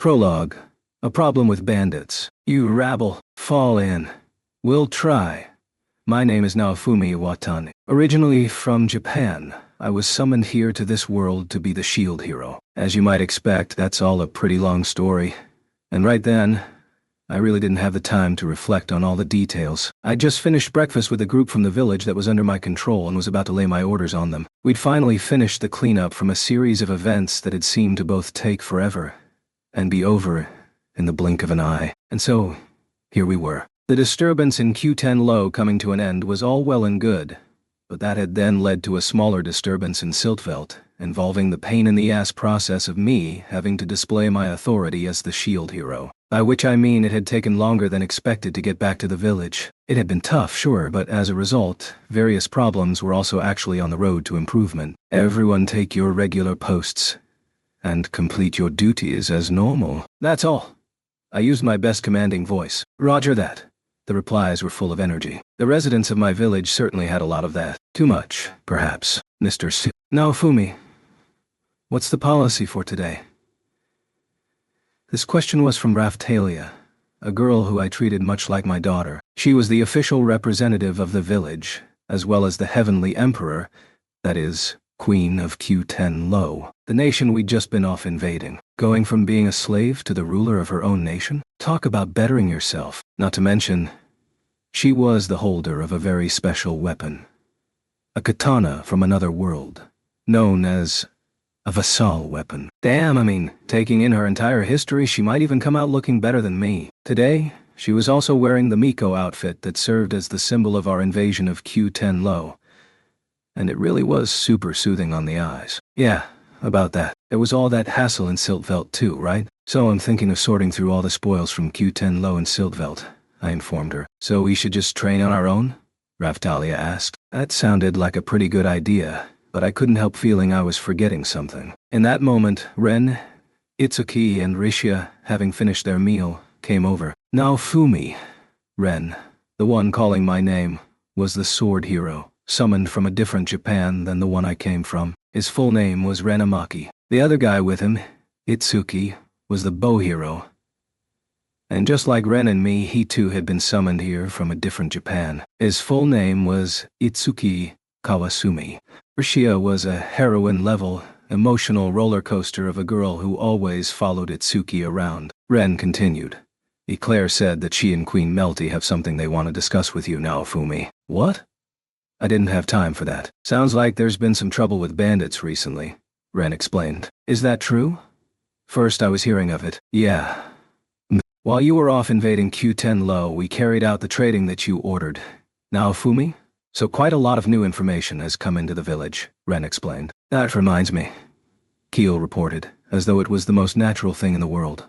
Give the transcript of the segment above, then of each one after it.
Prologue. A problem with bandits. You rabble, fall in. We'll try. My name is Naofumi Iwatani. Originally from Japan, I was summoned here to this world to be the shield hero. As you might expect, that's all a pretty long story. And right then, I really didn't have the time to reflect on all the details. I'd just finished breakfast with a group from the village that was under my control and was about to lay my orders on them. We'd finally finished the cleanup from a series of events that had seemed to both take forever and be over in the blink of an eye. And so, here we were. The disturbance in Q10 Low coming to an end was all well and good, but that had then led to a smaller disturbance in Siltveld, involving the pain-in-the-ass process of me having to display my authority as the shield hero. By which I mean it had taken longer than expected to get back to the village. It had been tough, sure, but as a result, various problems were also actually on the road to improvement. Everyone take your regular posts and complete your duties as normal. That's all. I used my best commanding voice. Roger that. The replies were full of energy. The residents of my village certainly had a lot of that. Too much, perhaps. Mr. Naofumi, what's the policy for today? This question was from Raphtalia, a girl who I treated much like my daughter. She was the official representative of the village, as well as the Heavenly Emperor, that is, Queen of Q10 Low, the nation we'd just been off invading. Going from being a slave to the ruler of her own nation? Talk about bettering yourself. Not to mention, she was the holder of a very special weapon. A katana from another world, known as a vassal weapon. Damn, I mean, taking in her entire history, she might even come out looking better than me. Today, she was also wearing the Miko outfit that served as the symbol of our invasion of Q10 Low. And it really was super soothing on the eyes. Yeah, about that. There was all that hassle in Siltveld too, right? So I'm thinking of sorting through all the spoils from Q10 Low and Siltveld, I informed her. So we should just train on our own? Raphtalia asked. That sounded like a pretty good idea, but I couldn't help feeling I was forgetting something. In that moment, Ren, Itsuki, and Rishia, having finished their meal, came over. Naofumi, Ren, the one calling my name, was the sword hero, summoned from a different Japan than the one I came from. His full name was Renamaki. The other guy with him, Itsuki, was the bow hero. And just like Ren and me, he too had been summoned here from a different Japan. His full name was Itsuki Kawasumi. Rishia was a heroine-level, emotional roller coaster of a girl who always followed Itsuki around. Ren continued. Eclair said that she and Queen Melty have something they want to discuss with you, Naofumi. What? I didn't have time for that. Sounds like there's been some trouble with bandits recently, Ren explained. Is that true? First I was hearing of it. Yeah. While you were off invading Q10 Low, we carried out the trading that you ordered. Naofumi? So quite a lot of new information has come into the village, Ren explained. That reminds me, Keel reported, as though it was the most natural thing in the world.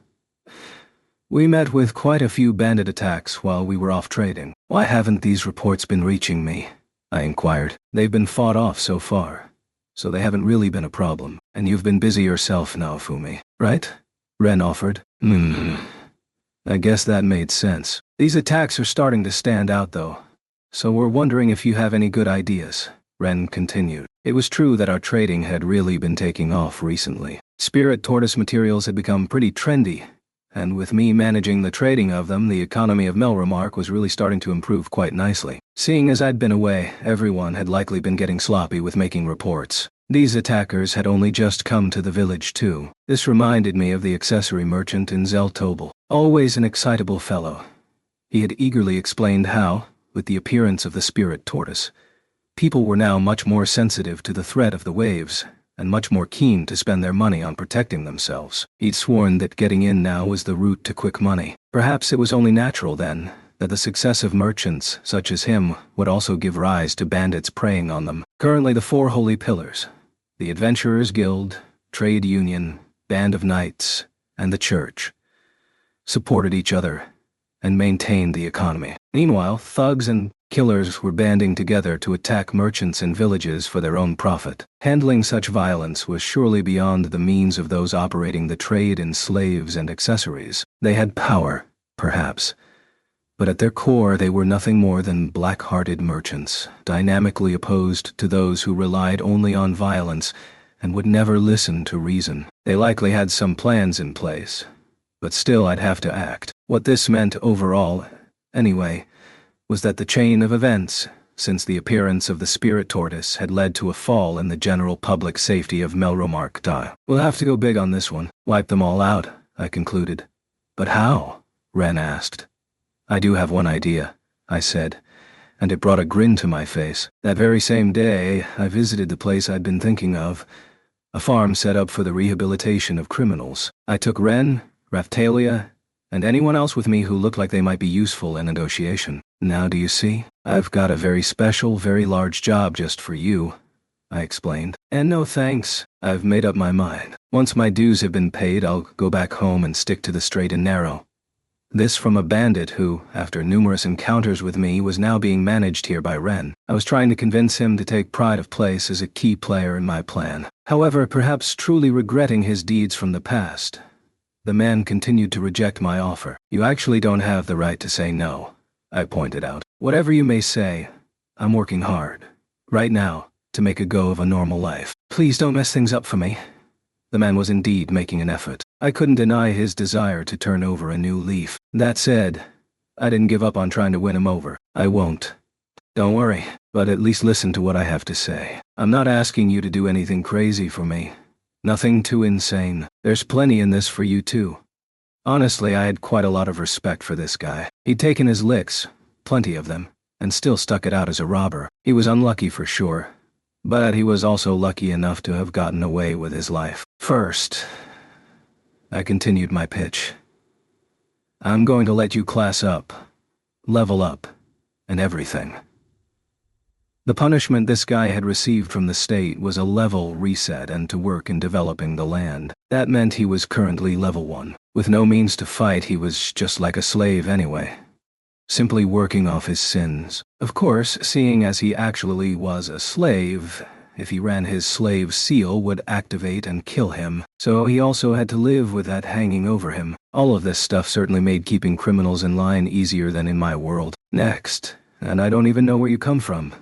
We met with quite a few bandit attacks while we were off trading. Why haven't these reports been reaching me? I inquired. They've been fought off so far, so they haven't really been a problem. And you've been busy yourself, Naofumi, right? Ren offered. I guess that made sense. These attacks are starting to stand out though. So we're wondering if you have any good ideas, Ren continued. It was true that our trading had really been taking off recently. Spirit tortoise materials had become pretty trendy, and with me managing the trading of them, the economy of Melromark was really starting to improve quite nicely. Seeing as I'd been away, everyone had likely been getting sloppy with making reports. These attackers had only just come to the village too. This reminded me of the accessory merchant in Zeltobel, always an excitable fellow. He had eagerly explained how, with the appearance of the spirit tortoise, people were now much more sensitive to the threat of the waves, and much more keen to spend their money on protecting themselves. He'd sworn that getting in now was the route to quick money. Perhaps it was only natural then, that the success of merchants such as him would also give rise to bandits preying on them. Currently the four holy pillars, the Adventurers Guild, Trade Union, Band of Knights, and the Church, supported each other and maintained the economy. Meanwhile, thugs and killers were banding together to attack merchants and villages for their own profit. Handling such violence was surely beyond the means of those operating the trade in slaves and accessories. They had power, perhaps, but at their core they were nothing more than black-hearted merchants, dynamically opposed to those who relied only on violence and would never listen to reason. They likely had some plans in place, but still I'd have to act. What this meant overall, anyway, was that the chain of events since the appearance of the spirit tortoise had led to a fall in the general public safety of Melromark. We'll have to go big on this one. Wipe them all out, I concluded. But how? Wren asked. I do have one idea, I said, and it brought a grin to my face. That very same day, I visited the place I'd been thinking of, a farm set up for the rehabilitation of criminals. I took Wren, Raphtalia, and anyone else with me who looked like they might be useful in negotiation. Now do you see? I've got a very special, very large job just for you, I explained. And no thanks, I've made up my mind. Once my dues have been paid, I'll go back home and stick to the straight and narrow. This from a bandit who, after numerous encounters with me, was now being managed here by Wren. I was trying to convince him to take pride of place as a key player in my plan. However, perhaps truly regretting his deeds from the past, the man continued to reject my offer. You actually don't have the right to say no, I pointed out. Whatever you may say, I'm working hard, right now, to make a go of a normal life. Please don't mess things up for me. The man was indeed making an effort. I couldn't deny his desire to turn over a new leaf. That said, I didn't give up on trying to win him over. I won't. Don't worry, but at least listen to what I have to say. I'm not asking you to do anything crazy for me. Nothing too insane. There's plenty in this for you too. Honestly, I had quite a lot of respect for this guy. He'd taken his licks, plenty of them, and still stuck it out as a robber. He was unlucky for sure, but he was also lucky enough to have gotten away with his life. First, I continued my pitch. I'm going to let you class up, level up, and everything. The punishment this guy had received from the state was a level reset and to work in developing the land. That meant he was currently level 1. With no means to fight, he was just like a slave anyway, simply working off his sins. Of course, seeing as he actually was a slave, if he ran his slave seal would activate and kill him, so he also had to live with that hanging over him. All of this stuff certainly made keeping criminals in line easier than in my world. Next, and I don't even know where you come from,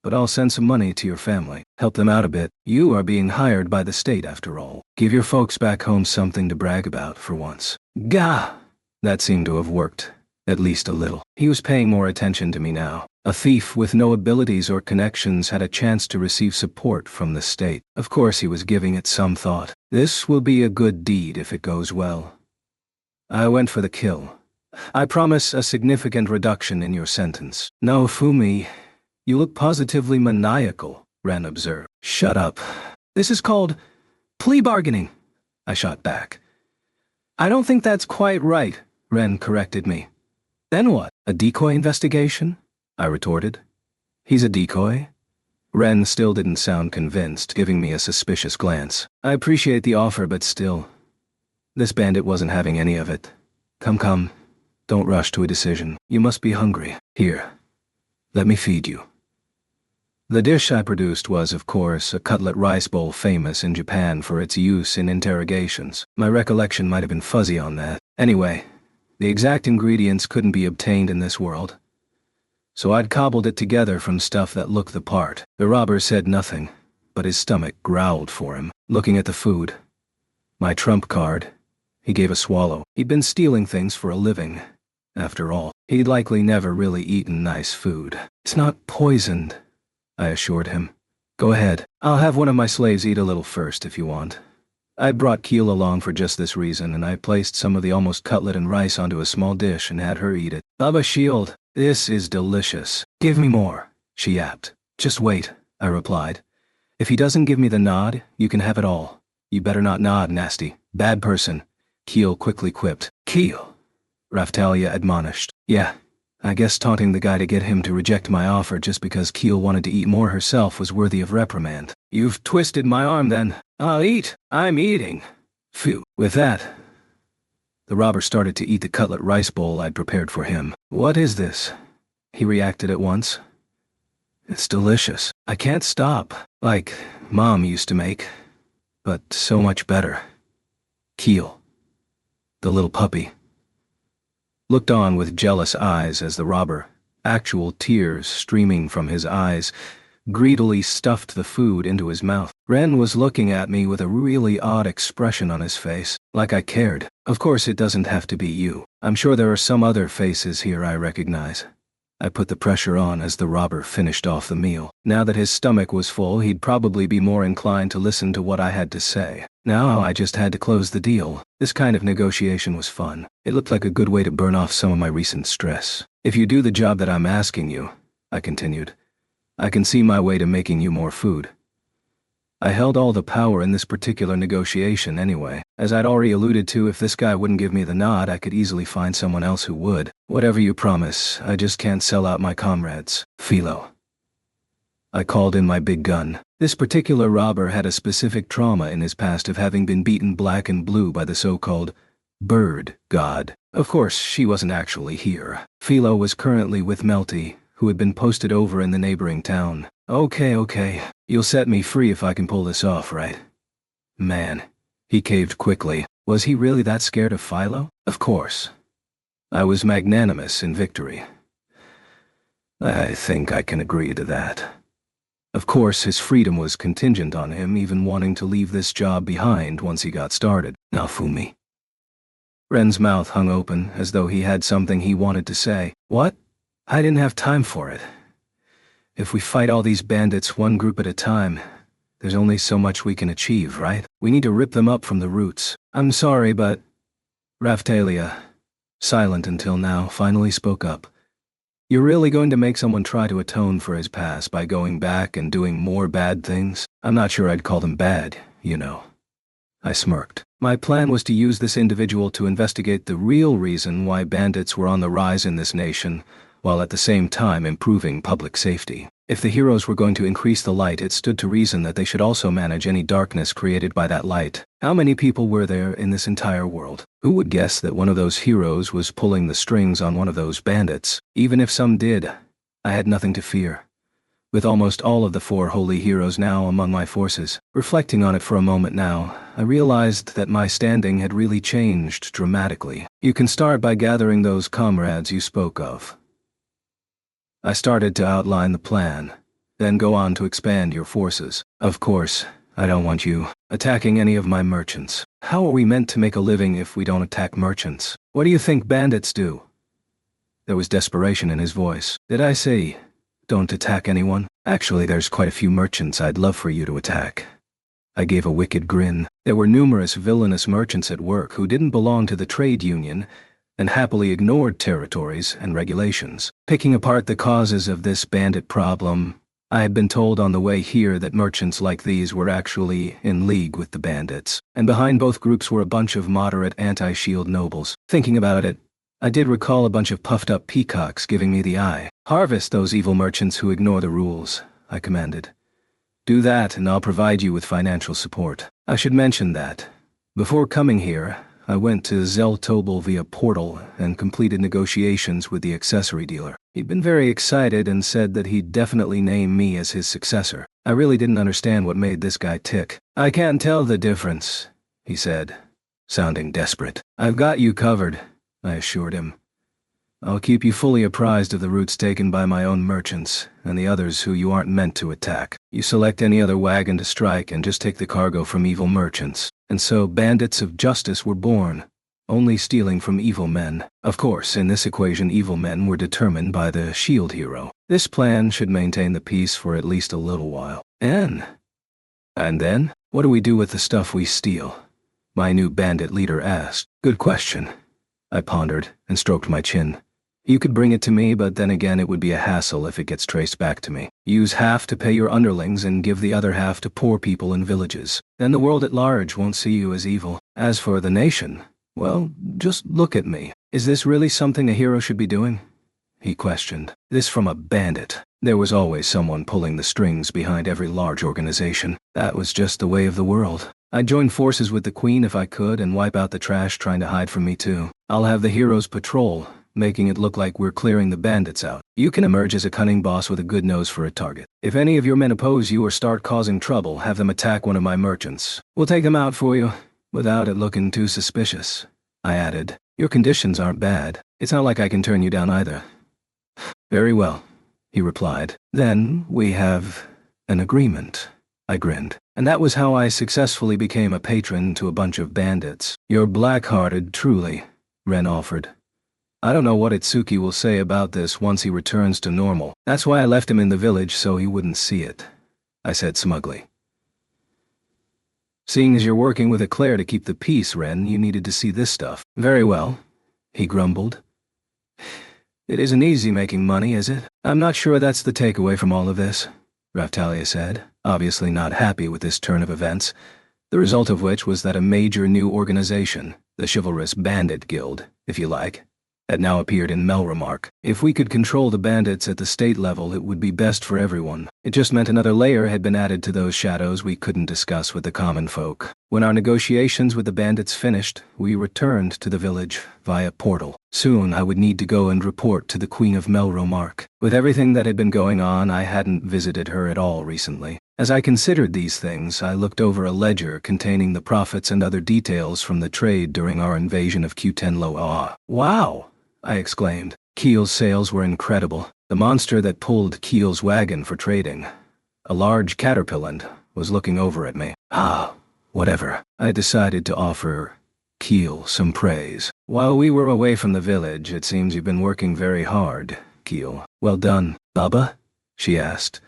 but I'll send some money to your family. Help them out a bit. You are being hired by the state after all. Give your folks back home something to brag about for once. Gah! That seemed to have worked, at least a little. He was paying more attention to me now. A thief with no abilities or connections had a chance to receive support from the state. Of course he was giving it some thought. This will be a good deed if it goes well. I went for the kill. I promise a significant reduction in your sentence. No, Fumi, you look positively maniacal, Wren observed. Shut up. This is called plea bargaining, I shot back. I don't think that's quite right, Wren corrected me. Then what? A decoy investigation? I retorted. He's a decoy? Wren still didn't sound convinced, giving me a suspicious glance. I appreciate the offer, but still. This bandit wasn't having any of it. Come, don't rush to a decision. You must be hungry. Here, let me feed you. The dish I produced was, of course, a cutlet rice bowl famous in Japan for its use in interrogations. My recollection might have been fuzzy on that. Anyway, the exact ingredients couldn't be obtained in this world, so I'd cobbled it together from stuff that looked the part. The robber said nothing, but his stomach growled for him. Looking at the food, my trump card, he gave a swallow. He'd been stealing things for a living. After all, he'd likely never really eaten nice food. It's not poisoned, I assured him. Go ahead. I'll have one of my slaves eat a little first if you want. I brought Keel along for just this reason, and I placed some of the almost cutlet and rice onto a small dish and had her eat it. Baba Shield, this is delicious. Give me more, she yapped. Just wait, I replied. If he doesn't give me the nod, you can have it all. You better not nod, nasty. Bad person, Keel quickly quipped. Keel, Raphtalia admonished. Yeah, I guess taunting the guy to get him to reject my offer just because Keel wanted to eat more herself was worthy of reprimand. You've twisted my arm then. I'll eat. I'm eating. Phew. With that, the robber started to eat the cutlet rice bowl I'd prepared for him. What is this? He reacted at once. It's delicious. I can't stop. Like Mom used to make, but so much better. Keel, the little puppy, looked on with jealous eyes as the robber, actual tears streaming from his eyes, greedily stuffed the food into his mouth. Ren was looking at me with a really odd expression on his face, like I cared. Of course it doesn't have to be you. I'm sure there are some other faces here I recognize. I put the pressure on as the robber finished off the meal. Now that his stomach was full, he'd probably be more inclined to listen to what I had to say. Now I just had to close the deal. This kind of negotiation was fun. It looked like a good way to burn off some of my recent stress. If you do the job that I'm asking you, I continued, I can see my way to making you more food. I held all the power in this particular negotiation anyway. As I'd already alluded to, if this guy wouldn't give me the nod, I could easily find someone else who would. Whatever you promise, I just can't sell out my comrades. Philo. I called in my big gun. This particular robber had a specific trauma in his past of having been beaten black and blue by the so-called bird god. Of course, she wasn't actually here. Philo was currently with Melty, who had been posted over in the neighboring town. Okay. You'll set me free if I can pull this off, right? Man. He caved quickly. Was he really that scared of Philo? Of course. I was magnanimous in victory. I think I can agree to that. Of course, his freedom was contingent on him even wanting to leave this job behind once he got started. Naofumi. Ren's mouth hung open, as though he had something he wanted to say. What? I didn't have time for it. If we fight all these bandits one group at a time, there's only so much we can achieve, right? We need to rip them up from the roots. I'm sorry, but... Raphtalia, silent until now, finally spoke up. You're really going to make someone try to atone for his past by going back and doing more bad things? I'm not sure I'd call them bad, you know. I smirked. My plan was to use this individual to investigate the real reason why bandits were on the rise in this nation, while at the same time improving public safety. If the heroes were going to increase the light, it stood to reason that they should also manage any darkness created by that light. How many people were there in this entire world? Who would guess that one of those heroes was pulling the strings on one of those bandits? Even if some did, I had nothing to fear. With almost all of the 4 holy heroes now among my forces, reflecting on it for a moment now, I realized that my standing had really changed dramatically. You can start by gathering those comrades you spoke of. I started to outline the plan, then go on to expand your forces. Of course, I don't want you attacking any of my merchants. How are we meant to make a living if we don't attack merchants? What do you think bandits do? There was desperation in his voice. Did I say, don't attack anyone? Actually, there's quite a few merchants I'd love for you to attack. I gave a wicked grin. There were numerous villainous merchants at work who didn't belong to the trade union, and happily ignored territories and regulations. Picking apart the causes of this bandit problem, I had been told on the way here that merchants like these were actually in league with the bandits, and behind both groups were a bunch of moderate anti-shield nobles. Thinking about it, I did recall a bunch of puffed-up peacocks giving me the eye. Harvest those evil merchants who ignore the rules, I commanded. Do that and I'll provide you with financial support. I should mention that, before coming here, I went to Zeltobel via portal and completed negotiations with the accessory dealer. He'd been very excited and said that he'd definitely name me as his successor. I really didn't understand what made this guy tick. I can't tell the difference, he said, sounding desperate. I've got you covered, I assured him. I'll keep you fully apprised of the routes taken by my own merchants and the others who you aren't meant to attack. You select any other wagon to strike and just take the cargo from evil merchants. And so bandits of justice were born, only stealing from evil men. Of course, in this equation evil men were determined by the shield hero. This plan should maintain the peace for at least a little while. And then? What do we do with the stuff we steal? My new bandit leader asked. Good question. I pondered and stroked my chin. You could bring it to me, but then again it would be a hassle if it gets traced back to me. Use half to pay your underlings and give the other half to poor people in villages. Then the world at large won't see you as evil. As for the nation, well, just look at me. Is this really something a hero should be doing? He questioned. This from a bandit. There was always someone pulling the strings behind every large organization. That was just the way of the world. I'd join forces with the Queen if I could and wipe out the trash trying to hide from me too. I'll have the heroes patrol, making it look like we're clearing the bandits out. You can emerge as a cunning boss with a good nose for a target. If any of your men oppose you or start causing trouble, have them attack one of my merchants. We'll take them out for you, without it looking too suspicious. I added, your conditions aren't bad. It's not like I can turn you down either. Very well, he replied. Then we have an agreement. I grinned. And that was how I successfully became a patron to a bunch of bandits. You're black-hearted, truly, Ren offered. I don't know what Itsuki will say about this once he returns to normal. That's why I left him in the village so he wouldn't see it, I said smugly. Seeing as you're working with Eclair to keep the peace, Ren, you needed to see this stuff. Very well, he grumbled. It isn't easy making money, is it? I'm not sure that's the takeaway from all of this, Raphtalia said, obviously not happy with this turn of events, the result of which was that a major new organization, the Chivalrous Bandit Guild, if you like, had now appeared in Melromark. If we could control the bandits at the state level, it would be best for everyone. It just meant another layer had been added to those shadows we couldn't discuss with the common folk. When our negotiations with the bandits finished, we returned to the village via portal. Soon I would need to go and report to the Queen of Melromark. With everything that had been going on, I hadn't visited her at all recently. As I considered these things, I looked over a ledger containing the profits and other details from the trade during our invasion of Qtenloa. Wow! I exclaimed. Keel's sales were incredible. The monster that pulled Keel's wagon for trading, a large caterpillar, was looking over at me. Whatever. I decided to offer Keel some praise. While we were away from the village, it seems you've been working very hard, Keel. Well done, Baba? She asked.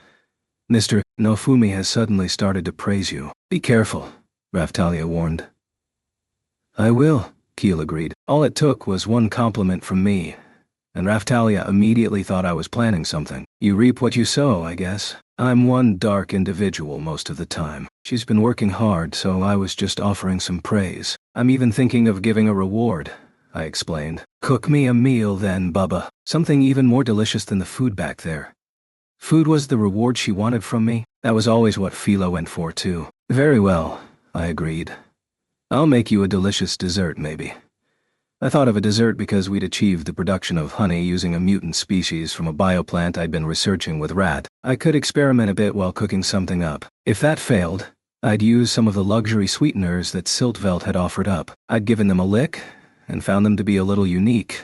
Mr. Nofumi has suddenly started to praise you. Be careful, Raphtalia warned. I will, Keel agreed. All it took was one compliment from me, and Raphtalia immediately thought I was planning something. You reap what you sow, I guess. I'm one dark individual most of the time. She's been working hard, so I was just offering some praise. I'm even thinking of giving a reward, I explained. Cook me a meal then, Bubba. Something even more delicious than the food back there. Food was the reward she wanted from me. That was always what Philo went for, too. Very well, I agreed. I'll make you a delicious dessert, maybe. I thought of a dessert because we'd achieved the production of honey using a mutant species from a bioplant I'd been researching with Rat. I could experiment a bit while cooking something up. If that failed, I'd use some of the luxury sweeteners that Siltveld had offered up. I'd given them a lick, and found them to be a little unique,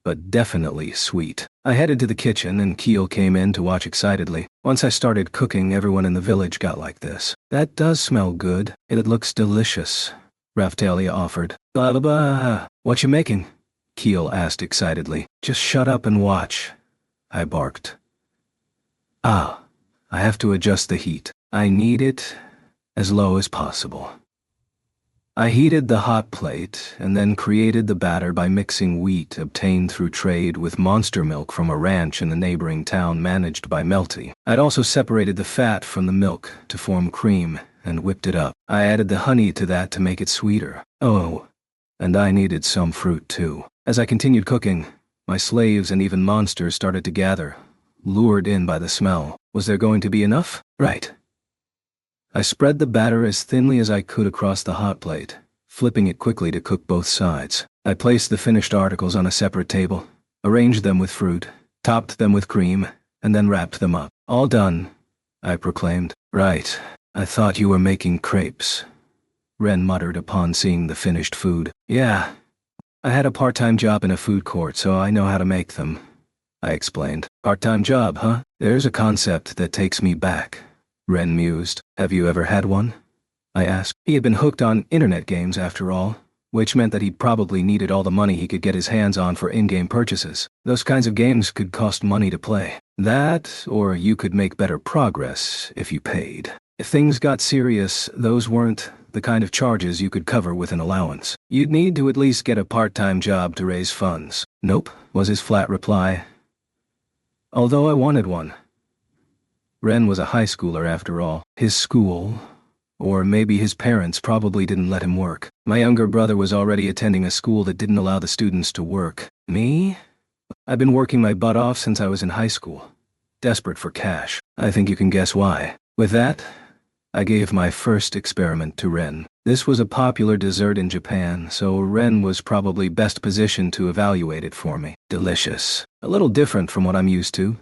but definitely sweet. I headed to the kitchen and Keel came in to watch excitedly. Once I started cooking, everyone in the village got like this. That does smell good. It looks delicious, Raphtalia offered. Blah. What you making? Keel asked excitedly. Just shut up and watch, I barked. I have to adjust the heat. I need it as low as possible. I heated the hot plate and then created the batter by mixing wheat obtained through trade with monster milk from a ranch in the neighboring town managed by Melty. I'd also separated the fat from the milk to form cream and whipped it up. I added the honey to that to make it sweeter. Oh, and I needed some fruit too. As I continued cooking, my slaves and even monsters started to gather, lured in by the smell. Was there going to be enough? Right. I spread the batter as thinly as I could across the hot plate, flipping it quickly to cook both sides. I placed the finished articles on a separate table, arranged them with fruit, topped them with cream, and then wrapped them up. All done, I proclaimed. Right. I thought you were making crepes, Ren muttered upon seeing the finished food. Yeah. I had a part-time job in a food court, so I know how to make them, I explained. Part-time job, huh? There's a concept that takes me back, Ren mused. Have you ever had one? I asked. He had been hooked on internet games after all, which meant that he probably needed all the money he could get his hands on for in-game purchases. Those kinds of games could cost money to play. That, or you could make better progress if you paid. If things got serious, those weren't the kind of charges you could cover with an allowance. You'd need to at least get a part-time job to raise funds. Nope, was his flat reply. Although I wanted one. Ren was a high schooler after all. His school, or maybe his parents, probably didn't let him work. My younger brother was already attending a school that didn't allow the students to work. Me? I've been working my butt off since I was in high school. Desperate for cash. I think you can guess why. With that, I gave my first experiment to Ren. This was a popular dessert in Japan, so Ren was probably best positioned to evaluate it for me. Delicious. A little different from what I'm used to,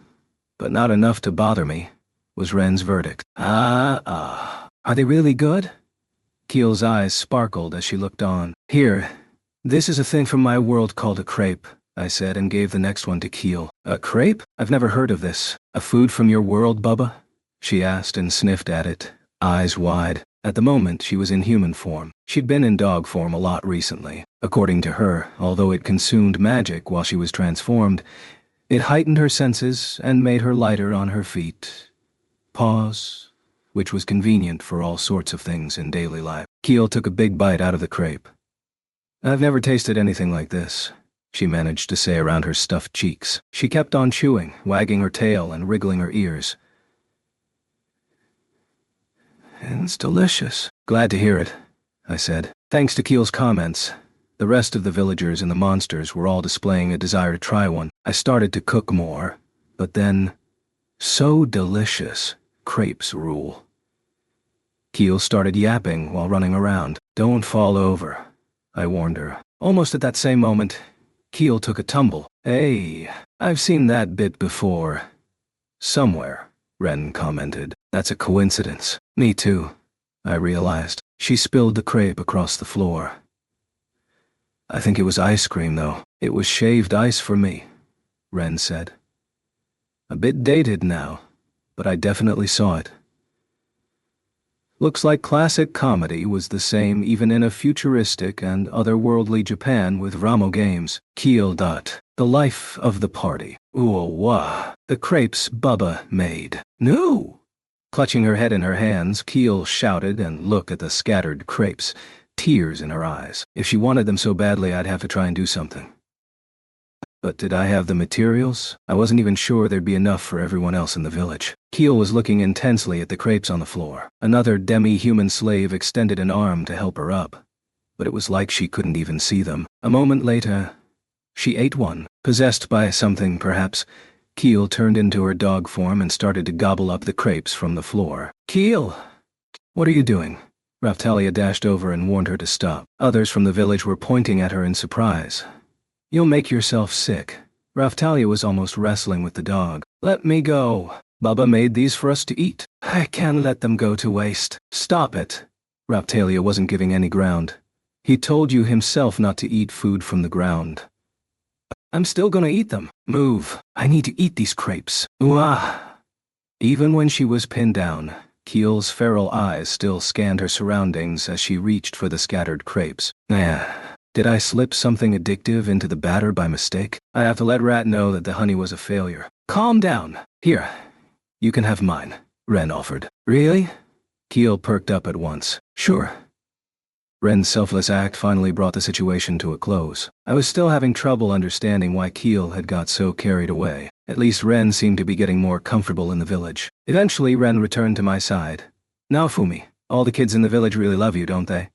but not enough to bother me, was Ren's verdict. Are they really good? Keel's eyes sparkled as she looked on. Here, this is a thing from my world called a crepe, I said and gave the next one to Keel. A crepe? I've never heard of this. A food from your world, Bubba? She asked and sniffed at it, eyes wide. At the moment, she was in human form. She'd been in dog form a lot recently. According to her, although it consumed magic while she was transformed, it heightened her senses and made her lighter on her feet. Paws, which was convenient for all sorts of things in daily life. Keel took a big bite out of the crepe. "I've never tasted anything like this," she managed to say around her stuffed cheeks. She kept on chewing, wagging her tail and wriggling her ears. "It's delicious." "Glad to hear it," I said. Thanks to Keel's comments, the rest of the villagers and the monsters were all displaying a desire to try one. I started to cook more, but then, so delicious, crepes rule. Keel started yapping while running around. "Don't fall over," I warned her. Almost at that same moment, Keel took a tumble. "Hey, I've seen that bit before. Somewhere," Ren commented. "That's a coincidence." "Me too," I realized. She spilled the crepe across the floor. "I think it was ice cream, though. It was shaved ice for me," Ren said. "A bit dated now, but I definitely saw it." Looks like classic comedy was the same even in a futuristic and otherworldly Japan with Ramo games. Keel. The life of the party. Ooh-wah. The crepes Bubba made. "No!" Clutching her head in her hands, Keel shouted and looked at the scattered crepes, tears in her eyes. If she wanted them so badly, I'd have to try and do something. But did I have the materials? I wasn't even sure there'd be enough for everyone else in the village. Keel was looking intensely at the crepes on the floor. Another demi-human slave extended an arm to help her up, but it was like she couldn't even see them. A moment later, she ate one. Possessed by something, perhaps, Keel turned into her dog form and started to gobble up the crepes from the floor. "Keel! What are you doing?" Raphtalia dashed over and warned her to stop. Others from the village were pointing at her in surprise. "You'll make yourself sick." Raphtalia was almost wrestling with the dog. "Let me go. Bubba made these for us to eat. I can't let them go to waste." "Stop it." Raphtalia wasn't giving any ground. "He told you himself not to eat food from the ground." "I'm still gonna eat them." "Move. I need to eat these crepes." "Ooh-ah." Even when she was pinned down, Keel's feral eyes still scanned her surroundings as she reached for the scattered crepes. Did I slip something addictive into the batter by mistake? I have to let Rat know that the honey was a failure. "Calm down. Here, you can have mine," Ren offered. "Really?" Keel perked up at once. "Sure." Ren's selfless act finally brought the situation to a close. I was still having trouble understanding why Keel had got so carried away. At least Ren seemed to be getting more comfortable in the village. Eventually, Ren returned to my side. "Now, Fumi, all the kids in the village really love you, don't they?"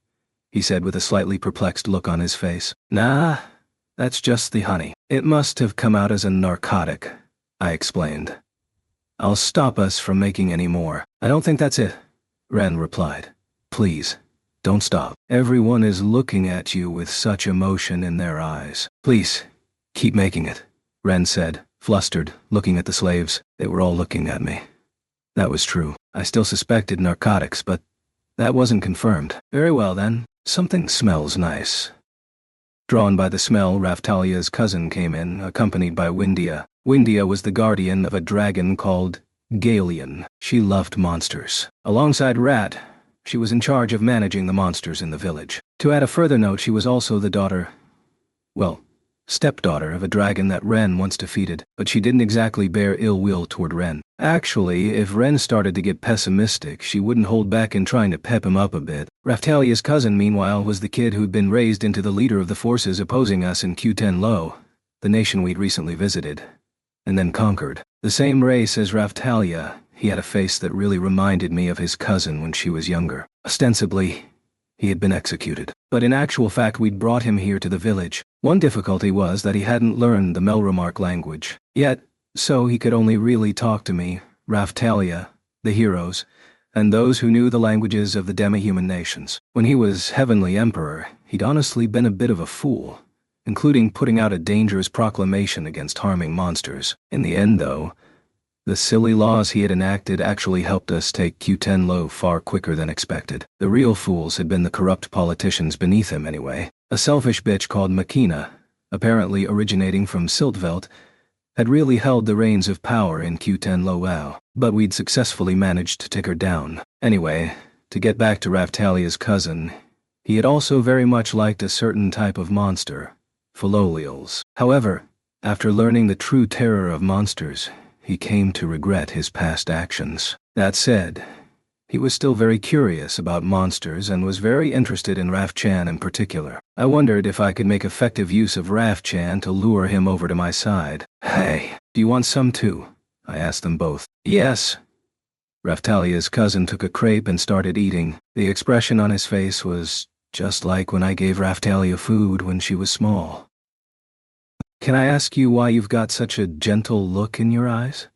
he said with a slightly perplexed look on his face. "Nah, that's just the honey. It must have come out as a narcotic," I explained. "I'll stop us from making any more." "I don't think that's it," Ren replied. "Please, don't stop. Everyone is looking at you with such emotion in their eyes. Please, keep making it," Ren said, flustered, looking at the slaves. They were all looking at me. That was true. I still suspected narcotics, but that wasn't confirmed. "Very well then. Something smells nice." Drawn by the smell, Raphtalia's cousin came in, accompanied by Windia. Windia was the guardian of a dragon called Galeon. She loved monsters. Alongside Rat, she was in charge of managing the monsters in the village. To add a further note, she was also the stepdaughter of a dragon that Ren once defeated, but she didn't exactly bear ill will toward Ren. Actually, if Ren started to get pessimistic, she wouldn't hold back in trying to pep him up a bit. Raphtalia's cousin, meanwhile, was the kid who'd been raised into the leader of the forces opposing us in Q10 Lo, the nation we'd recently visited, and then conquered. The same race as Raphtalia, he had a face that really reminded me of his cousin when she was younger. Ostensibly, he had been executed. But in actual fact, we'd brought him here to the village. One difficulty was that he hadn't learned the Melremark language yet, so he could only really talk to me, Raphtalia, the heroes, and those who knew the languages of the demi-human nations. When he was Heavenly Emperor, he'd honestly been a bit of a fool, including putting out a dangerous proclamation against harming monsters. In the end, though, the silly laws he had enacted actually helped us take Q10 Lo far quicker than expected. The real fools had been the corrupt politicians beneath him anyway. A selfish bitch called Makina, apparently originating from Siltvelt, had really held the reins of power in Q10 Lowell, but we'd successfully managed to take her down. Anyway, to get back to Raphtalia's cousin, he had also very much liked a certain type of monster, Philolials. However, after learning the true terror of monsters, he came to regret his past actions. That said, he was still very curious about monsters and was very interested in Rafchan in particular. I wondered if I could make effective use of Rafchan to lure him over to my side. "Hey, do you want some too?" I asked them both. "Yes." Raphtalia's cousin took a crepe and started eating. The expression on his face was just like when I gave Raftalia food when she was small. "Can I ask you why you've got such a gentle look in your eyes?"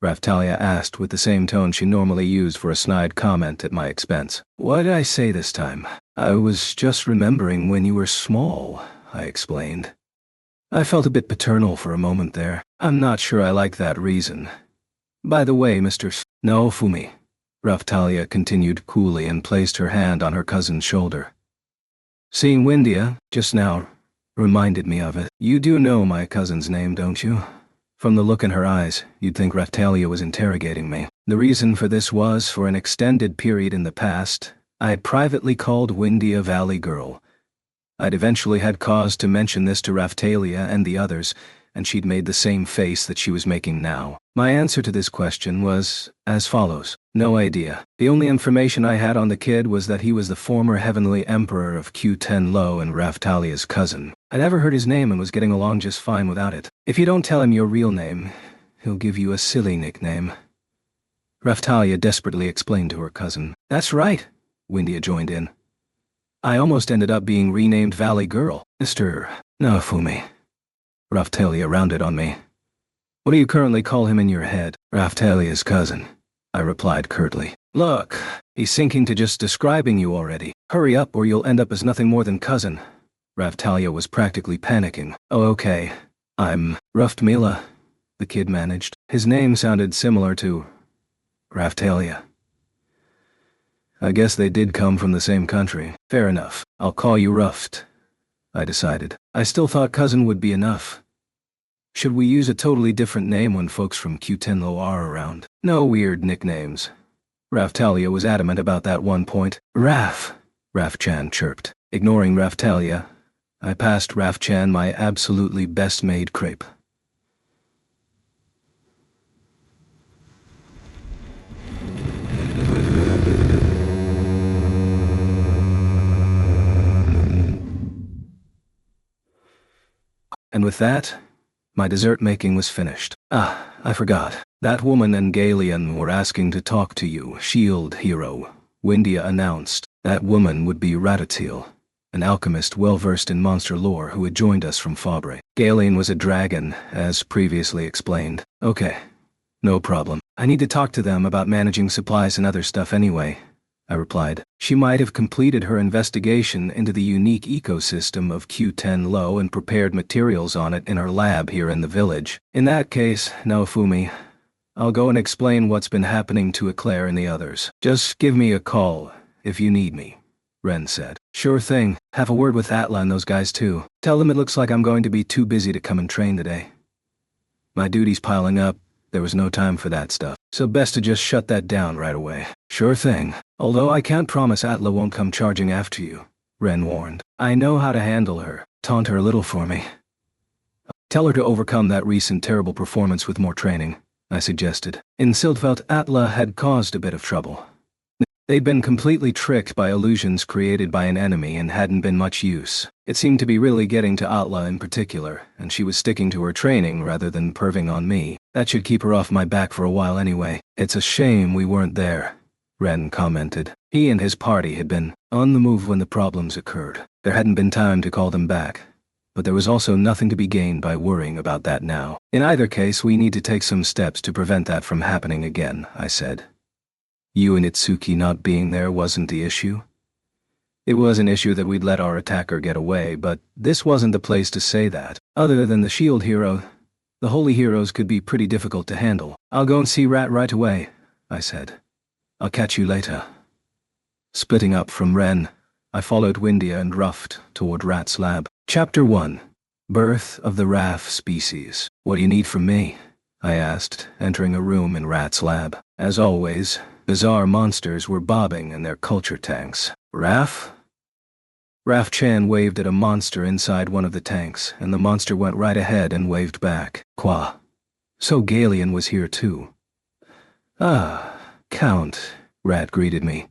Raftalia asked with the same tone she normally used for a snide comment at my expense. "What did I say this time?" "I was just remembering when you were small," I explained. I felt a bit paternal for a moment there. I'm not sure I like that reason. "By the way, Mr. Naofumi," Raftalia continued coolly and placed her hand on her cousin's shoulder. "Seeing Windia, just now, reminded me of it. You do know my cousin's name, don't you?" From the look in her eyes, you'd think Raftalia was interrogating me. The reason for this was, for an extended period in the past, I had privately called Windia Valley Girl. I'd eventually had cause to mention this to Raftalia and the others, and she'd made the same face that she was making now. My answer to this question was as follows. No idea. The only information I had on the kid was that he was the former Heavenly Emperor of Q10 Lo and Raftalia's cousin. I never heard his name and was getting along just fine without it. "If you don't tell him your real name, he'll give you a silly nickname," Raftalia desperately explained to her cousin. "That's right," Windia joined in. "I almost ended up being renamed Valley Girl." "Mr. Naofumi," Raftalia rounded on me. "What do you currently call him in your head?" "Raftalia's cousin," I replied curtly. "Look, he's sinking to just describing you already. Hurry up or you'll end up as nothing more than cousin." Raftalia was practically panicking. "Oh, okay. I'm Raftmila," the kid managed. His name sounded similar to Raftalia. I guess they did come from the same country. Fair enough. I'll call you Ruft, I decided. I still thought cousin would be enough. Should we use a totally different name when folks from Q10 are around? No weird nicknames. Raftalia was adamant about that one point. Rafchan chirped. Ignoring Raftalia, I passed Rafchan my absolutely best-made crepe. And with that, my dessert making was finished. Ah, I forgot. That woman and Galeon were asking to talk to you, shield hero, Windia announced. That woman would be Ratatil, an alchemist well-versed in monster lore who had joined us from Fabre. Galeon was a dragon, as previously explained. Okay, no problem. I need to talk to them about managing supplies and other stuff anyway, I replied. She might have completed her investigation into the unique ecosystem of Q10 Lo and prepared materials on it in her lab here in the village. In that case, Naofumi, I'll go and explain what's been happening to Eclair and the others. Just give me a call if you need me, Ren said. Sure thing. Have a word with Atla and those guys too. Tell them it looks like I'm going to be too busy to come and train today. My duty's piling up. There was no time for that stuff, so best to just shut that down right away. Sure thing. Although I can't promise Atla won't come charging after you, Ren warned. I know how to handle her. Taunt her a little for me. Tell her to overcome that recent terrible performance with more training, I suggested. In Sildfeld, Atla had caused a bit of trouble. They'd been completely tricked by illusions created by an enemy and hadn't been much use. It seemed to be really getting to Atla in particular, and she was sticking to her training rather than perving on me. That should keep her off my back for a while anyway. It's a shame we weren't there, Ren commented. He and his party had been on the move when the problems occurred. There hadn't been time to call them back. But there was also nothing to be gained by worrying about that now. In either case, we need to take some steps to prevent that from happening again, I said. You and Itsuki not being there wasn't the issue. It was an issue that we'd let our attacker get away, but this wasn't the place to say that. Other than the shield hero, the holy heroes could be pretty difficult to handle. I'll go and see Rat right away, I said. I'll catch you later. Splitting up from Ren, I followed Windia and Ruft toward Rat's lab. Chapter 1. Birth of the RAF species. What do you need from me? I asked, entering a room in Rat's lab. As always, bizarre monsters were bobbing in their culture tanks. RAF? Raf Chan waved at a monster inside one of the tanks, and the monster went right ahead and waved back. Qua. So Galian was here too. Ah, Count, Rat greeted me.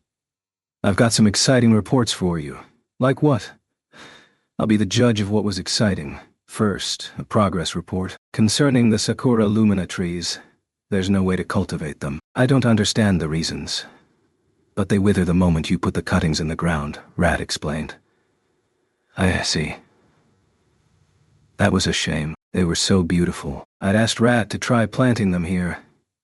I've got some exciting reports for you. Like what? I'll be the judge of what was exciting. First, a progress report. Concerning the Sakura Lumina trees, there's no way to cultivate them. I don't understand the reasons. But they wither the moment you put the cuttings in the ground, Rat explained. I see. That was a shame. They were so beautiful. I'd asked Rat to try planting them here,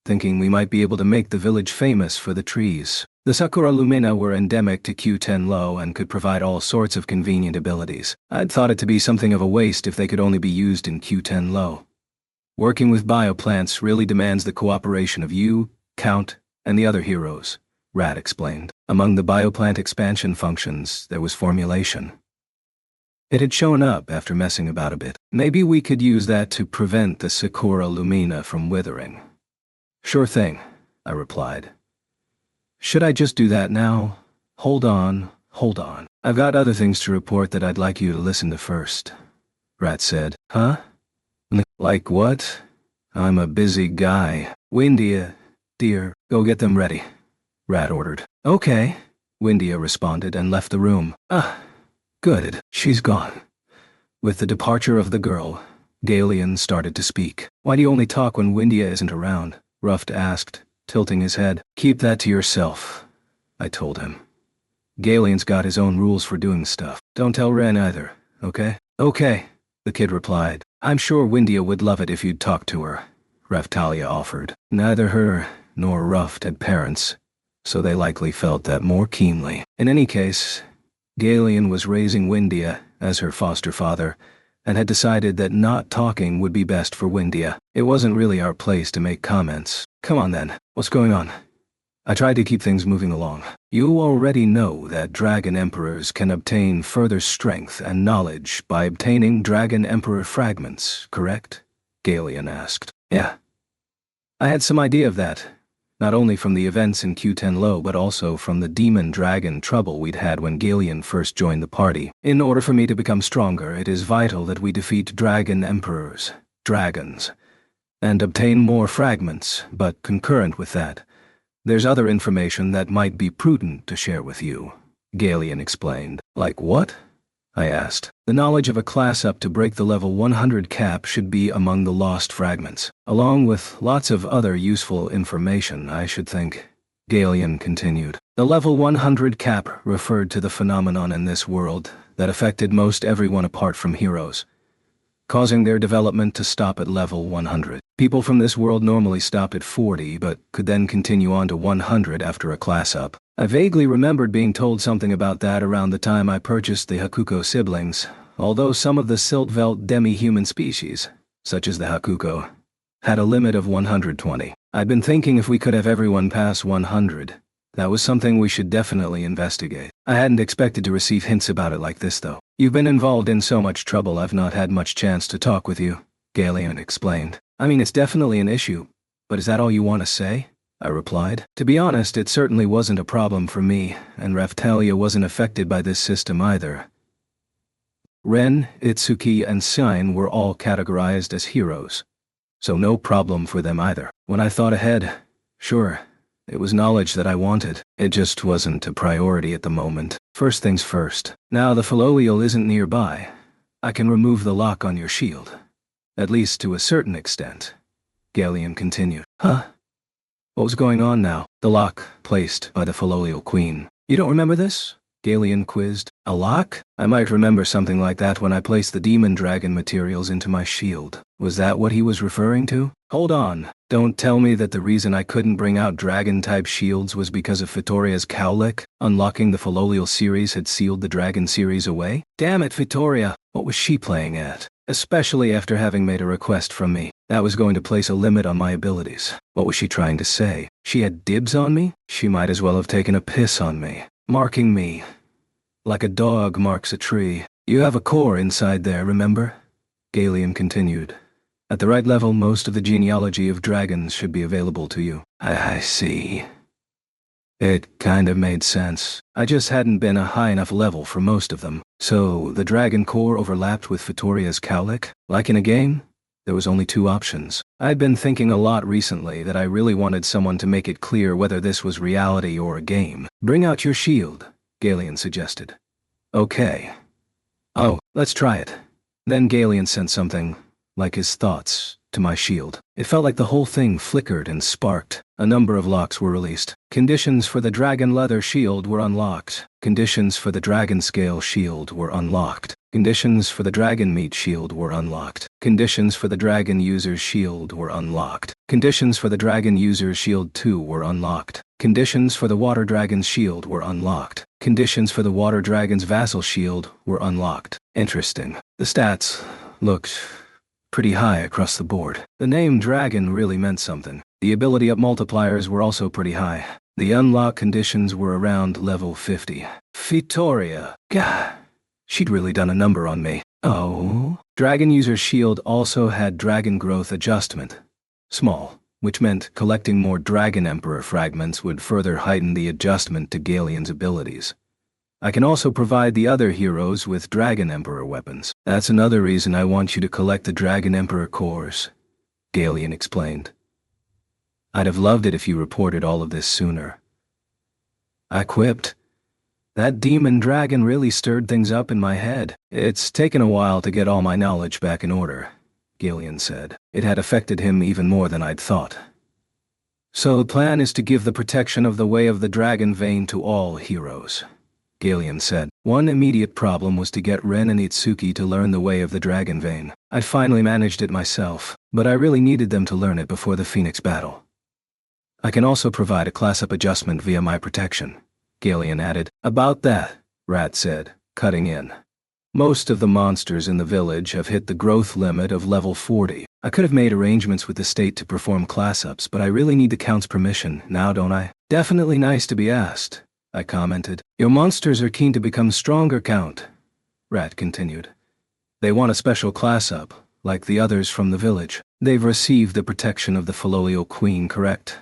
thinking we might be able to make the village famous for the trees. The Sakura Lumina were endemic to Q10 Low and could provide all sorts of convenient abilities. I'd thought it to be something of a waste if they could only be used in Q10 Low. Working with bioplants really demands the cooperation of you, Count, and the other heroes, Rat explained. Among the bioplant expansion functions, there was formulation. It had shown up after messing about a bit. Maybe we could use that to prevent the Sakura Lumina from withering. Sure thing, I replied. Should I just do that now? Hold on. I've got other things to report that I'd like you to listen to first, Rat said. Huh? Like what? I'm a busy guy. Windia, dear, go get them ready, Rat ordered. Okay, Windia responded and left the room. Good, she's gone. With the departure of the girl, Galian started to speak. Why do you only talk when Windia isn't around? Ruft asked, tilting his head. Keep that to yourself, I told him. Galian's got his own rules for doing stuff. Don't tell Ren either, okay? Okay, the kid replied. I'm sure Windia would love it if you'd talk to her, Raftalia offered. Neither her nor Ruft had parents, so they likely felt that more keenly. In any case, Galian was raising Windia as her foster father, and had decided that not talking would be best for Windia. It wasn't really our place to make comments. Come on then, what's going on? I tried to keep things moving along. You already know that Dragon Emperors can obtain further strength and knowledge by obtaining Dragon Emperor fragments, correct? Galian asked. Yeah. I had some idea of that, not only from the events in Q10 Low but also from the demon-dragon trouble we'd had when Galian first joined the party. In order for me to become stronger, it is vital that we defeat Dragon Emperors, dragons, and obtain more fragments, but concurrent with that, there's other information that might be prudent to share with you, Galian explained. Like what? I asked. The knowledge of a class up to break the level 100 cap should be among the lost fragments, along with lots of other useful information, I should think, Galian continued. The level 100 cap referred to the phenomenon in this world that affected most everyone apart from heroes, causing their development to stop at level 100. People from this world normally stop at 40, but could then continue on to 100 after a class up. I vaguely remembered being told something about that around the time I purchased the Hakuko siblings, although some of the Siltvelt demi-human species, such as the Hakuko, had a limit of 120. I'd been thinking if we could have everyone pass 100, that was something we should definitely investigate. I hadn't expected to receive hints about it like this though. You've been involved in so much trouble I've not had much chance to talk with you, Galian explained. I mean, it's definitely an issue, but is that all you want to say? I replied. To be honest, it certainly wasn't a problem for me, and Raftalia wasn't affected by this system either. Ren, Itsuki, and Sein were all categorized as heroes, so no problem for them either. When I thought ahead, sure, it was knowledge that I wanted. It just wasn't a priority at the moment. First things first. Now the Filolial isn't nearby. I can remove the lock on your shield. At least to a certain extent, Galian continued. Huh? What was going on now? The lock, placed by the Filolial Queen. You don't remember this? Galian quizzed. A lock? I might remember something like that when I placed the demon dragon materials into my shield. Was that what he was referring to? Hold on. Don't tell me that the reason I couldn't bring out dragon-type shields was because of Vittoria's cowlick. Unlocking the Filolial series had sealed the dragon series away? Damn it, Vittoria. What was she playing at? Especially after having made a request from me. That was going to place a limit on my abilities. What was she trying to say? She had dibs on me? She might as well have taken a piss on me. Marking me. Like a dog marks a tree. You have a core inside there, remember? Galen continued. At the right level, most of the genealogy of dragons should be available to you. I see. It kind of made sense. I just hadn't been a high enough level for most of them. So, the dragon core overlapped with Vittoria's cowlick? Like in a game? There was only two options. I'd been thinking a lot recently that I really wanted someone to make it clear whether this was reality or a game. Bring out your shield, Galen suggested. Okay. Oh, let's try it. Then Galen sent something, like his thoughts, to my shield. It felt like the whole thing flickered and sparked. A number of locks were released. Conditions for the dragon leather shield were unlocked. Conditions for the dragon scale shield were unlocked. Conditions for the dragon meat shield were unlocked. Conditions for the dragon user's shield were unlocked. Conditions for the dragon user's shield 2 were unlocked. Conditions for the water dragon's shield were unlocked. Conditions for the water dragon's vassal shield were unlocked. Interesting. The stats looked pretty high across the board. The name dragon really meant something. The ability up multipliers were also pretty high. The unlock conditions were around level 50. Vittoria. Gah. She'd really done a number on me. Oh? Dragon user's shield also had dragon growth adjustment. Small, which meant collecting more Dragon Emperor fragments would further heighten the adjustment to Galen's abilities. I can also provide the other heroes with Dragon Emperor weapons. That's another reason I want you to collect the Dragon Emperor cores, Galen explained. I'd have loved it if you reported all of this sooner. I quipped. That demon dragon really stirred things up in my head. It's taken a while to get all my knowledge back in order, Galen said. It had affected him even more than I'd thought. So the plan is to give the protection of the Way of the Dragon Vein to all heroes, Galen said. One immediate problem was to get Ren and Itsuki to learn the Way of the Dragon Vein. I'd finally managed it myself, but I really needed them to learn it before the Phoenix battle. I can also provide a class-up adjustment via my protection, Galen added. About that, Rat said, cutting in. Most of the monsters in the village have hit the growth limit of level 40. I could have made arrangements with the state to perform class-ups, but I really need the Count's permission, now don't I? Definitely nice to be asked, I commented. Your monsters are keen to become stronger, Count, Rat continued. They want a special class-up, like the others from the village. They've received the protection of the Filolial Queen, correct?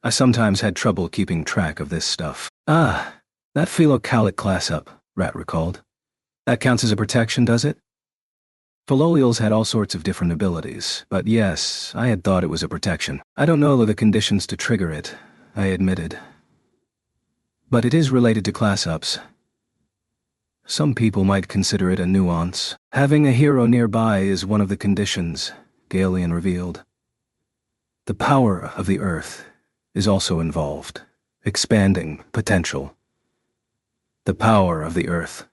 I sometimes had trouble keeping track of this stuff. Ah, that Philocalic class-up, Rat recalled. That counts as a protection, does it? Filolials had all sorts of different abilities, but yes, I had thought it was a protection. I don't know the conditions to trigger it, I admitted. But it is related to class-ups. Some people might consider it a nuance. Having a hero nearby is one of the conditions, Galen revealed. The power of the earth is also involved. Expanding potential. The power of the earth,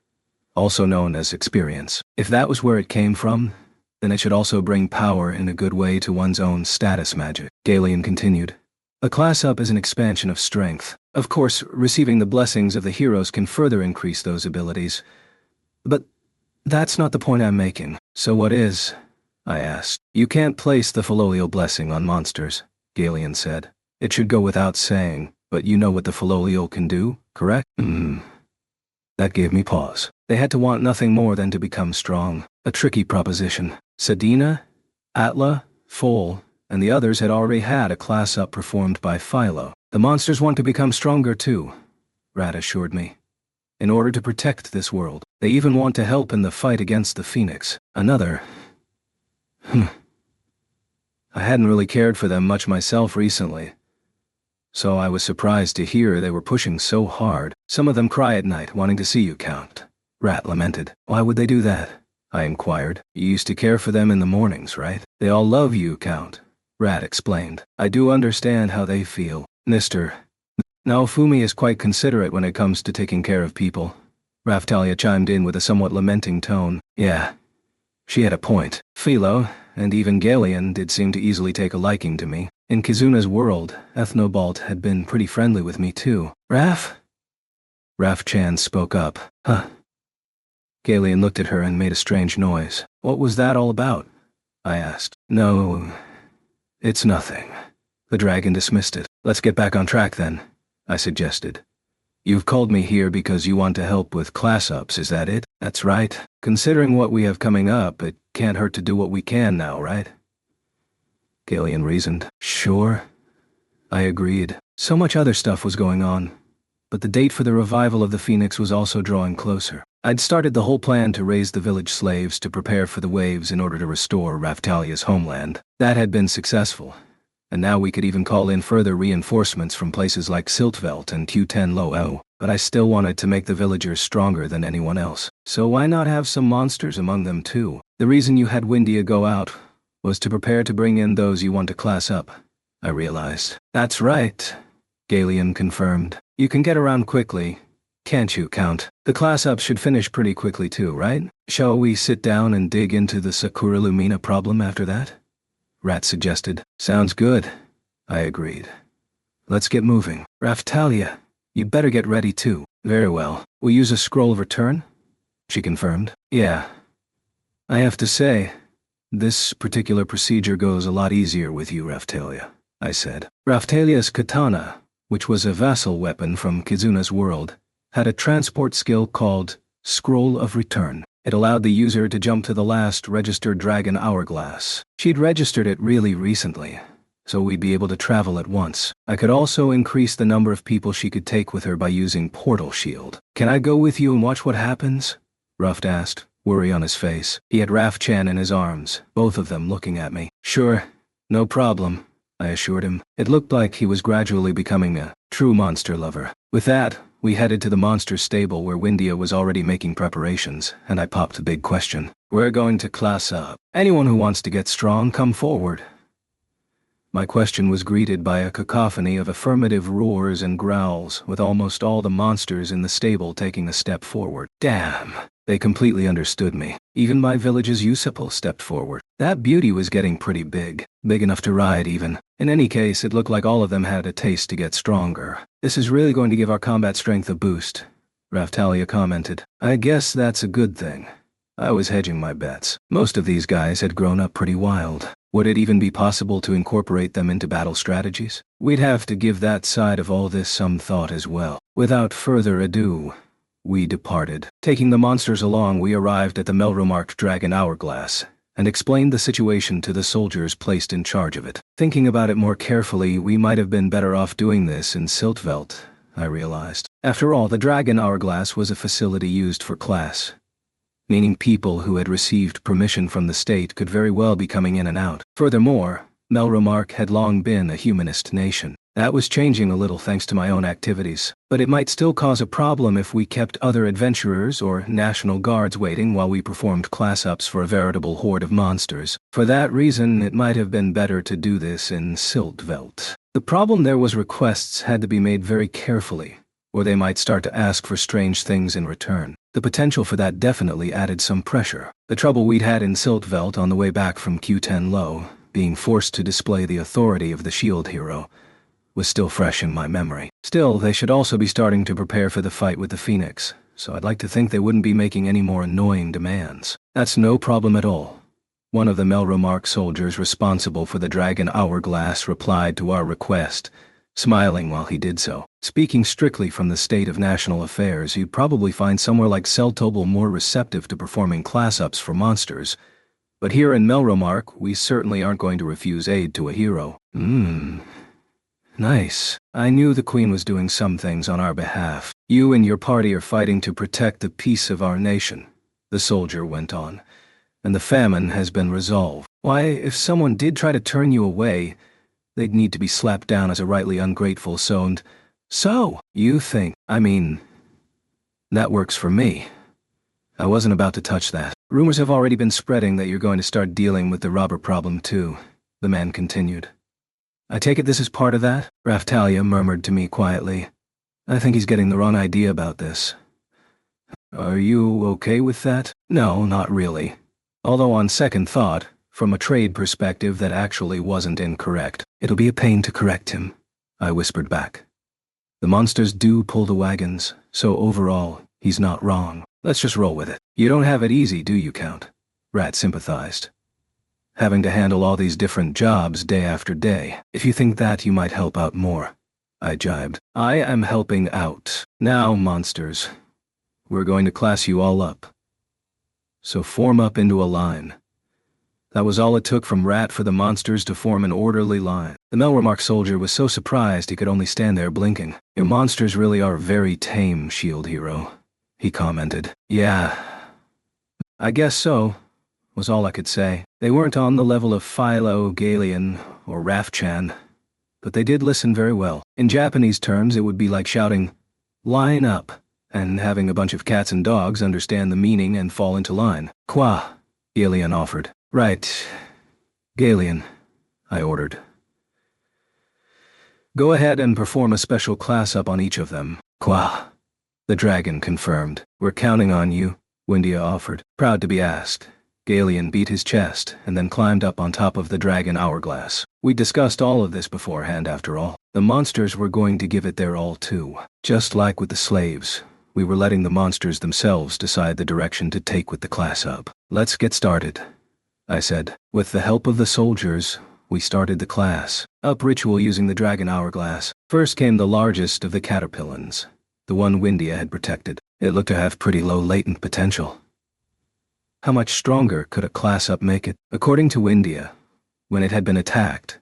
also known as experience. If that was where it came from, then it should also bring power in a good way to one's own status magic, Galen continued. A class-up is an expansion of strength. Of course, receiving the blessings of the heroes can further increase those abilities. But that's not the point I'm making. So what is? I asked. You can't place the Filolial blessing on monsters, Galen said. It should go without saying, but you know what the Filolial can do, correct? That gave me pause. They had to want nothing more than to become strong. A tricky proposition. Sedina, Atla, Foal, and the others had already had a class-up performed by Philo. The monsters want to become stronger too, Rat assured me. In order to protect this world, they even want to help in the fight against the Phoenix. Another. I hadn't really cared for them much myself recently, so I was surprised to hear they were pushing so hard. Some of them cry at night wanting to see you, Count, Rat lamented. Why would they do that? I inquired. You used to care for them in the mornings, right? They all love you, Count, Rat explained. I do understand how they feel. Mr. Naofumi is quite considerate when it comes to taking care of people. Raftalia chimed in with a somewhat lamenting tone. Yeah, she had a point. Philo, and even Galen, did seem to easily take a liking to me. In Kizuna's world, Ethnobalt had been pretty friendly with me too. Raf-chan spoke up. Huh. Galen looked at her and made a strange noise. What was that all about? I asked. No, it's nothing. The dragon dismissed it. Let's get back on track then, I suggested. You've called me here because you want to help with class-ups, is that it? That's right. Considering what we have coming up, it Can't hurt to do what we can now, right? Galen reasoned. Sure. I agreed. So much other stuff was going on. But the date for the revival of the Phoenix was also drawing closer. I'd started the whole plan to raise the village slaves to prepare for the waves in order to restore Raftalia's homeland. That had been successful. And now we could even call in further reinforcements from places like Siltveld and Q10-Lo. But I still wanted to make the villagers stronger than anyone else. So why not have some monsters among them too? The reason you had Windia go out was to prepare to bring in those you want to class up, I realized. That's right, Galen confirmed. You can get around quickly, can't you, Count? The class-ups should finish pretty quickly too, right? Shall we sit down and dig into the Sakura Lumina problem after that? Rat suggested. Sounds good, I agreed. Let's get moving. Raftalia, you better get ready too. Very well. We'll use a scroll of return? She confirmed. Yeah. I have to say, this particular procedure goes a lot easier with you, Raftalia, I said. Raftalia's katana, which was a vassal weapon from Kizuna's world, had a transport skill called Scroll of Return. It allowed the user to jump to the last registered dragon hourglass. She'd registered it really recently, so we'd be able to travel at once. I could also increase the number of people she could take with her by using Portal Shield. Can I go with you and watch what happens? Ruft asked, worry on his face. He had Raf-chan in his arms, both of them looking at me. Sure, no problem, I assured him. It looked like he was gradually becoming a true monster lover. With that, we headed to the monster stable where Windia was already making preparations, and I popped the big question. We're going to class up. Anyone who wants to get strong, come forward. My question was greeted by a cacophony of affirmative roars and growls, with almost all the monsters in the stable taking a step forward. Damn, they completely understood me. Even my village's Usipal stepped forward. That beauty was getting pretty big enough to ride even. In any case, it looked like all of them had a taste to get stronger. This is really going to give our combat strength a boost, Raftalia commented. I guess that's a good thing. I was hedging my bets. Most of these guys had grown up pretty wild. Would it even be possible to incorporate them into battle strategies? We'd have to give that side of all this some thought as well. Without further ado, we departed. Taking the monsters along, we arrived at the Melromarked Dragon Hourglass, and explained the situation to the soldiers placed in charge of it. Thinking about it more carefully, we might have been better off doing this in Siltveld, I realized. After all, the Dragon Hourglass was a facility used for class, meaning people who had received permission from the state could very well be coming in and out. Furthermore, Melromark had long been a humanist nation. That was changing a little thanks to my own activities, but it might still cause a problem if we kept other adventurers or National Guards waiting while we performed class-ups for a veritable horde of monsters. For that reason, it might have been better to do this in Siltveld. The problem there was requests had to be made very carefully, or they might start to ask for strange things in return. The potential for that definitely added some pressure. The trouble we'd had in Siltveld on the way back from Q10-Lo, being forced to display the authority of the shield hero, was still fresh in my memory. Still, they should also be starting to prepare for the fight with the Phoenix, so I'd like to think they wouldn't be making any more annoying demands. That's no problem at all. One of the Melromark soldiers responsible for the Dragon Hourglass replied to our request, smiling while he did so. Speaking strictly from the state of national affairs, you'd probably find somewhere like Seltobel more receptive to performing class-ups for monsters, but here in Melromark, we certainly aren't going to refuse aid to a hero. Nice. I knew the Queen was doing some things on our behalf. You and your party are fighting to protect the peace of our nation, the soldier went on, and the famine has been resolved. Why, if someone did try to turn you away, they'd need to be slapped down as a rightly ungrateful So, you think, that works for me. I wasn't about to touch that. Rumors have already been spreading that you're going to start dealing with the robber problem too, the man continued. I take it this is part of that? Raftalia murmured to me quietly. I think he's getting the wrong idea about this. Are you okay with that? No, not really. Although on second thought, from a trade perspective that actually wasn't incorrect. It'll be a pain to correct him, I whispered back. The monsters do pull the wagons, so overall, he's not wrong. Let's just roll with it. You don't have it easy, do you, Count? Rat sympathized. Having to handle all these different jobs day after day. If you think that, you might help out more, I jibed. I am helping out. Now, monsters, we're going to class you all up. So form up into a line. That was all it took from Rat for the monsters to form an orderly line. The Melremark soldier was so surprised he could only stand there blinking. "Your monsters really are very tame, Shield Hero," he commented. "Yeah, I guess so," was all I could say. They weren't on the level of Philo, Galeon, or Rafchan, but they did listen very well. In Japanese terms, it would be like shouting, "Line up," and having a bunch of cats and dogs understand the meaning and fall into line. "Qua," Galeon offered. "Right, Galeon," I ordered. "Go ahead and perform a special class up on each of them." "Qua," the dragon confirmed. "We're counting on you," Windia offered. Proud to be asked, Galeon beat his chest and then climbed up on top of the dragon hourglass. We discussed all of this beforehand, after all. The monsters were going to give it their all too. Just like with the slaves, we were letting the monsters themselves decide the direction to take with the class up. "Let's get started," I said. With the help of the soldiers, we started the class up ritual using the dragon hourglass. First came the largest of the caterpillans, the one Windia had protected. It looked to have pretty low latent potential. How much stronger could a class up make it? According to Windia, when it had been attacked,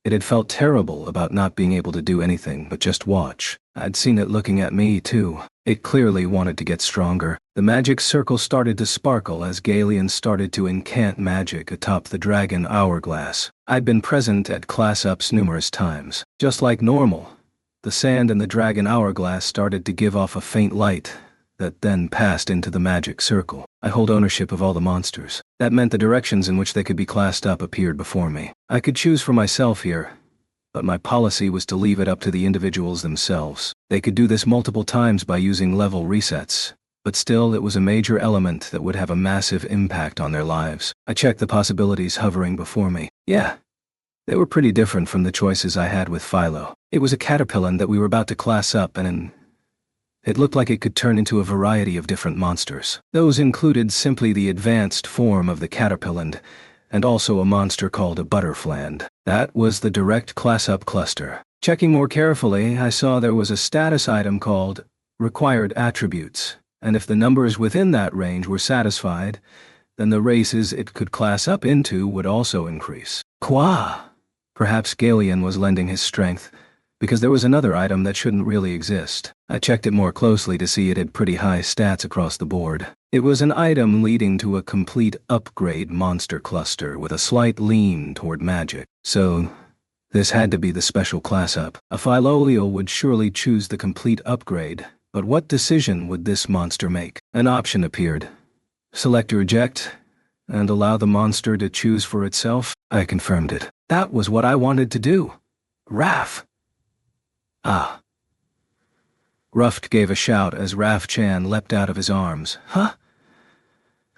it had felt terrible about not being able to do anything but just watch. I'd seen it looking at me too. It clearly wanted to get stronger. The magic circle started to sparkle as Galeon started to incant magic atop the dragon hourglass. I'd been present at class ups numerous times. Just like normal, the sand in the dragon hourglass started to give off a faint light that then passed into the magic circle. I hold ownership of all the monsters. That meant the directions in which they could be classed up appeared before me. I could choose for myself here, but my policy was to leave it up to the individuals themselves. They could do this multiple times by using level resets, but still it was a major element that would have a massive impact on their lives. I checked the possibilities hovering before me. Yeah, they were pretty different from the choices I had with Philo. It was a caterpillar that we were about to class up, and it looked like it could turn into a variety of different monsters. Those included simply the advanced form of the caterpillar, and also a monster called a butterfland. That was the direct class-up cluster. Checking more carefully, I saw there was a status item called Required Attributes, and if the numbers within that range were satisfied, then the races it could class up into would also increase. Qua! Perhaps Galeon was lending his strength, because there was another item that shouldn't really exist. I checked it more closely to see it had pretty high stats across the board. It was an item leading to a complete upgrade monster cluster with a slight lean toward magic. So, this had to be the special class up. A Philolio would surely choose the complete upgrade, but what decision would this monster make? An option appeared. Select Reject, and allow the monster to choose for itself. I confirmed it. That was what I wanted to do. Raf! Ah. Ruft gave a shout as Rafchan leapt out of his arms. Huh?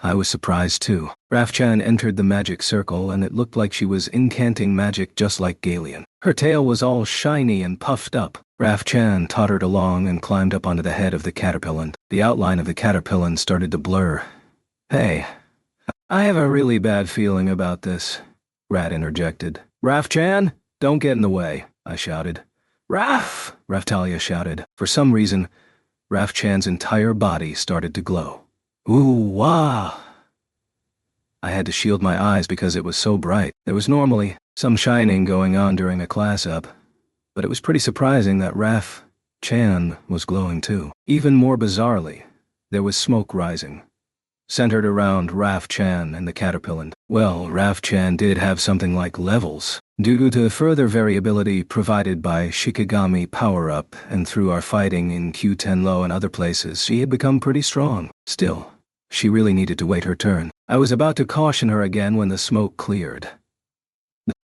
I was surprised too. Rafchan entered the magic circle and it looked like she was incanting magic just like Galeon. Her tail was all shiny and puffed up. Rafchan tottered along and climbed up onto the head of the caterpillar. The outline of the caterpillar started to blur. "Hey, I have a really bad feeling about this," Rat interjected. "Rafchan, don't get in the way," I shouted. "Raf!" Raftalia shouted. For some reason, Rafchan's entire body started to glow. Ooh-wah! I had to shield my eyes because it was so bright. There was normally some shining going on during a class-up, but it was pretty surprising that Raf-chan was glowing too. Even more bizarrely, there was smoke rising, centered around Raf-chan and the caterpillar. Well, Raf-chan did have something like levels. Due to further variability provided by Shikigami power-up and through our fighting in Q-Tenlo and other places, she had become pretty strong. Still, she really needed to wait her turn. I was about to caution her again when the smoke cleared.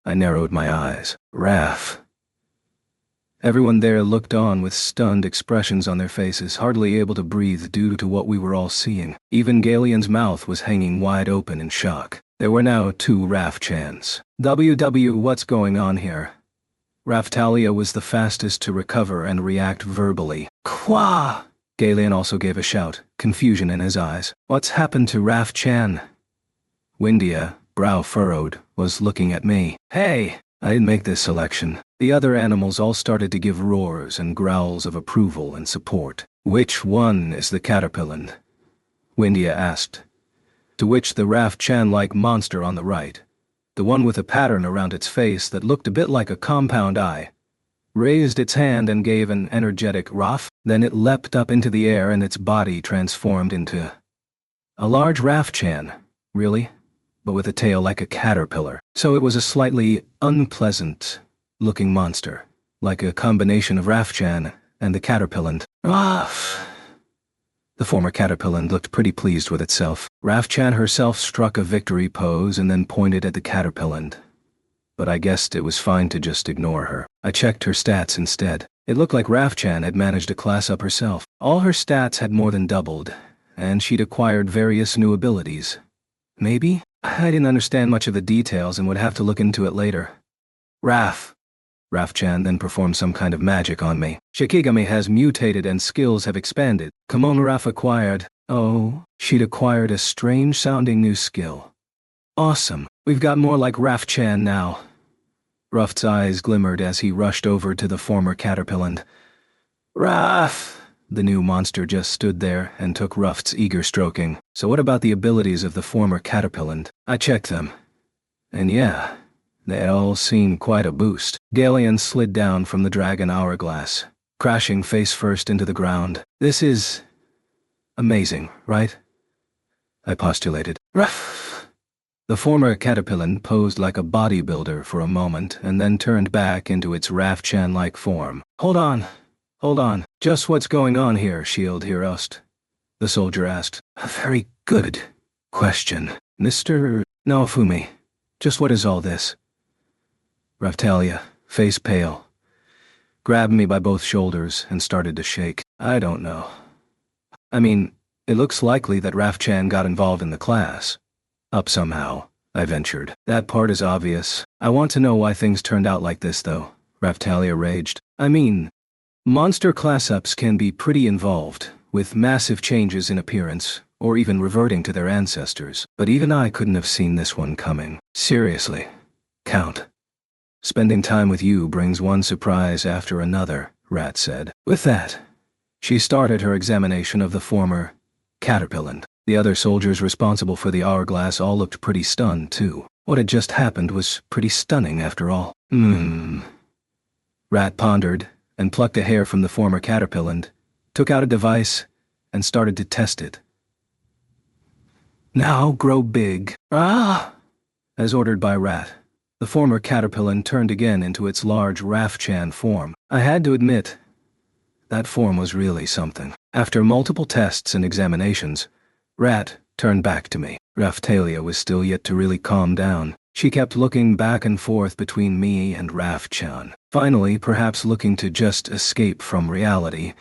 I narrowed my eyes. Raf. Everyone there looked on with stunned expressions on their faces, hardly able to breathe due to what we were all seeing. Even Galeon's mouth was hanging wide open in shock. There were now 2 Raf-chans. What's going on here? Raftalia was the fastest to recover and react verbally. Qua! Galeon also gave a shout, confusion in his eyes. What's happened to Raf-chan? Windia, brow furrowed, was looking at me. Hey! I didn't make this selection. The other animals all started to give roars and growls of approval and support. Which one is the caterpillar? Windia asked. to which the Raf-Chan-like monster on the right, the one with a pattern around its face that looked a bit like a compound eye, raised its hand and gave an energetic Raf. Then it leapt up into the air and its body transformed into a large Raf-Chan, really, but with a tail like a caterpillar. So it was a slightly unpleasant-looking monster, like a combination of Raf-Chan and the caterpillar. Raf! The former caterpillar looked pretty pleased with itself. Raf-Chan herself struck a victory pose and then pointed at the caterpillar. But I guessed it was fine to just ignore her. I checked her stats instead. It looked like Raf-Chan had managed to class up herself. All her stats had more than doubled, and she'd acquired various new abilities. Maybe? I didn't understand much of the details and would have to look into it later. Raf-Chan then performed some kind of magic on me. Shikigami has mutated and skills have expanded. Kimono Raf acquired. Oh, she'd acquired a strange-sounding new skill. Awesome. We've got more like Raf-Chan now. Ruff's eyes glimmered as he rushed over to the former caterpillar. Raf! The new monster just stood there and took Ruff's eager stroking. So what about the abilities of the former caterpillar? I checked them. And yeah, they all seemed quite a boost. Galleon slid down from the dragon hourglass, crashing face first into the ground. This is amazing, right? I postulated. Ruff! The former caterpillar posed like a bodybuilder for a moment and then turned back into its Raf-Chan-like form. Hold on. Just what's going on here, Shield Heroist? The soldier asked. A very good question. Mr. Naofumi, just what is all this? Raftalia, face pale, grabbed me by both shoulders and started to shake. I don't know. I mean, it looks likely that Raf-Chan got involved in the class. Up somehow, I ventured. That part is obvious. I want to know why things turned out like this, though, Raftalia raged. I mean, monster class-ups can be pretty involved, with massive changes in appearance, or even reverting to their ancestors. But even I couldn't have seen this one coming. Seriously, Count. Spending time with you brings one surprise after another, Rat said. With that, she started her examination of the former caterpillar. The other soldiers responsible for the hourglass all looked pretty stunned, too. What had just happened was pretty stunning, after all. Rat pondered and plucked a hair from the former caterpillar, took out a device, and started to test it. Now grow big. As ordered by Rat. The former caterpillar turned again into its large Raf-Chan form. I had to admit, that form was really something. After multiple tests and examinations, Rat turned back to me. Raftalia was still yet to really calm down. She kept looking back and forth between me and Raf-Chan. Finally, perhaps looking to just escape from reality,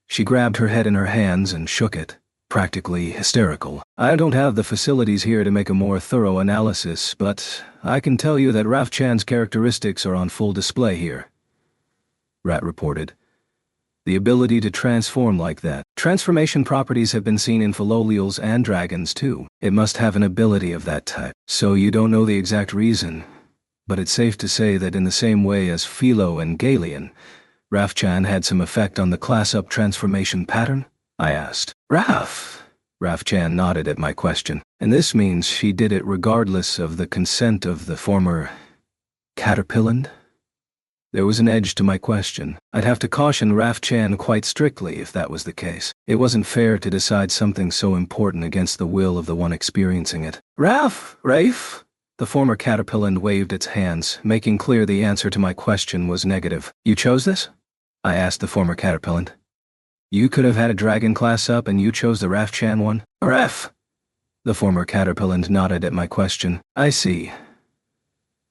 she grabbed her head in her hands and shook it, practically hysterical. I don't have the facilities here to make a more thorough analysis, but I can tell you that Raf-Chan's characteristics are on full display here, Rat reported. The ability to transform like that. Transformation properties have been seen in Philolials and dragons too. It must have an ability of that type. So you don't know the exact reason, but it's safe to say that in the same way as Philo and Galleon, Raf-Chan had some effect on the class-up transformation pattern? I asked. Raf-Chan nodded at my question. And this means she did it regardless of the consent of the former caterpillar? There was an edge to my question. I'd have to caution Raf-Chan quite strictly if that was the case. It wasn't fair to decide something so important against the will of the one experiencing it. Rafe! The former caterpillar waved its hands, making clear the answer to my question was negative. You chose this? I asked the former caterpillar. You could have had a dragon class up and you chose the Raf-Chan one? Raf! The former caterpillar nodded at my question. I see.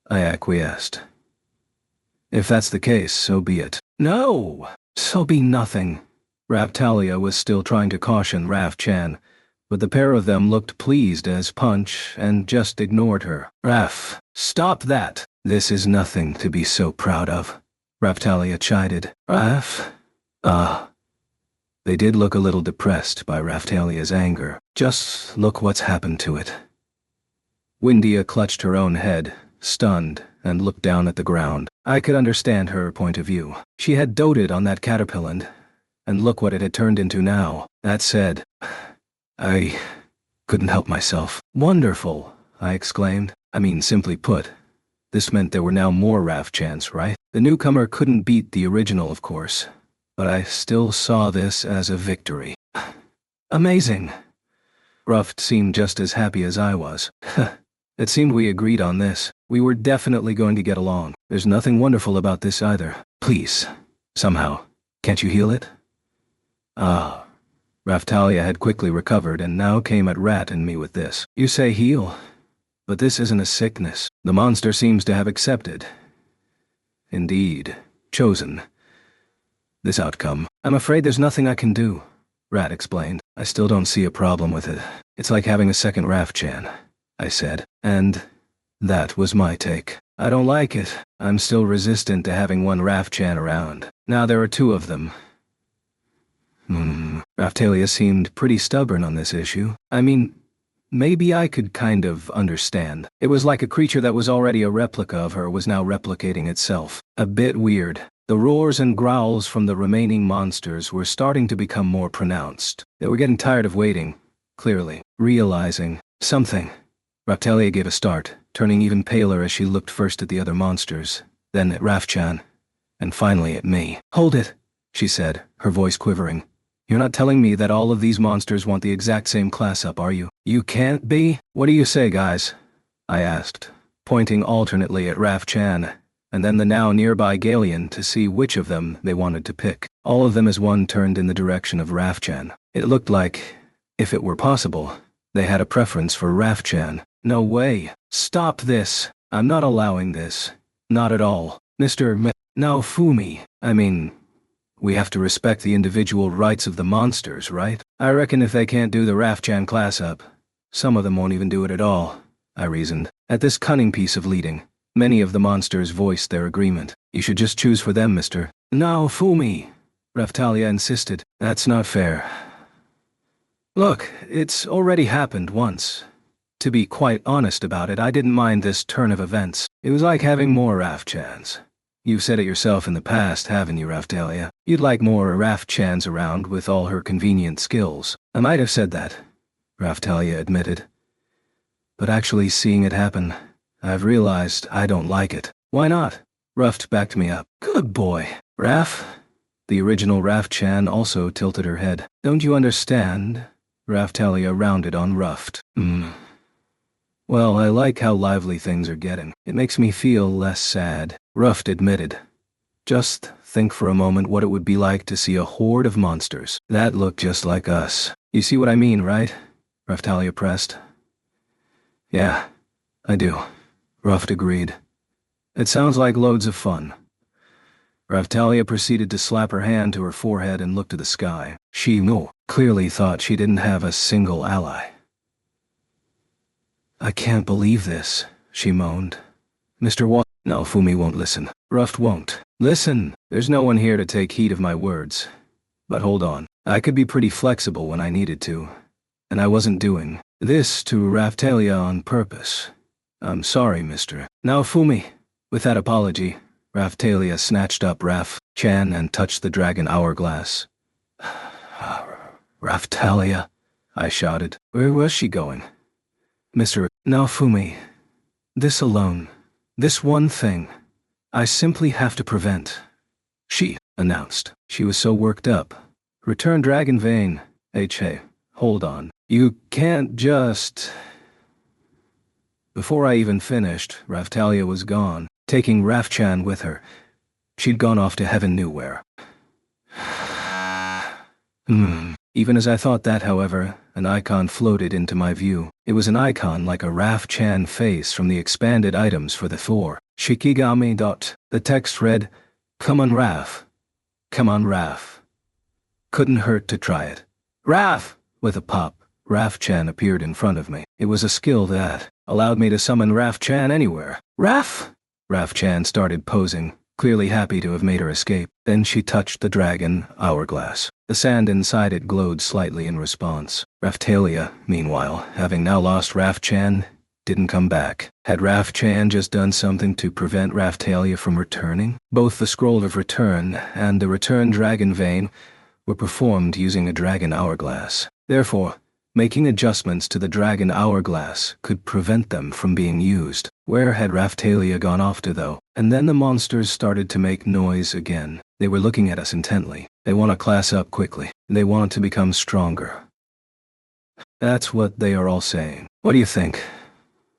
I acquiesced. If that's the case, so be it. No! So be nothing. Raftalia was still trying to caution Raf-Chan, but the pair of them looked pleased as punch and just ignored her. Raf, stop that! This is nothing to be so proud of, Raftalia chided. Raf? They did look a little depressed by Raftalia's anger. Just look what's happened to it. Windia clutched her own head, stunned, and looked down at the ground. I could understand her point of view. She had doted on that caterpillar, and look what it had turned into now. That said, I Couldn't help myself. Wonderful, I exclaimed. I mean, simply put, this meant there were now more Rafchans, right? The newcomer couldn't beat the original, of course, but I still saw this as a victory. Amazing. Ruft seemed just as happy as I was. It seemed we agreed on this. We were definitely going to get along. There's nothing wonderful about this either. Please, somehow, can't you heal it? Ah. Raftalia had quickly recovered and now came at Rat and me with this. You say heal, but this isn't a sickness. The monster seems to have accepted. Indeed, chosen this outcome. I'm afraid there's nothing I can do, Rat explained. I still don't see a problem with it. It's like having a second Rafchan, I said, and that was my take. I don't like it. I'm still resistant to having one Rafchan around. Now there are two of them. Raftalia seemed pretty stubborn on this issue. I mean, maybe I could kind of understand. It was like a creature that was already a replica of her was now replicating itself. A bit weird. The roars and growls from the remaining monsters were starting to become more pronounced. They were getting tired of waiting, clearly, realizing something. Raftalia gave a start, turning even paler as she looked first at the other monsters, then at Rafchan, and finally at me. Hold it, she said, her voice quivering. You're not telling me that all of these monsters want the exact same class up, are you? You can't be? What do you say, guys? I asked, pointing alternately at Rafchan, and then the now nearby Galeon to see which of them they wanted to pick. All of them as one turned in the direction of Rafchan. It looked like, if it were possible, they had a preference for Rafchan. No way. Stop this. I'm not allowing this. Not at all. Mr. Naofumi, I mean, we have to respect the individual rights of the monsters, right? I reckon if they can't do the Rafchan class up, some of them won't even do it at all, I reasoned. At this cunning piece of leading, many of the monsters voiced their agreement. You should just choose for them, Mr. Naofumi, Raftalia insisted. That's not fair. Look, it's already happened once. To be quite honest about it, I didn't mind this turn of events. It was like having more Rafchans. You've said it yourself in the past, haven't you, Raftalia? You'd like more Rafchans around with all her convenient skills. I might have said that, Raftalia admitted. But actually seeing it happen, I've realized I don't like it. Why not? Ruft backed me up. Good boy. Raf? The original Rafchan also tilted her head. Don't you understand? Raftalia rounded on Ruft. Well, I like how lively things are getting. It makes me feel less sad, Ruft admitted. Just think for a moment what it would be like to see a horde of monsters that look just like us. You see what I mean, right? Raftalia pressed. Yeah, I do, Ruft agreed. It sounds like loads of fun. Raftalia proceeded to slap her hand to her forehead and look to the sky. She clearly thought she didn't have a single ally. I can't believe this, she moaned. Mr. Naofumi won't listen. Ruft won't. Listen, there's no one here to take heed of my words. But hold on, I could be pretty flexible when I needed to. And I wasn't doing this to Raftalia on purpose. I'm sorry, Mr. Naofumi. With that apology, Raftalia snatched up Rafchan and touched the dragon hourglass. Raftalia, I shouted. Where was she going? Mr. Naofumi, this alone, this one thing, I simply have to prevent. She announced. She was so worked up. Return Dragon Vein. Hey, hold on. You can't just... Before I even finished, Raftalia was gone, taking Rafchan with her. She'd gone off to heaven knew where. Even as I thought that, however, an icon floated into my view. It was an icon like a Rafchan face from the expanded items for the Thor. Shikigami. The text read, Come on, Raf. Come on, Raf. Couldn't hurt to try it. Raf! With a pop, Rafchan appeared in front of me. It was a skill that allowed me to summon Rafchan anywhere. Raf! Rafchan started posing, clearly happy to have made her escape. Then she touched the dragon hourglass. The sand inside it glowed slightly in response. Raftalia, meanwhile, having now lost Rafchan, didn't come back. Had Rafchan just done something to prevent Raftalia from returning? Both the Scroll of Return and the Return Dragon Vein were performed using a dragon hourglass. Therefore, Making adjustments to the dragon hourglass could prevent them from being used. Where had Raphtalia gone off to, though? And then the monsters started to make noise again. They were looking at us intently. They want to class up quickly. They want to become stronger. That's what they are all saying. What do you think?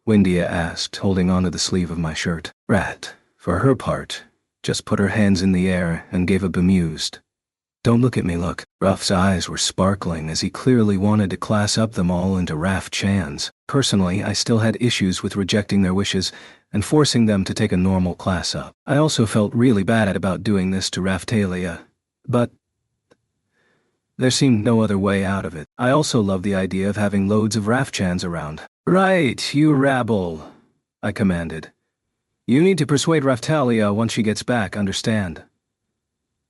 Windia asked, holding onto the sleeve of my shirt. Rat, for her part, just put her hands in the air and gave a bemused, "Don't look at me, look." Ruff's eyes were sparkling as he clearly wanted to class up them all into Raph Chans. Personally, I still had issues with rejecting their wishes and forcing them to take a normal class up. I also felt really bad about doing this to Raphtalia, but there seemed no other way out of it. I also loved the idea of having loads of Raph Chans around. "Right, you rabble," I commanded. "You need to persuade Raphtalia once she gets back, understand?"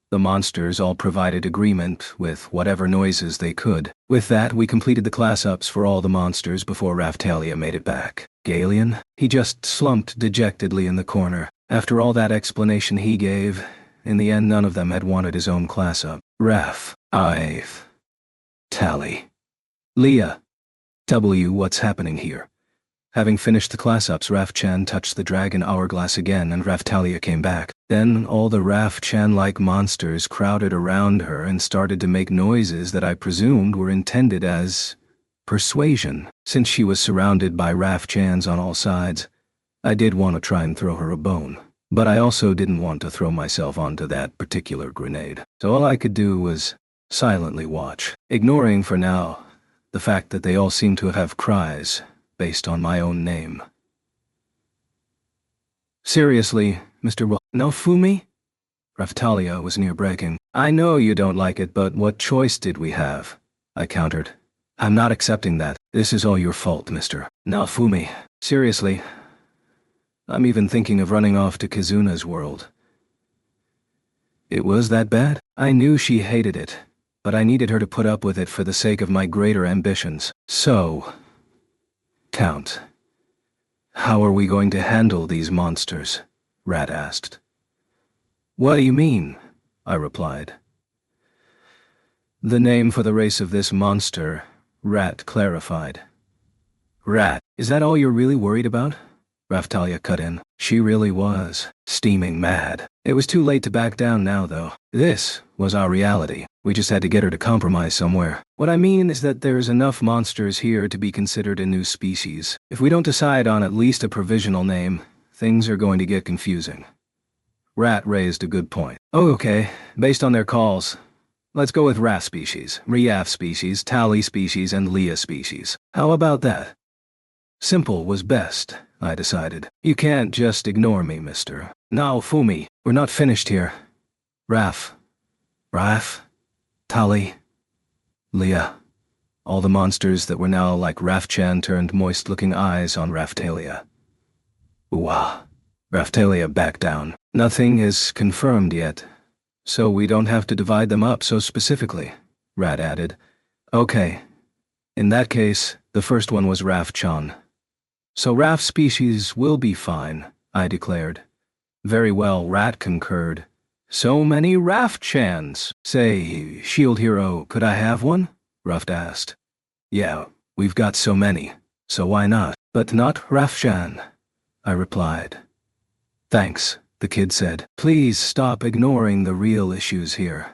The monsters all provided agreement with whatever noises they could. With that, we completed the class-ups for all the monsters before Raphtalia made it back. Galeon? He just slumped dejectedly in the corner. After all that explanation he gave, in the end none of them had wanted his own class-up. Raph. I've. Tally. Leah. W. What's happening here? Having finished the class-ups, Raph Chan touched the dragon hourglass again and Raphtalia came back. Then all the Raph Chan-like monsters crowded around her and started to make noises that I presumed were intended as persuasion. Since she was surrounded by Raph Chans on all sides, I did want to try and throw her a bone. But I also didn't want to throw myself onto that particular grenade. So all I could do was silently watch, ignoring for now the fact that they all seemed to have cries based on my own name. "Seriously, Mr. Naofumi?" Raphtalia was near breaking. "I know you don't like it, but what choice did we have?" I countered. "I'm not accepting that. This is all your fault, Mr. Naofumi. Seriously, I'm even thinking of running off to Kizuna's world." It was that bad? I knew she hated it, but I needed her to put up with it for the sake of my greater ambitions. So, Count, how are we going to handle these monsters? Rat asked. "What do you mean?" I replied. "The name for the race of this monster," Rat clarified. "Rat, is that all you're really worried about?" Raphtalia cut in. She really was steaming mad. It was too late to back down now, though. This was our reality. We just had to get her to compromise somewhere. What I mean is that there's enough monsters here to be considered a new species. If we don't decide on at least a provisional name, things are going to get confusing. Rat raised a good point. "Oh, okay, based on their calls, let's go with Raph species, Riaf species, Tally species, and Leah species. How about that?" Simple was best, I decided. You can't just ignore me, Mr. Naofumi. We're not finished here. Raph. Tally. Leah. All the monsters that were now like Raph-chan turned moist-looking eyes on Raphtalia. Ooh-ah. Raphtalia backed down. "Nothing is confirmed yet, so we don't have to divide them up so specifically," Rat added. "Okay. In that case, the first one was Raph-chan. So Raph species will be fine," I declared. "Very well," Rat concurred. "So many Raph-chans. Say, Shield Hero, could I have one?" Ruff asked. "Yeah, we've got so many, so why not? But not Raph-chan," I replied. "Thanks," the kid said. "Please stop ignoring the real issues here."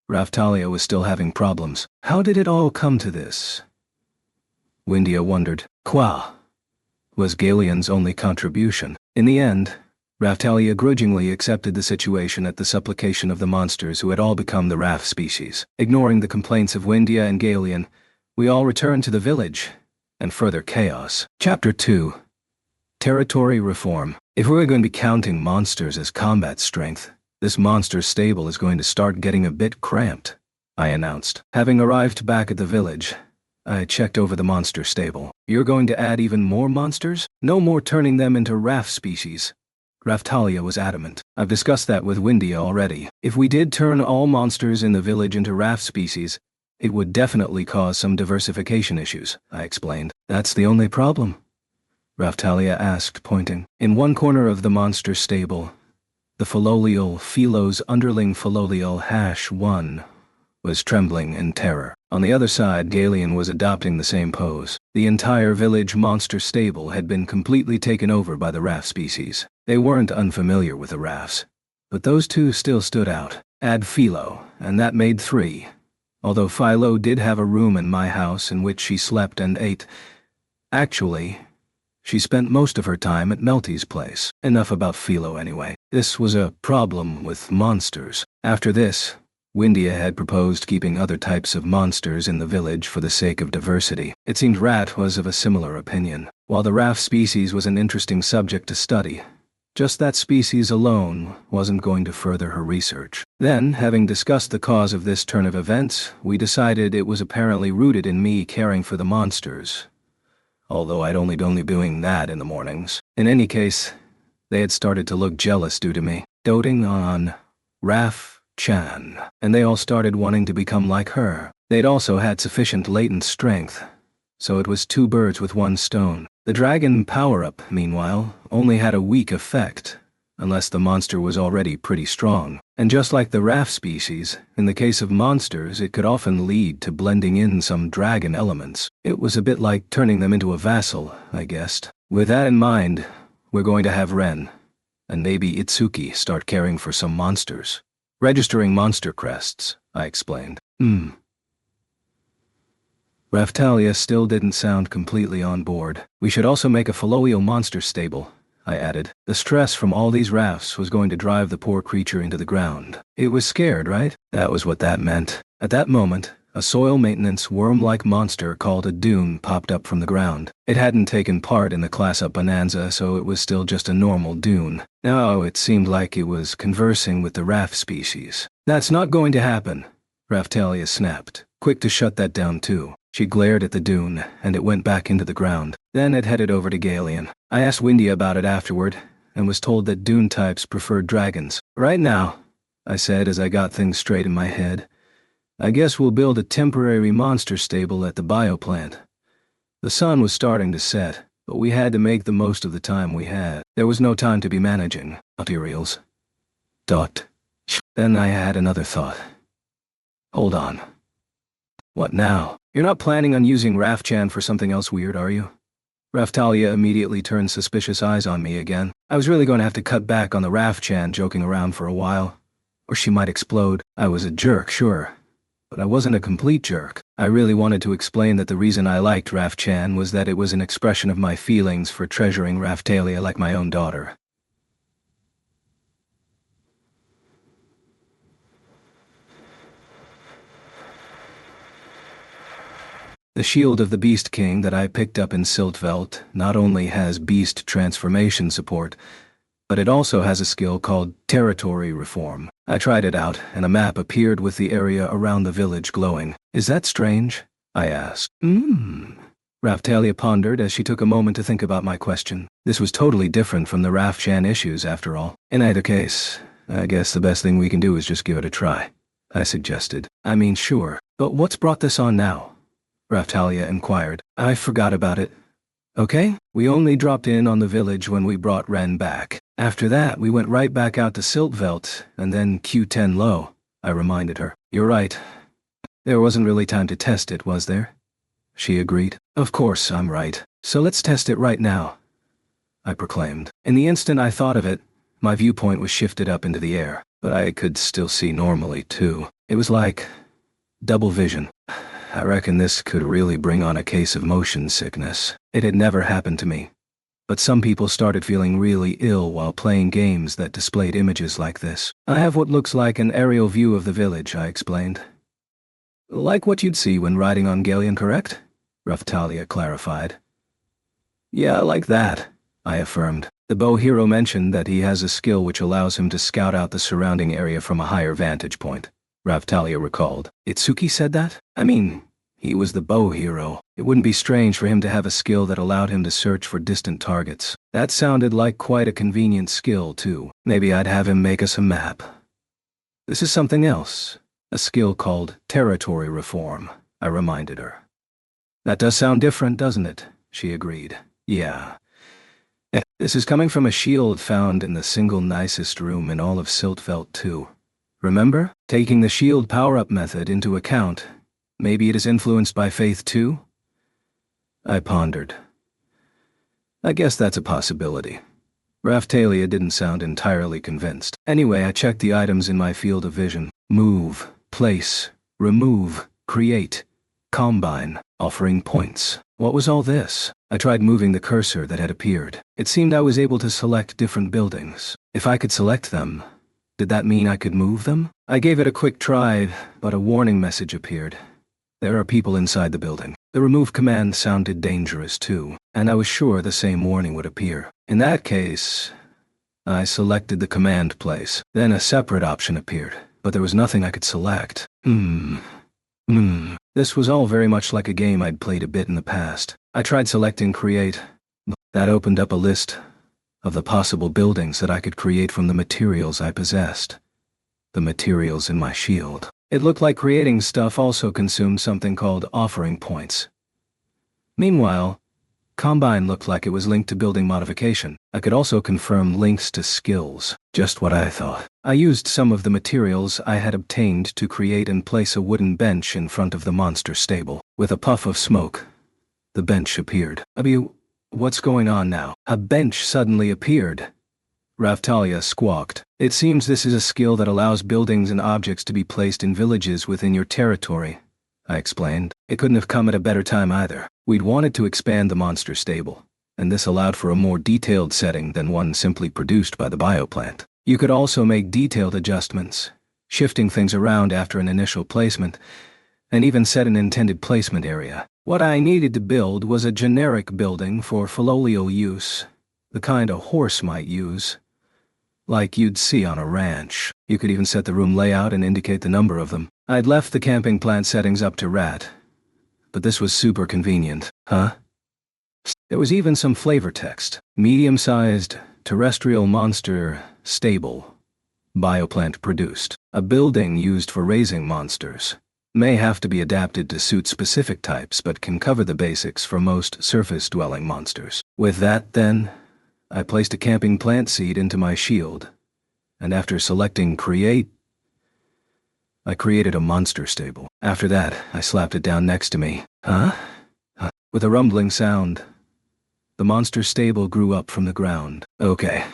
Raphtalia was still having problems. How did it all come to this? Windia wondered. Qua was Galeon's only contribution. In the end, Raphtalia grudgingly accepted the situation at the supplication of the monsters who had all become the Raph species. Ignoring the complaints of Windia and Galeon, we all returned to the village, and further chaos. Chapter 2. Territory Reform. If we're going to be counting monsters as combat strength, this monster stable is going to start getting a bit cramped, I announced. Having arrived back at the village, I checked over the monster stable. "You're going to add even more monsters? No more turning them into Raph species." Raphtalia was adamant. "I've discussed that with Windia already. If we did turn all monsters in the village into Raph species, it would definitely cause some diversification issues," I explained. "That's the only problem?" Raphtalia asked, pointing. In one corner of the monster stable, the Philolial Philo's underling Philolial -1 was trembling in terror. On the other side, Galen was adopting the same pose. The entire village monster stable had been completely taken over by the raff species. They weren't unfamiliar with the raffs, but those two still stood out. Add Philo, and that made 3. Although Philo did have a room in my house in which she slept and ate. Actually, she spent most of her time at Melty's place. Enough about Philo anyway. This was a problem with monsters. After this, Windia had proposed keeping other types of monsters in the village for the sake of diversity. It seemed Rat was of a similar opinion. While the raff species was an interesting subject to study, just that species alone wasn't going to further her research. Then, having discussed the cause of this turn of events, we decided it was apparently rooted in me caring for the monsters, although I'd only been doing that in the mornings. In any case, they had started to look jealous due to me, doting on Raff Chan, and they all started wanting to become like her. They'd also had sufficient latent strength, so it was 2 birds with 1 stone. The dragon power-up, meanwhile, only had a weak effect, unless the monster was already pretty strong. And just like the raff species, in the case of monsters it could often lead to blending in some dragon elements. It was a bit like turning them into a vassal, I guessed. With that in mind, we're going to have Ren, and maybe Itsuki, start caring for some monsters. Registering monster crests, I explained. Raphtalia still didn't sound completely on board. We should also make a Faloio monster stable, I added. The stress from all these rafts was going to drive the poor creature into the ground. It was scared, right? That was what that meant. At that moment, a soil maintenance worm-like monster called a dune popped up from the ground. It hadn't taken part in the class-up bonanza, so it was still just a normal dune. Now it seemed like it was conversing with the raff species. That's not going to happen, Raphtalia snapped, quick to shut that down too. She glared at the dune, and it went back into the ground. Then it headed over to Galen. I asked Windia about it afterward, and was told that dune types preferred dragons. Right now, I said as I got things straight in my head, I guess we'll build a temporary monster stable at the bioplant. The sun was starting to set, but we had to make the most of the time we had. There was no time to be managing materials. Then I had another thought. Hold on. What now? You're not planning on using Raff-chan for something else weird, are you? Raphtalia immediately turned suspicious eyes on me again. I was really going to have to cut back on the Raff-chan joking around for a while, or she might explode. I was a jerk, sure, but I wasn't a complete jerk. I really wanted to explain that the reason I liked Raff-chan was that it was an expression of my feelings for treasuring Raphtalia like my own daughter. The Shield of the Beast King that I picked up in Siltveld not only has beast transformation support, but it also has a skill called Territory Reform. I tried it out, and a map appeared with the area around the village glowing. Is that strange? I asked. Raphtalia pondered as she took a moment to think about my question. This was totally different from the Raff-chan issues, after all. In either case, I guess the best thing we can do is just give it a try, I suggested. I mean, sure, but what's brought this on now? Raphtalia inquired. I forgot about it. Okay, we only dropped in on the village when we brought Ren back. After that, we went right back out to Siltveld, and then Q10 low, I reminded her. You're right. There wasn't really time to test it, was there? She agreed. Of course, I'm right. So let's test it right now, I proclaimed. In the instant I thought of it, my viewpoint was shifted up into the air, but I could still see normally, too. It was like double vision. I reckon this could really bring on a case of motion sickness. It had never happened to me, but some people started feeling really ill while playing games that displayed images like this. I have what looks like an aerial view of the village, I explained. Like what you'd see when riding on Galeon, correct? Raphtalia clarified. Yeah, like that, I affirmed. The bow hero mentioned that he has a skill which allows him to scout out the surrounding area from a higher vantage point, Raphtalia recalled. Itsuki said that? I mean, he was the bow hero. It wouldn't be strange for him to have a skill that allowed him to search for distant targets. That sounded like quite a convenient skill, too. Maybe I'd have him make us a map. This is something else. A skill called Territory Reform, I reminded her. That does sound different, doesn't it? She agreed. Yeah. This is coming from a shield found in the single nicest room in all of Siltveld, too, Remember? Taking the shield power-up method into account, maybe it is influenced by faith too? I pondered. I guess that's a possibility. Raphtalia didn't sound entirely convinced. Anyway, I checked the items in my field of vision. Move, place, remove, create, combine, offering points. What was all this? I tried moving the cursor that had appeared. It seemed I was able to select different buildings. If I could select them, did that mean I could move them? I gave it a quick try, but a warning message appeared. There are people inside the building. The remove command sounded dangerous too, and I was sure the same warning would appear. In that case, I selected the command place. Then a separate option appeared, but there was nothing I could select. This was all very much like a game I'd played a bit in the past. I tried selecting create. That opened up a list of the possible buildings that I could create from the materials I possessed. The materials in my shield. It looked like creating stuff also consumed something called offering points. Meanwhile, Combine looked like it was linked to building modification. I could also confirm links to skills. Just what I thought. I used some of the materials I had obtained to create and place a wooden bench in front of the monster stable. With a puff of smoke, the bench appeared. What's going on now? A bench suddenly appeared. Raphtalia squawked. It seems this is a skill that allows buildings and objects to be placed in villages within your territory, I explained. It couldn't have come at a better time either. We'd wanted to expand the monster stable, and this allowed for a more detailed setting than one simply produced by the bioplant. You could also make detailed adjustments, shifting things around after an initial placement, and even set an intended placement area. What I needed to build was a generic building for filolial use, the kind a horse might use, like you'd see on a ranch. You could even set the room layout and indicate the number of them. I'd left the camping plant settings up to Rat, but this was super convenient. Huh? There was even some flavor text. Medium-sized, terrestrial monster, stable. Bioplant produced. A building used for raising monsters. May have to be adapted to suit specific types, but can cover the basics for most surface-dwelling monsters. With that, then, I placed a camping plant seed into my shield, and after selecting Create, I created a monster stable. After that, I slapped it down next to me. Huh? With a rumbling sound, the monster stable grew up from the ground. Okay.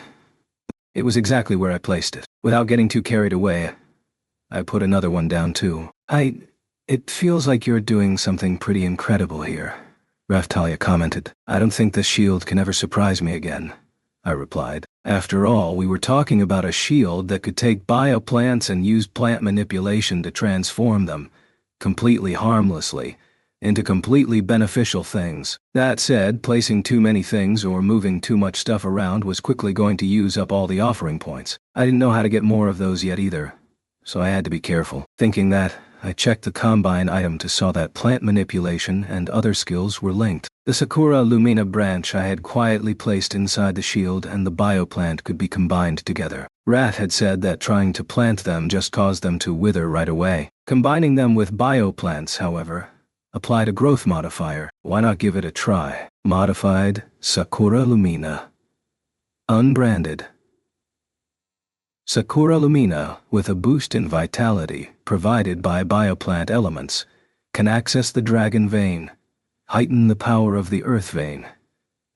It was exactly where I placed it. Without getting too carried away, I put another one down too. It feels like you're doing something pretty incredible here, Raphtalia commented. I don't think this shield can ever surprise me again, I replied. After all, we were talking about a shield that could take bioplants and use plant manipulation to transform them, completely harmlessly, into completely beneficial things. That said, placing too many things or moving too much stuff around was quickly going to use up all the offering points. I didn't know how to get more of those yet either, so I had to be careful. Thinking that, I checked the Combine item to saw that plant manipulation and other skills were linked. The Sakura Lumina branch I had quietly placed inside the shield and the bioplant could be combined together. Rat had said that trying to plant them just caused them to wither right away. Combining them with bioplants, however, applied a growth modifier. Why not give it a try? Modified Sakura Lumina. Unbranded. Sakura Lumina, with a boost in vitality provided by bioplant elements, can access the dragon vein, heighten the power of the earth vein,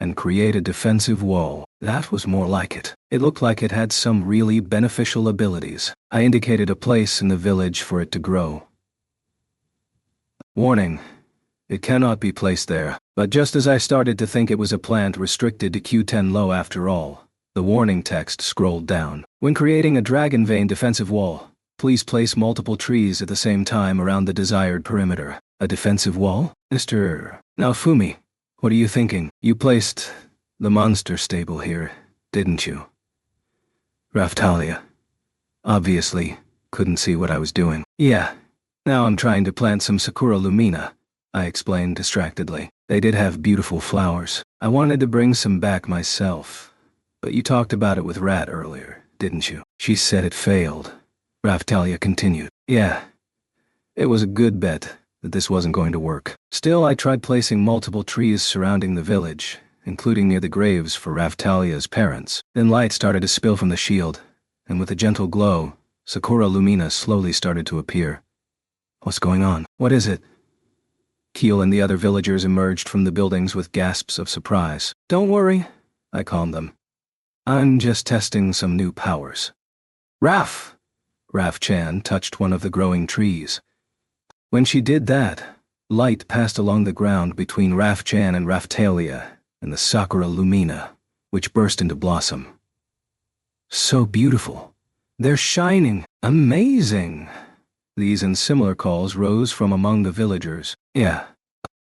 and create a defensive wall. That was more like it. It looked like it had some really beneficial abilities. I indicated a place in the village for it to grow. Warning: it cannot be placed there. But just as I started to think it was a plant restricted to Q10 low after all, the warning text scrolled down. When creating a dragon vein defensive wall, please place multiple trees at the same time around the desired perimeter. A defensive wall? Mr. Naofumi, what are you thinking? You placed the monster stable here, didn't you? Raphtalia obviously couldn't see what I was doing. Yeah. Now I'm trying to plant some Sakura Lumina, I explained distractedly. They did have beautiful flowers. I wanted to bring some back myself, but you talked about it with Rat earlier, didn't you? She said it failed. Raphtalia continued. Yeah. It was a good bet that this wasn't going to work. Still, I tried placing multiple trees surrounding the village, including near the graves for Raphtalia's parents. Then light started to spill from the shield, and with a gentle glow, Sakura Lumina slowly started to appear. What's going on? What is it? Keel and the other villagers emerged from the buildings with gasps of surprise. Don't worry, I calmed them. I'm just testing some new powers. Raf! Raf-chan touched one of the growing trees. When she did that, light passed along the ground between Raf-chan and Raphtalia and the Sakura Lumina, which burst into blossom. So beautiful. They're shining. Amazing. These and similar calls rose from among the villagers. Yeah,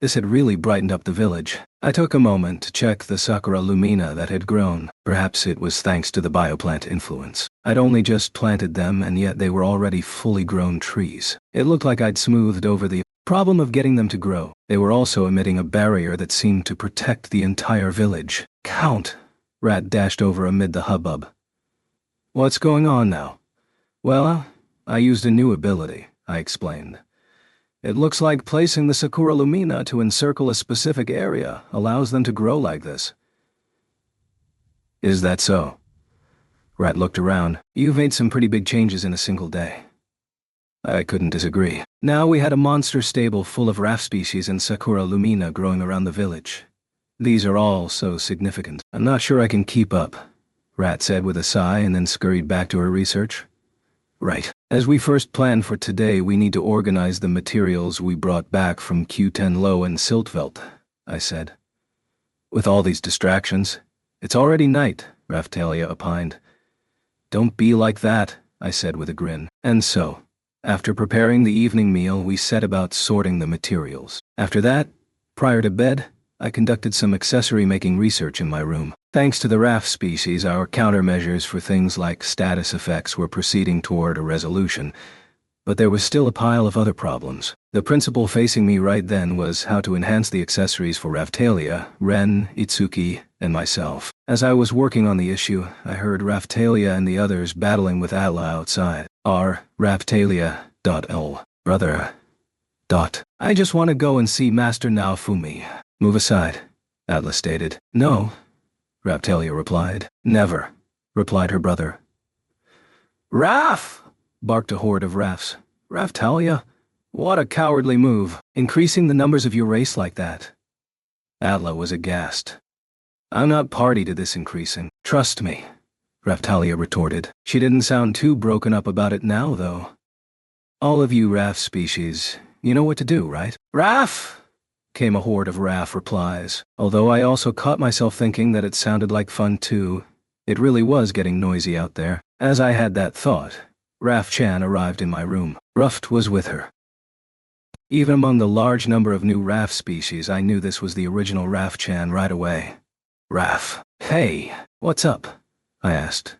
this had really brightened up the village. I took a moment to check the Sakura Lumina that had grown. Perhaps it was thanks to the bioplant influence. I'd only just planted them, and yet they were already fully grown trees. It looked like I'd smoothed over the problem of getting them to grow. They were also emitting a barrier that seemed to protect the entire village. Count! Rat dashed over amid the hubbub. What's going on now? Well, I used a new ability, I explained. It looks like placing the Sakura Lumina to encircle a specific area allows them to grow like this. Is that so? Rat looked around. You've made some pretty big changes in a single day. I couldn't disagree. Now we had a monster stable full of Raf species and Sakura Lumina growing around the village. These are all so significant. I'm not sure I can keep up, Rat said with a sigh and then scurried back to her research. Right. As we first planned for today, we need to organize the materials we brought back from Q10 Low and Siltveld, I said. With all these distractions, it's already night, Raphtalia opined. Don't be like that, I said with a grin. And so, after preparing the evening meal, we set about sorting the materials. After that, prior to bed, I conducted some accessory-making research in my room. Thanks to the Raf species, our countermeasures for things like status effects were proceeding toward a resolution, but there was still a pile of other problems. The principle facing me right then was how to enhance the accessories for Raphtalia, Ren, Itsuki, and myself. As I was working on the issue, I heard Raphtalia and the others battling with Atla outside. Raphtalia.L. Brother. I just want to go and see Master Naofumi. Move aside, Atla stated. No, Raphtalia replied. Never, replied her brother. Raf! Barked a horde of Rafs. Raphtalia? What a cowardly move, increasing the numbers of your race like that. Atla was aghast. I'm not party to this increasing. Trust me, Raphtalia retorted. She didn't sound too broken up about it now, though. All of you Raf species, you know what to do, right? Raf! Came a horde of Raf replies, although I also caught myself thinking that it sounded like fun too. It really was getting noisy out there. As I had that thought, Raf-chan arrived in my room. Ruft was with her. Even among the large number of new Raf species, I knew this was the original Raf-chan right away. Raf. Hey, what's up? I asked.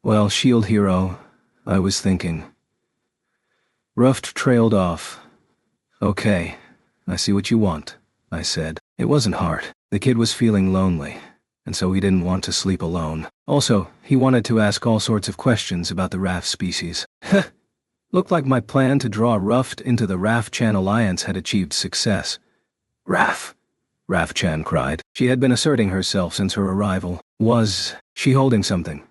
Well, Shield Hero, I was thinking. Ruft trailed off. Okay. I see what you want, I said. It wasn't hard. The kid was feeling lonely, and so he didn't want to sleep alone. Also, he wanted to ask all sorts of questions about the Raf species. Heh! Looked like my plan to draw Ruft into the Raf-chan alliance had achieved success. Raf! Raf-chan cried. She had been asserting herself since her arrival. Was she holding something?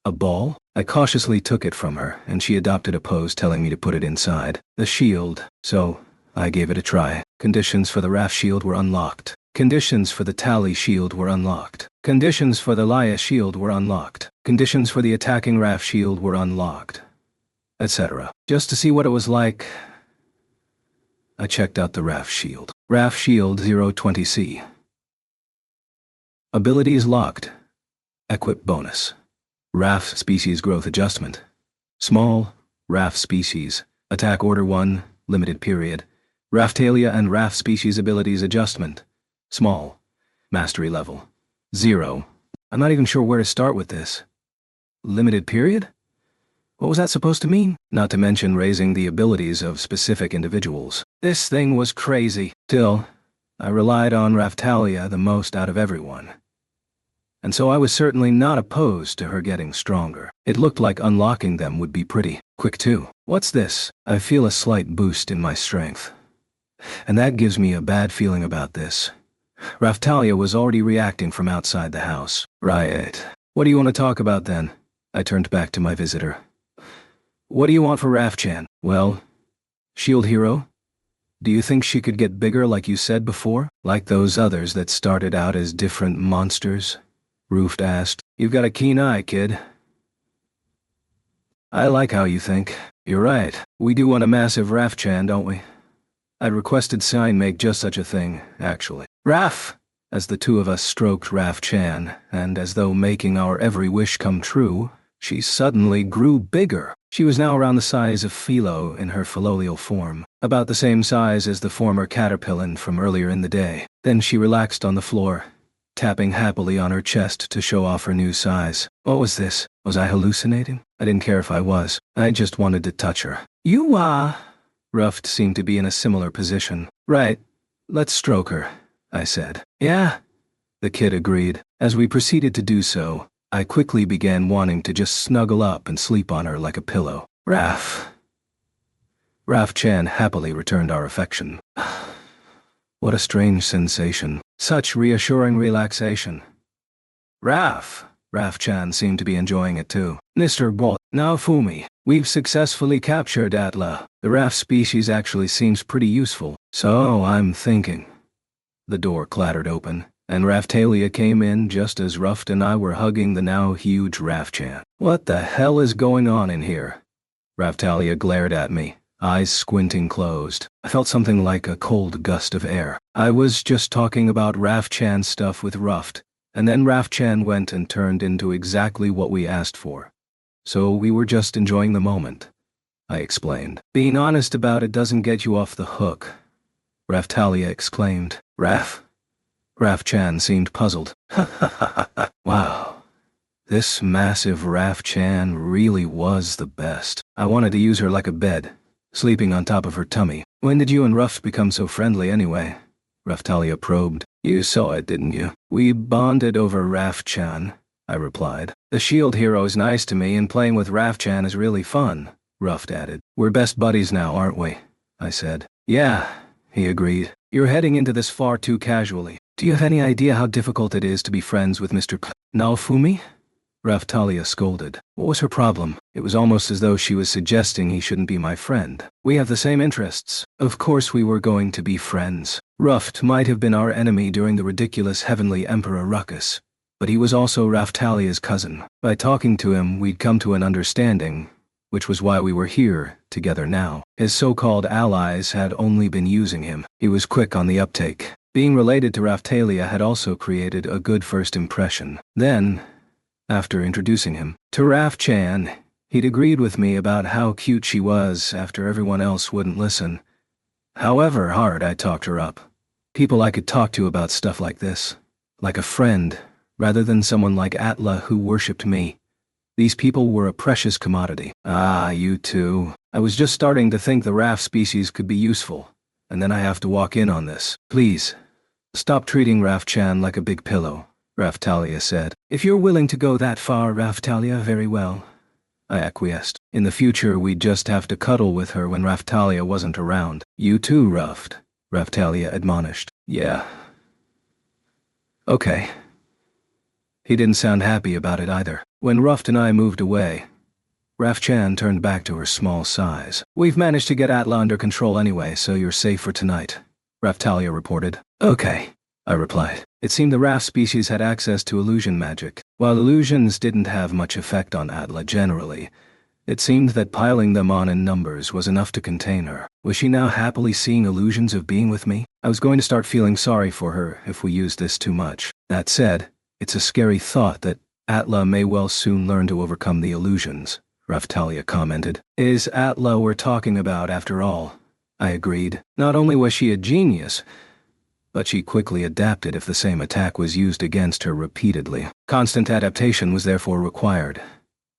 A ball? I cautiously took it from her, and she adopted a pose telling me to put it inside. The shield, so I gave it a try. Conditions for the Raf shield were unlocked. Conditions for the Tali shield were unlocked. Conditions for the Laya shield were unlocked. Conditions for the attacking Raf shield were unlocked. Etc. Just to see what it was like, I checked out the Raf shield. Raf shield 020C. Abilities locked. Equip bonus. Raf species growth adjustment. Small, Raf species. Attack order 1, limited period. Raphtalia and Raf species abilities adjustment. Small. Mastery level 0. I'm not even sure where to start with this. Limited period? What was that supposed to mean? Not to mention raising the abilities of specific individuals. This thing was crazy. Still, I relied on Raphtalia the most out of everyone. And so I was certainly not opposed to her getting stronger. It looked like unlocking them would be pretty quick too. What's this? I feel a slight boost in my strength. And that gives me a bad feeling about this. Raphtalia was already reacting from outside the house. Right. What do you want to talk about then? I turned back to my visitor. What do you want for Rafchan? Well, shield hero? Do you think she could get bigger like you said before? Like those others that started out as different monsters? Rooft asked. You've got a keen eye, kid. I like how you think. You're right. We do want a massive Rafchan, don't we? I'd requested Sign make just such a thing, actually. Raf! As the two of us stroked Rafchan, and as though making our every wish come true, she suddenly grew bigger. She was now around the size of Philo in her filial form, about the same size as the former caterpillar from earlier in the day. Then she relaxed on the floor, tapping happily on her chest to show off her new size. What was this? Was I hallucinating? I didn't care if I was. I just wanted to touch her. Ruft seemed to be in a similar position. Right. Let's stroke her, I said. Yeah. The kid agreed. As we proceeded to do so, I quickly began wanting to just snuggle up and sleep on her like a pillow. Rafchan happily returned our affection. What a strange sensation. Such reassuring relaxation. Rafchan seemed to be enjoying it too. Mr. Bolt, now Fumi, we've successfully captured Atla. The Raf species actually seems pretty useful. So I'm thinking. The door clattered open, and Raftalia came in just as Ruft and I were hugging the now huge Rafchan. What the hell is going on in here? Raftalia glared at me, eyes squinting closed. I felt something like a cold gust of air. I was just talking about Rafchan stuff with Ruft, and then Rafchan went and turned into exactly what we asked for. So we were just enjoying the moment, I explained. Being honest about it doesn't get you off the hook, Raftalia exclaimed. Rafchan seemed puzzled. Wow. This massive Rafchan really was the best. I wanted to use her like a bed, sleeping on top of her tummy. When did you and Ruft become so friendly anyway? Raftalia probed. You saw it, didn't you? We bonded over Rafchan, I replied. The shield hero is nice to me and playing with Rafchan is really fun, Ruft added. We're best buddies now, aren't we? I said. Yeah, he agreed. You're heading into this far too casually. Do you have any idea how difficult it is to be friends with Mr. Naofumi? Raftalia scolded. What was her problem? It was almost as though she was suggesting he shouldn't be my friend. We have the same interests. Of course we were going to be friends. Ruft might have been our enemy during the ridiculous Heavenly Emperor ruckus, but he was also Raftalia's cousin. By talking to him, we'd come to an understanding, which was why we were here together now. His so-called allies had only been using him. He was quick on the uptake. Being related to Raftalia had also created a good first impression. Then, after introducing him to Rafchan, he'd agreed with me about how cute she was after everyone else wouldn't listen. However hard I talked her up. People I could talk to about stuff like this. Like a friend, rather than someone like Atla who worshipped me. These people were a precious commodity. Ah, you two. I was just starting to think the Raf species could be useful, and then I have to walk in on this. Please, stop treating Rafchan like a big pillow, Raftalia said. If you're willing to go that far, Raftalia, very well, I acquiesced. In the future, we'd just have to cuddle with her when Raftalia wasn't around. You too, Ruft, Raftalia admonished. Yeah. Okay. He didn't sound happy about it either. When Ruft and I moved away, Rafchan turned back to her small size. We've managed to get Atla under control anyway, so you're safe for tonight, Raftalia reported. Okay, I replied. It seemed the Raf species had access to illusion magic. While illusions didn't have much effect on Atla generally, it seemed that piling them on in numbers was enough to contain her. Was she now happily seeing illusions of being with me? I was going to start feeling sorry for her if we used this too much. That said, it's a scary thought that Atla may well soon learn to overcome the illusions, Raftalia commented. Is Atla we're talking about after all? I agreed. Not only was she a genius, but she quickly adapted if the same attack was used against her repeatedly. Constant adaptation was therefore required.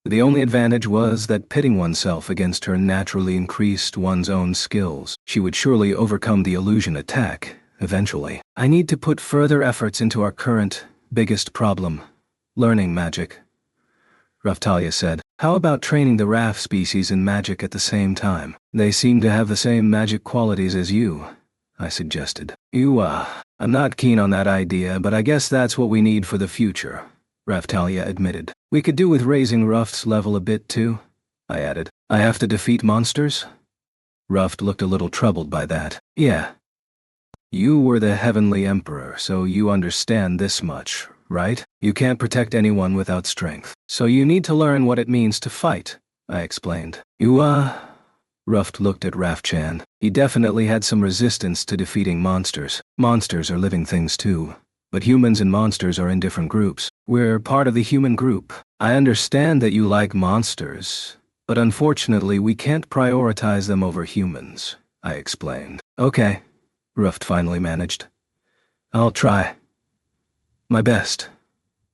The only advantage was that pitting oneself against her naturally increased one's own skills. She would surely overcome the illusion attack, eventually. I need to put further efforts into our current, biggest problem, learning magic, Raftalia said. How about training the Raf species in magic at the same time? They seem to have the same magic qualities as you, I suggested. I'm not keen on that idea, but I guess that's what we need for the future, Raftalia admitted. We could do with raising Ruft's level a bit too. I added. I have to defeat monsters? Ruft looked a little troubled by that. Yeah. You were the Heavenly Emperor, so you understand this much, right? You can't protect anyone without strength. So you need to learn what it means to fight, I explained. Ruft looked at Rafchan. He definitely had some resistance to defeating monsters. Monsters are living things too. But humans and monsters are in different groups. We're part of the human group. I understand that you like monsters, but unfortunately we can't prioritize them over humans, I explained. Okay, Ruft finally managed. I'll try my best.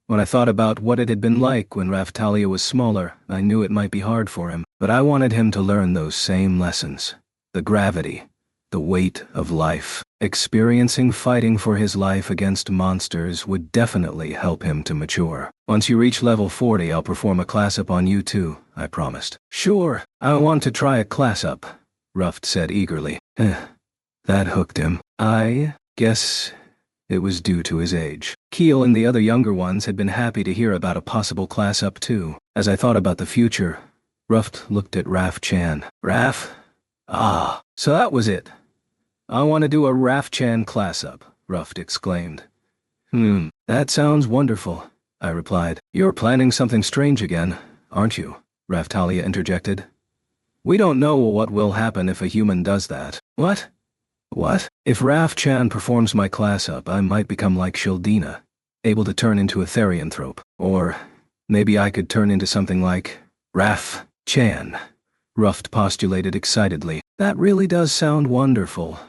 When I thought about what it had been like when Raphtalia was smaller, I knew it might be hard for him, but I wanted him to learn those same lessons. The gravity, the weight of life. Experiencing fighting for his life against monsters would definitely help him to mature. Once you reach level 40, I'll perform a class up on you too, I promised. Sure, I want to try a class up, Ruft said eagerly. That hooked him. I guess it was due to his age. Keel and the other younger ones had been happy to hear about a possible class up too. As I thought about the future, Ruft looked at Rafchan. Raf? Ah, so that was it. I want to do a Rafchan class up, Ruft exclaimed. That sounds wonderful, I replied. You're planning something strange again, aren't you? Raphtalia interjected. We don't know what will happen if a human does that. What? If Rafchan performs my class up, I might become like Shieldina, able to turn into a therianthrope. Or maybe I could turn into something like Rafchan, Ruft postulated excitedly. That really does sound wonderful,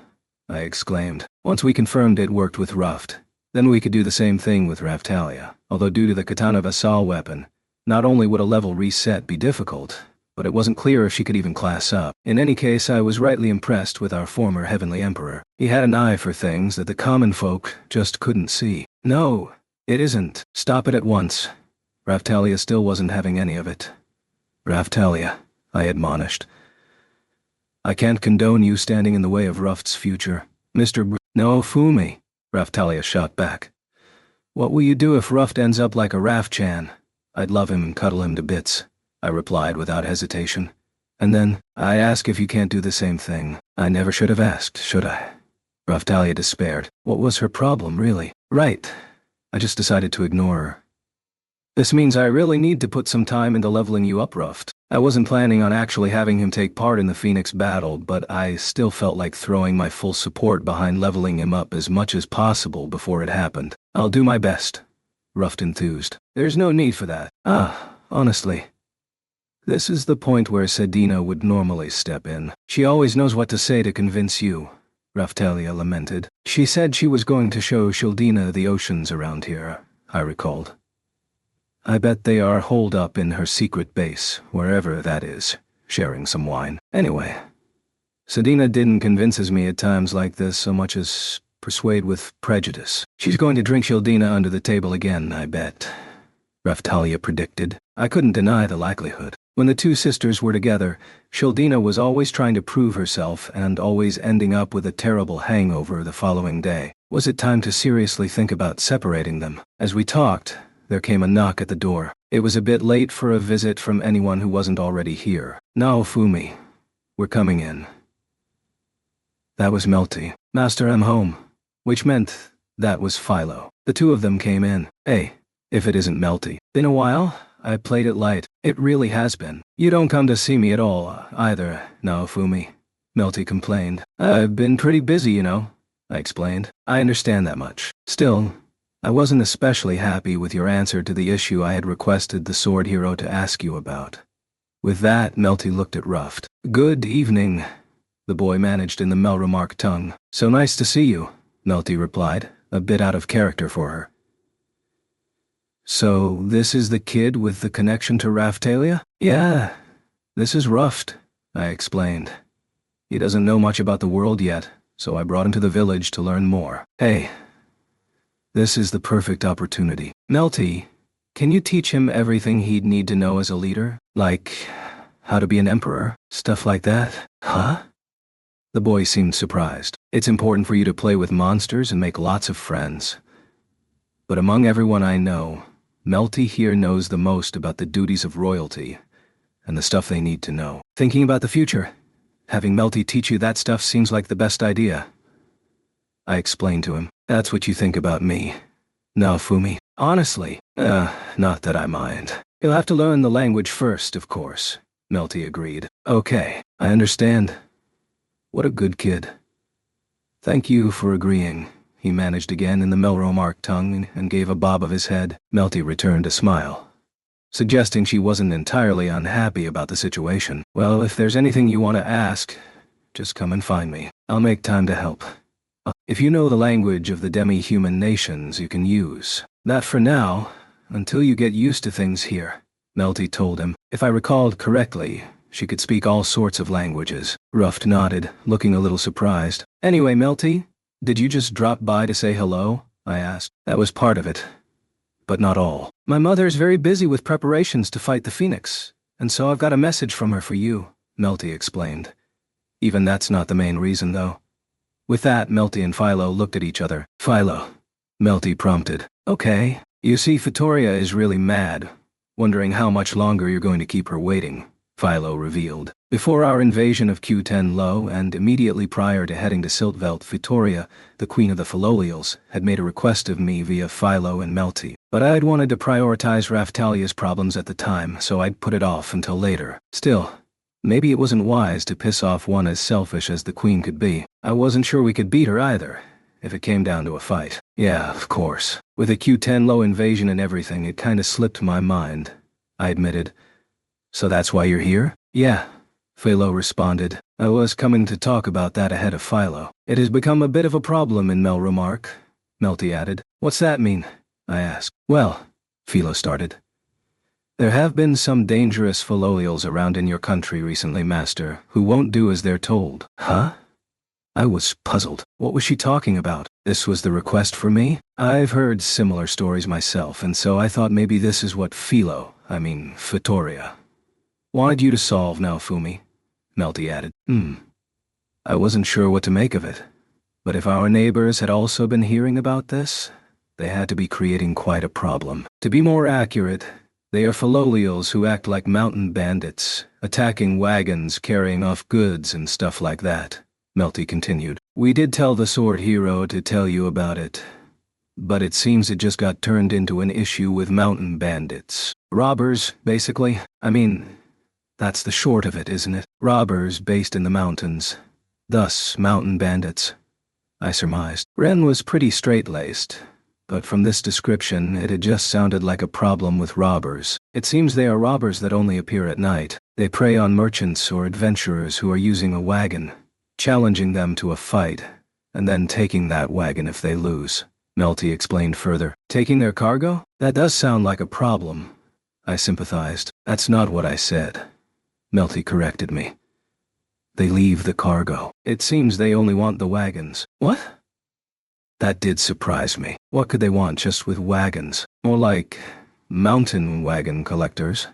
I exclaimed. Once we confirmed it worked with Ruft, then we could do the same thing with Raphtalia. Although due to the Katana Vassal weapon, not only would a level reset be difficult, but it wasn't clear if she could even class up. In any case, I was rightly impressed with our former Heavenly Emperor. He had an eye for things that the common folk just couldn't see. No, it isn't. Stop it at once. Raphtalia still wasn't having any of it. Raphtalia, I admonished. I can't condone you standing in the way of Ruft's future. No, Fumi, Raphtalia shot back. What will you do if Ruft ends up like a Rafchan? I'd love him and cuddle him to bits, I replied without hesitation. And then, I ask if you can't do the same thing. I never should have asked, should I? Raphtalia despaired. What was her problem, really? Right. I just decided to ignore her. This means I really need to put some time into leveling you up, Ruft. I wasn't planning on actually having him take part in the Phoenix battle, but I still felt like throwing my full support behind leveling him up as much as possible before it happened. I'll do my best, Ruft enthused. There's no need for that. Honestly. This is the point where Sedina would normally step in. She always knows what to say to convince you, Raphtalia lamented. She said she was going to show Shieldina the oceans around here, I recalled. I bet they are holed up in her secret base, wherever that is, sharing some wine. Anyway, Sedina didn't convinces me at times like this so much as persuade with prejudice. She's going to drink Shieldina under the table again, I bet, Raphtalia predicted. I couldn't deny the likelihood. When the two sisters were together, Shieldina was always trying to prove herself and always ending up with a terrible hangover the following day. Was it time to seriously think about separating them? As we talked, there came a knock at the door. It was a bit late for a visit from anyone who wasn't already here. Naofumi, we're coming in. That was Melty. Master, I'm home. Which meant that was Philo. The two of them came in. Hey, if it isn't Melty. Been a while? I played it light. It really has been. You don't come to see me at all, either, Naofumi, Melty complained. I've been pretty busy, you know, I explained. I understand that much. Still, I wasn't especially happy with your answer to the issue I had requested the sword hero to ask you about. With that, Melty looked at Ruft. Good evening, the boy managed in the Melremark tongue. So nice to see you, Melty replied, a bit out of character for her. So, this is the kid with the connection to Raphtalia? Yeah, this is Ruft, I explained. He doesn't know much about the world yet, so I brought him to the village to learn more. Hey, this is the perfect opportunity. Melty, can you teach him everything he'd need to know as a leader? Like, how to be an emperor? Stuff like that? Huh? The boy seemed surprised. It's important for you to play with monsters and make lots of friends. But among everyone I know, Melty here knows the most about the duties of royalty, and the stuff they need to know. Thinking about the future, having Melty teach you that stuff seems like the best idea. I explained to him. That's what you think about me, Naofumi. Honestly, not that I mind. You'll have to learn the language first, of course, Melty agreed. Okay, I understand. What a good kid. Thank you for agreeing, he managed again in the Melromark tongue and gave a bob of his head. Melty returned a smile, suggesting she wasn't entirely unhappy about the situation. Well, if there's anything you want to ask, just come and find me. I'll make time to help. If you know the language of the demi-human nations, you can use that for now, until you get used to things here, Melty told him. If I recalled correctly, she could speak all sorts of languages. Ruft nodded, looking a little surprised. Anyway, Melty, did you just drop by to say hello? I asked. That was part of it, but not all. My mother's very busy with preparations to fight the Phoenix, and so I've got a message from her for you, Melty explained. Even that's not the main reason, though. With that, Melty and Philo looked at each other. Philo, Melty prompted. Okay, you see, Fitoria is really mad, wondering how much longer you're going to keep her waiting, Philo revealed. Before our invasion of Q10 Lo and immediately prior to heading to Siltvelt, Fitoria, the queen of the Philolials, had made a request of me via Philo and Melty. But I'd wanted to prioritize Raftalia's problems at the time, so I'd put it off until later. Still, maybe it wasn't wise to piss off one as selfish as the queen could be. I wasn't sure we could beat her either, if it came down to a fight. Yeah, of course. With the Q10 Lo invasion and everything, it kinda slipped my mind, I admitted. So that's why you're here? Yeah, Philo responded. I was coming to talk about that ahead of Philo. It has become a bit of a problem in Melromark, Melty added. What's that mean? I asked. Well, Philo started. There have been some dangerous Philolials around in your country recently, Master, who won't do as they're told. Huh? I was puzzled. What was she talking about? This was the request for me? I've heard similar stories myself, and so I thought maybe this is what Fitoria, wanted you to solve, Naofumi, Melty added. I wasn't sure what to make of it, but if our neighbors had also been hearing about this, they had to be creating quite a problem. To be more accurate, they are Philolials who act like mountain bandits, attacking wagons carrying off goods and stuff like that, Melty continued. We did tell the Sword Hero to tell you about it, but it seems it just got turned into an issue with mountain bandits. Robbers, basically. I mean, that's the short of it, isn't it? Robbers based in the mountains. Thus, mountain bandits, I surmised. Ren was pretty straight-laced, but from this description, it had just sounded like a problem with robbers. It seems they are robbers that only appear at night. They prey on merchants or adventurers who are using a wagon, challenging them to a fight, and then taking that wagon if they lose. Melty explained further. Taking their cargo? That does sound like a problem, I sympathized. That's not what I said, Melty corrected me. They leave the cargo. It seems they only want the wagons. What? That did surprise me. What could they want just with wagons? More like mountain wagon collectors.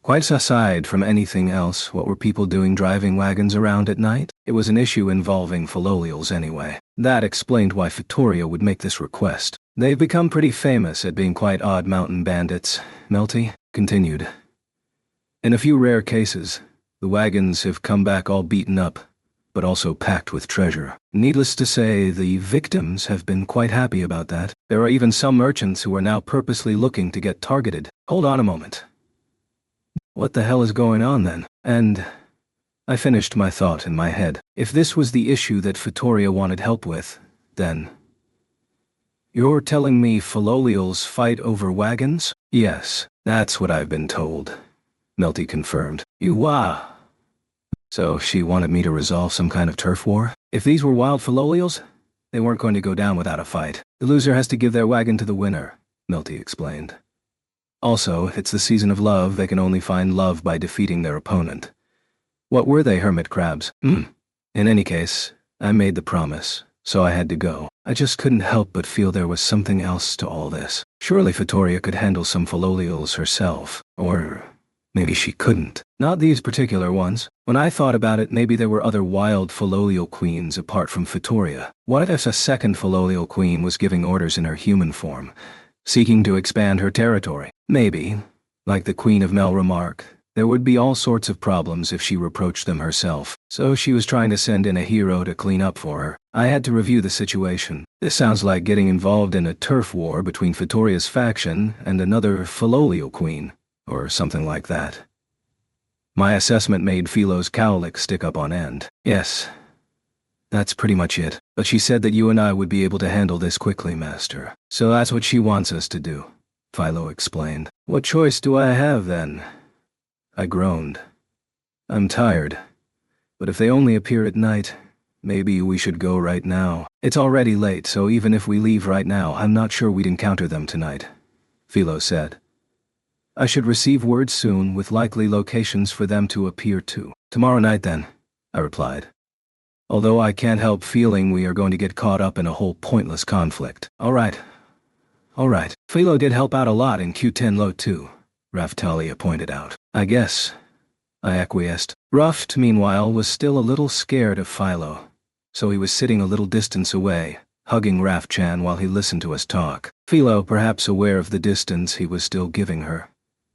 Quite aside from anything else, what were people doing driving wagons around at night? It was an issue involving Philolials anyway. That explained why Fitoria would make this request. They've become pretty famous at being quite odd mountain bandits, Melty continued. In a few rare cases, the wagons have come back all beaten up, but also packed with treasure. Needless to say, the victims have been quite happy about that. There are even some merchants who are now purposely looking to get targeted. Hold on a moment. What the hell is going on then? And I finished my thought in my head. If this was the issue that Fitoria wanted help with, then... You're telling me Philolials fight over wagons? Yes, that's what I've been told, Melty confirmed. So she wanted me to resolve some kind of turf war? If these were wild Philolials, they weren't going to go down without a fight. The loser has to give their wagon to the winner, Melty explained. Also, it's the season of love. They can only find love by defeating their opponent. What were they, hermit crabs? In any case, I made the promise, so I had to go. I just couldn't help but feel there was something else to all this. Surely Fitoria could handle some Philolials herself. Or maybe she couldn't. Not these particular ones. When I thought about it, maybe there were other wild Philolial queens apart from Fitoria. What if a second Philolial queen was giving orders in her human form, seeking to expand her territory? Maybe. Like the Queen of Melremark, there would be all sorts of problems if she reproached them herself, so she was trying to send in a hero to clean up for her. I had to review the situation. This sounds like getting involved in a turf war between Fitoria's faction and another Filolio queen, or something like that. My assessment made Philo's cowlick stick up on end. Yes, that's pretty much it. But she said that you and I would be able to handle this quickly, Master. So that's what she wants us to do, Philo explained. What choice do I have then? I groaned. I'm tired. But if they only appear at night, maybe we should go right now. It's already late, so even if we leave right now, I'm not sure we'd encounter them tonight, Philo said. I should receive word soon with likely locations for them to appear to. Tomorrow night then, I replied. Although I can't help feeling we are going to get caught up in a whole pointless conflict. All right. Philo did help out a lot in Q10 Low too, Raftalia pointed out. I guess, I acquiesced. Ruft, meanwhile, was still a little scared of Philo, so he was sitting a little distance away, hugging Rafchan while he listened to us talk. Philo, perhaps aware of the distance he was still giving her,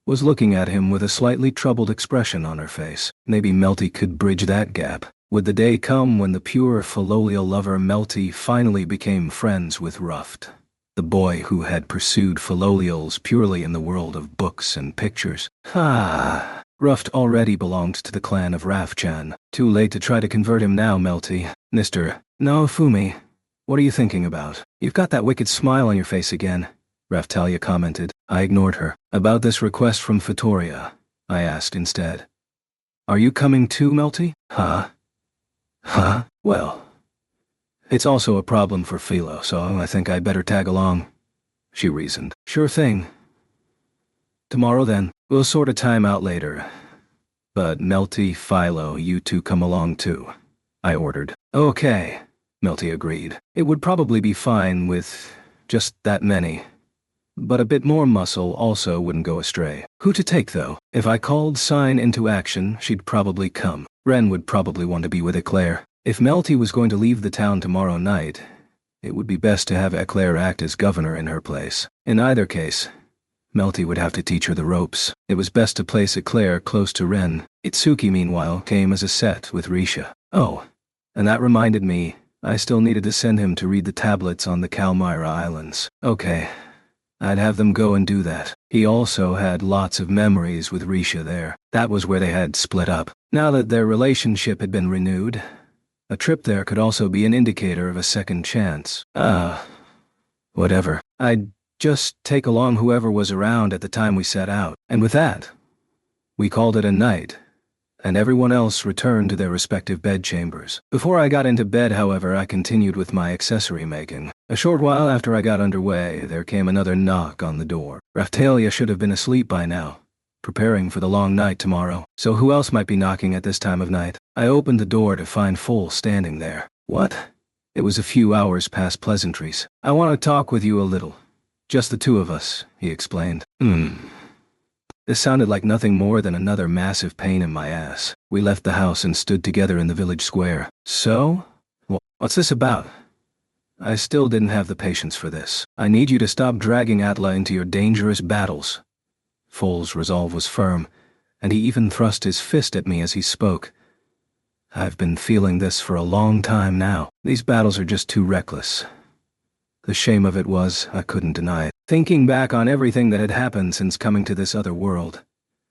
was looking at him with a slightly troubled expression on her face. Maybe Melty could bridge that gap. Would the day come when the pure Filolial lover Melty finally became friends with Ruft, the boy who had pursued Filolials purely in the world of books and pictures? Ruft already belonged to the clan of Rafchan. Too late to try to convert him now, Melty. Mr. Naofumi, what are you thinking about? You've got that wicked smile on your face again, Raftalia commented. I ignored her. About this request from Fitoria, I asked instead. Are you coming too, Melty? Huh? Well, it's also a problem for Philo, so I think I'd better tag along, she reasoned. Sure thing. Tomorrow then. We'll sort a time out later. But Melty, Philo, you two come along too, I ordered. Okay, Melty agreed. It would probably be fine with just that many. But a bit more muscle also wouldn't go astray. Who to take, though? If I called Sign into action, she'd probably come. Ren would probably want to be with Eclair. If Melty was going to leave the town tomorrow night, it would be best to have Eclair act as governor in her place. In either case, Melty would have to teach her the ropes. It was best to place Eclair close to Ren. Itsuki, meanwhile, came as a set with Risha. Oh, and that reminded me, I still needed to send him to read the tablets on the Kalmyra Islands. Okay, I'd have them go and do that. He also had lots of memories with Risha there. That was where they had split up. Now that their relationship had been renewed, a trip there could also be an indicator of a second chance. Whatever. I'd just take along whoever was around at the time we set out. And with that, we called it a night, and everyone else returned to their respective bedchambers. Before I got into bed, however, I continued with my accessory making. A short while after I got underway, there came another knock on the door. Raftalia should have been asleep by now, preparing for the long night tomorrow. So who else might be knocking at this time of night? I opened the door to find Foal standing there. What? It was a few hours past pleasantries. I want to talk with you a little. Just the two of us, he explained. This sounded like nothing more than another massive pain in my ass. We left the house and stood together in the village square. So? What's this about? I still didn't have the patience for this. I need you to stop dragging Atla into your dangerous battles. Foal's resolve was firm, and he even thrust his fist at me as he spoke. I've been feeling this for a long time now. These battles are just too reckless. The shame of it was, I couldn't deny it. Thinking back on everything that had happened since coming to this other world,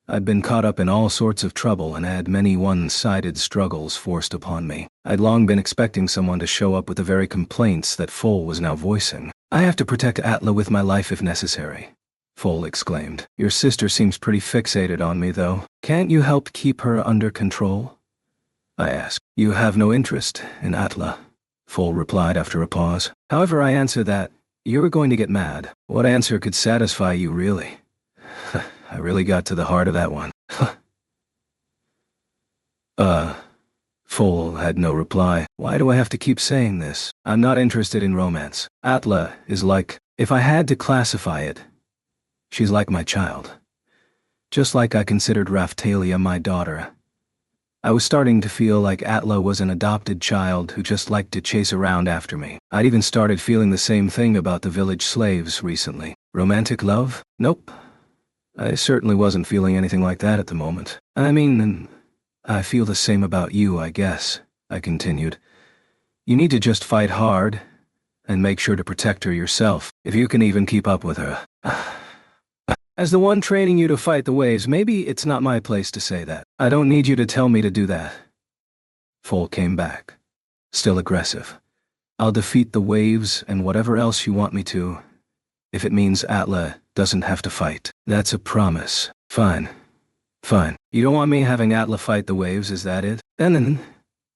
I'd been caught up in all sorts of trouble and had many one-sided struggles forced upon me. I'd long been expecting someone to show up with the very complaints that Foal was now voicing. I have to protect Atla with my life if necessary, Foal exclaimed. Your sister seems pretty fixated on me, though. Can't you help keep her under control? I asked. You have no interest in Atla, Foal replied after a pause. However, I answer that, you're going to get mad. What answer could satisfy you, really? I really got to the heart of that one. Foal had no reply. Why do I have to keep saying this? I'm not interested in romance. Atla is like, if I had to classify it, she's like my child. Just like I considered Raftalia my daughter. I was starting to feel like Atla was an adopted child who just liked to chase around after me. I'd even started feeling the same thing about the village slaves recently. Romantic love? Nope. I certainly wasn't feeling anything like that at the moment. I mean, I feel the same about you, I guess, I continued. You need to just fight hard, and make sure to protect her yourself, if you can even keep up with her. As the one training you to fight the waves, maybe it's not my place to say that. I don't need you to tell me to do that. Foal came back, still aggressive. I'll defeat the waves and whatever else you want me to, if it means Atla doesn't have to fight. That's a promise. Fine. Fine. You don't want me having Atla fight the waves, is that it? Then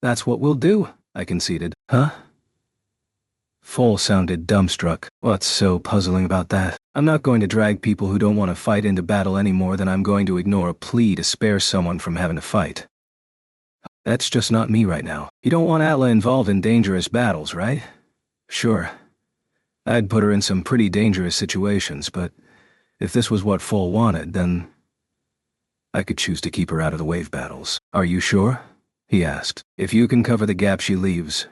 that's what we'll do, I conceded. Huh? Foal sounded dumbstruck. What's so puzzling about that? I'm not going to drag people who don't want to fight into battle any more than I'm going to ignore a plea to spare someone from having to fight. That's just not me right now. You don't want Atla involved in dangerous battles, right? Sure. I'd put her in some pretty dangerous situations, but if this was what Foal wanted, then I could choose to keep her out of the wave battles. Are you sure? He asked. If you can cover the gap she leaves,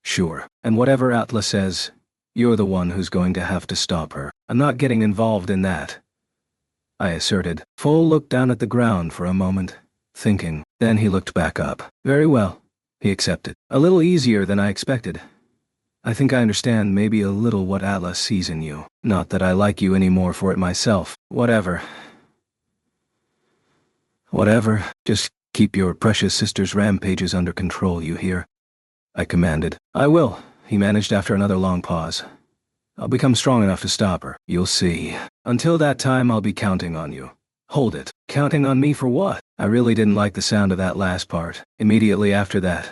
sure. And whatever Atla says, you're the one who's going to have to stop her. I'm not getting involved in that, I asserted. Foal looked down at the ground for a moment, thinking. Then he looked back up. Very well, he accepted. A little easier than I expected. I think I understand maybe a little what Atla sees in you. Not that I like you any more for it myself. Whatever. Whatever. Just keep your precious sister's rampages under control, you hear? I commanded. I will, he managed after another long pause. I'll become strong enough to stop her. You'll see. Until that time, I'll be counting on you. Hold it. Counting on me for what? I really didn't like the sound of that last part. Immediately after that,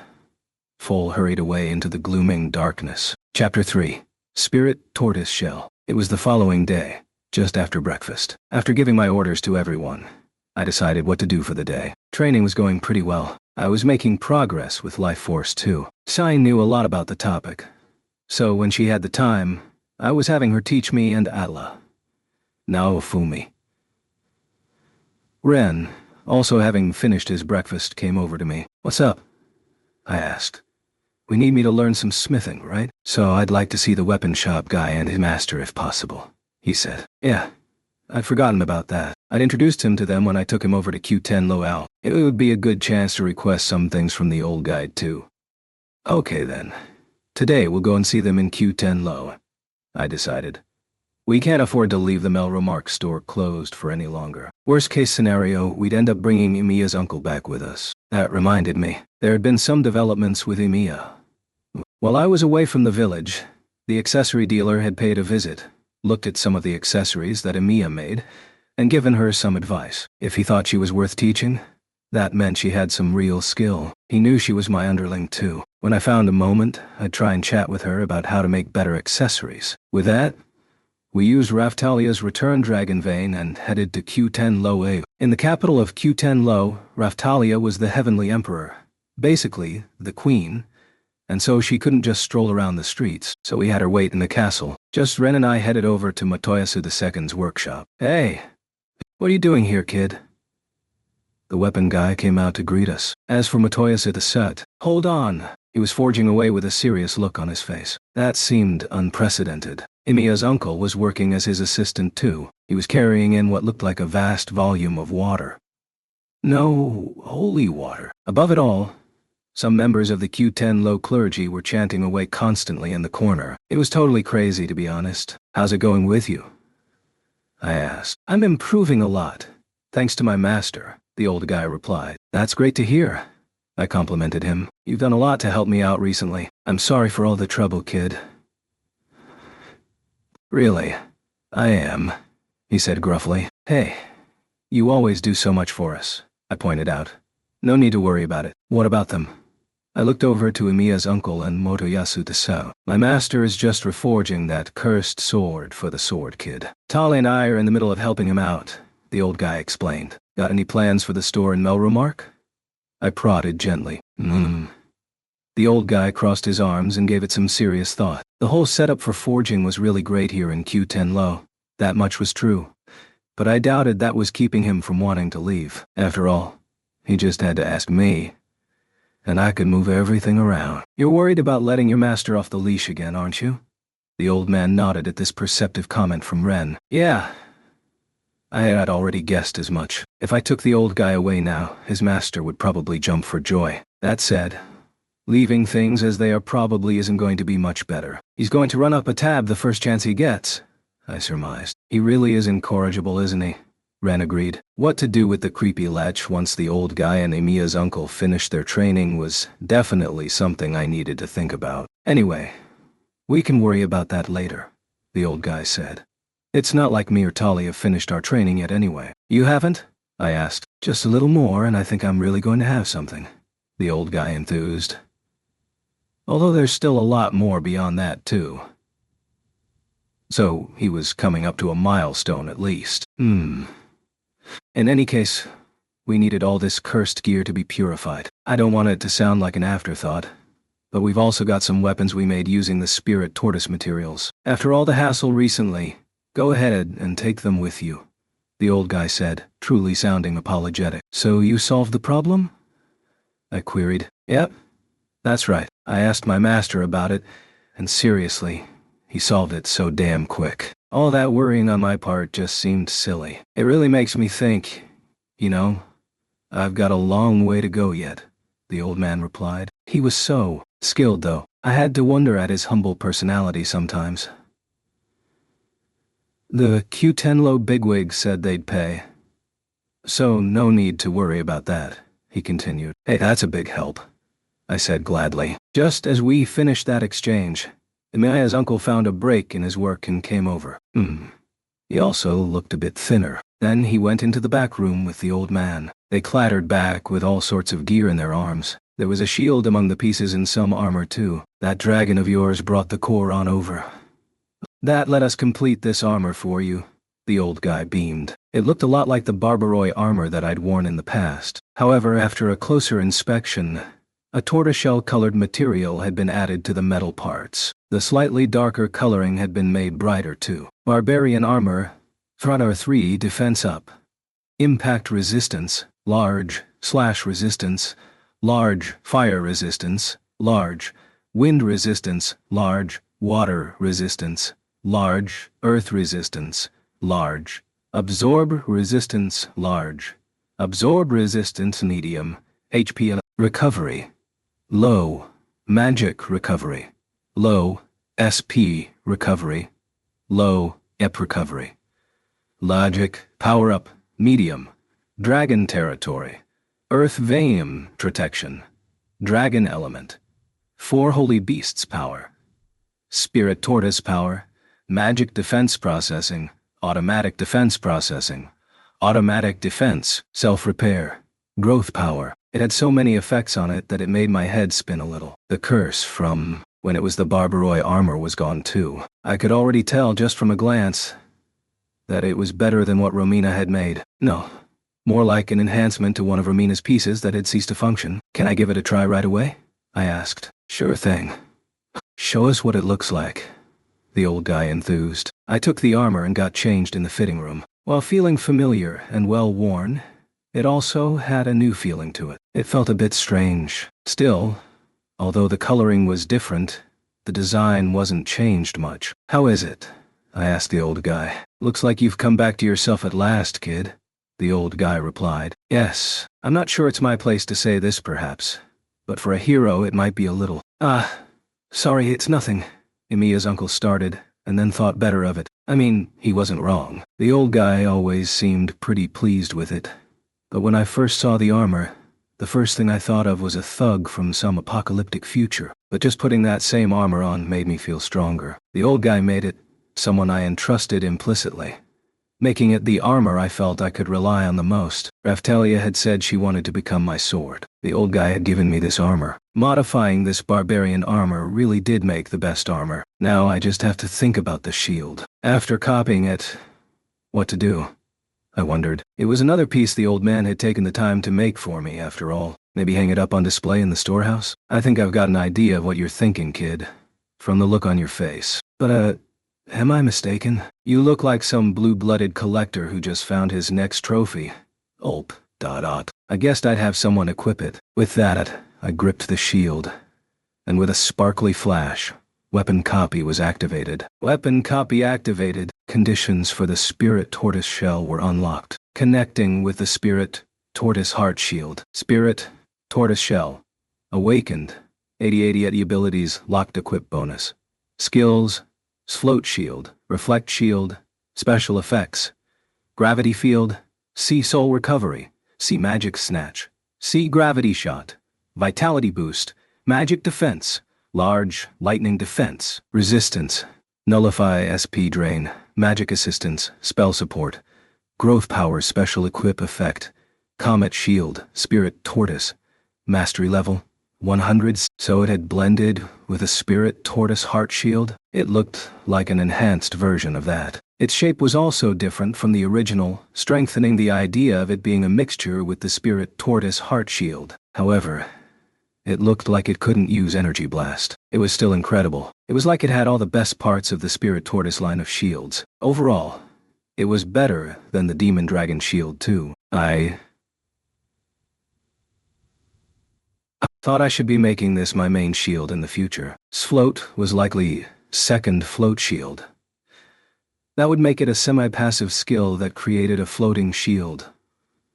Foal hurried away into the glooming darkness. Chapter 3. Spirit Tortoise Shell. It was the following day, just after breakfast. After giving my orders to everyone, I decided what to do for the day. Training was going pretty well. I was making progress with Life Force 2. Sai knew a lot about the topic, so when she had the time, I was having her teach me and Atla. Naofumi. Ren, also having finished his breakfast, came over to me. What's up? I asked. We need me to learn some smithing, right? So I'd like to see the weapon shop guy and his master if possible, he said. Yeah, I'd forgotten about that. I'd introduced him to them when I took him over to Q10 Loal. It would be a good chance to request some things from the old guide too. Okay then. Today we'll go and see them in Q10 Low, I decided. We can't afford to leave the Melromark store closed for any longer. Worst case scenario, we'd end up bringing Emiya's uncle back with us. That reminded me. There had been some developments with Emiya. While I was away from the village, the accessory dealer had paid a visit, looked at some of the accessories that Emiya made, and given her some advice. If he thought she was worth teaching, that meant she had some real skill. He knew she was my underling too. When I found a moment, I'd try and chat with her about how to make better accessories. With that, we used Raftalia's return dragon vein and headed to Q10 Low. In the capital of Q10 Low, Raftalia was the Heavenly Emperor, basically the queen, and so she couldn't just stroll around the streets, so we had her wait in the castle. Just Ren and I headed over to Matoyasu II's workshop. Hey, what are you doing here, kid? The weapon guy came out to greet us. As for Matoyasu II, hold on. He was forging away with a serious look on his face. That seemed unprecedented. Emiya's uncle was working as his assistant too. He was carrying in what looked like a vast volume of water. No, holy water. Above it all, some members of the Q10 Low clergy were chanting away constantly in the corner. It was totally crazy, to be honest. How's it going with you? I asked. I'm improving a lot, thanks to my master, the old guy replied. That's great to hear, I complimented him. You've done a lot to help me out recently. I'm sorry for all the trouble, kid. Really, I am, he said gruffly. Hey, you always do so much for us, I pointed out. No need to worry about it. What about them? I looked over to Emiya's uncle and Motoyasu II. My master is just reforging that cursed sword for the sword kid. Tale and I are in the middle of helping him out, the old guy explained. Got any plans for the store in Melromark? I prodded gently. The old guy crossed his arms and gave it some serious thought. The whole setup for forging was really great here in Q10 Low. That much was true. But I doubted that was keeping him from wanting to leave. After all, he just had to ask me, and I could move everything around. You're worried about letting your master off the leash again, aren't you? The old man nodded at this perceptive comment from Ren. Yeah, I had already guessed as much. If I took the old guy away now, his master would probably jump for joy. That said, leaving things as they are probably isn't going to be much better. He's going to run up a tab the first chance he gets, I surmised. He really is incorrigible, isn't he? Ren agreed. What to do with the creepy lech once the old guy and Emiya's uncle finished their training was definitely something I needed to think about. Anyway, we can worry about that later, the old guy said. It's not like me or Tali have finished our training yet anyway. You haven't? I asked. Just a little more and I think I'm really going to have something, the old guy enthused. Although there's still a lot more beyond that too. So he was coming up to a milestone at least. In any case, we needed all this cursed gear to be purified. I don't want it to sound like an afterthought, but we've also got some weapons we made using the spirit tortoise materials. After all the hassle recently, go ahead and take them with you, the old guy said, truly sounding apologetic. So you solved the problem? I queried. Yep, that's right. I asked my master about it, and seriously, he solved it so damn quick. All that worrying on my part just seemed silly. It really makes me think, I've got a long way to go yet, the old man replied. He was so skilled though. I had to wonder at his humble personality sometimes. The Q-Tenlo bigwigs said they'd pay. So no need to worry about that, he continued. Hey, that's a big help, I said gladly. Just as we finished that exchange, Emiya's uncle found a break in his work and came over. He also looked a bit thinner. Then he went into the back room with the old man. They clattered back with all sorts of gear in their arms. There was a shield among the pieces and some armor too. That dragon of yours brought the core on over. That let us complete this armor for you, the old guy beamed. It looked a lot like the Barbaroi armor that I'd worn in the past. However, after a closer inspection, a tortoiseshell-colored material had been added to the metal parts. The slightly darker coloring had been made brighter too. Barbarian armor, Thradar 3 defense up. Impact resistance, large, slash resistance, large, fire resistance, large, wind resistance, large, water resistance, large, earth resistance, large, absorb resistance, large, absorb resistance, medium, HP recovery, low, magic recovery, low, SP recovery, low, EP recovery, logic, power up, medium, dragon territory, earth vein protection, dragon element, 4 holy beasts power, spirit tortoise power, magic defense processing, automatic defense processing, automatic defense, self-repair, growth power. It had so many effects on it that it made my head spin a little. The curse from when it was the Barbaroi armor was gone too. I could already tell just from a glance that it was better than what Romina had made. No, more like an enhancement to one of Romina's pieces that had ceased to function. Can I give it a try right away? I asked. Sure thing. Show us what it looks like, the old guy enthused. I took the armor and got changed in the fitting room. While feeling familiar and well-worn, it also had a new feeling to it. It felt a bit strange. Still, although the coloring was different, the design wasn't changed much. How is it? I asked the old guy. Looks like you've come back to yourself at last, kid, the old guy replied. Yes, I'm not sure it's my place to say this perhaps, but for a hero it might be a little. Sorry, it's nothing, Emiya's uncle started, and then thought better of it. I mean, he wasn't wrong. The old guy always seemed pretty pleased with it. But when I first saw the armor, the first thing I thought of was a thug from some apocalyptic future. But just putting that same armor on made me feel stronger. The old guy made it someone I entrusted implicitly, making it the armor I felt I could rely on the most. Raphtalia had said she wanted to become my sword. The old guy had given me this armor. Modifying this barbarian armor really did make the best armor. Now I just have to think about the shield. After copying it, what to do? I wondered. It was another piece the old man had taken the time to make for me, after all. Maybe hang it up on display in the storehouse? I think I've got an idea of what you're thinking, kid, from the look on your face. But, am I mistaken? You look like some blue-blooded collector who just found his next trophy. Ulp. ... I guessed I'd have someone equip it. With that, I gripped the shield, and with a sparkly flash, Weapon copy was activated. Weapon copy activated. Conditions for the Spirit Tortoise Shell were unlocked. Connecting with the Spirit Tortoise Heart Shield. Spirit Tortoise Shell. Awakened. 80/80 abilities locked equip bonus. Skills: Float Shield, Reflect Shield, Special Effects, Gravity Field, Sea Soul Recovery, Sea Magic Snatch, Sea Gravity Shot, Vitality Boost, Magic Defense, Large Lightning Defense, Resistance, Nullify SP Drain, Magic Assistance, Spell Support, Growth Power Special Equip Effect, Comet Shield, Spirit Tortoise, Mastery Level 100. So it had blended with a Spirit Tortoise Heart Shield. It looked like an enhanced version of that. Its shape was also different from the original, strengthening the idea of it being a mixture with the Spirit Tortoise Heart Shield. However, it looked like it couldn't use Energy Blast. It was still incredible. It was like it had all the best parts of the Spirit Tortoise line of shields. Overall, it was better than the Demon Dragon Shield too. I thought I should be making this my main shield in the future. Float was likely second float shield. That would make it a semi-passive skill that created a floating shield,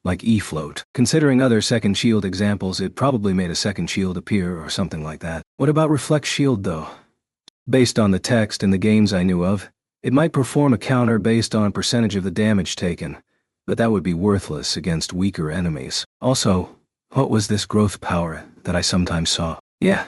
like E-Float. Considering other second shield examples, it probably made a second shield appear or something like that. What about Reflect Shield though? Based on the text in the games I knew of, it might perform a counter based on percentage of the damage taken, but that would be worthless against weaker enemies. Also, what was this growth power that I sometimes saw? Yeah,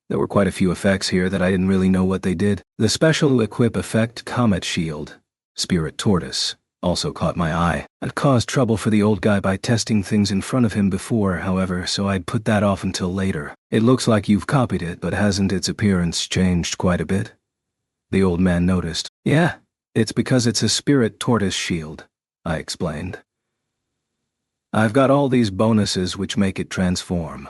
there were quite a few effects here that I didn't really know what they did. The special equip effect Comet Shield, Spirit Tortoise, also caught my eye. I'd caused trouble for the old guy by testing things in front of him before, however, so I'd put that off until later. It looks like you've copied it, but hasn't its appearance changed quite a bit? The old man noticed. Yeah, it's because it's a Spirit Tortoise shield, I explained. I've got all these bonuses which make it transform.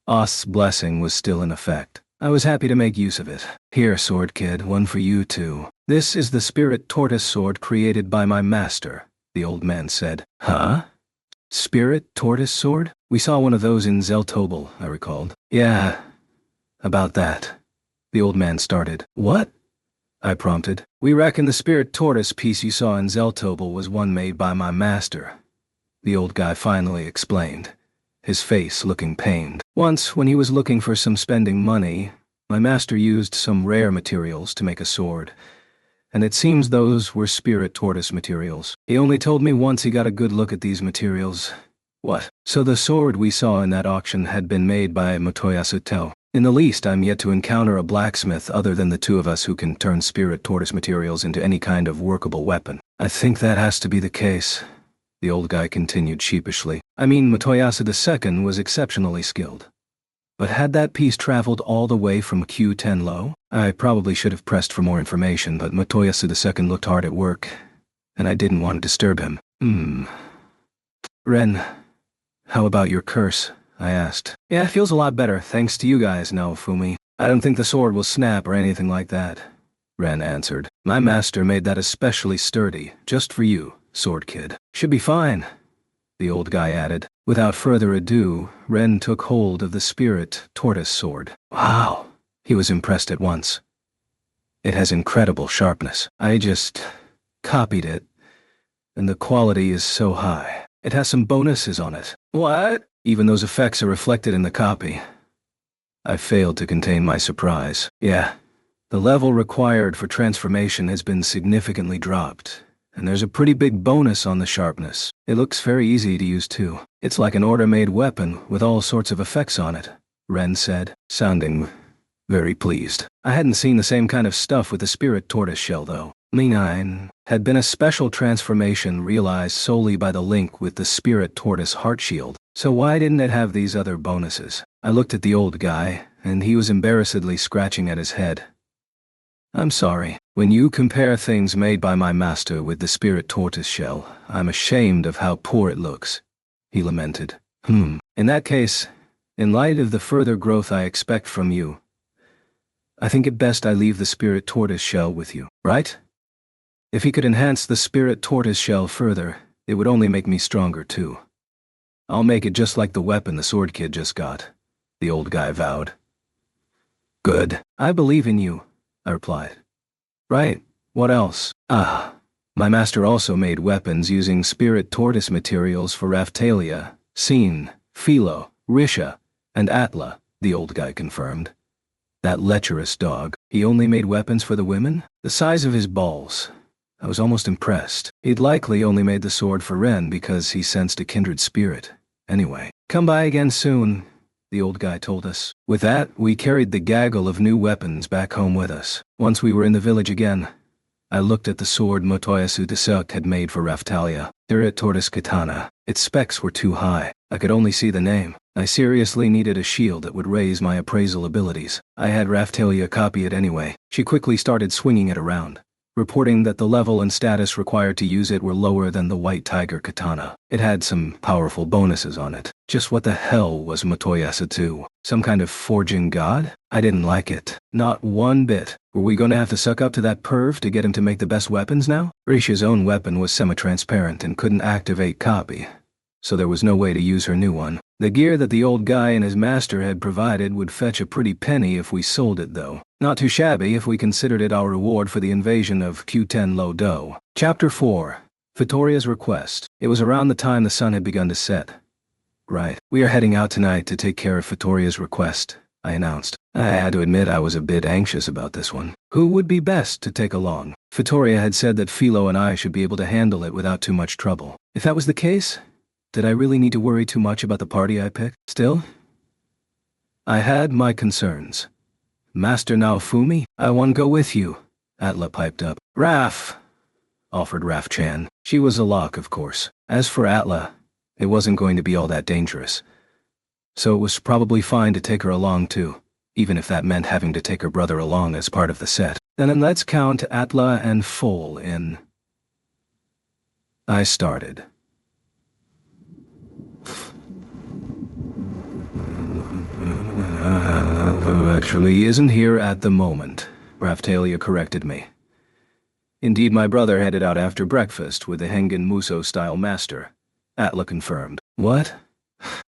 Ost's blessing was still in effect. I was happy to make use of it. Here, Sword Kid, one for you too. This is the Spirit Tortoise sword created by my master, the old man said. Huh? Spirit Tortoise sword? We saw one of those in Zeltobel, I recalled. Yeah, about that. The old man started. What? I prompted. We reckon the Spirit Tortoise piece you saw in Zeltobel was one made by my master. The old guy finally explained, his face looking pained. Once, when he was looking for some spending money, my master used some rare materials to make a sword, and it seems those were Spirit Tortoise materials. He only told me once he got a good look at these materials. What? So the sword we saw in that auction had been made by Motoyasu Teo. In the least, I'm yet to encounter a blacksmith other than the two of us who can turn Spirit Tortoise materials into any kind of workable weapon. I think that has to be the case, the old guy continued sheepishly. I mean, Motoyasu II was exceptionally skilled. But had that piece traveled all the way from Q10 I probably should have pressed for more information, but Motoyasu II looked hard at work, and I didn't want to disturb him. Ren, how about your curse? I asked. Yeah, it feels a lot better, thanks to you guys, Naofumi. I don't think the sword will snap or anything like that, Ren answered. My master made that especially sturdy, just for you, Sword Kid. Should be fine, the old guy added. Without further ado, Ren took hold of the Spirit Tortoise sword. Wow, he was impressed at once. It has incredible sharpness. I just copied it, and the quality is so high. It has some bonuses on it. What? Even those effects are reflected in the copy. I failed to contain my surprise. Yeah, the level required for transformation has been significantly dropped, and there's a pretty big bonus on the sharpness. It looks very easy to use too. It's like an order-made weapon with all sorts of effects on it, Ren said, sounding very pleased. I hadn't seen the same kind of stuff with the Spirit Tortoise shell though. Li9 had been a special transformation realized solely by the link with the Spirit Tortoise heart shield. So why didn't it have these other bonuses? I looked at the old guy, and he was embarrassedly scratching at his head. I'm sorry. When you compare things made by my master with the Spirit Tortoise shell, I'm ashamed of how poor it looks, he lamented. In that case, in light of the further growth I expect from you, I think it best I leave the Spirit Tortoise shell with you, right? If he could enhance the Spirit Tortoise shell further, it would only make me stronger too. I'll make it just like the weapon the Sword Kid just got, the old guy vowed. Good. I believe in you, I replied. Right. What else? My master also made weapons using spirit tortoise materials for Raphtalia, Scene, Philo, Risha, and Atla, the old guy confirmed. That lecherous dog. He only made weapons for the women? The size of his balls. I was almost impressed. He'd likely only made the sword for Ren because he sensed a kindred spirit. Anyway, come by again soon, the old guy told us. With that, we carried the gaggle of new weapons back home with us. Once we were in the village again, I looked at the sword Motoyasu Desuk had made for Raphtalia, Spirit Tortoise Katana. Its specs were too high. I could only see the name. I seriously needed a shield that would raise my appraisal abilities. I had Raphtalia copy it anyway. She quickly started swinging it around, reporting that the level and status required to use it were lower than the White Tiger Katana. It had some powerful bonuses on it. Just what the hell was Motoyasu? Some kind of forging god? I didn't like it. Not one bit. Were we going to have to suck up to that perv to get him to make the best weapons now? Risha's own weapon was semi-transparent and couldn't activate copy, so there was no way to use her new one. The gear that the old guy and his master had provided would fetch a pretty penny if we sold it though. Not too shabby if we considered it our reward for the invasion of Q10 Lo Do. Chapter 4. Vittoria's Request. It was around the time the sun had begun to set. Right. We are heading out tonight to take care of Vittoria's request, I announced. I had to admit I was a bit anxious about this one. Who would be best to take along? Vittoria had said that Philo and I should be able to handle it without too much trouble. If that was the case, did I really need to worry too much about the party I picked? Still, I had my concerns. Master Naofumi, I want to go with you, Atla piped up. Raph, offered Raph-chan. She was a lock, of course. As for Atla, it wasn't going to be all that dangerous. So it was probably fine to take her along too, even if that meant having to take her brother along as part of the set. Then let's count Atla and Foal in. I started. Actually isn't here at the moment, Raphtalia corrected me. Indeed, my brother headed out after breakfast with the Hengen Muso-style master, Atla confirmed. What?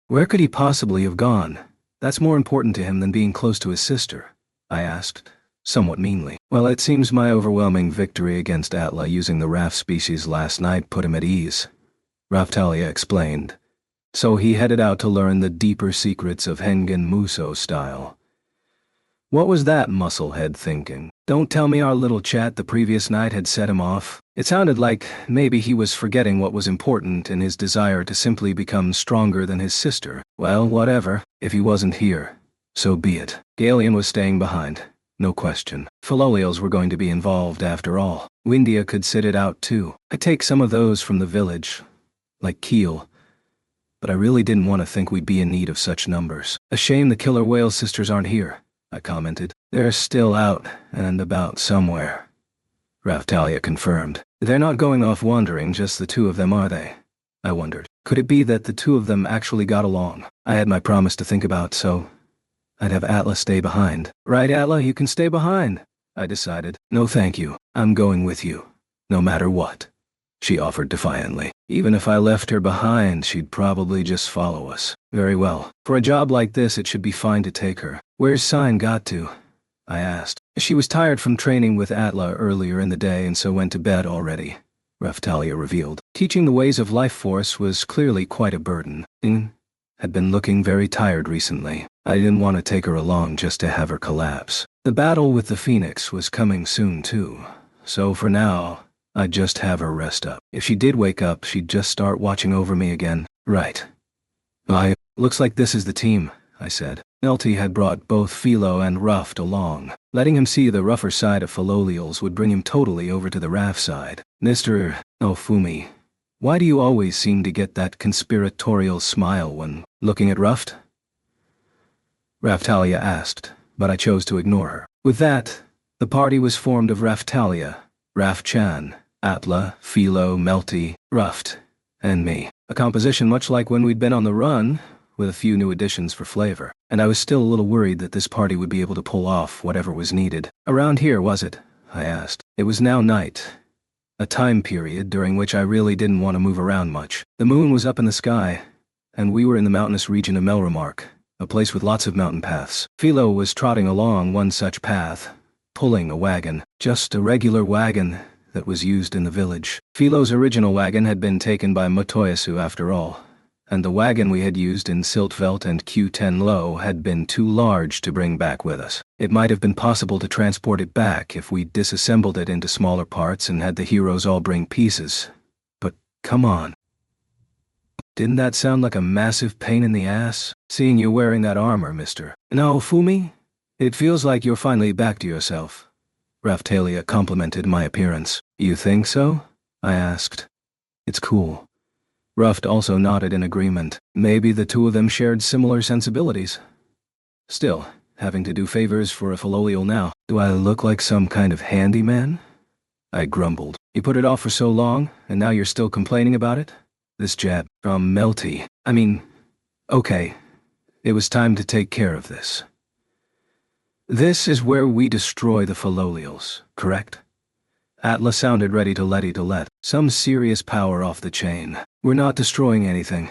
Where could he possibly have gone? That's more important to him than being close to his sister, I asked, somewhat meanly. Well, it seems my overwhelming victory against Atla using the Raph species last night put him at ease, Raphtalia explained. So he headed out to learn the deeper secrets of Hengen Muso style. What was that musclehead thinking? Don't tell me our little chat the previous night had set him off. It sounded like maybe he was forgetting what was important in his desire to simply become stronger than his sister. Well, whatever. If he wasn't here, so be it. Galeon was staying behind, no question. Philolials were going to be involved after all. Windia could sit it out too. I'd take some of those from the village, like Keel, but I really didn't want to think we'd be in need of such numbers. A shame the killer whale sisters aren't here, I commented. They're still out and about somewhere, Raphtalia confirmed. They're not going off wandering, just the two of them, are they? I wondered. Could it be that the two of them actually got along? I had my promise to think about, so I'd have Atla stay behind. Right, Atla, you can stay behind, I decided. No thank you. I'm going with you, no matter what, she offered defiantly. Even if I left her behind, she'd probably just follow us. Very well. For a job like this, it should be fine to take her. Where's Sign got to? I asked. She was tired from training with Atla earlier in the day and so went to bed already, Raphtalia revealed. Teaching the ways of life force was clearly quite a burden. Had been looking very tired recently. I didn't want to take her along just to have her collapse. The battle with the Phoenix was coming soon too, so for now, I'd just have her rest up. If she did wake up, she'd just start watching over me again. Right. Looks like this is the team, I said. Melty had brought both Philo and Ruft along. Letting him see the rougher side of Philolials would bring him totally over to the Raph side. Mr. Naofumi, why do you always seem to get that conspiratorial smile when looking at Ruft? Raphtalia asked, but I chose to ignore her. With that, the party was formed of Raphtalia, Raph-chan, Atla, Philo, Melty, Ruft, and me. A composition much like when we'd been on the run, with a few new additions for flavor. And I was still a little worried that this party would be able to pull off whatever was needed. Around here, was it? I asked. It was now night, a time period during which I really didn't want to move around much. The moon was up in the sky, and we were in the mountainous region of Melremark, a place with lots of mountain paths. Philo was trotting along one such path, pulling a wagon, just a regular wagon that was used in the village. Philo's original wagon had been taken by Motoyasu after all, and the wagon we had used in Siltveld and Q10 Low had been too large to bring back with us. It might have been possible to transport it back if we disassembled it into smaller parts and had the heroes all bring pieces. But come on. Didn't that sound like a massive pain in the ass? Seeing you wearing that armor, Mr. Naofumi? It feels like you're finally back to yourself. Raphtalia complimented my appearance. You think so? I asked. It's cool. Ruft also nodded in agreement. Maybe the two of them shared similar sensibilities. Still, having to do favors for a Filolial now. Do I look like some kind of handyman? I grumbled. You put it off for so long, and now you're still complaining about it? This jab from Melty. Okay. It was time to take care of this. This is where we destroy the Filolials, correct? Atlas sounded ready to let. Some serious power off the chain. We're not destroying anything.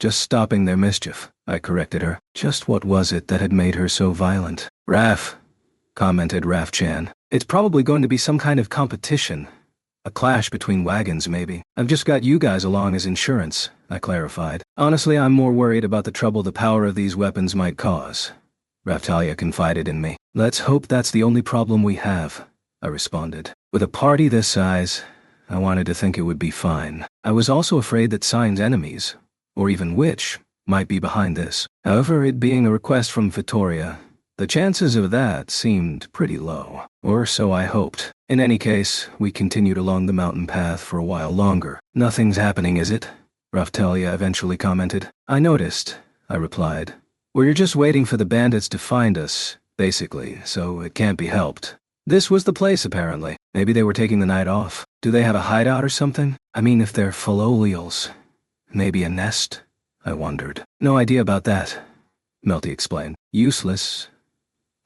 Just stopping their mischief, I corrected her. Just what was it that had made her so violent? Raph, commented Raph-chan. It's probably going to be some kind of competition. A clash between wagons, maybe. I've just got you guys along as insurance, I clarified. Honestly, I'm more worried about the trouble the power of these weapons might cause. Raphtalia confided in me. Let's hope that's the only problem we have, I responded. With a party this size, I wanted to think it would be fine. I was also afraid that Sign's enemies, or even Witch, might be behind this. However, it being a request from Vittoria, the chances of that seemed pretty low. Or so I hoped. In any case, we continued along the mountain path for a while longer. Nothing's happening, is it? Raphtalia eventually commented. I noticed, I replied. We're just waiting for the bandits to find us, basically, so it can't be helped. This was the place, apparently. Maybe they were taking the night off. Do they have a hideout or something? I mean, if they're Filolials. Maybe a nest? I wondered. No idea about that, Melty explained. Useless.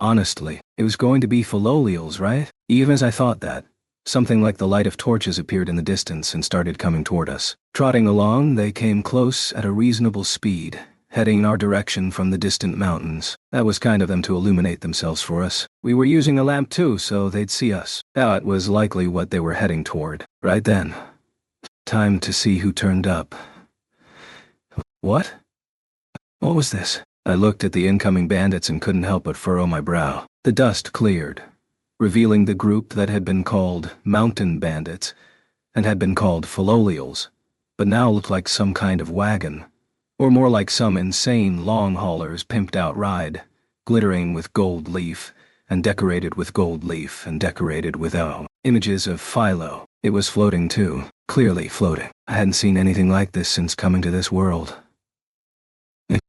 Honestly, it was going to be Filolials, right? Even as I thought that, something like the light of torches appeared in the distance and started coming toward us. Trotting along, they came close at a reasonable speed, heading in our direction from the distant mountains. That was kind of them to illuminate themselves for us. We were using a lamp too, so they'd see us. That was likely what they were heading toward. Right then. Time to see who turned up. What? What was this? I looked at the incoming bandits and couldn't help but furrow my brow. The dust cleared, revealing the group that had been called Mountain Bandits and had been called Filolials, but now looked like some kind of wagon. Or more like some insane long-hauler's pimped-out ride, glittering with gold leaf, and decorated with gold leaf, and decorated with images of Philo. It was floating too, clearly floating. I hadn't seen anything like this since coming to this world.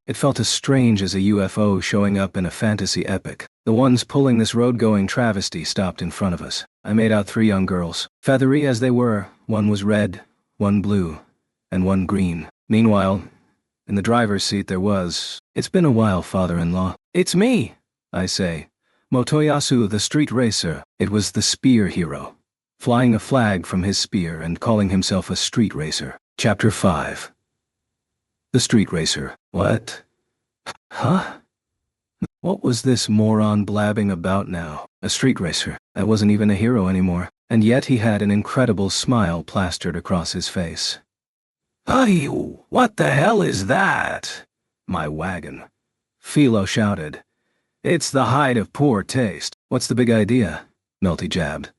It felt as strange as a UFO showing up in a fantasy epic. The ones pulling this road-going travesty stopped in front of us. I made out 3 young girls. Feathery as they were, one was red, one blue, and one green. Meanwhile, in the driver's seat there was, "It's been a while, father-in-law." "It's me," I say. Motoyasu the street racer. It was the spear hero, flying a flag from his spear and calling himself a street racer. Chapter 5. The street racer. What? Huh? What was this moron blabbing about now? A street racer. That wasn't even a hero anymore. And yet he had an incredible smile plastered across his face. "Hey, what the hell is that?" My wagon. Philo shouted. "It's the height of poor taste." "What's the big idea?" Melty jabbed.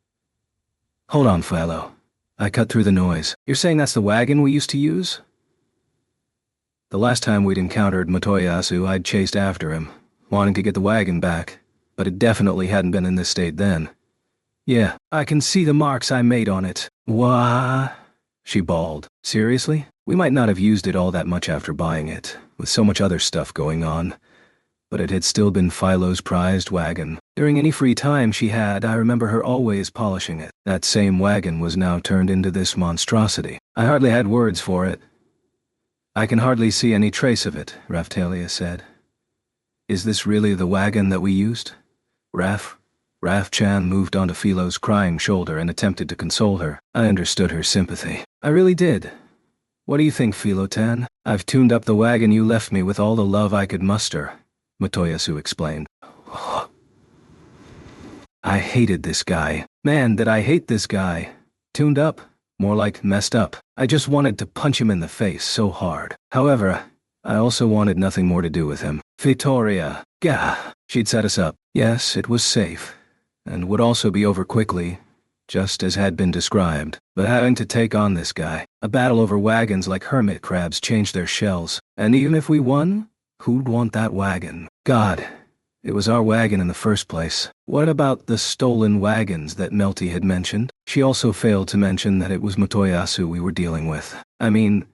"Hold on, Philo." I cut through the noise. "You're saying that's the wagon we used to use?" The last time we'd encountered Motoyasu, I'd chased after him, wanting to get the wagon back, but it definitely hadn't been in this state then. "Yeah, I can see the marks I made on it." "What?" She bawled. "Seriously? We might not have used it all that much after buying it, with so much other stuff going on, but it had still been Philo's prized wagon. During any free time she had, I remember her always polishing it. That same wagon was now turned into this monstrosity. I hardly had words for it. "I can hardly see any trace of it," Raphtalia said. "Is this really the wagon that we used?" Raph-chan moved onto Philo's crying shoulder and attempted to console her. I understood her sympathy. I really did. "What do you think, Philo-tan? I've tuned up the wagon you left me with all the love I could muster. Motoyasu explained. I hated this guy. Man, did I hate this guy. Tuned up? More like messed up. I just wanted to punch him in the face so hard. However, I also wanted nothing more to do with him. Vittoria. Gah. She'd set us up. Yes, it was safe. And would also be over quickly, just as had been described. But having to take on this guy, a battle over wagons like hermit crabs changed their shells. And even if we won, who'd want that wagon? God, it was our wagon in the first place. What about the stolen wagons that Melty had mentioned? She also failed to mention that it was Motoyasu we were dealing with. I mean,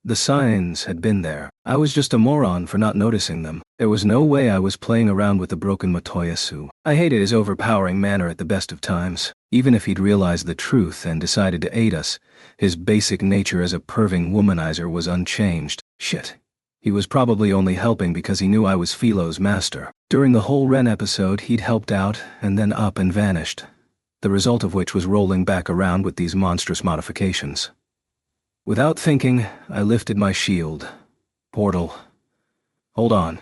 the signs had been there. I was just a moron for not noticing them. There was no way I was playing around with the broken Motoyasu. I hated his overpowering manner at the best of times. Even if he'd realized the truth and decided to aid us, his basic nature as a perving womanizer was unchanged. Shit. He was probably only helping because he knew I was Philo's master. During the whole Ren episode, he'd helped out and then up and vanished, the result of which was rolling back around with these monstrous modifications. Without thinking, I lifted my shield. Portal. Hold on.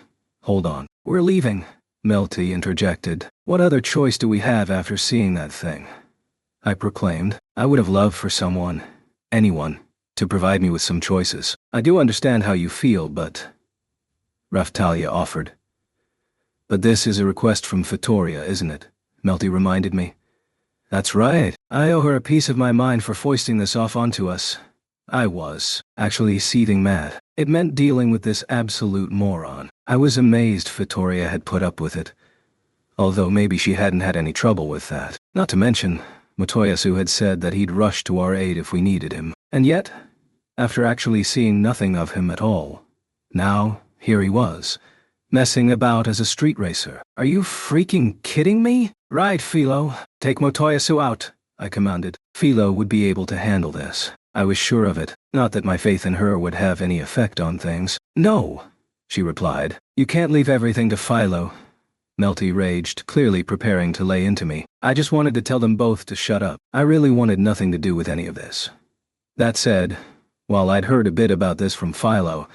We're leaving, Melty interjected. What other choice do we have after seeing that thing? I proclaimed. I would have loved for someone, anyone, to provide me with some choices. I do understand how you feel, but... Raphtalia offered. But this is a request from Vittoria, isn't it? Melty reminded me. That's right. I owe her a piece of my mind for foisting this off onto us. I was, actually seething mad. It meant dealing with this absolute moron. I was amazed Vittoria had put up with it. Although maybe she hadn't had any trouble with that. Not to mention, Motoyasu had said that he'd rush to our aid if we needed him. And yet, after actually seeing nothing of him at all, now, here he was, messing about as a street racer. Are you freaking kidding me? Right, Philo. Take Motoyasu out, I commanded. Philo would be able to handle this. I was sure of it. Not that my faith in her would have any effect on things. No, she replied. You can't leave everything to Philo. Melty raged, clearly preparing to lay into me. I just wanted to tell them both to shut up. I really wanted nothing to do with any of this. That said, while I'd heard a bit about this from Philo,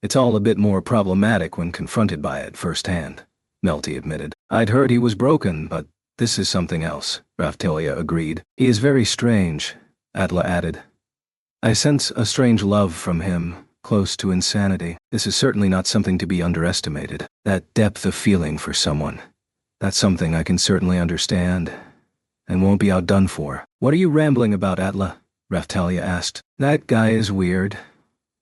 it's all a bit more problematic when confronted by it firsthand, Melty admitted. I'd heard he was broken, but this is something else, Raphtalia agreed. He is very strange, Atla added. I sense a strange love from him, close to insanity. This is certainly not something to be underestimated. That depth of feeling for someone. That's something I can certainly understand, and won't be outdone for. What are you rambling about, Atla? Raphtalia asked. That guy is weird,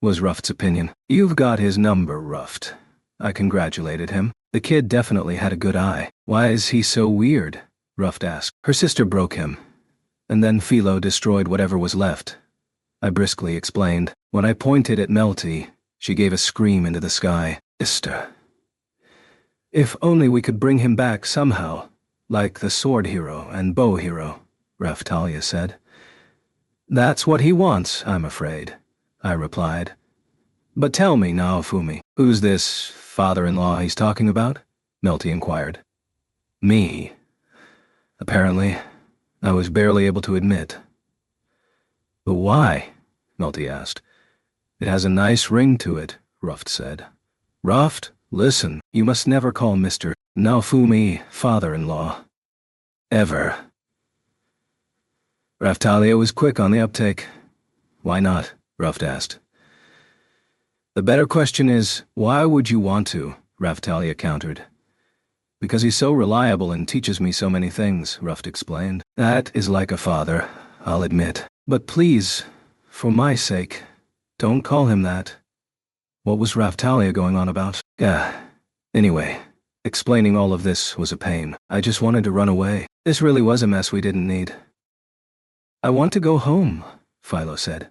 was Ruft's opinion. You've got his number, Ruft. I congratulated him. The kid definitely had a good eye. Why is he so weird? Ruft asked. Her sister broke him, and then Philo destroyed whatever was left. I briskly explained. When I pointed at Melty, she gave a scream into the sky. Sister. If only we could bring him back somehow, like the sword hero and bow hero, Raphtalia said. That's what he wants, I'm afraid, I replied. But tell me, Naofumi, who's this father-in-law he's talking about? Melty inquired. Me. Apparently, I was barely able to admit. But why? Melty asked. It has a nice ring to it, Ruft said. Ruft, listen, you must never call Mr. Naofumi father-in-law. Ever. Raphtalia was quick on the uptake. Why not? Ruft asked. The better question is, why would you want to? Raphtalia countered. Because he's so reliable and teaches me so many things, Ruft explained. That is like a father, I'll admit. But please, for my sake, don't call him that. What was Raphtalia going on about? Anyway, explaining all of this was a pain. I just wanted to run away. This really was a mess we didn't need. I want to go home, Philo said.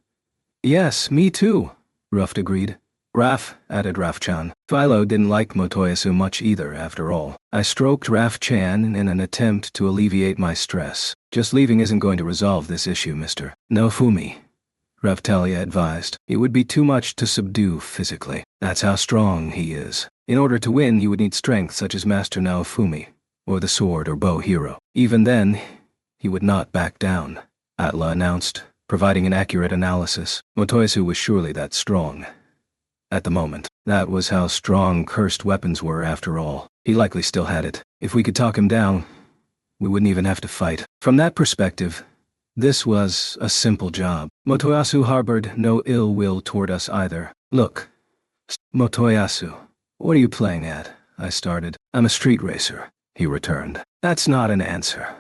Yes, me too, Ruft agreed. Raph, added Raph-chan. Philo didn't like Motoyasu much either, after all. I stroked Raph-chan in an attempt to alleviate my stress. Just leaving isn't going to resolve this issue, Mr. Naofumi, Raphtalia advised. It would be too much to subdue physically. That's how strong he is. In order to win, he would need strength such as Master Naofumi, or the sword or bow hero. Even then, he would not back down, Atla announced, providing an accurate analysis. Motoyasu was surely that strong. at the moment. That was how strong cursed weapons were after all. He likely still had it. If we could talk him down, we wouldn't even have to fight. From that perspective, this was a simple job. Motoyasu harbored no ill will toward us either. Look, Motoyasu, what are you playing at? I started. I'm a street racer, he returned. That's not an answer.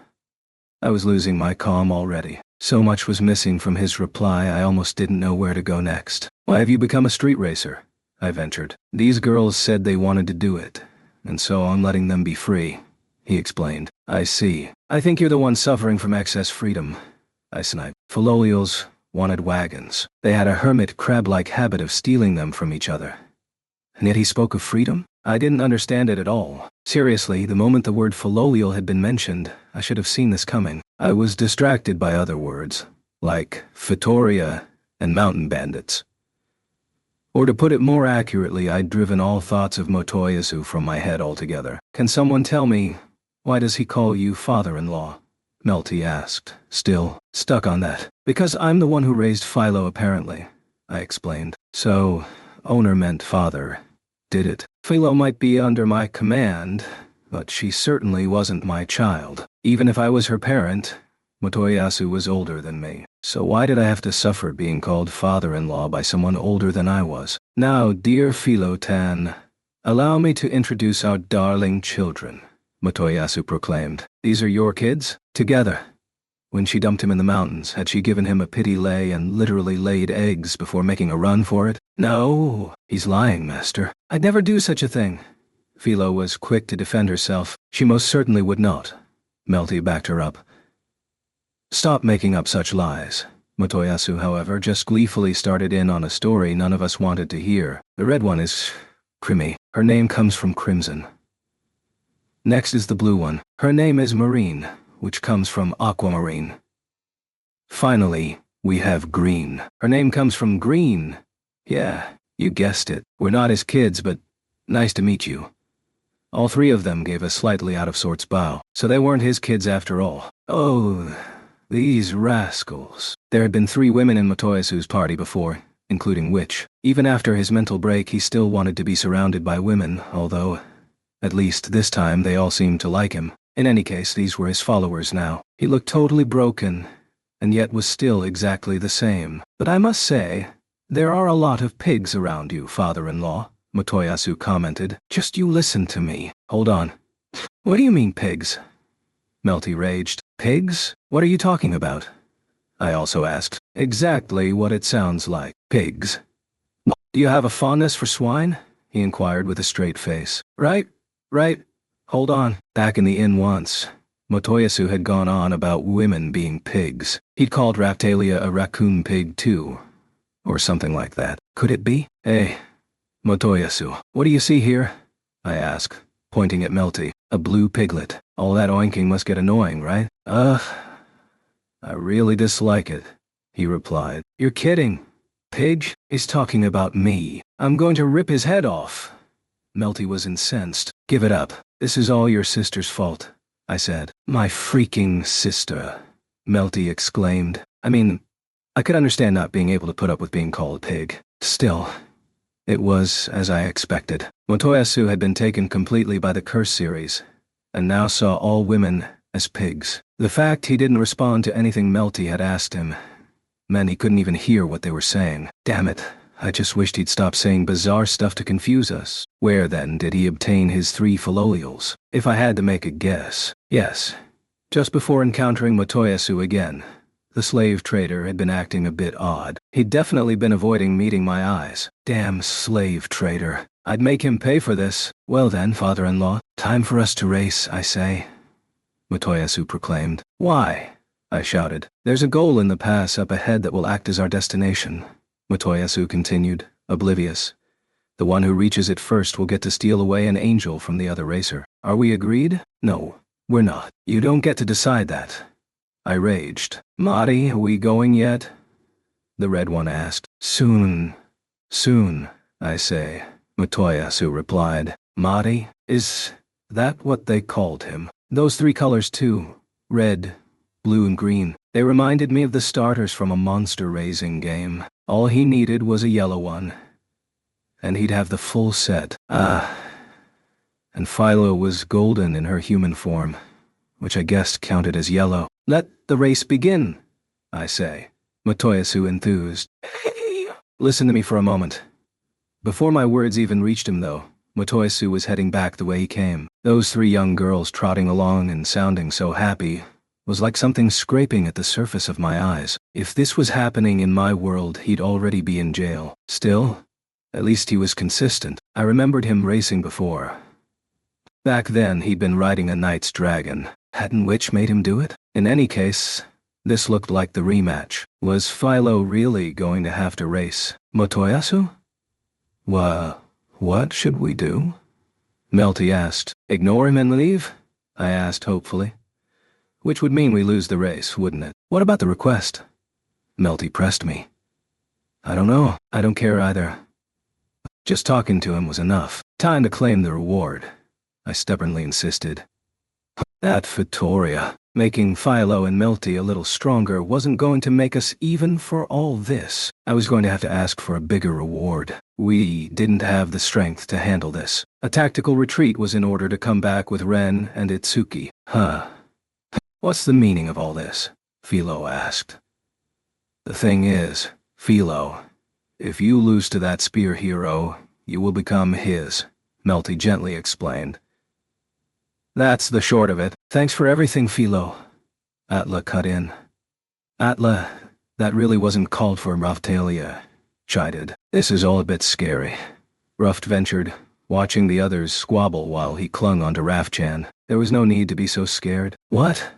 I was losing my calm already. So much was missing from his reply I almost didn't know where to go next. Why have you become a street racer? I ventured. These girls said they wanted to do it, and so I'm letting them be free, he explained. I see. I think you're the one suffering from excess freedom, I sniped. Philolials wanted wagons. They had a hermit crab-like habit of stealing them from each other. And yet he spoke of freedom? I didn't understand it at all. Seriously, the moment the word Philolial had been mentioned, I should have seen this coming. I was distracted by other words, like Fitoria and mountain bandits. Or to put it more accurately, I'd driven all thoughts of Motoyasu from my head altogether. Can someone tell me, why does he call you father-in-law? Melty asked, still stuck on that. Because I'm the one who raised Philo, apparently, I explained. So, owner meant father, did it? Philo might be under my command, but she certainly wasn't my child. Even if I was her parent, Motoyasu was older than me. So why did I have to suffer being called father-in-law by someone older than I was? Now, dear Philo-tan, allow me to introduce our darling children, Motoyasu proclaimed. These are your kids? Together. When she dumped him in the mountains, had she given him a pity lay and literally laid eggs before making a run for it? No, he's lying, master. I'd never do such a thing. Philo was quick to defend herself. She most certainly would not. Melty backed her up. Stop making up such lies. Motoyasu, however, just gleefully started in on a story none of us wanted to hear. The red one is Crimmy. Her name comes from crimson. Next is the blue one. Her name is Marine, which comes from aquamarine. Finally, we have green. Her name comes from green. Yeah, you guessed it. We're not his kids, but nice to meet you. All three of them gave a slightly out-of-sorts bow. So they weren't his kids after all. Oh, these rascals. There had been 3 women in Motoyasu's party before, including Witch. Even after his mental break, he still wanted to be surrounded by women, although, at least this time, they all seemed to like him. In any case, these were his followers now. He looked totally broken, and yet was still exactly the same. But I must say, there are a lot of pigs around you, father-in-law, Motoyasu commented. Just you listen to me. Hold on. What do you mean, pigs? Melty raged. Pigs? What are you talking about? I also asked. Exactly what it sounds like. Pigs. Do you have a fondness for swine? He inquired with a straight face. Right. Hold on. Back in the inn once, Motoyasu had gone on about women being pigs. He'd called Raptalia a raccoon pig too, or something like that. Could it be? Hey, Motoyasu, what do you see here? I asked, pointing at Melty. A blue piglet. All that oinking must get annoying, right? I really dislike it, he replied. You're kidding. Pig is talking about me. I'm going to rip his head off. Melty was incensed. Give it up. This is all your sister's fault, I said. My freaking sister, Melty exclaimed. I mean, I could understand not being able to put up with being called pig. Still, it was as I expected. Motoyasu had been taken completely by the curse series, and now saw all women as pigs. The fact he didn't respond to anything Melty had asked him meant he couldn't even hear what they were saying. Damn it. I just wished he'd stop saying bizarre stuff to confuse us. Where, then, did he obtain his 3 Philolials? If I had to make a guess, yes. Just before encountering Motoyasu again, the slave trader had been acting a bit odd. He'd definitely been avoiding meeting my eyes. Damn slave trader. I'd make him pay for this. Well then, father-in-law, time for us to race, I say, Motoyasu proclaimed. Why? I shouted. There's a goal in the pass up ahead that will act as our destination, Motoyasu continued, oblivious. The one who reaches it first will get to steal away an angel from the other racer. Are we agreed? No, we're not. You don't get to decide that. I raged. Mari, are we going yet? The red one asked. Soon, I say, Motoyasu replied. Mari, is that what they called him? Those 3 colors too. Red, blue and green. They reminded me of the starters from a monster raising game. All he needed was a yellow one. and he'd have the full set. And Philo was golden in her human form, which I guessed counted as yellow. Let the race begin, I say. Motoyasu enthused. Hey, listen to me for a moment. Before my words even reached him, though, Motoyasu was heading back the way he came. Those three young girls trotting along and sounding so happy was like something scraping at the surface of my eyes. If this was happening in my world, he'd already be in jail. Still, at least he was consistent. I remembered him racing before. Back then, he'd been riding a knight's dragon. Hadn't Witch made him do it? In any case, this looked like the rematch. Was Philo really going to have to race Motoyasu? What should we do? Melty asked. Ignore him and leave? I asked hopefully. Which would mean we lose the race, wouldn't it? What about the request? Melty pressed me. I don't know. I don't care either. Just talking to him was enough. Time to claim the reward, I stubbornly insisted. That Vittoria, making Philo and Melty a little stronger, wasn't going to make us even for all this. I was going to have to ask for a bigger reward. We didn't have the strength to handle this. A tactical retreat was in order to come back with Ren and Itsuki. What's the meaning of all this? Philo asked. The thing is, Philo, if you lose to that spear hero, you will become his, Melty gently explained. That's the short of it. Thanks for everything, Philo. Atla cut in. Atla, that really wasn't called for, Raphtalia chided. This is all a bit scary. Ruft ventured, watching the others squabble while he clung onto Rafchan. There was no need to be so scared. What?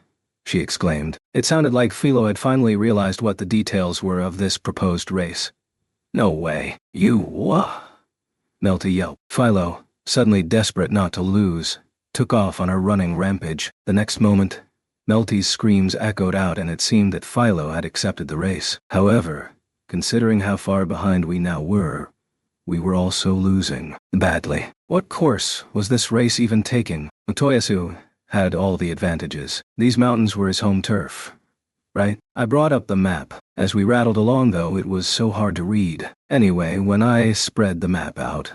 She exclaimed. It sounded like Philo had finally realized what the details were of this proposed race. No way. You what? Melty yelped. Philo, suddenly desperate not to lose, took off on a running rampage. The next moment, Melty's screams echoed out and it seemed that Philo had accepted the race. However, considering how far behind we now were, we were also losing badly. What course was this race even taking? Motoyasu had all the advantages. These mountains were his home turf, right? I brought up the map. As we rattled along, though, it was so hard to read. Anyway, when I spread the map out,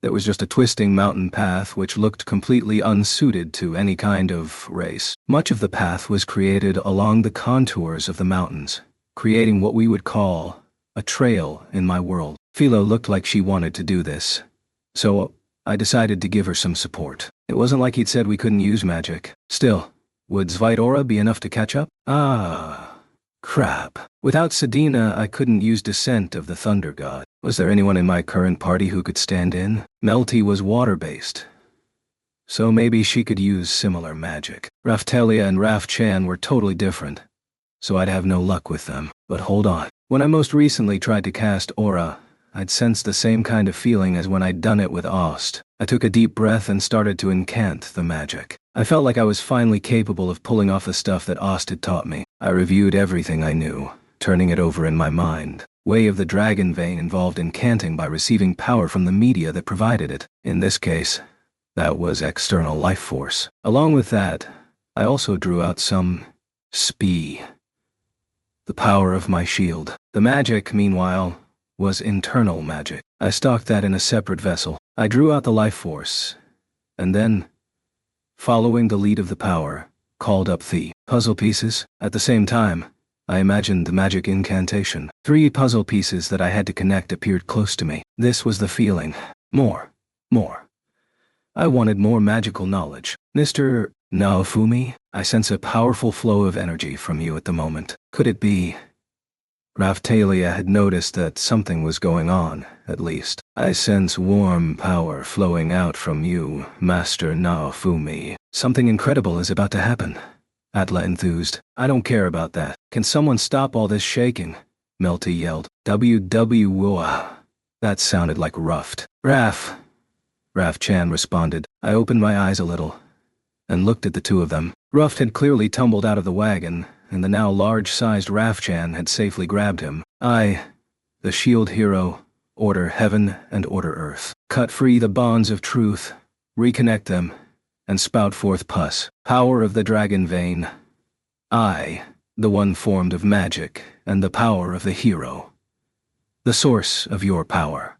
there was just a twisting mountain path which looked completely unsuited to any kind of race. Much of the path was created along the contours of the mountains, creating what we would call a trail in my world. Philo looked like she wanted to do this, so I decided to give her some support. It wasn't like he'd said we couldn't use magic. Still, would Zvitora be enough to catch up? Crap. Without Sedina, I couldn't use Descent of the Thunder God. Was there anyone in my current party who could stand in? Melty was water-based, so maybe she could use similar magic. Raphtalia and Rafchan were totally different, so I'd have no luck with them. But hold on. When I most recently tried to cast Aura, I'd sensed the same kind of feeling as when I'd done it with Ost. I took a deep breath and started to incant the magic. I felt like I was finally capable of pulling off the stuff that Ost had taught me. I reviewed everything I knew, turning it over in my mind. Way of the Dragon Vein involved incanting by receiving power from the media that provided it. In this case, that was external life force. Along with that, I also drew out some spee. The power of my shield. The magic, meanwhile, was internal magic. I stocked that in a separate vessel. I drew out the life force, and then, following the lead of the power, called up the puzzle pieces. At the same time, I imagined the magic incantation. 3 puzzle pieces that I had to connect appeared close to me. This was the feeling. More. I wanted more magical knowledge. Mr. Naofumi, I sense a powerful flow of energy from you at the moment. Could it be? Raphtalia had noticed that something was going on, at least. I sense warm power flowing out from you, Master Naofumi. Something incredible is about to happen. Atla enthused. I don't care about that. Can someone stop all this shaking? Melty yelled. WW. That sounded like Ruft. Rafchan responded. I opened my eyes a little and looked at the two of them. Ruft had clearly tumbled out of the wagon, and the now large-sized Rafchan had safely grabbed him. I, the shield hero, order heaven and order earth. Cut free the bonds of truth, reconnect them, and spout forth pus. Power of the Dragon Vein. I, the one formed of magic and the power of the hero. The source of your power.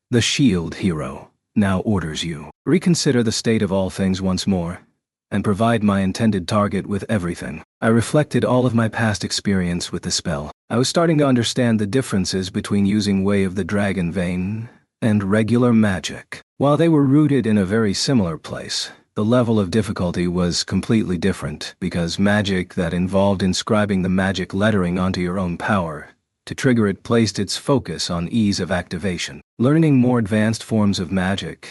The shield hero now orders you. Reconsider the state of all things once more, and provide my intended target with everything. I reflected all of my past experience with the spell. I was starting to understand the differences between using Way of the Dragon Vein and regular magic. While they were rooted in a very similar place, the level of difficulty was completely different because magic that involved inscribing the magic lettering onto your own power to trigger it placed its focus on ease of activation. Learning more advanced forms of magic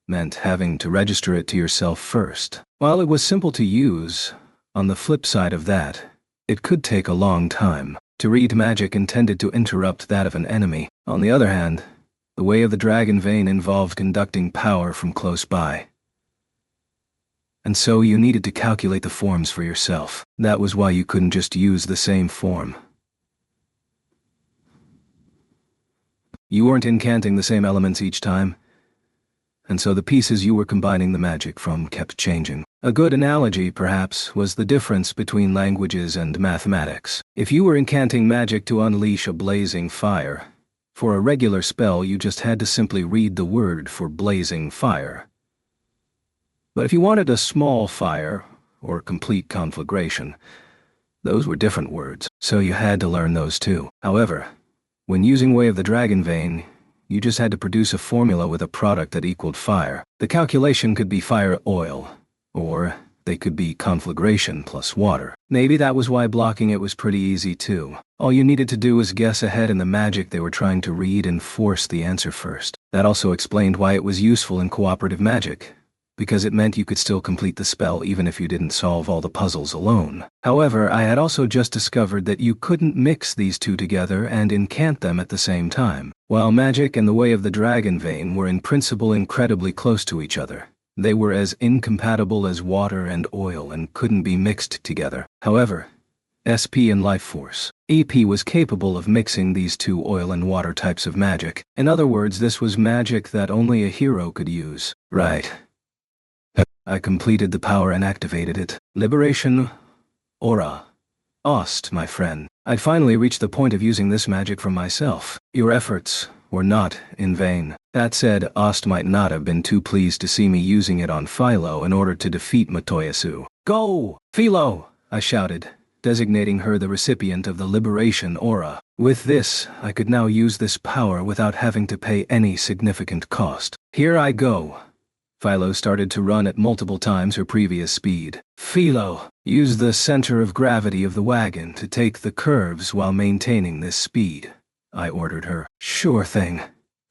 meant having to register it to yourself first. While it was simple to use, on the flip side of that, it could take a long time. To read magic intended to interrupt that of an enemy. On the other hand, the Way of the Dragon Vein involved conducting power from close by. And so you needed to calculate the forms for yourself. That was why you couldn't just use the same form. You weren't incanting the same elements each time, and so the pieces you were combining the magic from kept changing. A good analogy, perhaps, was the difference between languages and mathematics. If you were incanting magic to unleash a blazing fire, for a regular spell you just had to simply read the word for blazing fire. But if you wanted a small fire, or complete conflagration, those were different words, so you had to learn those too. However, when using Way of the Dragon Vein, you just had to produce a formula with a product that equaled fire. The calculation could be fire oil, or they could be conflagration plus water. Maybe that was why blocking it was pretty easy too. All you needed to do was guess ahead in the magic they were trying to read and force the answer first. That also explained why it was useful in cooperative magic, because it meant you could still complete the spell even if you didn't solve all the puzzles alone. However, I had also just discovered that you couldn't mix these two together and incant them at the same time. While magic and the Way of the Dragon Vein were in principle incredibly close to each other, they were as incompatible as water and oil and couldn't be mixed together. However, SP and Life Force, EP was capable of mixing these two oil and water types of magic. In other words, this was magic that only a hero could use. Right. I completed the power and activated it. Liberation Aura. Ost, my friend. I'd finally reached the point of using this magic for myself. Your efforts were not in vain. That said, Ost might not have been too pleased to see me using it on Philo in order to defeat Matoyasu. Go, Philo! I shouted, designating her the recipient of the Liberation Aura. With this, I could now use this power without having to pay any significant cost. Here I go. Philo started to run at multiple times her previous speed. Philo, use the center of gravity of the wagon to take the curves while maintaining this speed, I ordered her. Sure thing,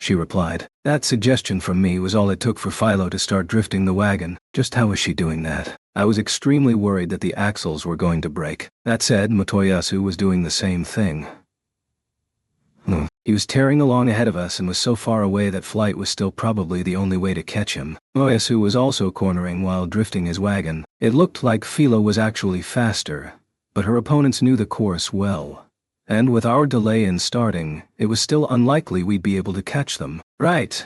she replied. That suggestion from me was all it took for Philo to start drifting the wagon. Just how was she doing that? I was extremely worried that the axles were going to break. That said, Matoyasu was doing the same thing. He was tearing along ahead of us and was so far away that flight was still probably the only way to catch him. Matoyasu was also cornering while drifting his wagon. It looked like Philo was actually faster, but her opponents knew the course well. And with our delay in starting, it was still unlikely we'd be able to catch them. Right.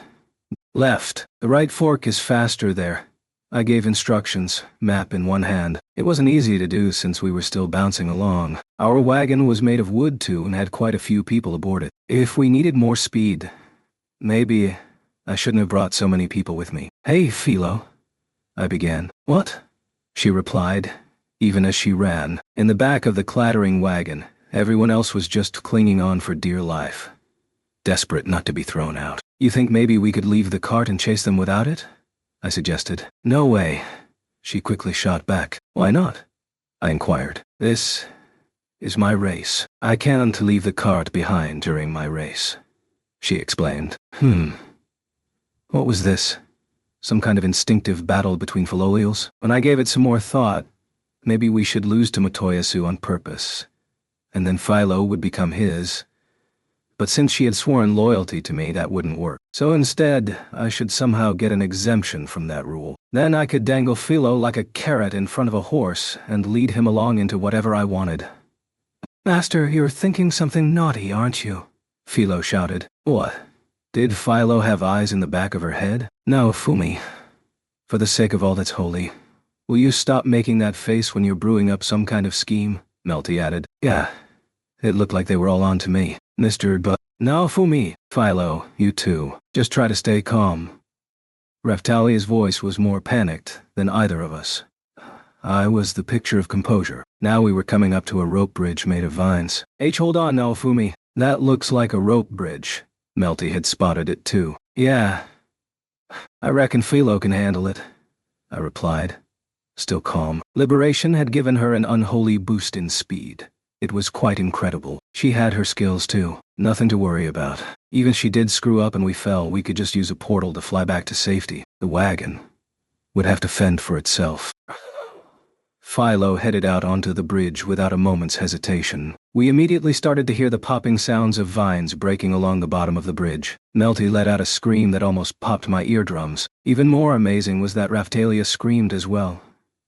Left. The right fork is faster there. I gave instructions, map in one hand. It wasn't easy to do since we were still bouncing along. Our wagon was made of wood too and had quite a few people aboard it. If we needed more speed, maybe I shouldn't have brought so many people with me. Hey, Philo, I began. What? She replied, even as she ran. In the back of the clattering wagon, everyone else was just clinging on for dear life, desperate not to be thrown out. You think maybe we could leave the cart and chase them without it? I suggested. No way, she quickly shot back. Why not? I inquired. This is my race. I can't leave the cart behind during my race, she explained. What was this? Some kind of instinctive battle between Philolials? When I gave it some more thought, maybe we should lose to Matoyasu on purpose, and then Philo would become his. But since she had sworn loyalty to me, that wouldn't work. So instead, I should somehow get an exemption from that rule. Then I could dangle Philo like a carrot in front of a horse and lead him along into whatever I wanted. Master, you're thinking something naughty, aren't you? Philo shouted. What? Did Philo have eyes in the back of her head? No, Fumi. For the sake of all that's holy, will you stop making that face when you're brewing up some kind of scheme? Melty added. Yeah. It looked like they were all on to me. Mr. But Naofumi, Philo, you too. Just try to stay calm. Raftalia's voice was more panicked than either of us. I was the picture of composure. Now we were coming up to a rope bridge made of vines. Hold on, Naofumi. That looks like a rope bridge. Melty had spotted it too. Yeah. I reckon Philo can handle it, I replied, still calm. Liberation had given her an unholy boost in speed. It was quite incredible. She had her skills too. Nothing to worry about. Even if she did screw up and we fell, we could just use a portal to fly back to safety. The wagon would have to fend for itself. Philo headed out onto the bridge without a moment's hesitation. We immediately started to hear the popping sounds of vines breaking along the bottom of the bridge. Melty let out a scream that almost popped my eardrums. Even more amazing was that Raftalia screamed as well.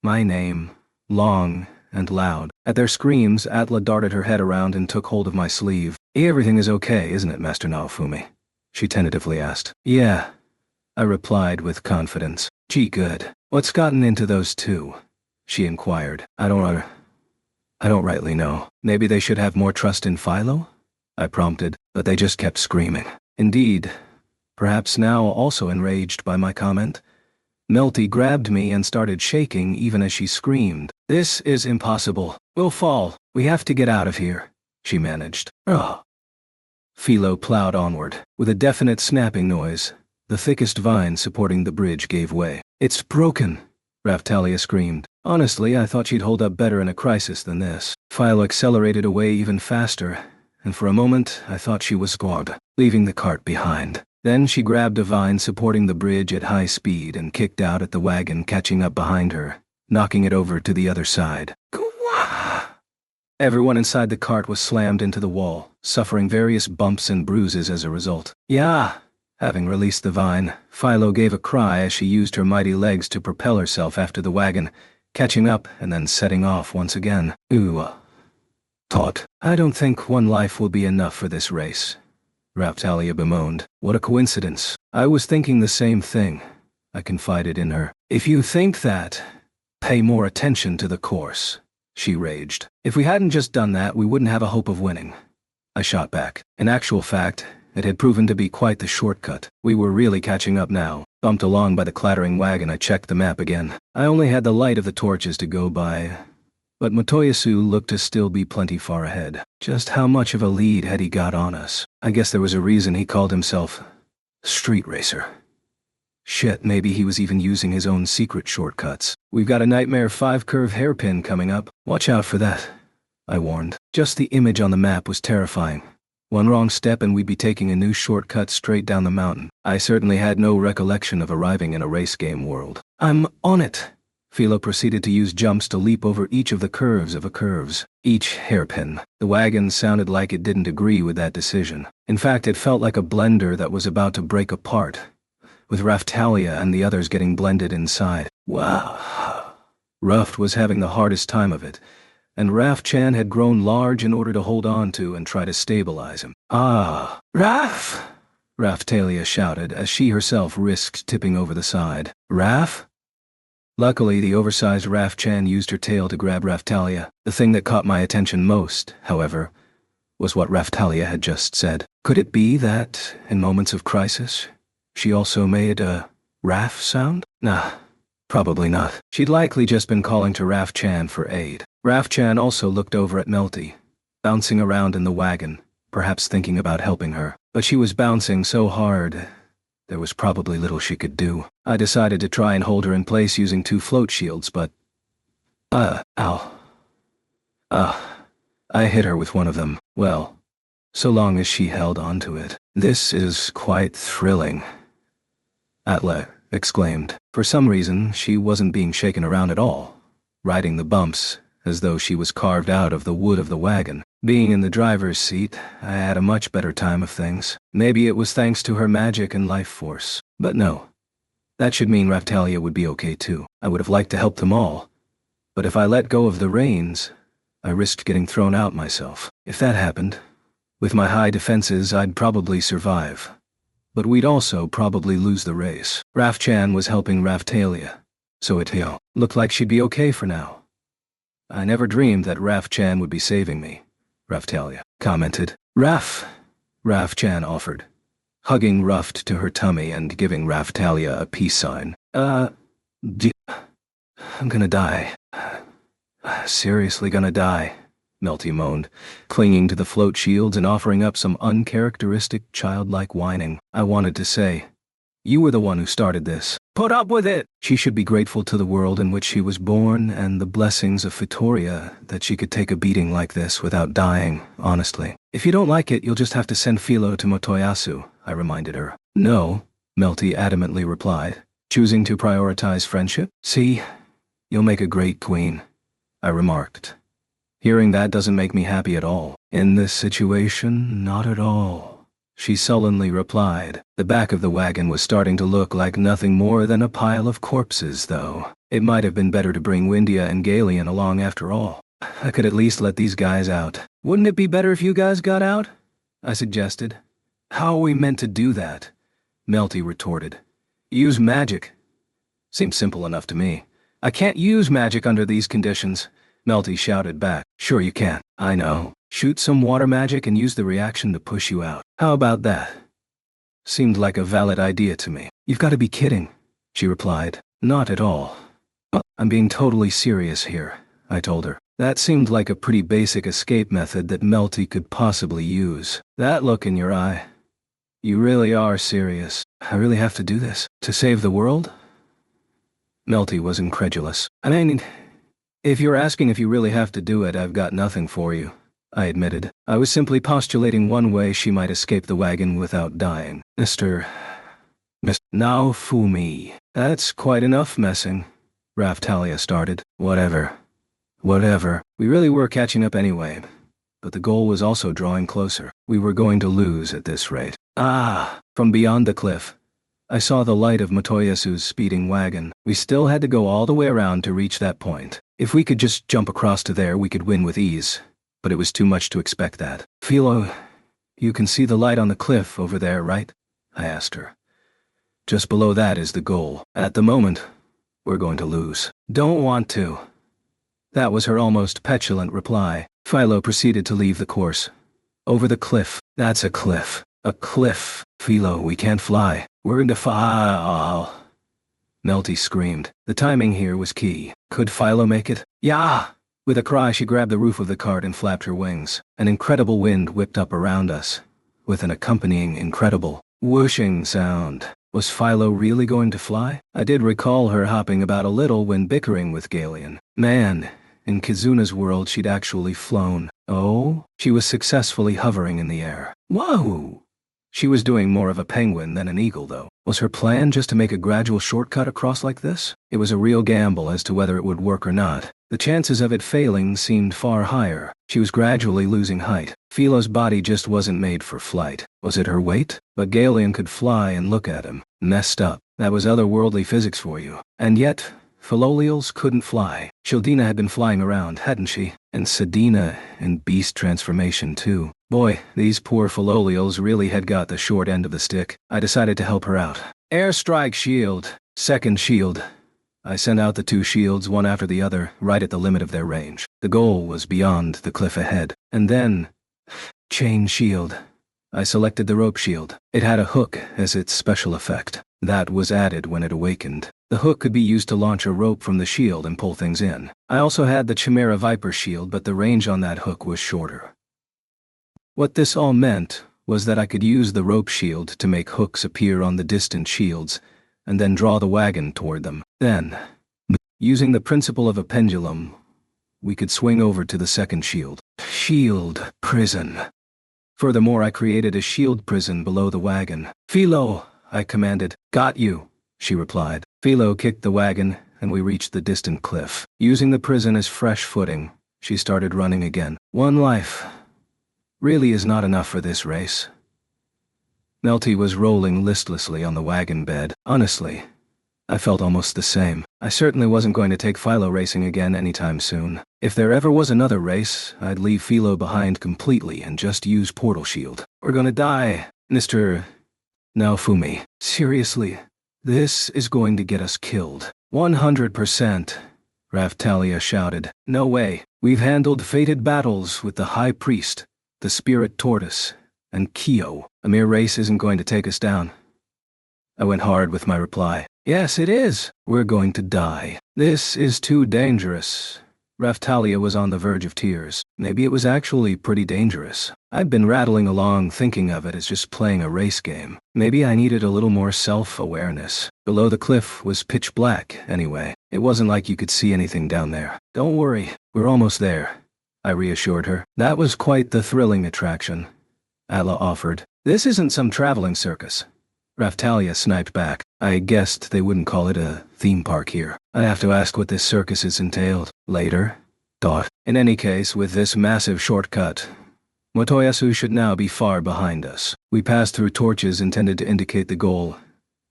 My name, long and loud. At their screams, Atla darted her head around and took hold of my sleeve. Everything is okay, isn't it, Master Naofumi? She tentatively asked. Yeah, I replied with confidence. Gee, good. What's gotten into those two? She inquired. I don't rightly know. Maybe they should have more trust in Philo? I prompted, but they just kept screaming. Indeed, perhaps now also enraged by my comment, Melty grabbed me and started shaking even as she screamed. This is impossible. We'll fall. We have to get out of here, she managed. Ugh. Philo plowed onward. With a definite snapping noise, the thickest vine supporting the bridge gave way. It's broken, Raftalia screamed. Honestly, I thought she'd hold up better in a crisis than this. Philo accelerated away even faster, and for a moment I thought she was squawed, leaving the cart behind. Then she grabbed a vine supporting the bridge at high speed and kicked out at the wagon catching up behind her, knocking it over to the other side. Everyone inside the cart was slammed into the wall, suffering various bumps and bruises as a result. Yeah! Having released the vine, Philo gave a cry as she used her mighty legs to propel herself after the wagon, catching up and then setting off once again. Taut. I don't think one life will be enough for this race, Raftalia bemoaned. What a coincidence. I was thinking the same thing, I confided in her. If you think that, pay more attention to the course, she raged. If we hadn't just done that, we wouldn't have a hope of winning, I shot back. In actual fact, it had proven to be quite the shortcut. We were really catching up now. Bumped along by the clattering wagon, I checked the map again. I only had the light of the torches to go by, but Motoyasu looked to still be plenty far ahead. Just how much of a lead had he got on us? I guess there was a reason he called himself Street Racer. Shit, maybe he was even using his own secret shortcuts. We've got a Nightmare 5-curve hairpin coming up. Watch out for that, I warned. Just the image on the map was terrifying. One wrong step and we'd be taking a new shortcut straight down the mountain. I certainly had no recollection of arriving in a race game world. I'm on it. Philo proceeded to use jumps to leap over each of the curves of a curves. Each hairpin. The wagon sounded like it didn't agree with that decision. In fact, it felt like a blender that was about to break apart, with Raftalia and the others getting blended inside. Wow. Ruff was having the hardest time of it, and Raf-chan had grown large in order to hold on to and try to stabilize him. Ah, Raf! Raftalia shouted as she herself risked tipping over the side. Raf? Luckily, the oversized Raf-chan used her tail to grab Raftalia. The thing that caught my attention most, however, was what Raftalia had just said. Could it be that, in moments of crisis, she also made a Raf sound? Nah, probably not. She'd likely just been calling to Raf-chan for aid. Raf-chan also looked over at Melty, bouncing around in the wagon, perhaps thinking about helping her. But she was bouncing so hard, there was probably little she could do. I decided to try and hold her in place using 2 float shields, but... ow. I hit her with one of them. Well, so long as she held on to it. This is quite thrilling, Atla exclaimed. For some reason, she wasn't being shaken around at all, riding the bumps as though she was carved out of the wood of the wagon. Being in the driver's seat, I had a much better time of things. Maybe it was thanks to her magic and life force. But no. That should mean Raftalia would be okay too. I would have liked to help them all. But if I let go of the reins, I risked getting thrown out myself. If that happened, with my high defenses, I'd probably survive. But we'd also probably lose the race. Raf-chan was helping Raftalia, so it looked like she'd be okay for now. I never dreamed that Raf-chan would be saving me, Raftalia commented. Raf, Raf-chan offered, hugging Ruft to her tummy and giving Raftalia a peace sign. I'm gonna die. Seriously gonna die, Melty moaned, clinging to the float shields and offering up some uncharacteristic childlike whining. I wanted to say, "You were the one who started this. Put up with it!" She should be grateful to the world in which she was born and the blessings of Fitoria that she could take a beating like this without dying, honestly. "If you don't like it, you'll just have to send Philo to Motoyasu," I reminded her. "No," Melty adamantly replied, choosing to prioritize friendship. "See, you'll make a great queen," I remarked. Hearing that doesn't make me happy at all. "In this situation, not at all," she sullenly replied. The back of the wagon was starting to look like nothing more than a pile of corpses, though. It might have been better to bring Windia and Galeon along after all. I could at least let these guys out. "Wouldn't it be better if you guys got out?" I suggested. "How are we meant to do that?" Melty retorted. "Use magic." Seems simple enough to me. "I can't use magic under these conditions," Melty shouted back. "Sure you can. I know. Shoot some water magic and use the reaction to push you out. How about that?" Seemed like a valid idea to me. "You've got to be kidding," she replied. "Not at all." "I'm being totally serious here," I told her. That seemed like a pretty basic escape method that Melty could possibly use. "That look in your eye. You really are serious. I really have to do this? To save the world?" Melty was incredulous. "I mean, if you're asking if you really have to do it, I've got nothing for you," I admitted. I was simply postulating one way she might escape the wagon without dying. Miss Naofumi. "That's quite enough messing," Raftalia started. Whatever. We really were catching up anyway. But the goal was also drawing closer. We were going to lose at this rate. From beyond the cliff, I saw the light of Motoyasu's speeding wagon. We still had to go all the way around to reach that point. If we could just jump across to there, we could win with ease. But it was too much to expect that. "Philo, you can see the light on the cliff over there, right?" I asked her. "Just below that is the goal. At the moment, we're going to lose." "Don't want to." That was her almost petulant reply. Philo proceeded to leave the course. "Over the cliff." "That's a cliff. A cliff. Philo, we can't fly. We're in the fall." Melty screamed. The timing here was key. Could Philo make it? "Yeah!" With a cry, she grabbed the roof of the cart and flapped her wings. An incredible wind whipped up around us, with an accompanying incredible whooshing sound. Was Philo really going to fly? I did recall her hopping about a little when bickering with Galeon. Man, in Kizuna's world she'd actually flown. Oh? She was successfully hovering in the air. Whoa! She was doing more of a penguin than an eagle, though. Was her plan just to make a gradual shortcut across like this? It was a real gamble as to whether it would work or not. The chances of it failing seemed far higher. She was gradually losing height. Philo's body just wasn't made for flight. Was it her weight? But Galeon could fly and look at him. Messed up. That was otherworldly physics for you. And yet, Philolials couldn't fly. Shildina had been flying around, hadn't she? And Sedina in beast transformation too. Boy, these poor Philolials really had got the short end of the stick. I decided to help her out. "Airstrike shield. Second shield." I sent out the two shields one after the other, right at the limit of their range. The goal was beyond the cliff ahead. And then, chain shield. I selected the rope shield. It had a hook as its special effect. That was added when it awakened. The hook could be used to launch a rope from the shield and pull things in. I also had the Chimera Viper shield, but the range on that hook was shorter. What this all meant was that I could use the rope shield to make hooks appear on the distant shields, and then draw the wagon toward them. Then, using the principle of a pendulum, we could swing over to the second shield. Shield prison. Furthermore, I created a shield prison below the wagon. "Philo," I commanded. "Got you," she replied. Philo kicked the wagon, and we reached the distant cliff. Using the prison as fresh footing, she started running again. One life really is not enough for this race. Melty was rolling listlessly on the wagon bed. Honestly, I felt almost the same. I certainly wasn't going to take Philo racing again anytime soon. If there ever was another race, I'd leave Philo behind completely and just use Portal Shield. "We're gonna die, Mr. Naofumi. Seriously, this is going to get us killed." 100%, Raftalia shouted. "No way. We've handled fated battles with the High Priest, the Spirit Tortoise, And Kyo, a mere race isn't going to take us down. I went hard with my reply. Yes, it is. We're going to die. This is too dangerous. Raphtalia was on the verge of tears. Maybe it was actually pretty dangerous. I'd been rattling along thinking of it as just playing a race game. Maybe I needed a little more self-awareness. Below the cliff was pitch black, anyway. It wasn't like you could see anything down there. Don't worry, we're almost there, I reassured her. That was quite the thrilling attraction, Atla offered. This isn't some traveling circus. Raphtalia sniped back. I guessed they wouldn't call it a theme park here. I'd have to ask what this circus is entailed later. In any case, with this massive shortcut, Motoyasu should now be far behind us. We passed through torches intended to indicate the goal,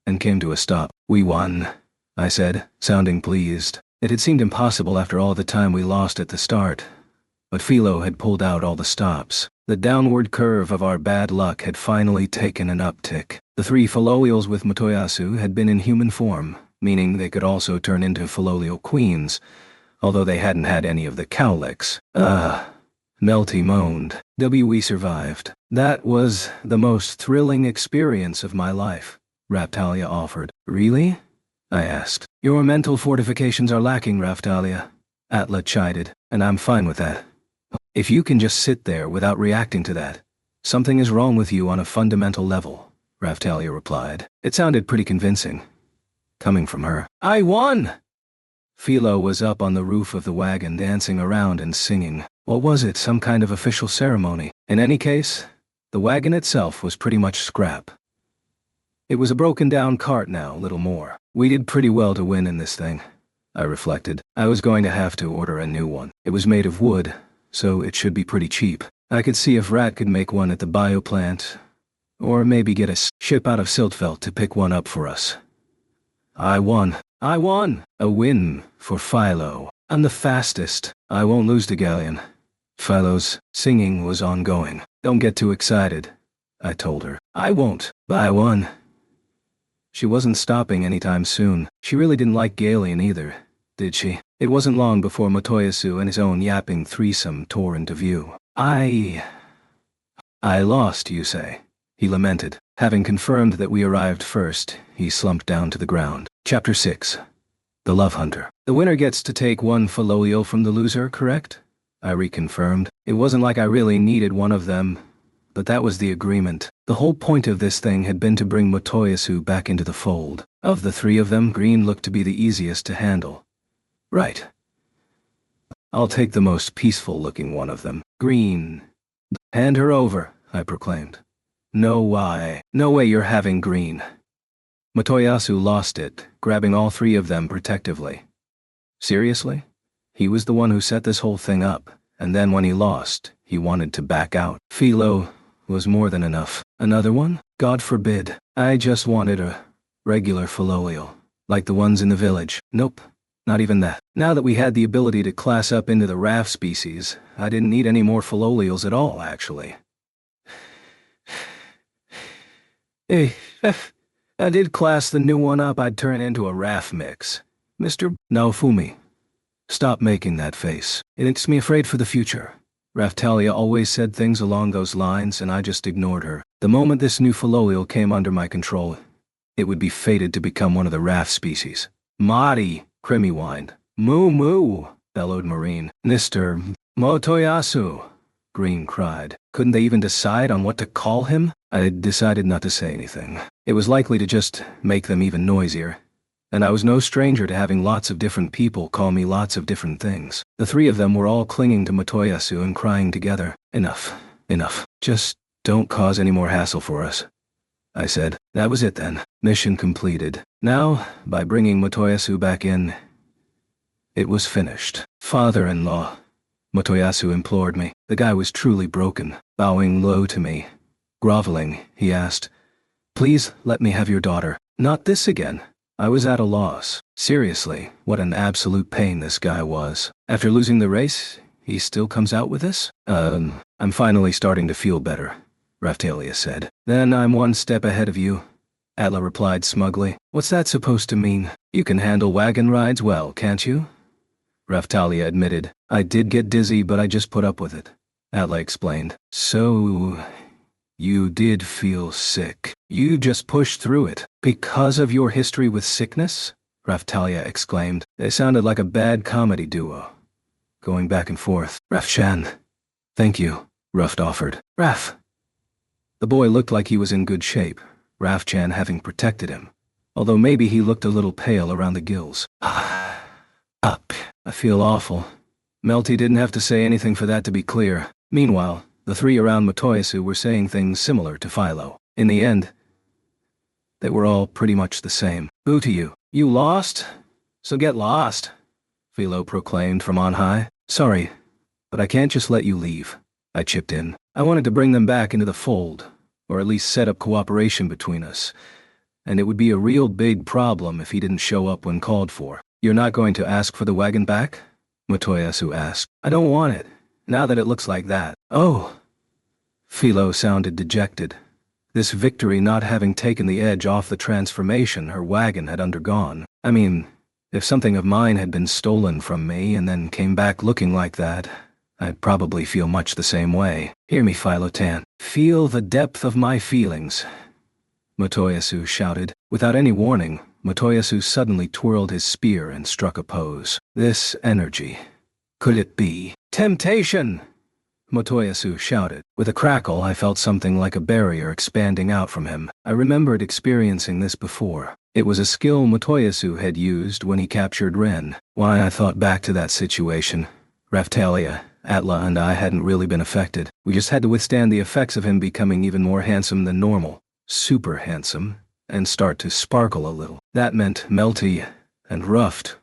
and came to a stop. We won, I said, sounding pleased. It had seemed impossible after all the time we lost at the start, but Philo had pulled out all the stops. The downward curve of our bad luck had finally taken an uptick. The 3 Fallolials with Motoyasu had been in human form, meaning they could also turn into Fallolial queens, although they hadn't had any of the cowlicks. Melty moaned. We survived. That was the most thrilling experience of my life, Raphtalia offered. Really? I asked. Your mental fortifications are lacking, Raphtalia, Atla chided, and I'm fine with that. If you can just sit there without reacting to that, something is wrong with you on a fundamental level, Raphtalia replied. It sounded pretty convincing, coming from her. I won! Philo was up on the roof of the wagon dancing around and singing. What was it, some kind of official ceremony? In any case, the wagon itself was pretty much scrap. It was a broken-down cart now, little more. We did pretty well to win in this thing, I reflected. I was going to have to order a new one. It was made of wood, so it should be pretty cheap. I could see if Rat could make one at the bioplant, or maybe get a ship out of Siltfeld to pick one up for us. I won. I won! A win for Philo. I'm the fastest. I won't lose to Galleon. Philo's singing was ongoing. Don't get too excited, I told her. I won't. But I won. She wasn't stopping anytime soon. She really didn't like Galleon either, did she? It wasn't long before Motoyasu and his own yapping threesome tore into view. I lost, you say? He lamented. Having confirmed that we arrived first, he slumped down to the ground. Chapter 6. The Love Hunter. The winner gets to take 1 Fallolial from the loser, correct? I reconfirmed. It wasn't like I really needed one of them, but that was the agreement. The whole point of this thing had been to bring Motoyasu back into the fold. Of the 3 of them, Green looked to be the easiest to handle. Right. I'll take the most peaceful-looking one of them. Green. Hand her over, I proclaimed. No way you're having Green. Motoyasu lost it, grabbing all 3 of them protectively. Seriously? He was the one who set this whole thing up, and then when he lost, he wanted to back out. Philo was more than enough. Another one? God forbid. I just wanted a regular Fallolial, like the ones in the village. Nope, not even that. Now that we had the ability to class up into the Raph species, I didn't need any more Fallolials at all, actually. If I did class the new one up, I'd turn into a Raph mix. Mr. Naofumi, stop making that face. It makes me afraid for the future. Raphtalia always said things along those lines, and I just ignored her. The moment this new Fallolial came under my control, it would be fated to become one of the Raph species. Mari, Krimi whined. Moo moo, bellowed Marine. Mr. Motoyasu, Green cried. Couldn't they even decide on what to call him? I decided not to say anything. It was likely to just make them even noisier. And I was no stranger to having lots of different people call me lots of different things. The 3 of them were all clinging to Motoyasu and crying together. Enough. Just don't cause any more hassle for us, I said. That was it then. Mission completed. Now, by bringing Motoyasu back in, it was finished. Father-in-law, Motoyasu implored me. The guy was truly broken. Bowing low to me, groveling, he asked, Please let me have your daughter. Not this again. I was at a loss. Seriously, what an absolute pain this guy was. After losing the race, he still comes out with this? I'm finally starting to feel better, Raphtalia said. Then I'm 1 step ahead of you, Atla replied smugly. What's that supposed to mean? You can handle wagon rides well, can't you? Raphtalia admitted. I did get dizzy, but I just put up with it, Atla explained. So, You did feel sick. You just pushed through it. Because of your history with sickness? Raftalia exclaimed. They sounded like a bad comedy duo, going back and forth. Raf-chan. Thank you, Ruft offered. Raf. The boy looked like he was in good shape, Raf-chan having protected him, although maybe he looked a little pale around the gills. Up. I feel awful. Melty didn't have to say anything for that to be clear. Meanwhile, the three around Motoyasu were saying things similar to Philo. In the end, they were all pretty much the same. Boo to you. You lost? So get lost, Philo proclaimed from on high. Sorry, but I can't just let you leave, I chipped in. I wanted to bring them back into the fold, or at least set up cooperation between us, and it would be a real big problem if he didn't show up when called for. You're not going to ask for the wagon back? Motoyasu asked. I don't want it, now that it looks like that. Oh. Philo sounded dejected. This victory not having taken the edge off the transformation her wagon had undergone. I mean, if something of mine had been stolen from me and then came back looking like that, I'd probably feel much the same way. Hear me, Philo-tan. Feel the depth of my feelings, Motoyasu shouted. Without any warning, Motoyasu suddenly twirled his spear and struck a pose. This energy. Could it be temptation? Motoyasu shouted. With a crackle, I felt something like a barrier expanding out from him. I remembered experiencing this before. It was a skill Motoyasu had used when he captured Ren. Why, I thought back to that situation. Raftalia, Atla, and I hadn't really been affected. We just had to withstand the effects of him becoming even more handsome than normal. Super handsome. And start to sparkle a little. That meant Melty and Ruft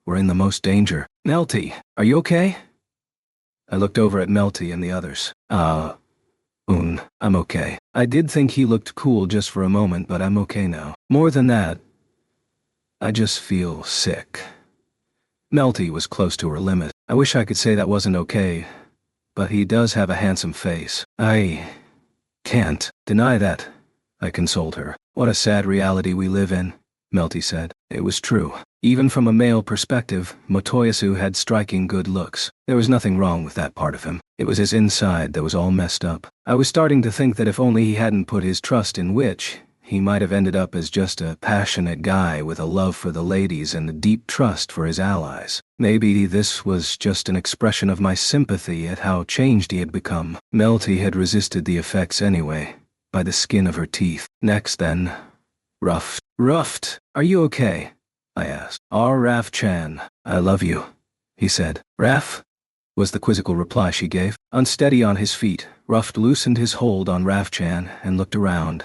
were in the most danger. Melty, are you okay? I looked over at Melty and the others. I'm okay. I did think he looked cool just for a moment, but I'm okay now. More than that, I just feel sick. Melty was close to her limit. I wish I could say that wasn't okay, but he does have a handsome face. I can't deny that, I consoled her. What a sad reality we live in, Melty said. It was true. Even from a male perspective, Motoyasu had striking good looks. There was nothing wrong with that part of him. It was his inside that was all messed up. I was starting to think that if only he hadn't put his trust in Witch, he might have ended up as just a passionate guy with a love for the ladies and a deep trust for his allies. Maybe this was just an expression of my sympathy at how changed he had become. Melty had resisted the effects anyway, by the skin of her teeth. Next then, Ruft, are you okay? I asked. Raf-chan, I love you, he said. Raf? Was the quizzical reply she gave. Unsteady on his feet, Ruft loosened his hold on Raf-chan and looked around,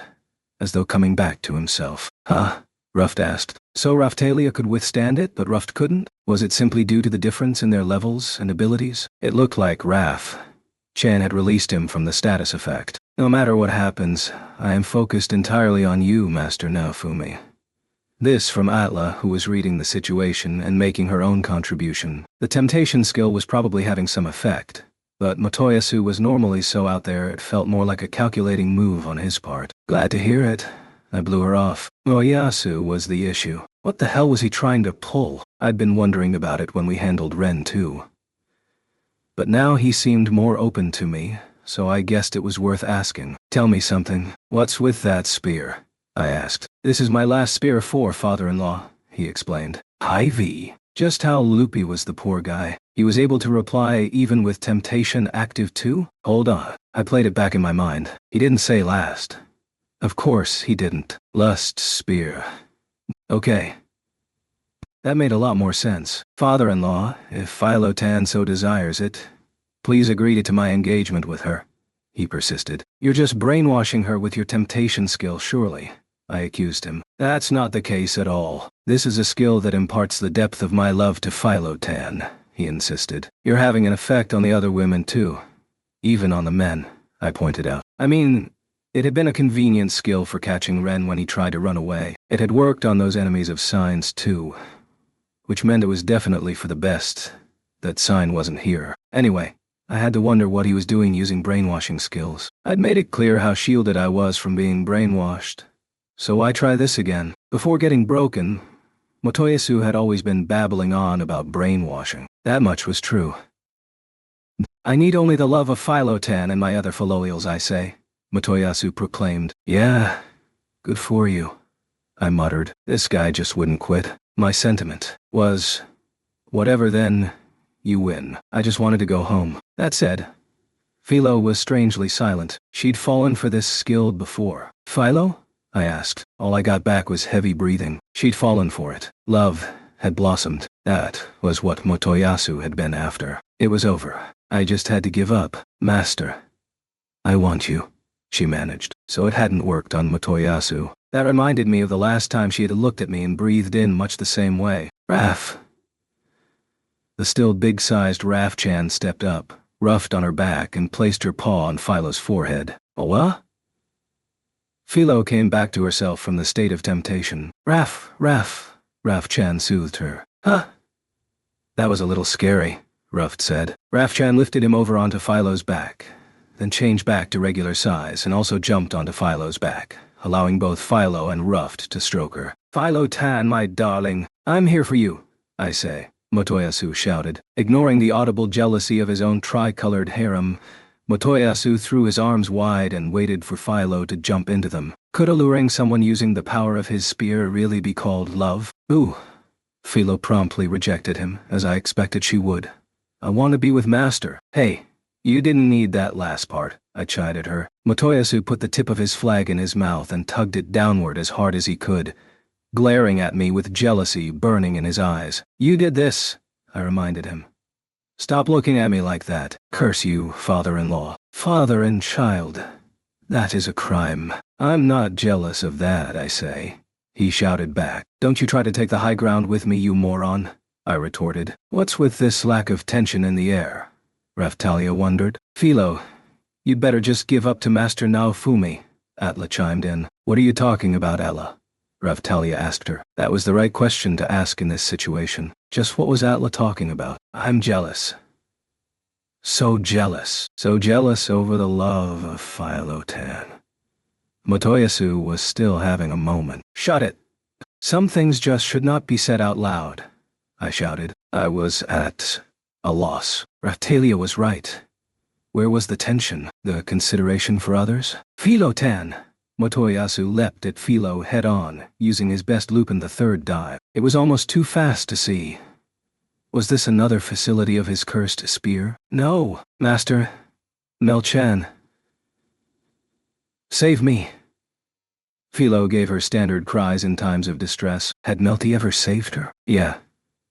as though coming back to himself. Huh? Ruft asked. So Raftalia could withstand it, but Ruft couldn't? Was it simply due to the difference in their levels and abilities? It looked like Raf-chan had released him from the status effect. No matter what happens, I am focused entirely on you, Master Naofumi. This from Atla, who was reading the situation and making her own contribution. The temptation skill was probably having some effect, but Motoyasu was normally so out there it felt more like a calculating move on his part. Glad to hear it. I blew her off. Motoyasu was the issue. What the hell was he trying to pull? I'd been wondering about it when we handled Ren too. But now he seemed more open to me, so I guessed it was worth asking. Tell me something. What's with that spear? I asked. This is my last spear for father-in-law, he explained. Ivy. Just how loopy was the poor guy? He was able to reply even with temptation active too? Hold on. I played it back in my mind. He didn't say last. Of course he didn't. Lust spear. Okay. That made a lot more sense. Father-in-law, if Philo-tan so desires it, please agree to my engagement with her, he persisted. You're just brainwashing her with your temptation skill, surely, I accused him. That's not the case at all. This is a skill that imparts the depth of my love to Philo-tan, he insisted. You're having an effect on the other women too. Even on the men, I pointed out. I mean, it had been a convenient skill for catching Ren when he tried to run away. It had worked on those enemies of Sign's too, which meant it was definitely for the best that Sign wasn't here. Anyway, I had to wonder what he was doing using brainwashing skills. I'd made it clear how shielded I was from being brainwashed. So why try this again? Before getting broken, Motoyasu had always been babbling on about brainwashing. That much was true. I need only the love of Philo-tan and my other filials, I say, Motoyasu proclaimed. Yeah, good for you, I muttered. This guy just wouldn't quit. My sentiment was, whatever then, you win. I just wanted to go home. That said, Philo was strangely silent. She'd fallen for this skilled before. Philo? I asked. All I got back was heavy breathing. She'd fallen for it. Love had blossomed. That was what Motoyasu had been after. It was over. I just had to give up. Master, I want you, she managed. So it hadn't worked on Motoyasu. That reminded me of the last time she had looked at me and breathed in much the same way. Raf. The still big-sized Raf-chan stepped up, roughed on her back, and placed her paw on Philo's forehead. Oh, what? Philo came back to herself from the state of temptation. Raf-chan soothed her. Huh? That was a little scary, Ruff said. Raf-chan lifted him over onto Philo's back, then changed back to regular size and also jumped onto Philo's back, allowing both Philo and Ruffed to stroke her. Philo-tan, my darling, I'm here for you, I say, Motoyasu shouted. Ignoring the audible jealousy of his own tri-colored harem, Motoyasu threw his arms wide and waited for Philo to jump into them. Could alluring someone using the power of his spear really be called love? Ooh. Philo promptly rejected him, as I expected she would. I want to be with Master. Hey, you didn't need that last part, I chided her. Motoyasu put the tip of his flag in his mouth and tugged it downward as hard as he could, glaring at me with jealousy burning in his eyes. You did this, I reminded him. Stop looking at me like that. Curse you, father-in-law. Father and child. That is a crime. I'm not jealous of that, I say. He shouted back. Don't you try to take the high ground with me, you moron, I retorted. What's with this lack of tension in the air? Raphtalia wondered. Philo, you'd better just give up to Master Naofumi, Atla chimed in. What are you talking about, Atla? Raphtalia asked her. That was the right question to ask in this situation. Just what was Atla talking about? I'm jealous. So jealous. So jealous over the love of Philo-tan. Motoyasu was still having a moment. Shut it. Some things just should not be said out loud, I shouted. I was at a loss. Raphtalia was right. Where was the tension? The consideration for others? Philo-tan. Motoyasu leapt at Philo head-on, using his best Lupin III dive. It was almost too fast to see. Was this another facility of his cursed spear? No, Master. Mel-chan. Save me. Philo gave her standard cries in times of distress. Had Melty ever saved her? Yeah,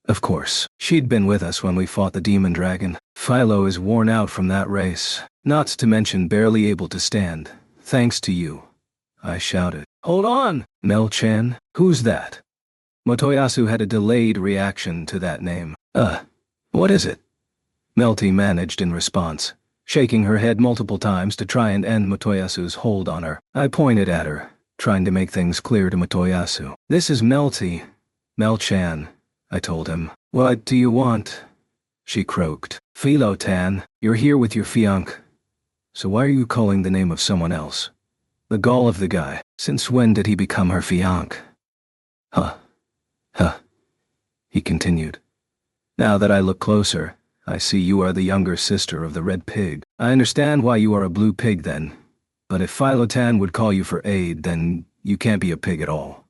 of course. She'd been with us when we fought the demon dragon. Philo is worn out from that race, not to mention barely able to stand, thanks to you, I shouted. Hold on! Mel-chan? Who's that? Motoyasu had a delayed reaction to that name. What is it? Melty managed in response, shaking her head multiple times to try and end Motoyasu's hold on her. I pointed at her, trying to make things clear to Motoyasu. This is Melty. Mel-chan, I told him. What do you want? She croaked. Philo-tan, you're here with your fiancé. So why are you calling the name of someone else? The gall of the guy. Since when did he become her fiancé? Huh. He continued. Now that I look closer, I see you are the younger sister of the red pig. I understand why you are a blue pig then, but if Philo-tan would call you for aid, then you can't be a pig at all.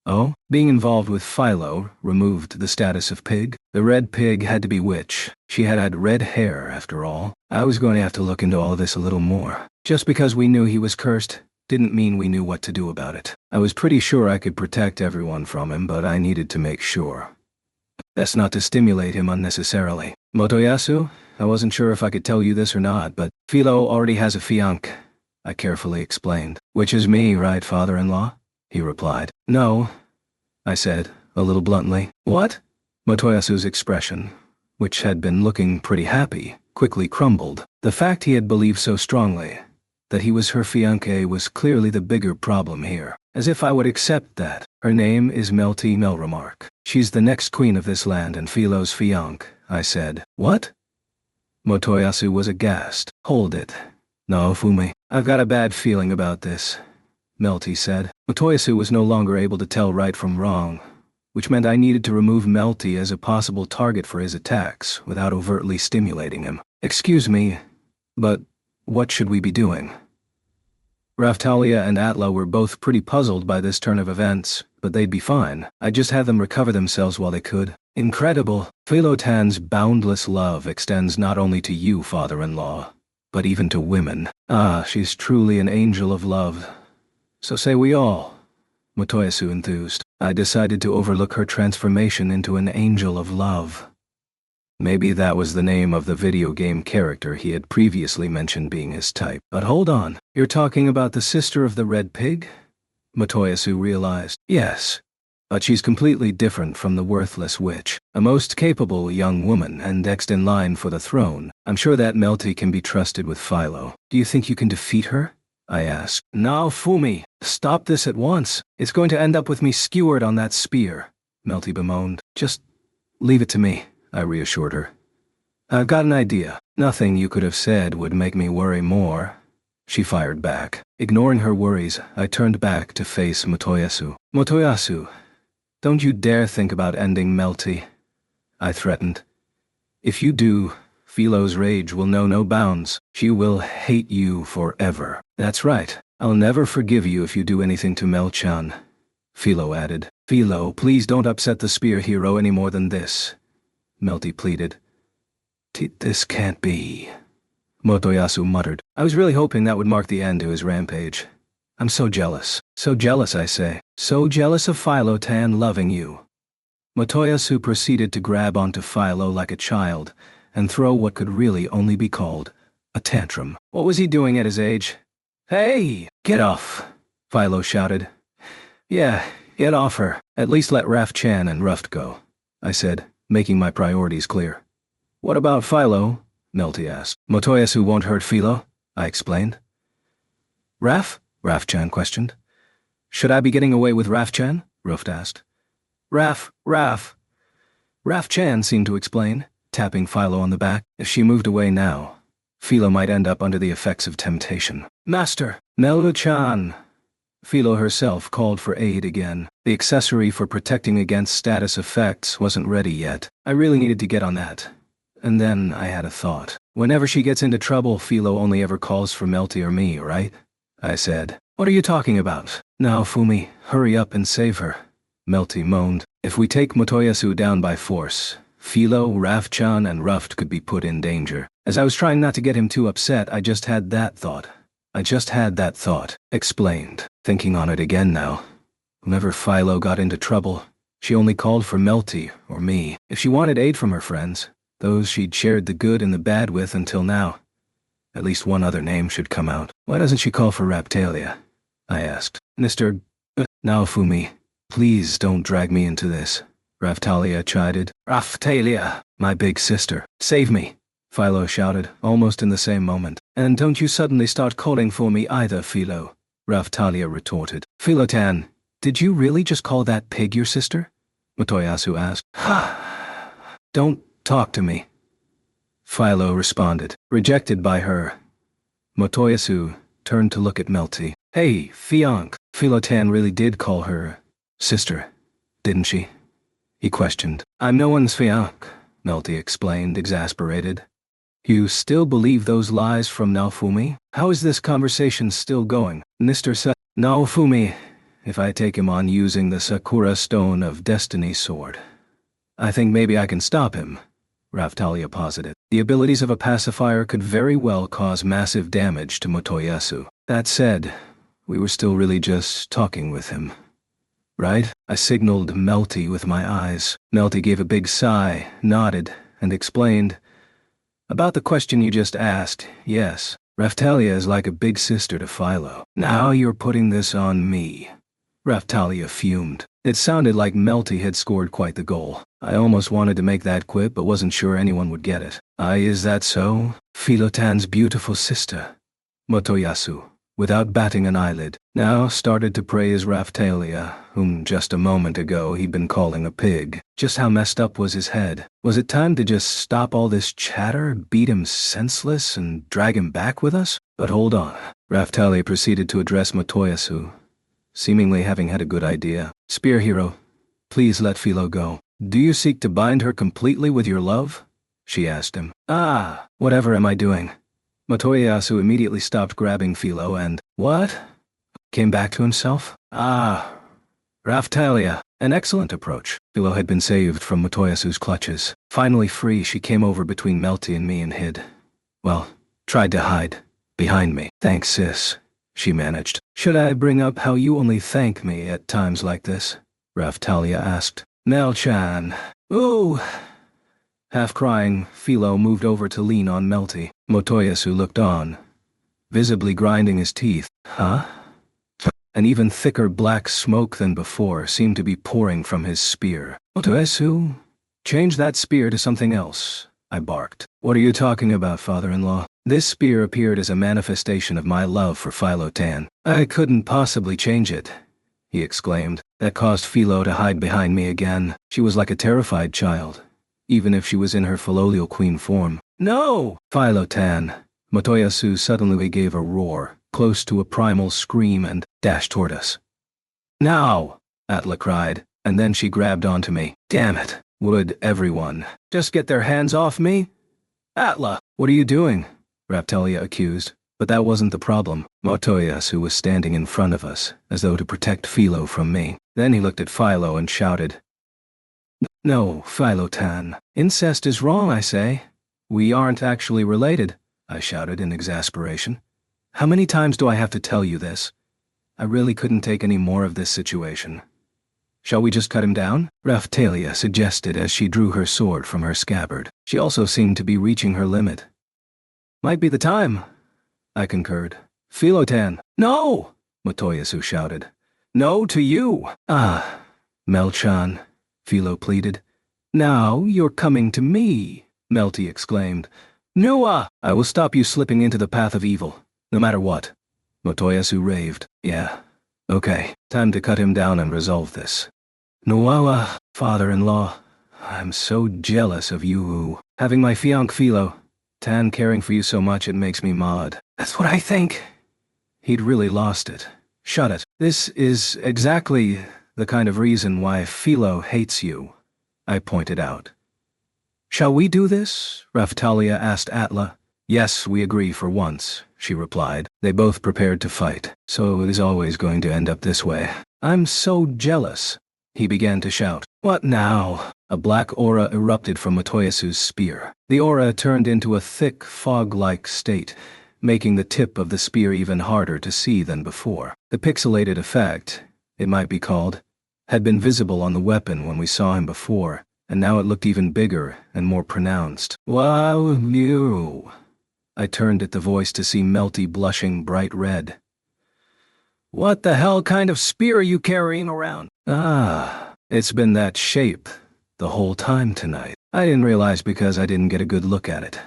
Oh? Being involved with Philo removed the status of pig? The red pig had to be witch. She had red hair, after all. I was going to have to look into all this a little more. Just because we knew he was cursed didn't mean we knew what to do about it. I was pretty sure I could protect everyone from him, but I needed to make sure. That's not to stimulate him unnecessarily. Motoyasu, I wasn't sure if I could tell you this or not, but Philo already has a fiancé, I carefully explained. Which is me, right, father-in-law? He replied. No, I said, a little bluntly. What? Motoyasu's expression, which had been looking pretty happy, quickly crumbled. The fact he had believed so strongly that he was her fiancé was clearly the bigger problem here. As if I would accept that. Her name is Melty Melremark. She's the next queen of this land and Philo's fiancé, I said. What? Motoyasu was aghast. Hold it. Naofumi. I've got a bad feeling about this, Melty said. Motoyasu was no longer able to tell right from wrong, which meant I needed to remove Melty as a possible target for his attacks without overtly stimulating him. Excuse me, but what should we be doing? Raftalia and Atla were both pretty puzzled by this turn of events, but they'd be fine. I just had them recover themselves while they could. Incredible. Philotan's boundless love extends not only to you, father-in-law, but even to women. Ah, she's truly an angel of love. So say we all. Motoyasu enthused. I decided to overlook her transformation into an angel of love. Maybe that was the name of the video game character he had previously mentioned being his type. But hold on, you're talking about the sister of the Red Pig? Motoyasu realized. Yes, but she's completely different from the worthless witch. A most capable young woman and next in line for the throne. I'm sure that Melty can be trusted with Philo. Do you think you can defeat her? I asked. Naofumi, stop this at once. It's going to end up with me skewered on that spear, Melty bemoaned. Just leave it to me, I reassured her. I've got an idea. Nothing you could have said would make me worry more. She fired back. Ignoring her worries, I turned back to face Motoyasu. Motoyasu, don't you dare think about ending Melty, I threatened. If you do, Philo's rage will know no bounds. She will hate you forever. That's right. I'll never forgive you if you do anything to Mel-chan, Philo added. Philo, please don't upset the spear hero any more than this, Melty pleaded. This can't be, Motoyasu muttered. I was really hoping that would mark the end to his rampage. I'm so jealous. So jealous, I say. So jealous of Philotan loving you. Motoyasu proceeded to grab onto Philo like a child and throw what could really only be called a tantrum. What was he doing at his age? Hey, get off, Philo shouted. Yeah, get off her. At least let Raf-chan and Ruft go, I said, making my priorities clear. What about Philo? Melty asked. Motoyasu won't hurt Philo, I explained. Raf? Raf-chan questioned. Should I be getting away with Raf-chan? Ruft asked. Raf-chan seemed to explain, tapping Philo on the back. If she moved away now, Philo might end up under the effects of temptation. Master, Melu-chan. Philo herself called for aid again. The accessory for protecting against status effects wasn't ready yet. I really needed to get on that. And then I had a thought. Whenever she gets into trouble, Philo only ever calls for Melty or me, right? I said. What are you talking about? Naofumi, hurry up and save her. Melty moaned. If we take Motoyasu down by force, Philo, Raf-chan, and Ruft could be put in danger. As I was trying not to get him too upset, I just had that thought, explained. Thinking on it again now. Whenever Philo got into trouble, she only called for Melty or me. If she wanted aid from her friends, those she'd shared the good and the bad with until now, at least one other name should come out. Why doesn't she call for Raftalia? I asked. Mr. Naofumi, please don't drag me into this, Raftalia chided. Raftalia, my big sister, save me, Philo shouted, almost in the same moment. And don't you suddenly start calling for me either, Philo, Raftalia retorted. Philotan, did you really just call that pig your sister? Motoyasu asked. Ha! Don't talk to me, Philo responded. Rejected by her, Motoyasu turned to look at Melty. Hey, Fiank, Philotan really did call her sister, didn't she? He questioned. I'm no one's Fiank, Melty explained, exasperated. You still believe those lies from Naofumi? How is this conversation still going? Mr. Naofumi, if I take him on using the Sakura Stone of Destiny sword, I think maybe I can stop him, Raftalia posited. The abilities of a pacifier could very well cause massive damage to Motoyasu. That said, we were still really just talking with him. Right? I signaled Melty with my eyes. Melty gave a big sigh, nodded, and explained. About the question you just asked, yes, Raftalia is like a big sister to Philo. Now you're putting this on me. Raftalia fumed. It sounded like Melty had scored quite the goal. I almost wanted to make that quip but wasn't sure anyone would get it. Is that so? Philotan's beautiful sister. Motoyasu, without batting an eyelid, now started to praise Raftalia, whom just a moment ago he'd been calling a pig. Just how messed up was his head? Was it time to just stop all this chatter, beat him senseless, and drag him back with us? But hold on. Raftalia proceeded to address Motoyasu, seemingly having had a good idea. Spear hero, please let Philo go. Do you seek to bind her completely with your love? She asked him. Whatever am I doing? Motoyasu immediately stopped grabbing Philo and, what? Came back to himself? Ah, Raphtalia. An excellent approach. Philo had been saved from Motoyasu's clutches. Finally free, she came over between Melty and me and hid. Well, tried to hide. Behind me. Thanks, sis. She managed. Should I bring up how you only thank me at times like this? Raphtalia asked. Mel-chan. Ooh. Half crying, Philo moved over to lean on Melty. Motoyasu looked on, visibly grinding his teeth. Huh? An even thicker black smoke than before seemed to be pouring from his spear. Motoyasu, change that spear to something else, I barked. What are you talking about, father-in-law? This spear appeared as a manifestation of my love for Philo-tan. I couldn't possibly change it, he exclaimed. That caused Philo to hide behind me again. She was like a terrified child, even if she was in her Philolial queen form. No! Philo-tan. Motoyasu suddenly gave a roar, close to a primal scream, and dashed toward us. Now! Atla cried, and then she grabbed onto me. Damn it! Would everyone just get their hands off me? Atla! What are you doing? Raphtalia accused. But that wasn't the problem. Motoyasu was standing in front of us, as though to protect Philo from me. Then he looked at Philo and shouted, No, Philo-tan. Incest is wrong, I say. We aren't actually related, I shouted in exasperation. How many times do I have to tell you this? I really couldn't take any more of this situation. Shall we just cut him down? Raphtalia suggested as she drew her sword from her scabbard. She also seemed to be reaching her limit. Might be the time, I concurred. Philo-tan. No! Motoyasu shouted. No to you! Ah, Mel-chan, Philo pleaded. Now you're coming to me, Melty exclaimed. Nua! I will stop you slipping into the path of evil, no matter what. Motoyasu raved. Yeah. Okay, time to cut him down and resolve this. Nuawa, father-in-law, I'm so jealous of you. Having my fiancé Philo-tan caring for you so much it makes me mad. That's what I think. He'd really lost it. Shut it. This is exactly the kind of reason why Philo hates you, I pointed out. Shall we do this? Raphtalia asked Atla. Yes, we agree for once, she replied. They both prepared to fight, so it is always going to end up this way. I'm so jealous, he began to shout. What now? A black aura erupted from Motoyasu's spear. The aura turned into a thick, fog-like state, making the tip of the spear even harder to see than before. The pixelated effect, it might be called, had been visible on the weapon when we saw him before, and now it looked even bigger and more pronounced. Wow, you! I turned at the voice to see Melty blushing bright red. What the hell kind of spear are you carrying around? Ah, it's been that shape the whole time tonight. I didn't realize because I didn't get a good look at it.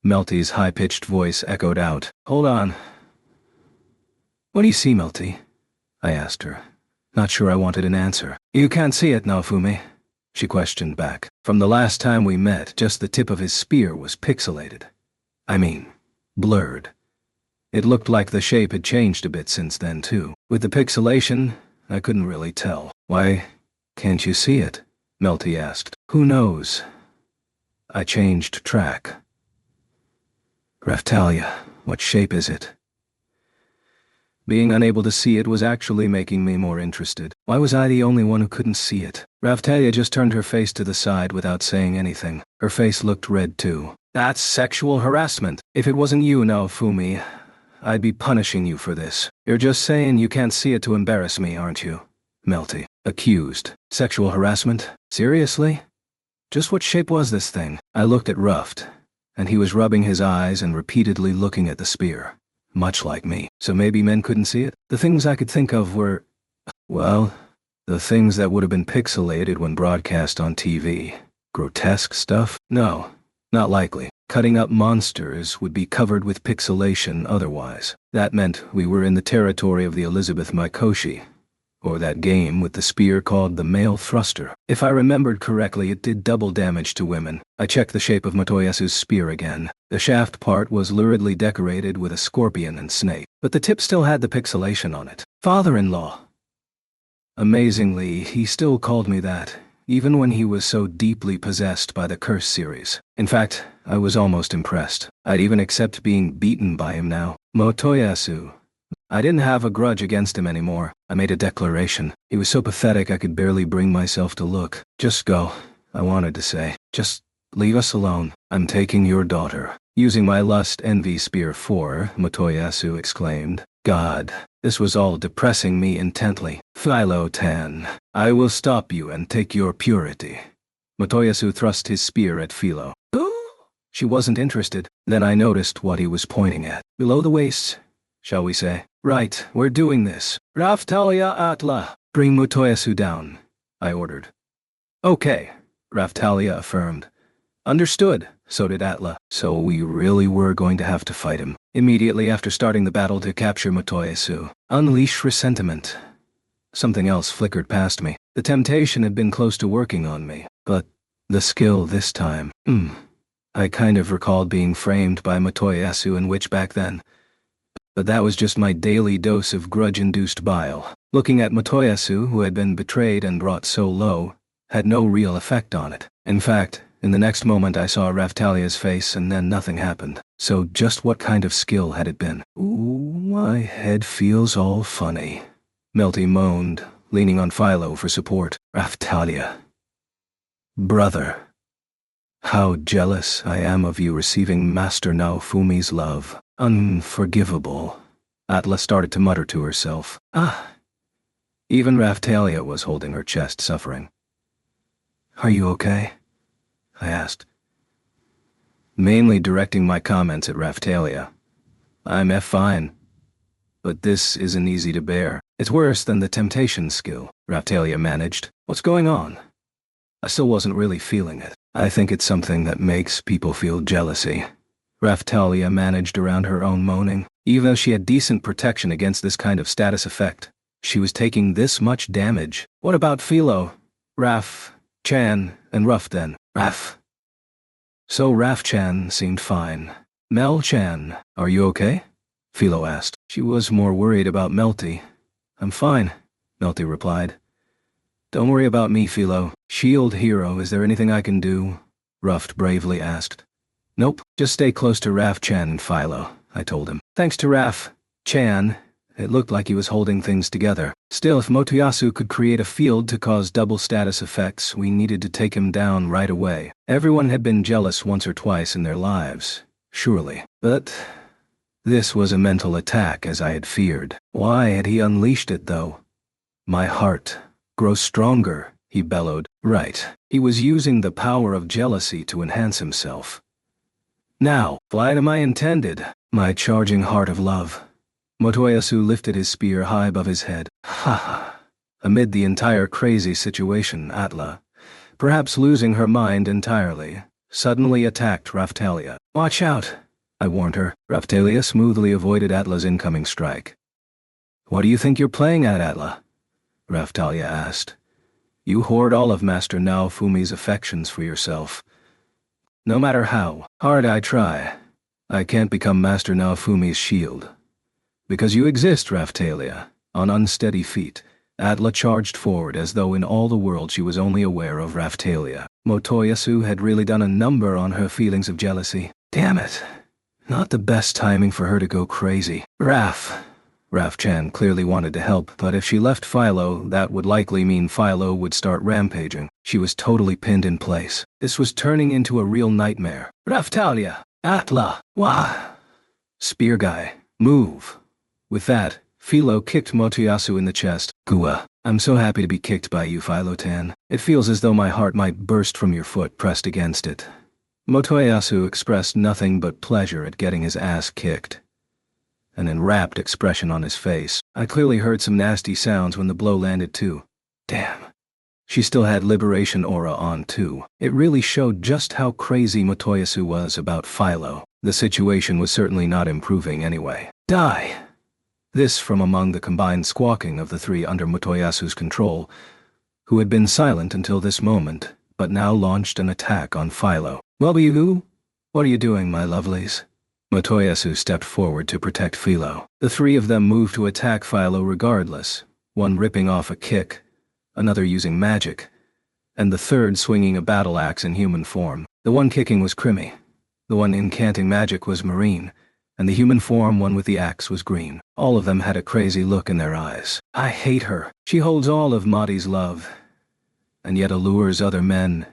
Melty's high-pitched voice echoed out. Hold on. What do you see, Melty? I asked her, not sure I wanted an answer. You can't see it, Naofumi, she questioned back. From the last time we met, just the tip of his spear was pixelated. I mean, blurred. It looked like the shape had changed a bit since then, too. With the pixelation, I couldn't really tell. Why can't you see it? Melty asked. Who knows? I changed track. Raphtalia, what shape is it? Being unable to see it was actually making me more interested. Why was I the only one who couldn't see it? Raphtalia just turned her face to the side without saying anything. Her face looked red too. That's sexual harassment. If it wasn't you, Naofumi, I'd be punishing you for this. You're just saying you can't see it to embarrass me, aren't you? Melty accused. Sexual harassment? Seriously? Just what shape was this thing? I looked at Ruft, and he was rubbing his eyes and repeatedly looking at the spear. Much like me. So maybe men couldn't see it? The things I could think of were, well, the things that would have been pixelated when broadcast on TV. Grotesque stuff? No, not likely. Cutting up monsters would be covered with pixelation otherwise. That meant we were in the territory of the Elizabeth Mikoshi, or that game with the spear called the male thruster. If I remembered correctly, it did double damage to women. I checked the shape of Motoyasu's spear again. The shaft part was luridly decorated with a scorpion and snake, but the tip still had the pixelation on it. Father-in-law. Amazingly, he still called me that, even when he was so deeply possessed by the Curse series. In fact, I was almost impressed. I'd even accept being beaten by him now. Motoyasu, I didn't have a grudge against him anymore. I made a declaration. He was so pathetic I could barely bring myself to look. Just go, I wanted to say. Just leave us alone. I'm taking your daughter. Using my lust envy spear 4, Motoyasu exclaimed. God, this was all depressing me intently. Philo Tan, I will stop you and take your purity. Motoyasu thrust his spear at Philo. She wasn't interested. Then I noticed what he was pointing at. Below the waist, shall we say. Right, we're doing this. Raphtalia Atla, bring Motoyasu down, I ordered. Okay, Raphtalia affirmed. Understood, so did Atla. So we really were going to have to fight him. Immediately after starting the battle to capture Motoyasu. Unleash resentment. Something else flickered past me. The temptation had been close to working on me, but the skill this time. I kind of recalled being framed by Motoyasu, in which back then. But that was just my daily dose of grudge-induced bile. Looking at Motoyasu, who had been betrayed and brought so low, had no real effect on it. In fact, in the next moment I saw Raphtalia's face and then nothing happened. So just what kind of skill had it been? Ooh, my head feels all funny. Melty moaned, leaning on Philo for support. Raphtalia. Brother. How jealous I am of you receiving Master Naofumi's love. Unforgivable. Atla started to mutter to herself. Even Raphtalia was holding her chest, suffering. Are you okay? I asked. Mainly directing my comments at Raphtalia. I'm fine. But this isn't easy to bear. It's worse than the temptation skill, Raphtalia managed. What's going on? I still wasn't really feeling it. I think it's something that makes people feel jealousy. Raphtalia managed around her own moaning. Even though she had decent protection against this kind of status effect, she was taking this much damage. What about Philo? Raph, Chan, and Ruff then? Raph. So Raph Chan seemed fine. Mel Chan, are you okay? Philo asked. She was more worried about Melty. I'm fine, Melty replied. Don't worry about me, Philo. Shield hero, is there anything I can do? Ruff bravely asked. Nope, just stay close to Raph Chan and Philo, I told him. Thanks to Raph Chan, it looked like he was holding things together. Still, if Motoyasu could create a field to cause double status effects, we needed to take him down right away. Everyone had been jealous once or twice in their lives, surely. But this was a mental attack, as I had feared. Why had he unleashed it, though? My heart. Grow stronger, he bellowed. Right. He was using the power of jealousy to enhance himself. Now, fly to my intended, my charging heart of love. Motoyasu lifted his spear high above his head. Ha! Amid the entire crazy situation, Atla, perhaps losing her mind entirely, suddenly attacked Raphtalia. Watch out, I warned her. Raphtalia smoothly avoided Atla's incoming strike. What do you think you're playing at, Atla? Raphtalia asked. You hoard all of Master Naofumi's affections for yourself. No matter how hard I try, I can't become Master Naofumi's shield. Because you exist, Raphtalia. On unsteady feet, Atla charged forward as though in all the world she was only aware of Raphtalia. Motoyasu had really done a number on her feelings of jealousy. Damn it. Not the best timing for her to go crazy. Raph Chan clearly wanted to help, but if she left Philo, that would likely mean Philo would start rampaging. She was totally pinned in place. This was turning into a real nightmare. Raphtalia! Atla! Wah! Spear guy, move. With that, Philo kicked Motoyasu in the chest. Gua, I'm so happy to be kicked by you, Philo-tan. It feels as though my heart might burst from your foot pressed against it. Motoyasu expressed nothing but pleasure at getting his ass kicked. An enrapt expression on his face. I clearly heard some nasty sounds when the blow landed too. Damn. She still had liberation aura on too. It really showed just how crazy Motoyasu was about Philo. The situation was certainly not improving anyway. Die! This from among the combined squawking of the three under Motoyasu's control, who had been silent until this moment, but now launched an attack on Philo. Well-be-you? What are you doing, my lovelies? Motoyasu stepped forward to protect Philo. The three of them moved to attack Philo regardless, one ripping off a kick, another using magic, and the third swinging a battle axe in human form. The one kicking was Crimmy. The one incanting magic was Marine, and the human form one with the axe was green. All of them had a crazy look in their eyes. I hate her. She holds all of Madi's love, and yet allures other men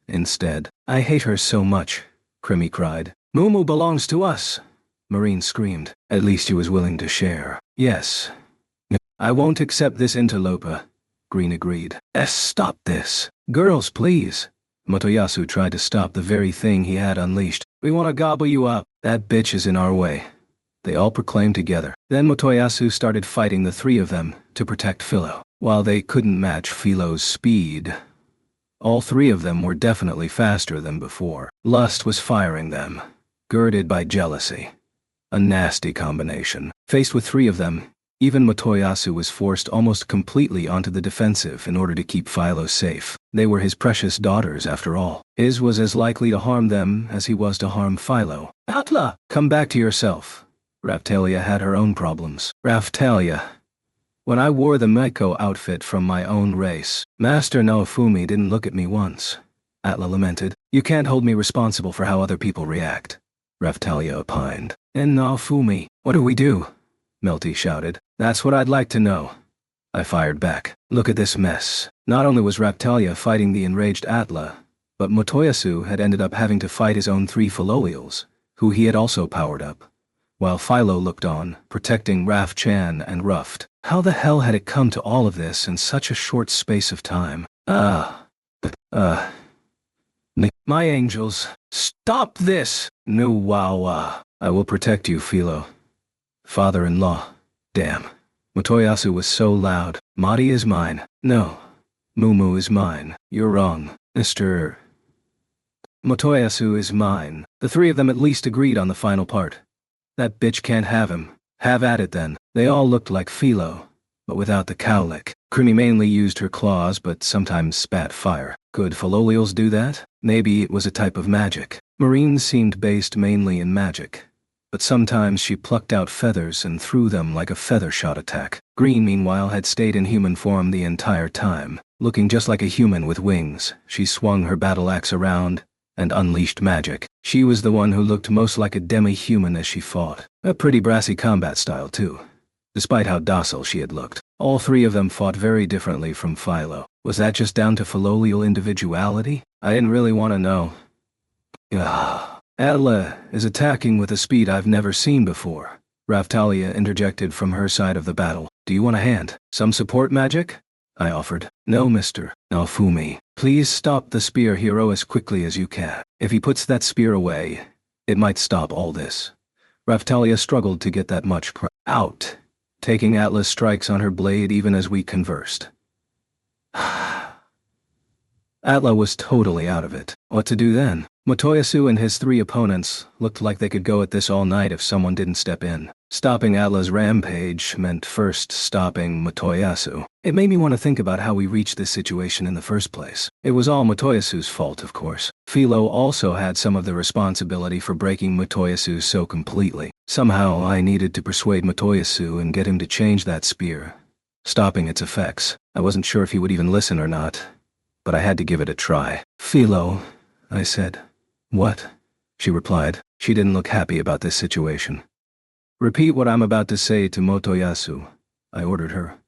instead. I hate her so much, Krimi cried. Mumu belongs to us, Marine screamed. At least he was willing to share. Yes. I won't accept this interloper, Green agreed. Stop this. Girls, please. Motoyasu tried to stop the very thing he had unleashed. We want to gobble you up. That bitch is in our way. They all proclaimed together. Then Motoyasu started fighting the three of them to protect Philo. While they couldn't match Philo's speed, all three of them were definitely faster than before. Lust was firing them, girded by jealousy. A nasty combination. Faced with three of them, even Motoyasu was forced almost completely onto the defensive in order to keep Philo safe. They were his precious daughters, after all. His was as likely to harm them as he was to harm Philo. Atla! Come back to yourself. Raphtalia had her own problems. Raphtalia. When I wore the Meiko outfit from my own race, Master Naofumi didn't look at me once. Atla lamented. You can't hold me responsible for how other people react. Raphtalia opined. And Naofumi, what do we do? Melty shouted. That's what I'd like to know. I fired back. Look at this mess. Not only was Raphtalia fighting the enraged Atla, but Motoyasu had ended up having to fight his own three Philolials, who he had also powered up, while Philo looked on, protecting Raf-chan and Ruft. How the hell had it come to all of this in such a short space of time? My angels, stop this! Nuwawa. I will protect you, Philo. Father-in-law. Damn. Motoyasu was so loud. Madi is mine. No. Mumu is mine. You're wrong, Mr. Motoyasu is mine. The three of them at least agreed on the final part. That bitch can't have him. Have at it then. They all looked like Philo, but without the cowlick. Krimi mainly used her claws but sometimes spat fire. Could Philolials do that? Maybe it was a type of magic. Marine seemed based mainly in magic, but sometimes she plucked out feathers and threw them like a feather shot attack. Green, meanwhile, had stayed in human form the entire time. Looking just like a human with wings, she swung her battle axe around and unleashed magic. She was the one who looked most like a demi-human as she fought. A pretty brassy combat style, too, despite how docile she had looked. All three of them fought very differently from Philo. Was that just down to Philolial individuality? I didn't really want to know. Atla is attacking with a speed I've never seen before. Raphtalia interjected from her side of the battle. Do you want a hand? Some support magic? I offered. No, Mr. Naofumi. Please stop the spear hero as quickly as you can. If he puts that spear away, it might stop all this. Raphtalia struggled to get that much out, taking Atla's strikes on her blade even as we conversed. Atla was totally out of it. What to do then? Motoyasu and his three opponents looked like they could go at this all night if someone didn't step in. Stopping Atla's rampage meant first stopping Motoyasu. It made me want to think about how we reached this situation in the first place. It was all Motoyasu's fault, of course. Philo also had some of the responsibility for breaking Motoyasu so completely. Somehow I needed to persuade Motoyasu and get him to change that spear, stopping its effects. I wasn't sure if he would even listen or not, but I had to give it a try. Philo, I said. What? She replied. She didn't look happy about this situation. Repeat what I'm about to say to Motoyasu, I ordered her.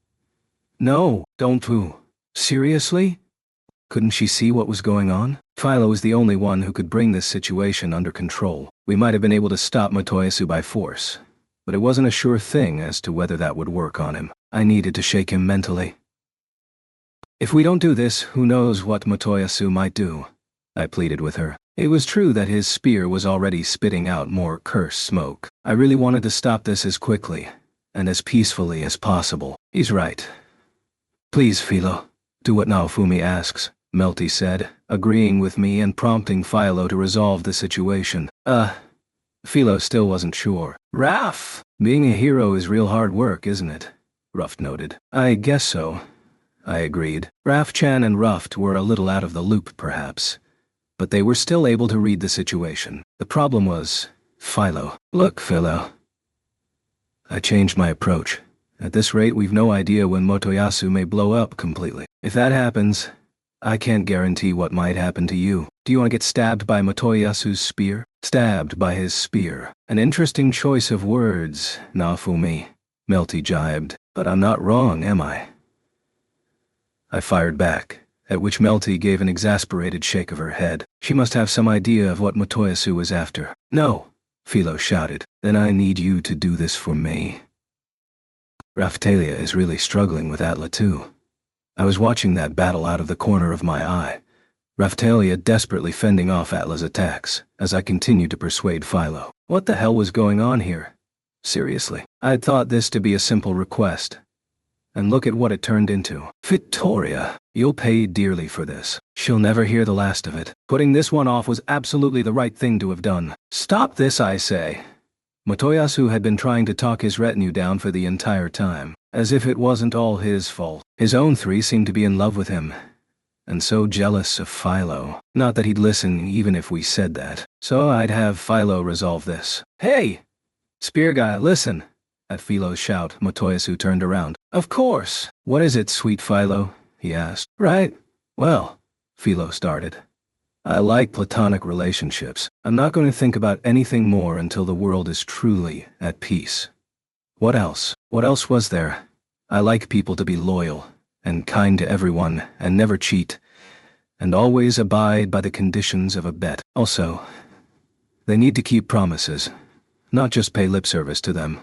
No, don't do. Seriously? Couldn't she see what was going on? Philo was the only one who could bring this situation under control. We might have been able to stop Motoyasu by force, but it wasn't a sure thing as to whether that would work on him. I needed to shake him mentally. If we don't do this, who knows what Motoyasu might do? I pleaded with her. It was true that his spear was already spitting out more cursed smoke. I really wanted to stop this as quickly and as peacefully as possible. He's right. Please, Philo, do what Naofumi asks, Melty said, agreeing with me and prompting Philo to resolve the situation. Philo still wasn't sure. Raph! Being a hero is real hard work, isn't it? Ruft noted. I guess so, I agreed. Raf-chan and Ruft were a little out of the loop, perhaps, but they were still able to read the situation. The problem was Philo. Look, Philo. I changed my approach. At this rate, we've no idea when Motoyasu may blow up completely. If that happens, I can't guarantee what might happen to you. Do you want to get stabbed by Motoyasu's spear? Stabbed by his spear. An interesting choice of words, Naofumi, Melty jibed. But I'm not wrong, am I? I fired back, at which Melty gave an exasperated shake of her head. She must have some idea of what Motoyasu was after. No, Philo shouted. Then I need you to do this for me. Raphtalia is really struggling with Atla too. I was watching that battle out of the corner of my eye. Raphtalia desperately fending off Atla's attacks, as I continued to persuade Philo. What the hell was going on here? Seriously, I'd thought this to be a simple request. And look at what it turned into. Victoria, you'll pay dearly for this. She'll never hear the last of it. Putting this one off was absolutely the right thing to have done. Stop this, I say. Motoyasu had been trying to talk his retinue down for the entire time, as if it wasn't all his fault. His own three seemed to be in love with him, and so jealous of Philo. Not that he'd listen even if we said that. So I'd have Philo resolve this. Hey! Spear guy, listen! At Philo's shout, Motoyasu turned around. Of course! What is it, sweet Philo? He asked. Right. Well, Philo started. I like platonic relationships. I'm not going to think about anything more until the world is truly at peace. What else? What else was there? I like people to be loyal and kind to everyone and never cheat, and always abide by the conditions of a bet. Also, they need to keep promises, not just pay lip service to them.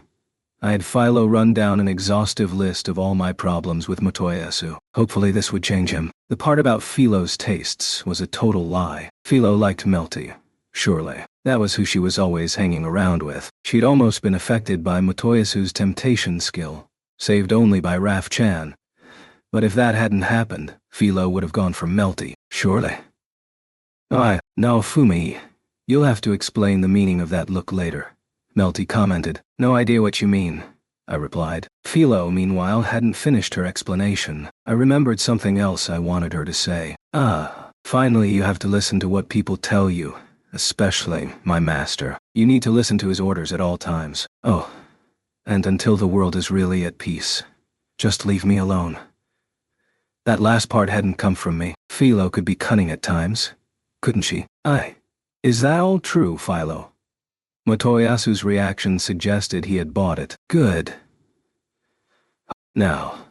I had Philo run down an exhaustive list of all my problems with Motoyasu. Hopefully this would change him. The part about Philo's tastes was a total lie. Philo liked Melty, surely. That was who she was always hanging around with. She'd almost been affected by Motoyasu's temptation skill, saved only by Raf Chan. But if that hadn't happened, Philo would have gone for Melty, surely. Naofumi, you'll have to explain the meaning of that look later. Melty commented. No idea what you mean, I replied. Philo, meanwhile, hadn't finished her explanation. I remembered something else I wanted her to say. Finally you have to listen to what people tell you, especially my master. You need to listen to his orders at all times. Oh, and until the world is really at peace. Just leave me alone. That last part hadn't come from me. Philo could be cunning at times, couldn't she? Is that all true, Philo? Motoyasu's reaction suggested he had bought it. Good. Now,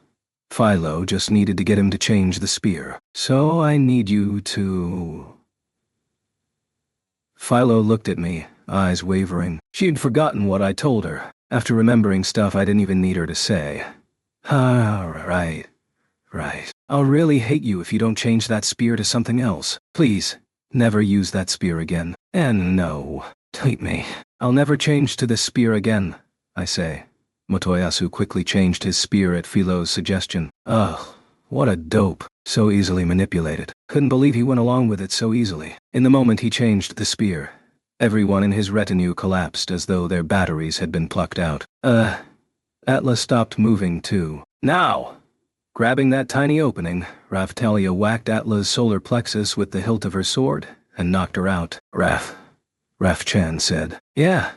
Philo just needed to get him to change the spear. So I need you to... Philo looked at me, eyes wavering. She'd forgotten what I told her, after remembering stuff I didn't even need her to say. Right. I'll really hate you if you don't change that spear to something else. Please, never use that spear again. And no. Hate me. I'll never change to this spear again, I say. Motoyasu quickly changed his spear at Philo's suggestion. Ugh, what a dope. So easily manipulated. Couldn't believe he went along with it so easily. In the moment he changed the spear, everyone in his retinue collapsed as though their batteries had been plucked out. Atla stopped moving too. Now! Grabbing that tiny opening, Raphtalia whacked Atla's solar plexus with the hilt of her sword and knocked her out. Raf Chan said. Yeah,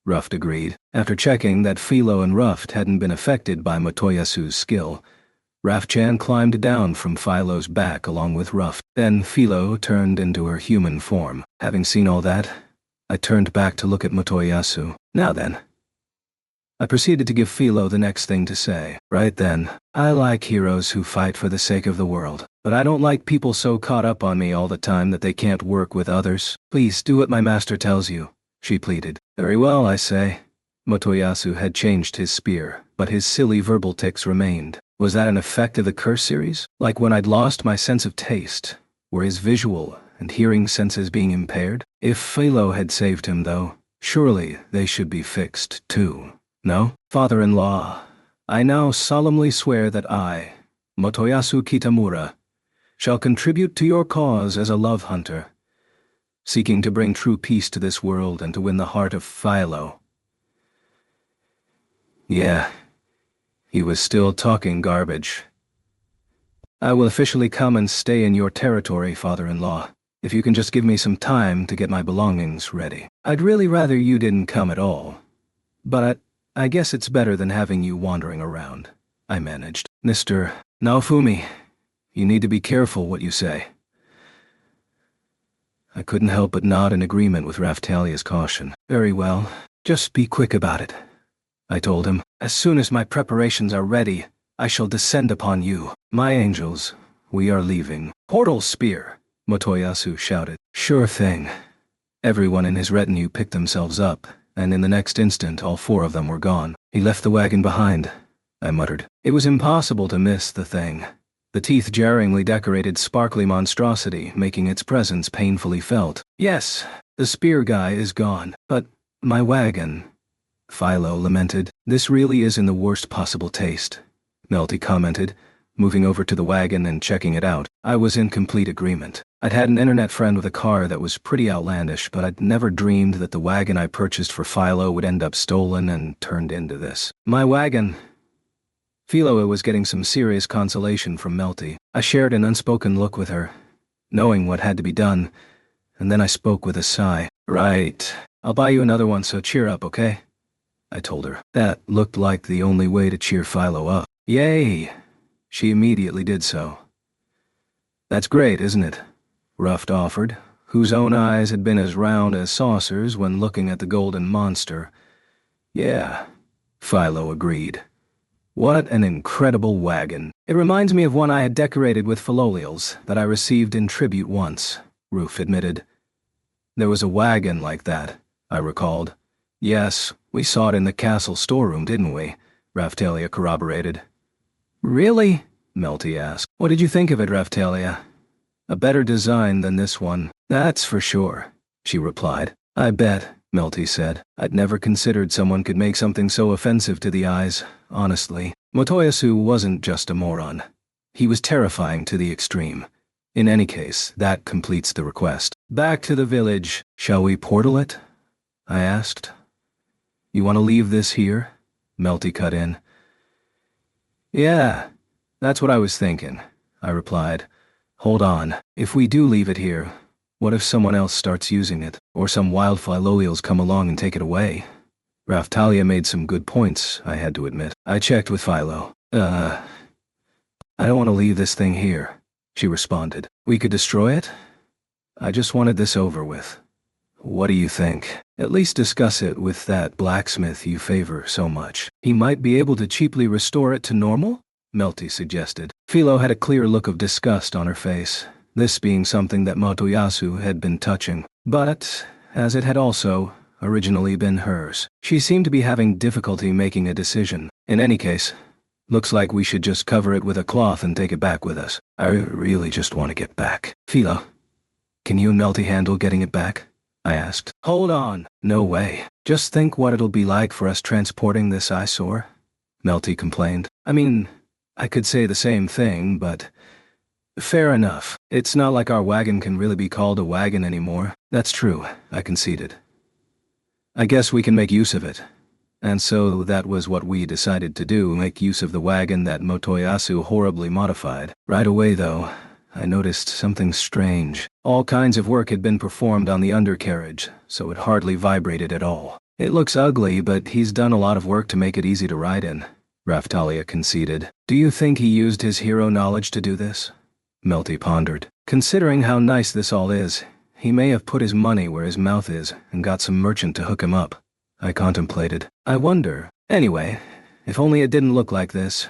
Ruft agreed. After checking that Philo and Ruft hadn't been affected by Motoyasu's skill, Raf Chan climbed down from Philo's back along with Ruft. Then Philo turned into her human form. Having seen all that, I turned back to look at Motoyasu. Now then. I proceeded to give Philo the next thing to say. Right then, I like heroes who fight for the sake of the world. But I don't like people so caught up on me all the time that they can't work with others. Please do what my master tells you, she pleaded. Very well, I say. Motoyasu had changed his spear, but his silly verbal tics remained. Was that an effect of the curse series? Like when I'd lost my sense of taste? Were his visual and hearing senses being impaired? If Philo had saved him, though, surely they should be fixed, too. No? Father-in-law, I now solemnly swear that I, Motoyasu Kitamura, shall contribute to your cause as a love hunter, seeking to bring true peace to this world and to win the heart of Philo. Yeah, he was still talking garbage. I will officially come and stay in your territory, father-in-law, if you can just give me some time to get my belongings ready. I'd really rather you didn't come at all, but I guess it's better than having you wandering around, I managed. Mr. Naofumi, You need to be careful what you say. I couldn't help but nod in agreement with Raphtalia's caution. Very well, just be quick about it, I told him. As soon as my preparations are ready, I shall descend upon you. My angels, we are leaving. Portal spear, Motoyasu shouted. Sure thing. Everyone in his retinue picked themselves up, and in the next instant all 4 of them were gone. He left the wagon behind, I muttered. It was impossible to miss the thing. The teeth jarringly decorated sparkly monstrosity, making its presence painfully felt. Yes, the spear guy is gone, but my wagon, Philo lamented. This really is in the worst possible taste, Melty commented, moving over to the wagon and checking it out. I was in complete agreement. I'd had an internet friend with a car that was pretty outlandish, but I'd never dreamed that the wagon I purchased for Philo would end up stolen and turned into this. My wagon. Philo was getting some serious consolation from Melty. I shared an unspoken look with her, knowing what had to be done, and then I spoke with a sigh. Right. I'll buy you another one, so cheer up, okay? I told her. That looked like the only way to cheer Philo up. Yay! She immediately did so. That's great, isn't it? Ruft offered, whose own eyes had been as round as saucers when looking at the golden monster. Yeah, Philo agreed. What an incredible wagon. It reminds me of one I had decorated with philolials that I received in tribute once, Roof admitted. There was a wagon like that, I recalled. Yes, we saw it in the castle storeroom, didn't we? Raphtalia corroborated. Really? Melty asked. What did you think of it, Raphtalia? A better design than this one, that's for sure, she replied. I bet, Melty said. I'd never considered someone could make something so offensive to the eyes, honestly. Motoyasu wasn't just a moron. He was terrifying to the extreme. In any case, that completes the request. Back to the village. Shall we portal it? I asked. You want to leave this here? Melty cut in. Yeah, that's what I was thinking, I replied. Hold on, if we do leave it here, what if someone else starts using it, or some wild philolials come along and take it away? Raphtalia made some good points, I had to admit. I checked with Philo. I don't want to leave this thing here, she responded. We could destroy it? I just wanted this over with. What do you think? At least discuss it with that blacksmith you favor so much. He might be able to cheaply restore it to normal? Melty suggested. Philo had a clear look of disgust on her face, this being something that Motoyasu had been touching. But, as it had also originally been hers, she seemed to be having difficulty making a decision. In any case, looks like we should just cover it with a cloth and take it back with us. I really just want to get back. Philo, can you and Melty handle getting it back? I asked. Hold on. No way. Just think what it'll be like for us transporting this eyesore, Melty complained. I mean, I could say the same thing, but fair enough. It's not like our wagon can really be called a wagon anymore. That's true, I conceded. I guess we can make use of it. And so that was what we decided to do, make use of the wagon that Motoyasu horribly modified. Right away, though, I noticed something strange. All kinds of work had been performed on the undercarriage, so it hardly vibrated at all. It looks ugly, but he's done a lot of work to make it easy to ride in, Raphtalia conceded. Do you think he used his hero knowledge to do this? Melty pondered. Considering how nice this all is, he may have put his money where his mouth is and got some merchant to hook him up. I contemplated. I wonder. Anyway, if only it didn't look like this.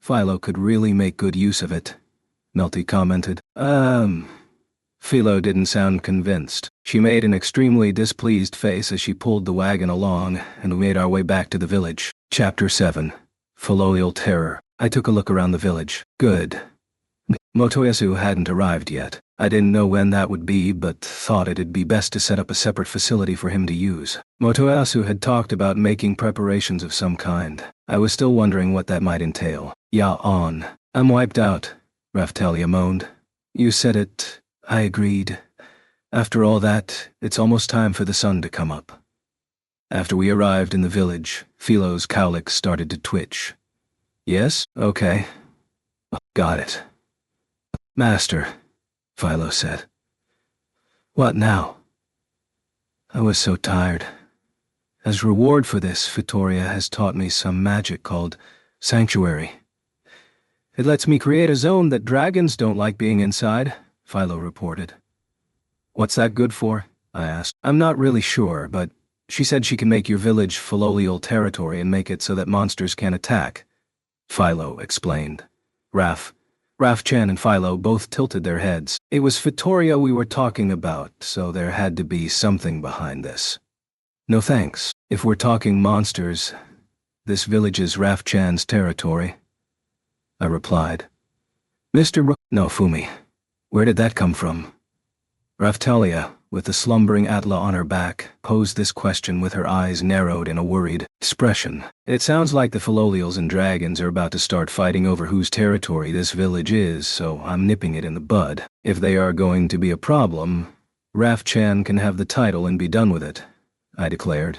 Philo could really make good use of it, Melty commented. Philo didn't sound convinced. She made an extremely displeased face as she pulled the wagon along, and we made our way back to the village. Chapter 7. Philolial Terror. I took a look around the village. Good. Motoyasu hadn't arrived yet. I didn't know when that would be, but thought it'd be best to set up a separate facility for him to use. Motoyasu had talked about making preparations of some kind. I was still wondering what that might entail. Yeah, I'm wiped out, Raphtalia moaned. You said it. I agreed. After all that, it's almost time for the sun to come up. After we arrived in the village, Philo's cowlick started to twitch. Yes? Okay. Got it. Master, Philo said. What now? I was so tired. As reward for this, Vittoria has taught me some magic called Sanctuary. It lets me create a zone that dragons don't like being inside, Philo reported. What's that good for? I asked. I'm not really sure, but she said she can make your village Philolial territory and make it so that monsters can't attack. Philo explained. Raf-Chan and Philo both tilted their heads. It was Fitoria we were talking about, so there had to be something behind this. No thanks. If we're talking monsters, this village is Raf-Chan's territory, I replied. No, Fumi. Where did that come from? Raftalia, with the slumbering Atla on her back, posed this question with her eyes narrowed in a worried expression. It sounds like the Philolials and dragons are about to start fighting over whose territory this village is, so I'm nipping it in the bud. If they are going to be a problem, Raf-Chan can have the title and be done with it, I declared.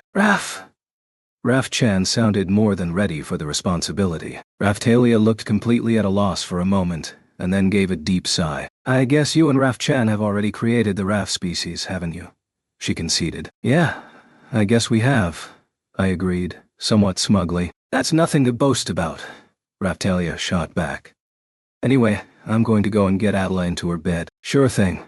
Raf-Chan sounded more than ready for the responsibility. Raftalia looked completely at a loss for a moment, and then gave a deep sigh. I guess you and Raf-Chan have already created the Raf species, haven't you? She conceded. Yeah, I guess we have, I agreed, somewhat smugly. That's nothing to boast about, Raftalia shot back. Anyway, I'm going to go and get Atla into her bed. Sure thing,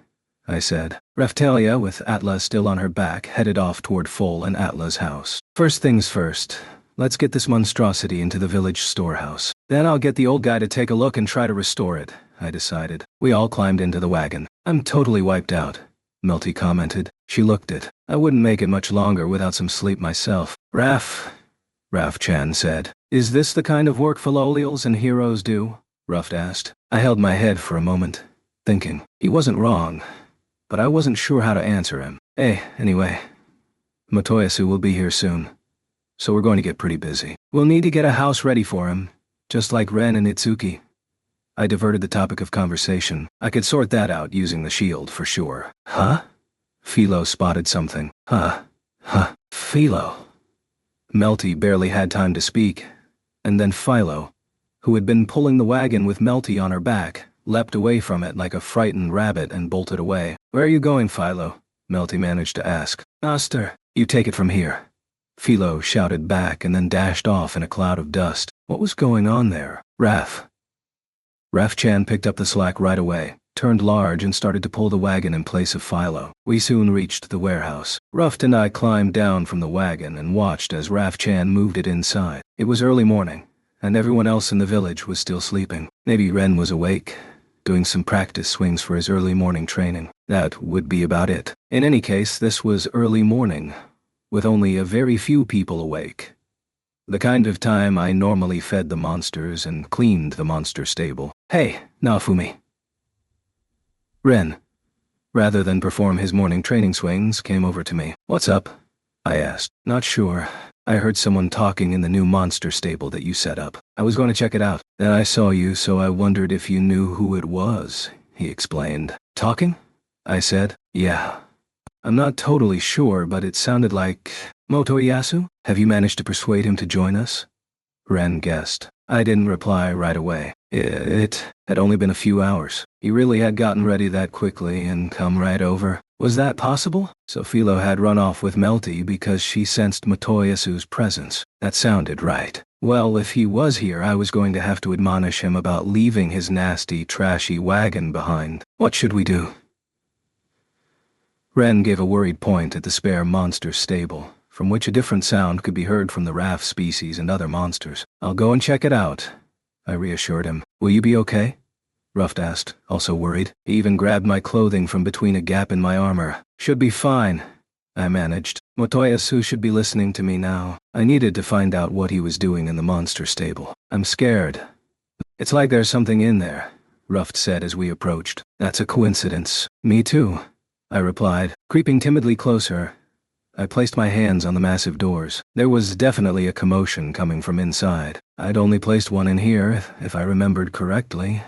I said. Raftalia, with Atla still on her back, headed off toward Fol and Atla's house. First things first, let's get this monstrosity into the village storehouse. Then I'll get the old guy to take a look and try to restore it, I decided. We all climbed into the wagon. I'm totally wiped out, Melty commented. She looked it. I wouldn't make it much longer without some sleep myself. Raf-Chan said. Is this the kind of work Philolials and heroes do? Ruff asked. I held my head for a moment, thinking. He wasn't wrong, but I wasn't sure how to answer him. Anyway, Motoyasu will be here soon, so we're going to get pretty busy. We'll need to get a house ready for him, just like Ren and Itsuki. I diverted the topic of conversation. I could sort that out using the shield for sure. Huh? Philo spotted something. Philo. Melty barely had time to speak, and then Philo, who had been pulling the wagon with Melty on her back, leapt away from it like a frightened rabbit and bolted away. Where are you going, Philo? Melty managed to ask. Master, you take it from here. Philo shouted back and then dashed off in a cloud of dust. What was going on there? Raf-Chan picked up the slack right away, turned large and started to pull the wagon in place of Philo. We soon reached the warehouse. Ruff and I climbed down from the wagon and watched as Raf-Chan moved it inside. It was early morning, and everyone else in the village was still sleeping. Maybe Ren was awake, doing some practice swings for his early morning training. That would be about it. In any case, this was early morning, with only a very few people awake. The kind of time I normally fed the monsters and cleaned the monster stable. Hey, Naofumi. Ren, rather than perform his morning training swings, came over to me. What's up? I asked. Not sure. I heard someone talking in the new monster stable that you set up. I was going to check it out. Then I saw you, so I wondered if you knew who it was, he explained. Talking? I said. Yeah. I'm not totally sure, but it sounded like... Motoyasu? Have you managed to persuade him to join us? Ren guessed. I didn't reply right away. It had only been a few hours. He really had gotten ready that quickly and come right over. Was that possible? So Philo had run off with Melty because she sensed Motoyasu's presence. That sounded right. Well, if he was here, I was going to have to admonish him about leaving his nasty, trashy wagon behind. What should we do? Ren gave a worried point at the spare monster stable, from which a different sound could be heard from the Raf species and other monsters. I'll go and check it out, I reassured him. Will you be okay? Ruff asked, also worried. He even grabbed my clothing from between a gap in my armor. Should be fine, I managed. Motoyasu should be listening to me now. I needed to find out what he was doing in the monster stable. I'm scared. It's like there's something in there, Ruff said as we approached. That's a coincidence. Me too, I replied. Creeping timidly closer, I placed my hands on the massive doors. There was definitely a commotion coming from inside. I'd only placed one in here, if I remembered correctly.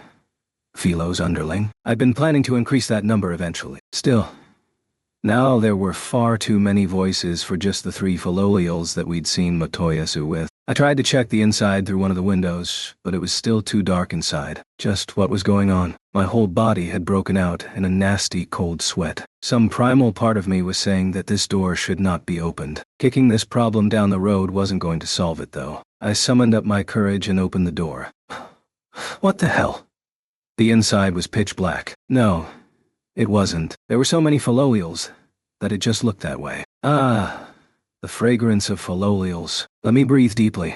Philo's underling. I'd been planning to increase that number eventually. Still, now there were far too many voices for just the 3 Philolials that we'd seen Motoyasu with. I tried to check the inside through one of the windows, but it was still too dark inside. Just what was going on? My whole body had broken out in a nasty cold sweat. Some primal part of me was saying that this door should not be opened. Kicking this problem down the road wasn't going to solve it, though. I summoned up my courage and opened the door. What the hell? The inside was pitch black. No, it wasn't. There were so many Faloleals that it just looked that way. Ah, the fragrance of Faloleals. Let me breathe deeply.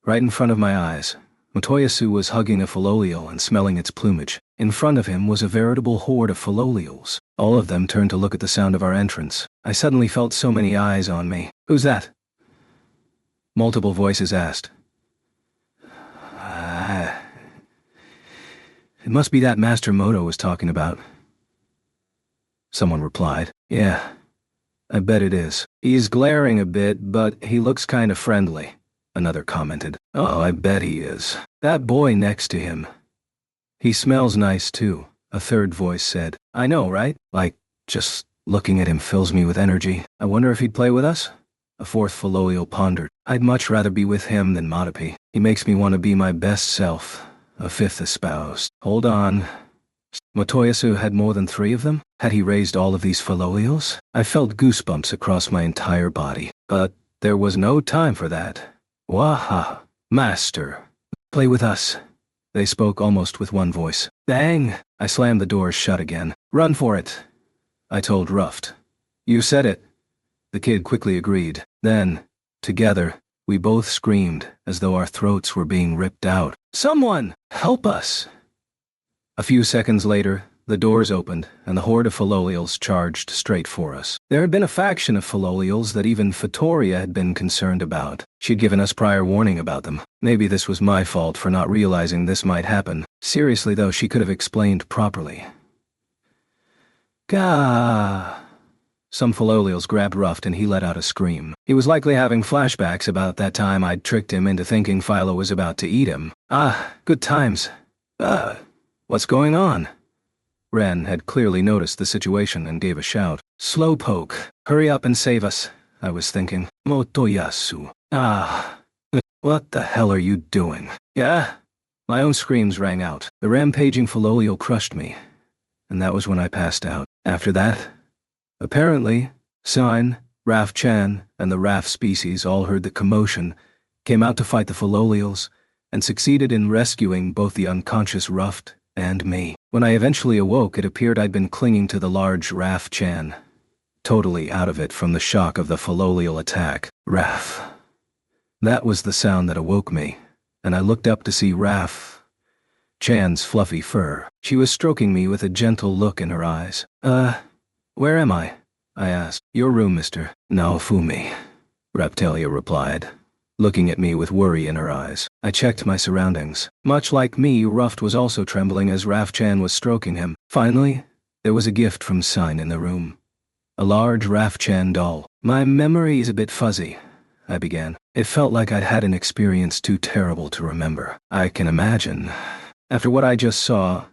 Right in front of my eyes, Motoyasu was hugging a Faloleal and smelling its plumage. In front of him was a veritable horde of Faloleals. All of them turned to look at the sound of our entrance. I suddenly felt so many eyes on me. Who's that? Multiple voices asked. It must be that Master Moto was talking about. Someone replied. Yeah, I bet it is. He's glaring a bit, but he looks kind of friendly. Another commented. Oh, I bet he is. That boy next to him. He smells nice too, a third voice said. I know, right? Like, just looking at him fills me with energy. I wonder if he'd play with us? A fourth Faloleal pondered. I'd much rather be with him than Matopi. He makes me want to be my best self. A fifth espoused. Hold on. Motoyasu had more than 3 of them? Had he raised all of these Faloleals? I felt goosebumps across my entire body. But there was no time for that. Waha! Master! Play with us. They spoke almost with one voice. Bang! I slammed the doors shut again. Run for it, I told Ruft. You said it. The kid quickly agreed. Then, together, we both screamed as though our throats were being ripped out. Someone! Help us! A few seconds later, the doors opened, and the horde of Faloleals charged straight for us. There had been a faction of Faloleals that even Fatoria had been concerned about. She'd given us prior warning about them. Maybe this was my fault for not realizing this might happen. Seriously though, she could have explained properly. Gah! Some Faloleals grabbed Ruft and he let out a scream. He was likely having flashbacks about that time I'd tricked him into thinking Philo was about to eat him. Ah, good times. What's going on? Ren had clearly noticed the situation and gave a shout. Slowpoke, hurry up and save us, I was thinking. Motoyasu. What the hell are you doing? Yeah? My own screams rang out. The rampaging Faloleal crushed me, and that was when I passed out. After that, apparently, Sign, Raf Chan, and the Raf species all heard the commotion, came out to fight the Faloleals, and succeeded in rescuing both the unconscious Ruft and me. When I eventually awoke, it appeared I'd been clinging to the large Raf Chan, totally out of it from the shock of the Faloleal attack. Raf. That was the sound that awoke me, and I looked up to see Raf Chan's fluffy fur. She was stroking me with a gentle look in her eyes. Where am I? I asked. Your room, Mr. Naofumi, Raptalia replied, looking at me with worry in her eyes. I checked my surroundings. Much like me, Ruft was also trembling as Raf Chan was stroking him. Finally, there was a gift from Sign in the room. A large Raf Chan doll. My memory is a bit fuzzy, I began. It felt like I'd had an experience too terrible to remember. I can imagine. After what I just saw,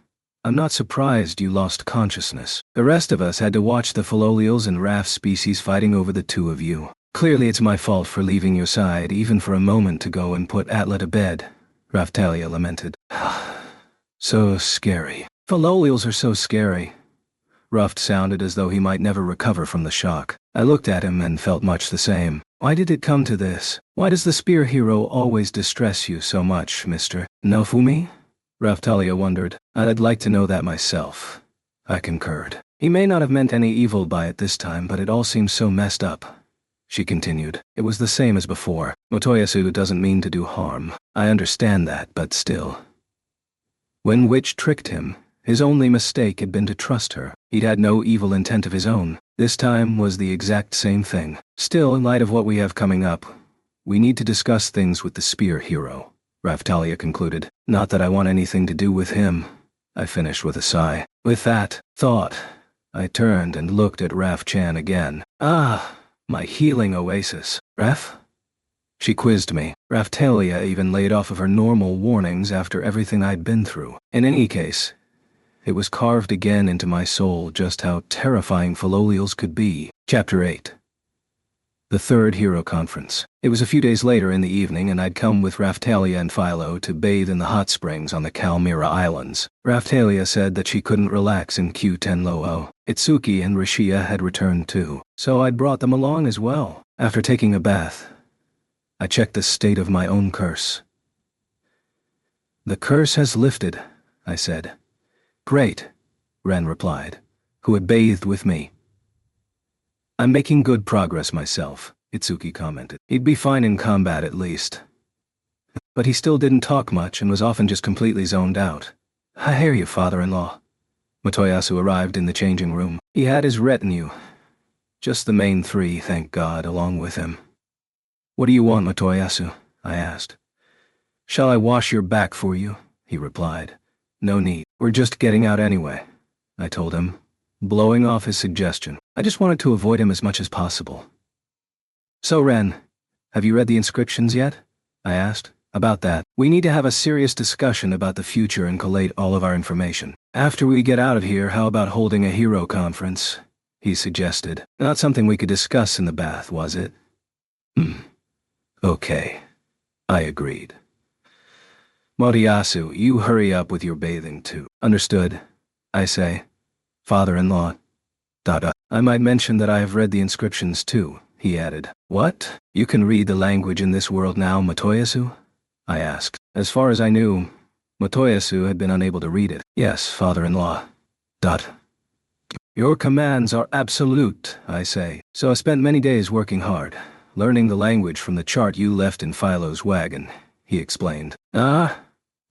I'm not surprised you lost consciousness. The rest of us had to watch the Faloleals and Raf species fighting over the 2 of you. Clearly it's my fault for leaving your side even for a moment to go and put Atla to bed, Raftalia lamented. So scary. Faloleals are so scary. Ruft sounded as though he might never recover from the shock. I looked at him and felt much the same. Why did it come to this? Why does the spear hero always distress you so much, Mr. Naofumi? Raftalia wondered. I'd like to know that myself. I concurred. He may not have meant any evil by it this time, but it all seems so messed up. She continued. It was the same as before. Motoyasu doesn't mean to do harm. I understand that, but still. When Witch tricked him, his only mistake had been to trust her. He'd had no evil intent of his own. This time was the exact same thing. Still, in light of what we have coming up, we need to discuss things with the spear hero, Raftalia concluded. Not that I want anything to do with him, I finished with a sigh. With that thought, I turned and looked at Raf Chan again. My healing oasis. Raf? She quizzed me. Raftalia even laid off of her normal warnings after everything I'd been through. In any case, it was carved again into my soul just how terrifying Faloleals could be. Chapter 8. The Third Hero Conference. It was a few days later in the evening, and I'd come with Raftalia and Philo to bathe in the hot springs on the Kalmyra Islands. Raftalia said that she couldn't relax in Q-Tenloo. Itsuki and Rishia had returned too, so I'd brought them along as well. After taking a bath, I checked the state of my own curse. The curse has lifted, I said. Great, Ren replied, who had bathed with me. I'm making good progress myself, Itsuki commented. He'd be fine in combat at least. But he still didn't talk much and was often just completely zoned out. I hear you, father-in-law. Motoyasu arrived in the changing room. He had his retinue. Just the main three, thank God, along with him. What do you want, Motoyasu? I asked. Shall I wash your back for you? He replied. No need. We're just getting out anyway, I told him, blowing off his suggestion. I just wanted to avoid him as much as possible. So Ren, have you read the inscriptions yet? I asked. About that, we need to have a serious discussion about the future and collate all of our information. After we get out of here, how about holding a hero conference? He suggested. Not something we could discuss in the bath, was it? Okay, I agreed. Motoyasu, you hurry up with your bathing too. Understood, I say. Father-in-law. I might mention that I have read the inscriptions too, he added. What? You can read the language in this world now, Motoyasu? I asked. As far as I knew, Motoyasu had been unable to read it. Yes, father-in-law. Your commands are absolute, I say. So I spent many days working hard, learning the language from the chart you left in Philo's wagon, he explained. Ah,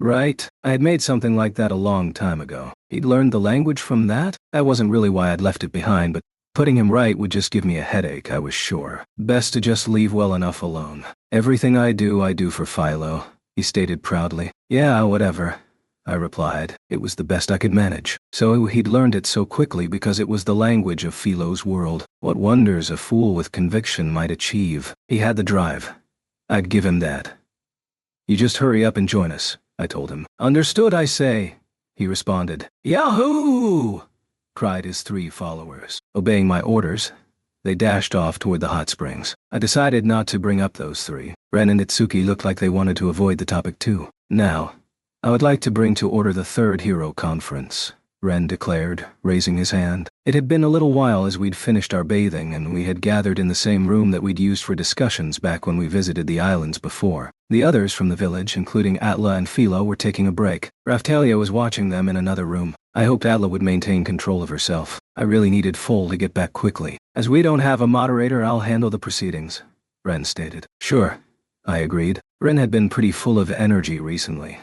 right. I had made something like that a long time ago. He'd learned the language from that? That wasn't really why I'd left it behind, but putting him right would just give me a headache, I was sure. Best to just leave well enough alone. Everything I do for Philo, he stated proudly. Yeah, whatever, I replied. It was the best I could manage. So he'd learned it so quickly because it was the language of Philo's world. What wonders a fool with conviction might achieve. He had the drive. I'd give him that. You just hurry up and join us, I told him. Understood, I say, he responded. Yahoo! Cried his three followers. Obeying my orders, they dashed off toward the hot springs. I decided not to bring up those three. Ren and Itsuki looked like they wanted to avoid the topic too. Now, I would like to bring to order the third hero conference, Ren declared, raising his hand. It had been a little while as we'd finished our bathing and we had gathered in the same room that we'd used for discussions back when we visited the islands before. The others from the village, including Atla and Philo, were taking a break. Raftalia was watching them in another room. I hoped Atla would maintain control of herself. I really needed Foal to get back quickly. As we don't have a moderator, I'll handle the proceedings, Ren stated. Sure, I agreed. Ren had been pretty full of energy recently,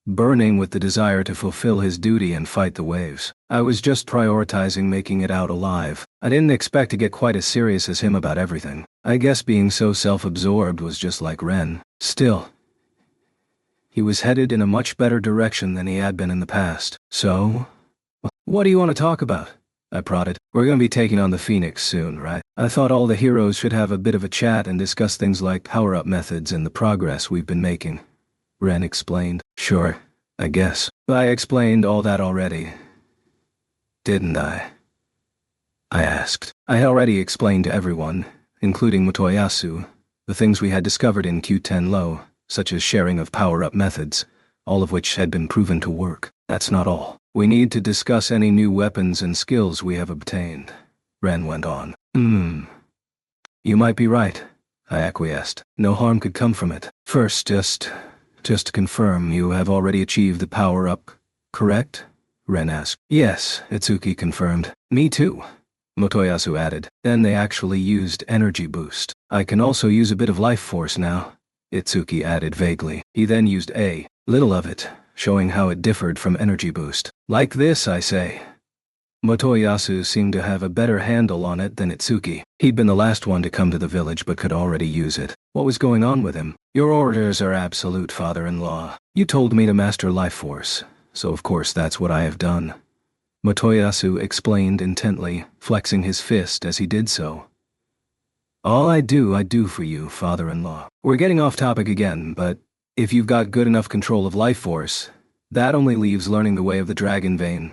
burning with the desire to fulfill his duty and fight the waves. I was just prioritizing making it out alive. I didn't expect to get quite as serious as him about everything. I guess being so self-absorbed was just like Ren. Still, he was headed in a much better direction than he had been in the past. So, what do you want to talk about? I prodded. We're going to be taking on the Phoenix soon, right? I thought all the heroes should have a bit of a chat and discuss things like power-up methods and the progress we've been making, Ren explained. Sure, I guess. I explained all that already, didn't I? I asked. I had already explained to everyone, including Motoyasu, the things we had discovered in Q10 Low, such as sharing of power-up methods, all of which had been proven to work. That's not all. We need to discuss any new weapons and skills we have obtained, Ren went on. You might be right, I acquiesced. No harm could come from it. First, just to confirm, you have already achieved the power-up, correct? Ren asked. Yes, Itsuki confirmed. Me too, Motoyasu added. Then they actually used energy boost. I can also use a bit of life force now, Itsuki added vaguely. He then used a little of it, showing how it differed from energy boost. Like this, I say. Motoyasu seemed to have a better handle on it than Itsuki. He'd been the last one to come to the village but could already use it. What was going on with him? Your orders are absolute, father-in-law. You told me to master life force, so of course that's what I have done. Motoyasu explained intently, flexing his fist as he did so. All I do for you, father-in-law. We're getting off topic again, but if you've got good enough control of life force, that only leaves learning the way of the dragon vein.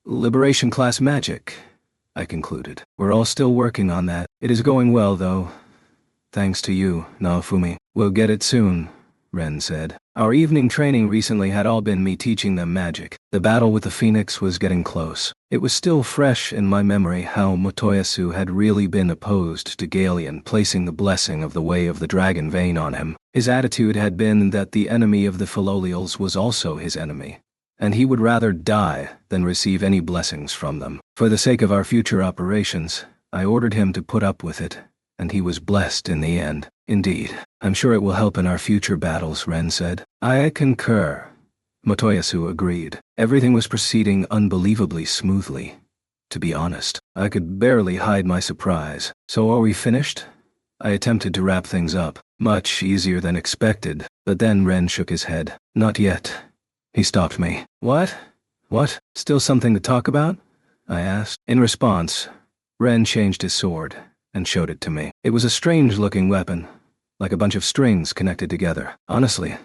Liberation class magic, I concluded. We're all still working on that. It is going well, though. Thanks to you, Naofumi. We'll get it soon, Ren said. Our evening training recently had all been me teaching them magic. The battle with the phoenix was getting close. It was still fresh in my memory how Motoyasu had really been opposed to Galeon placing the blessing of the Way of the Dragon vein on him. His attitude had been that the enemy of the Philolials was also his enemy, and he would rather die than receive any blessings from them. For the sake of our future operations, I ordered him to put up with it, and he was blessed in the end. Indeed, I'm sure it will help in our future battles, Ren said. I concur. Motoyasu agreed. Everything was proceeding unbelievably smoothly. To be honest, I could barely hide my surprise. So are we finished? I attempted to wrap things up. Much easier than expected, but then Ren shook his head. Not yet. He stopped me. What? What? Still something to talk about? I asked. In response, Ren changed his sword and showed it to me. It was a strange-looking weapon, like a bunch of strings connected together. Honestly,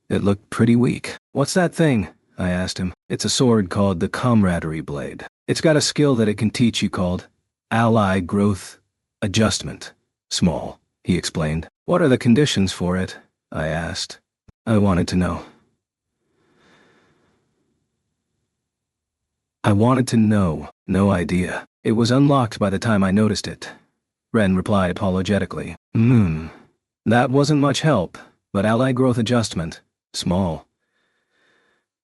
it looked pretty weak. What's that thing? I asked him. It's a sword called the Camaraderie Blade. It's got a skill that it can teach you called Ally Growth Adjustment. Small, he explained. What are the conditions for it? I asked. I wanted to know. No idea. It was unlocked by the time I noticed it. Ren replied apologetically. That wasn't much help, but Ally Growth Adjustment, small.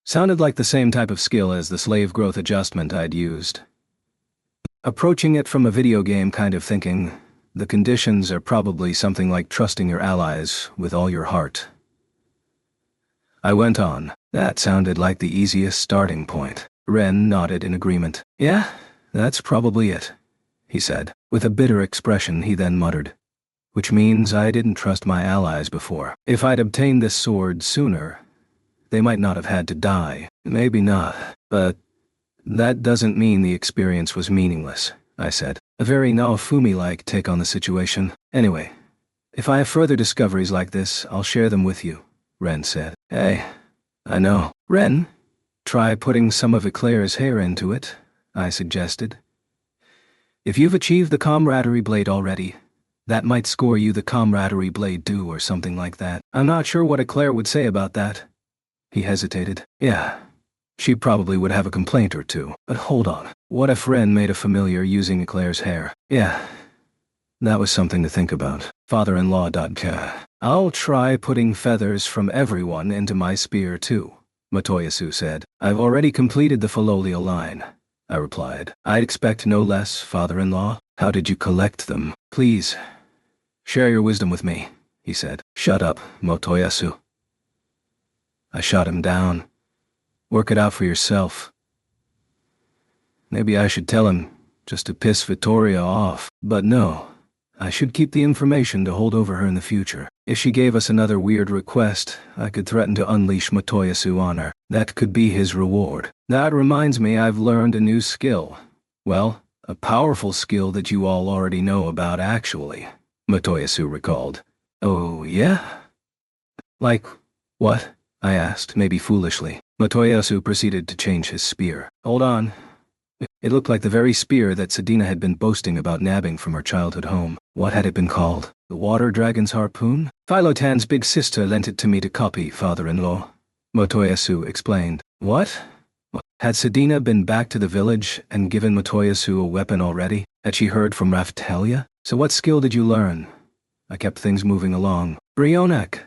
Sounded like the same type of skill as the Slave Growth Adjustment I'd used. Approaching it from a video game kind of thinking, the conditions are probably something like trusting your allies with all your heart. I went on. That sounded like the easiest starting point. Ren nodded in agreement. Yeah, that's probably it, he said. With a bitter expression, he then muttered, which means I didn't trust my allies before. If I'd obtained this sword sooner, they might not have had to die. Maybe not, but that doesn't mean the experience was meaningless, I said. A very Naofumi-like take on the situation. Anyway, if I have further discoveries like this, I'll share them with you, Ren said. Hey, I know. Ren, try putting some of Eclair's hair into it, I suggested. If you've achieved the Camaraderie Blade already, that might score you the Camaraderie Blade due or something like that. I'm not sure what Eclair would say about that. He hesitated. Yeah, she probably would have a complaint or two. But hold on, what if Ren made a familiar using Eclair's hair? Yeah, that was something to think about. Father-in-law.ca. I'll try putting feathers from everyone into my spear too, Motoyasu said. I've already completed the Philolial line, I replied. I'd expect no less, father-in-law. How did you collect them? Please, share your wisdom with me, he said. Shut up, Motoyasu. I shot him down. Work it out for yourself. Maybe I should tell him, just to piss Vittoria off. But no, I should keep the information to hold over her in the future. If she gave us another weird request, I could threaten to unleash Motoyasu on her. That could be his reward. That reminds me I've learned a new skill. Well, a powerful skill that you all already know about actually, Motoyasu recalled. Oh, yeah? Like, what? I asked, maybe foolishly. Motoyasu proceeded to change his spear. Hold on. It looked like the very spear that Sedina had been boasting about nabbing from her childhood home. What had it been called? The Water Dragon's Harpoon? Philotan's big sister lent it to me to copy, father-in-law, Motoyasu explained. What? Had Sedina been back to the village and given Motoyasu a weapon already? Had she heard from Raphtalia? So what skill did you learn? I kept things moving along. Brionek,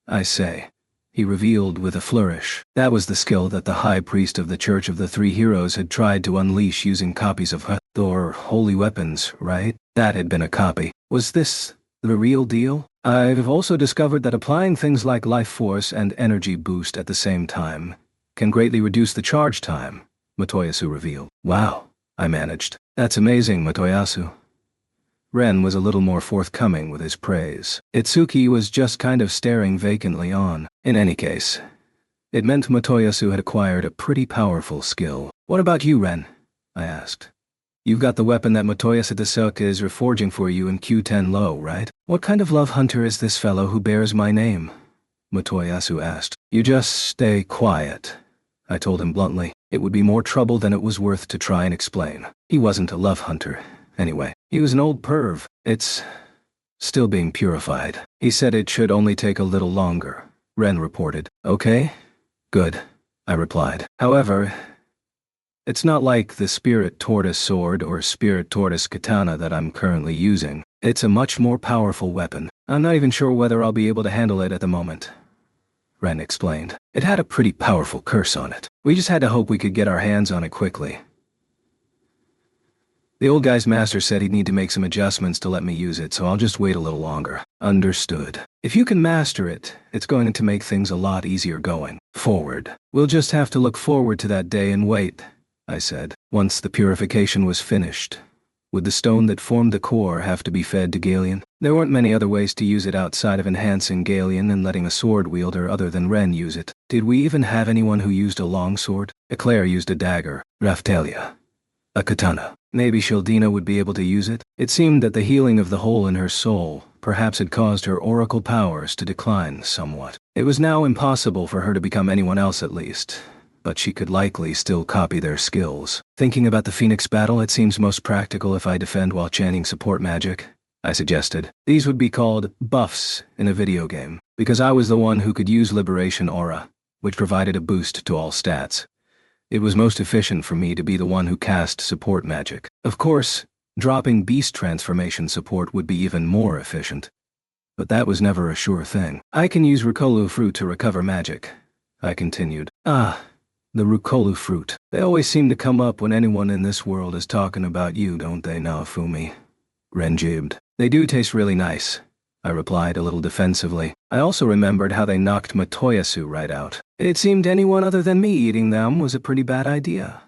I say, he revealed with a flourish. That was the skill that the high priest of the Church of the Three Heroes had tried to unleash using copies of Thor holy weapons, right? That had been a copy. Was this the real deal? I've also discovered that applying things like life force and energy boost at the same time can greatly reduce the charge time, Motoyasu revealed. Wow, I managed. That's amazing, Motoyasu. Ren was a little more forthcoming with his praise. Itsuki was just kind of staring vacantly on. In any case, it meant Motoyasu had acquired a pretty powerful skill. What about you, Ren? I asked. You've got the weapon that Motoyasu Desuka is reforging for you in Q10 Low, right? What kind of love hunter is this fellow who bears my name? Motoyasu asked. You just stay quiet, I told him bluntly. It would be more trouble than it was worth to try and explain. He wasn't a love hunter. Anyway, he was an old perv. It's still being purified. He said it should only take a little longer, Ren reported. Okay? Good, I replied. However, it's not like the Spirit Tortoise sword or Spirit Tortoise katana that I'm currently using. It's a much more powerful weapon. I'm not even sure whether I'll be able to handle it at the moment, Ren explained. It had a pretty powerful curse on it. We just had to hope we could get our hands on it quickly. The old guy's master said he'd need to make some adjustments to let me use it, so I'll just wait a little longer. Understood. If you can master it, it's going to make things a lot easier going forward. We'll just have to look forward to that day and wait, I said. Once the purification was finished, would the stone that formed the core have to be fed to Galeon? There weren't many other ways to use it outside of enhancing Galeon and letting a sword wielder other than Ren use it. Did we even have anyone who used a longsword? Eclair used a dagger. Raphtalia a katana. Maybe Shieldina would be able to use it? It seemed that the healing of the hole in her soul perhaps had caused her oracle powers to decline somewhat. It was now impossible for her to become anyone else at least, but she could likely still copy their skills. Thinking about the Phoenix battle, it seems most practical if I defend while chanting support magic, I suggested. These would be called buffs in a video game, because I was the one who could use Liberation Aura, which provided a boost to all stats. It was most efficient for me to be the one who cast support magic. Of course, dropping beast transformation support would be even more efficient, but that was never a sure thing. I can use Rukolu fruit to recover magic, I continued. The Rukolu fruit. They always seem to come up when anyone in this world is talking about you, don't they, Naofumi? Ren jibbed. They do taste really nice, I replied a little defensively. I also remembered how they knocked Matoyasu right out. It seemed anyone other than me eating them was a pretty bad idea.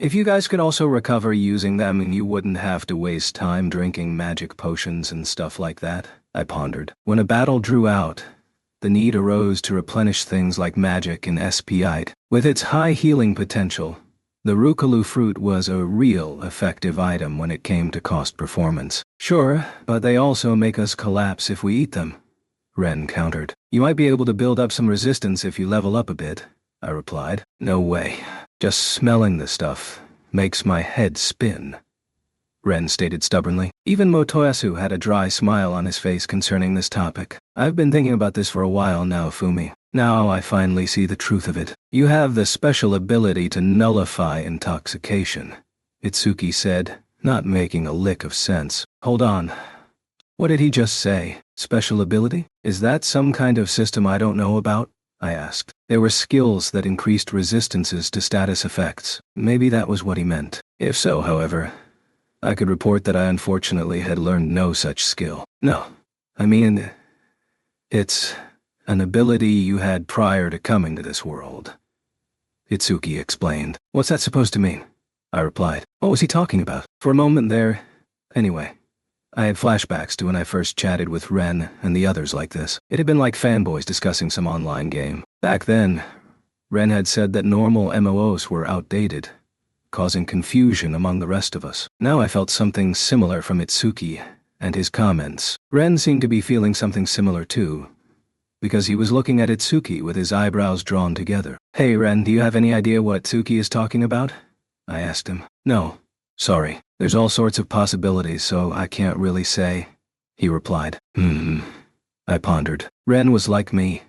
If you guys could also recover using them, you wouldn't have to waste time drinking magic potions and stuff like that, I pondered. When a battle drew out, the need arose to replenish things like magic and SPite. With its high healing potential, the Rukolu fruit was a real effective item when it came to cost performance. Sure, but they also make us collapse if we eat them, Ren countered. You might be able to build up some resistance if you level up a bit, I replied. No way. Just smelling the stuff makes my head spin, Ren stated stubbornly. Even Motoyasu had a dry smile on his face concerning this topic. I've been thinking about this for a while now, Fumi. Now I finally see the truth of it. You have the special ability to nullify intoxication, Itsuki said, not making a lick of sense. Hold on. What did he just say? Special ability? Is that some kind of system I don't know about? I asked. There were skills that increased resistances to status effects. Maybe that was what he meant. If so, however, I could report that I unfortunately had learned no such skill. No, I mean, it's an ability you had prior to coming to this world, Itsuki explained. What's that supposed to mean? I replied. What was he talking about? For a moment there, anyway, I had flashbacks to when I first chatted with Ren and the others like this. It had been like fanboys discussing some online game. Back then, Ren had said that normal MMOs were outdated, causing confusion among the rest of us. Now I felt something similar from Itsuki and his comments. Ren seemed to be feeling something similar too, because he was looking at Itsuki with his eyebrows drawn together. Hey Ren, do you have any idea what Itsuki is talking about? I asked him. No, sorry. There's all sorts of possibilities, so I can't really say, he replied. I pondered. Ren was like me,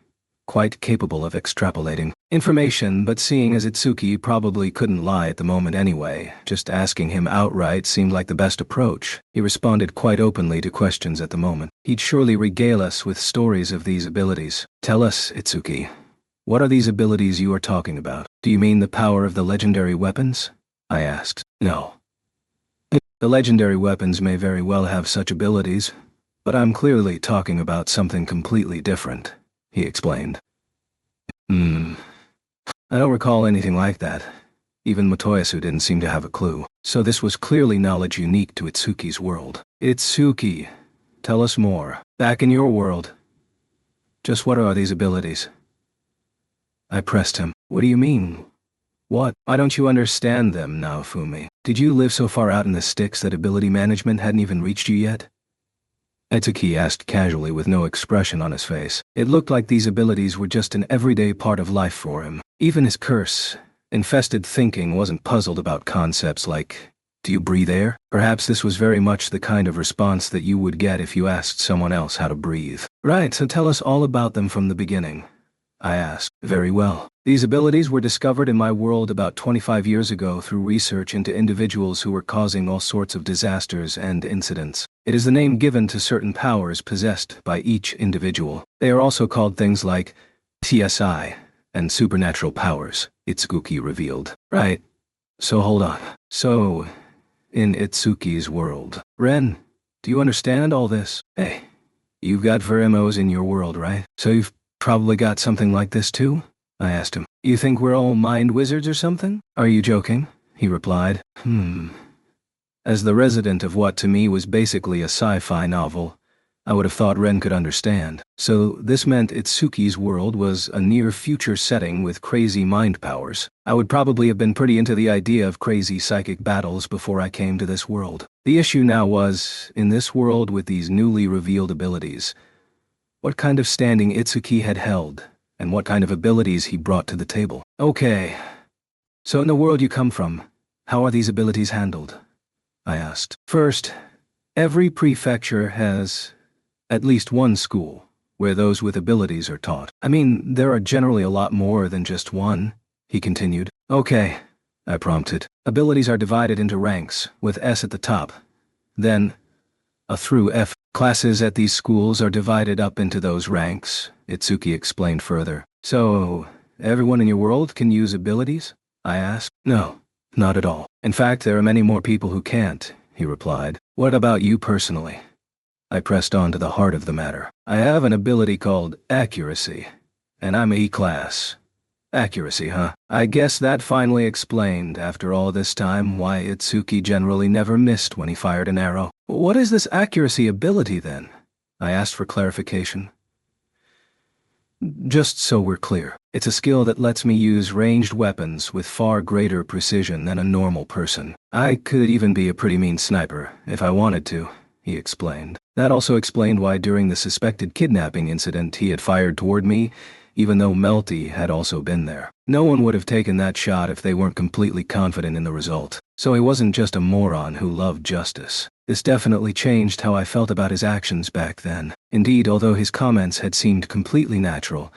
quite capable of extrapolating information, but seeing as Itsuki probably couldn't lie at the moment anyway, just asking him outright seemed like the best approach. He responded quite openly to questions at the moment. He'd surely regale us with stories of these abilities. Tell us, Itsuki, what are these abilities you are talking about? Do you mean the power of the legendary weapons? I asked. No. The legendary weapons may very well have such abilities, but I'm clearly talking about something completely different, he explained. I don't recall anything like that. Even Matoyasu didn't seem to have a clue. So this was clearly knowledge unique to Itsuki's world. Itsuki, tell us more. Back in your world, just what are these abilities? I pressed him. What do you mean? What? Why don't you understand them now, Fumi? Did you live so far out in the sticks that ability management hadn't even reached you yet? Itsuki asked casually with no expression on his face. It looked like these abilities were just an everyday part of life for him. Even his curse-infested thinking wasn't puzzled about concepts like, do you breathe air? Perhaps this was very much the kind of response that you would get if you asked someone else how to breathe. Right, so tell us all about them from the beginning, I asked. Very well. These abilities were discovered in my world about 25 years ago through research into individuals who were causing all sorts of disasters and incidents. It is the name given to certain powers possessed by each individual. They are also called things like TSI and supernatural powers, Itsuki revealed. Right. So hold on. So, in Itsuki's world. Ren, do you understand all this? Hey, you've got Veremos in your world, right? So you've probably got something like this too? I asked him. You think we're all mind wizards or something? Are you joking? He replied. As the resident of what to me was basically a sci-fi novel, I would have thought Ren could understand. So this meant Itsuki's world was a near-future setting with crazy mind powers. I would probably have been pretty into the idea of crazy psychic battles before I came to this world. The issue now was, in this world with these newly revealed abilities, what kind of standing Itsuki had held, and what kind of abilities he brought to the table. Okay, so in the world you come from, how are these abilities handled? I asked. First, every prefecture has at least one school where those with abilities are taught. I mean, there are generally a lot more than just one, he continued. Okay, I prompted. Abilities are divided into ranks, with S at the top. Then, A through F. Classes at these schools are divided up into those ranks, Itsuki explained further. So, everyone in your world can use abilities? I asked. No, not at all. In fact, there are many more people who can't, he replied. What about you personally? I pressed on to the heart of the matter. I have an ability called Accuracy, and I'm E-class. Accuracy, huh? I guess that finally explained, after all this time, why Itsuki generally never missed when he fired an arrow. What is this Accuracy ability, then? I asked for clarification. Just so we're clear, it's a skill that lets me use ranged weapons with far greater precision than a normal person. I could even be a pretty mean sniper, if I wanted to, he explained. That also explained why during the suspected kidnapping incident he had fired toward me, even though Melty had also been there. No one would have taken that shot if they weren't completely confident in the result. So he wasn't just a moron who loved justice. This definitely changed how I felt about his actions back then. Indeed, although his comments had seemed completely natural,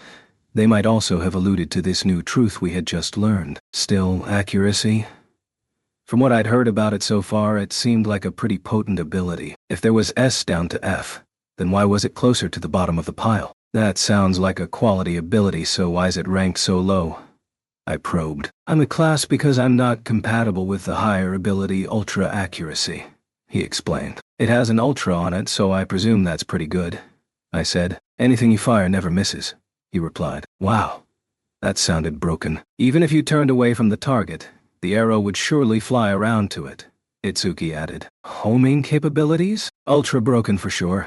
they might also have alluded to this new truth we had just learned. Still, accuracy? From what I'd heard about it so far, it seemed like a pretty potent ability. If there was S down to F, then why was it closer to the bottom of the pile? That sounds like a quality ability, so why is it ranked so low? I probed. I'm a class because I'm not compatible with the higher ability Ultra Accuracy, he explained. It has an Ultra on it, so I presume that's pretty good, I said. Anything you fire never misses, he replied. Wow, that sounded broken. Even if you turned away from the target, the arrow would surely fly around to it, Itsuki added. Homing capabilities? Ultra broken for sure.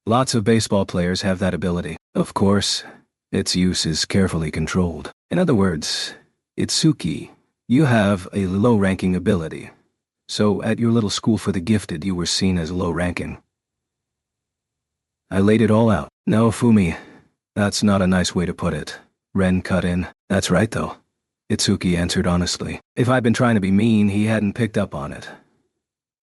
Lots of baseball players have that ability. Of course, its use is carefully controlled. In other words, Itsuki, you have a low-ranking ability. So at your little school for the gifted you were seen as low-ranking. I laid it all out. No, Fumi, that's not a nice way to put it. Ren cut in. That's right, though, Itsuki answered honestly. If I'd been trying to be mean, he hadn't picked up on it.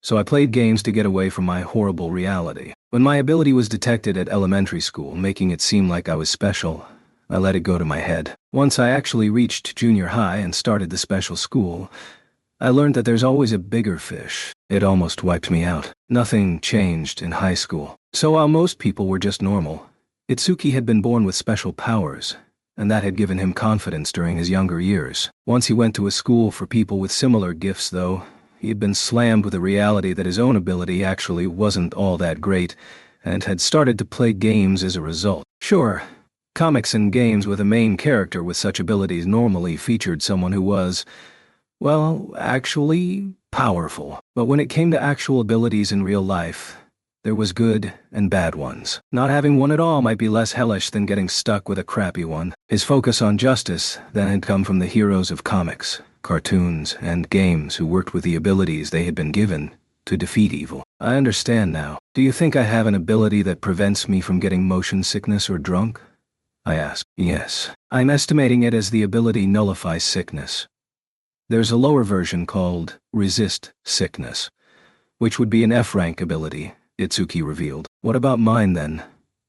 So I played games to get away from my horrible reality. When my ability was detected at elementary school, making it seem like I was special, I let it go to my head. Once I actually reached junior high and started the special school, I learned that there's always a bigger fish. It almost wiped me out. Nothing changed in high school. So while most people were just normal, Itsuki had been born with special powers, and that had given him confidence during his younger years. Once he went to a school for people with similar gifts, though, he had been slammed with the reality that his own ability actually wasn't all that great, and had started to play games as a result. Sure, comics and games with a main character with such abilities normally featured someone who was, well, actually powerful. But when it came to actual abilities in real life, there was good and bad ones. Not having one at all might be less hellish than getting stuck with a crappy one. His focus on justice then had come from the heroes of comics, cartoons, and games who worked with the abilities they had been given to defeat evil. I understand now. Do you think I have an ability that prevents me from getting motion sickness or drunk? I asked. Yes. I'm estimating it as the ability Nullify Sickness. There's a lower version called Resist Sickness, which would be an F-rank ability, Itsuki revealed. What about mine then?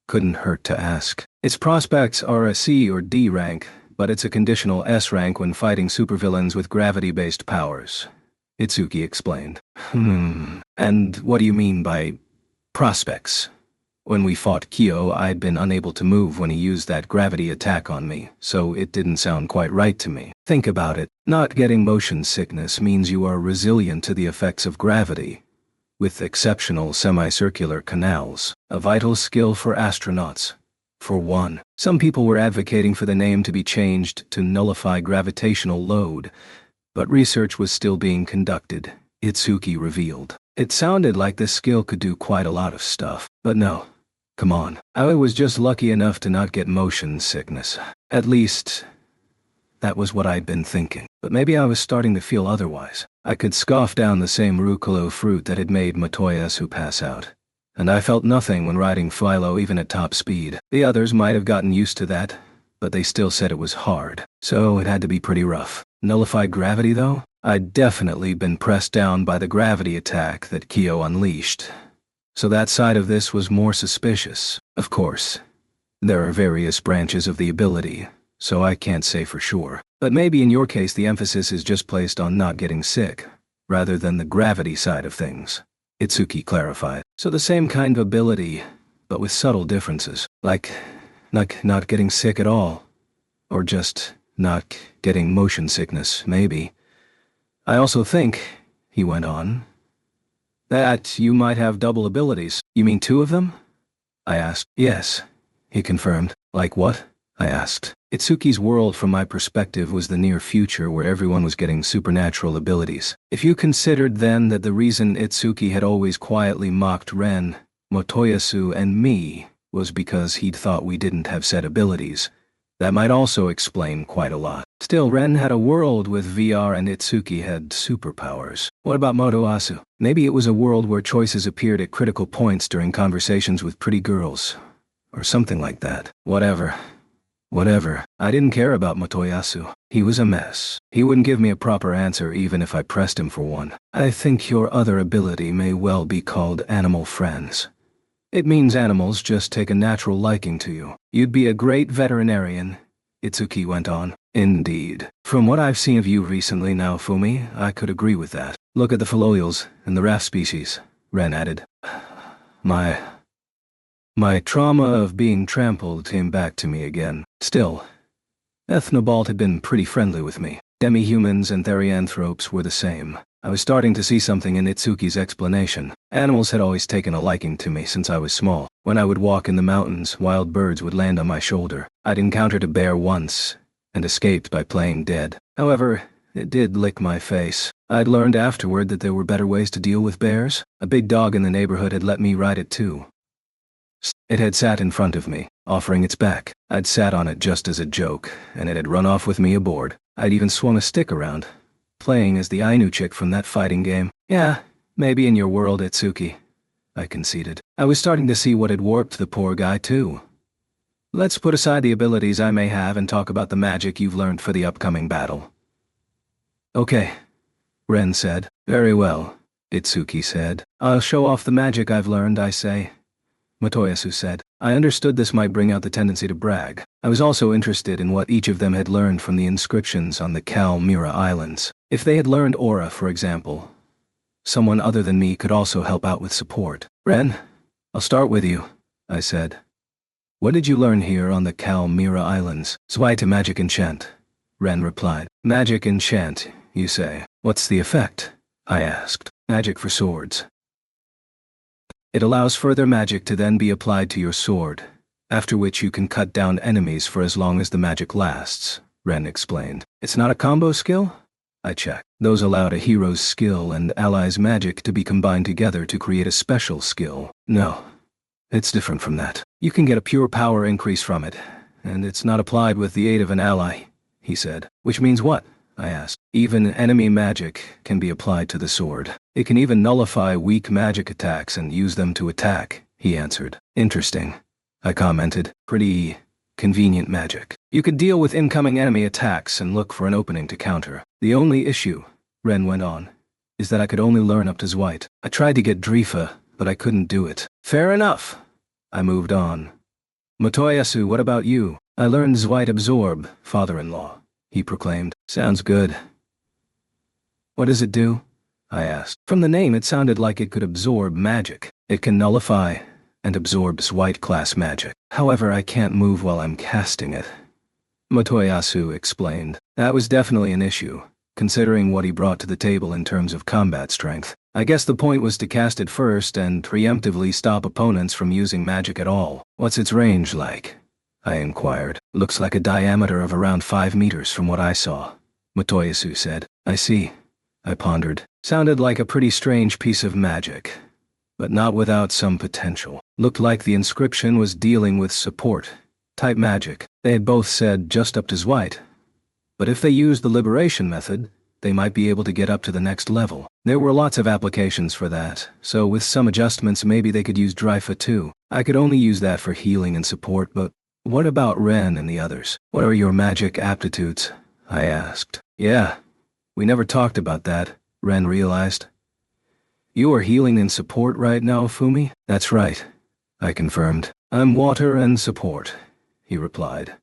Couldn't hurt to ask. Its prospects are a C or D rank, but it's a conditional S rank when fighting supervillains with gravity-based powers, Itsuki explained. And what do you mean by prospects? When we fought Kyo, I'd been unable to move when he used that gravity attack on me, so it didn't sound quite right to me. Think about it. Not getting motion sickness means you are resilient to the effects of gravity, with exceptional semicircular canals, a vital skill for astronauts. For one, some people were advocating for the name to be changed to nullify gravitational load, but research was still being conducted, Itsuki revealed. It sounded like this skill could do quite a lot of stuff, but no. Come on. I was just lucky enough to not get motion sickness. At least, that was what I'd been thinking. But maybe I was starting to feel otherwise. I could scoff down the same Rucolo fruit that had made Motoyasu pass out. And I felt nothing when riding Philo even at top speed. The others might have gotten used to that, but they still said it was hard. So it had to be pretty rough. Nullified gravity though? I'd definitely been pressed down by the gravity attack that Kyo unleashed. So that side of this was more suspicious. Of course, there are various branches of the ability, so I can't say for sure. But maybe in your case the emphasis is just placed on not getting sick, rather than the gravity side of things, Itsuki clarified. So the same kind of ability, but with subtle differences. Like not getting sick at all. Or just not getting motion sickness, maybe. I also think, he went on, that you might have double abilities. You mean 2 of them? I asked. Yes, he confirmed. Like what? I asked. Itsuki's world from my perspective was the near future where everyone was getting supernatural abilities. If you considered then that the reason Itsuki had always quietly mocked Ren, Motoyasu, and me was because he'd thought we didn't have set abilities, that might also explain quite a lot. Still, Ren had a world with VR and Itsuki had superpowers. What about Motoyasu? Maybe it was a world where choices appeared at critical points during conversations with pretty girls. Or something like that. Whatever. I didn't care about Motoyasu. He was a mess. He wouldn't give me a proper answer even if I pressed him for one. I think your other ability may well be called animal friends. It means animals just take a natural liking to you. You'd be a great veterinarian, Itsuki went on. Indeed. From what I've seen of you recently, Naofumi, I could agree with that. Look at the Philolials and the raft species, Ren added. My trauma of being trampled came back to me again. Still, Ethnobalt had been pretty friendly with me. Demi-humans and therianthropes were the same. I was starting to see something in Itsuki's explanation. Animals had always taken a liking to me since I was small. When I would walk in the mountains, wild birds would land on my shoulder. I'd encountered a bear once, and escaped by playing dead. However, it did lick my face. I'd learned afterward that there were better ways to deal with bears. A big dog in the neighborhood had let me ride it too. It had sat in front of me, offering its back. I'd sat on it just as a joke, and it had run off with me aboard. I'd even swung a stick around, playing as the Ainu chick from that fighting game. Yeah, maybe in your world, Itsuki, I conceded. I was starting to see what had warped the poor guy too. Let's put aside the abilities I may have and talk about the magic you've learned for the upcoming battle. Okay, Ren said. Very well, Itsuki said. I'll show off the magic I've learned, I say. Motoyasu said. I understood this might bring out the tendency to brag. I was also interested in what each of them had learned from the inscriptions on the Kalmyra Islands. If they had learned Aura, for example, someone other than me could also help out with support. Ren, I'll start with you, I said. What did you learn here on the Kalmyra Islands? Zwei magic enchant, Ren replied. Magic enchant, you say. What's the effect? I asked. Magic for swords. It allows further magic to then be applied to your sword, after which you can cut down enemies for as long as the magic lasts, Ren explained. It's not a combo skill? I checked. Those allowed a hero's skill and ally's magic to be combined together to create a special skill. No, it's different from that. You can get a pure power increase from it, and it's not applied with the aid of an ally, he said. Which means what? I asked. Even enemy magic can be applied to the sword. It can even nullify weak magic attacks and use them to attack, he answered. Interesting, I commented. Pretty convenient magic. You could deal with incoming enemy attacks and look for an opening to counter. The only issue, Ren went on, is that I could only learn up to Zweit. I tried to get Drifa, but I couldn't do it. Fair enough. I moved on. Motoyasu, what about you? I learned Zweit Absorb, father-in-law, he proclaimed. Sounds good. What does it do? I asked. From the name, it sounded like it could absorb magic. It can nullify and absorb Zweit-class magic. However, I can't move while I'm casting it. Motoyasu explained. That was definitely an issue, considering what he brought to the table in terms of combat strength. I guess the point was to cast it first and preemptively stop opponents from using magic at all. What's its range like? I inquired. Looks like a diameter of around 5 meters from what I saw, Motoyasu said. I see. I pondered. Sounded like a pretty strange piece of magic, but not without some potential. Looked like the inscription was dealing with support type magic. They had both said just up to Zweit, but if they used the liberation method, they might be able to get up to the next level. There were lots of applications for that, so with some adjustments maybe they could use Drifa too. I could only use that for healing and support, but what about Ren and the others? What are your magic aptitudes? I asked. Yeah, we never talked about that, Ren realized. You are healing and support right now, Fumi? That's right, I confirmed. I'm water and support, he replied.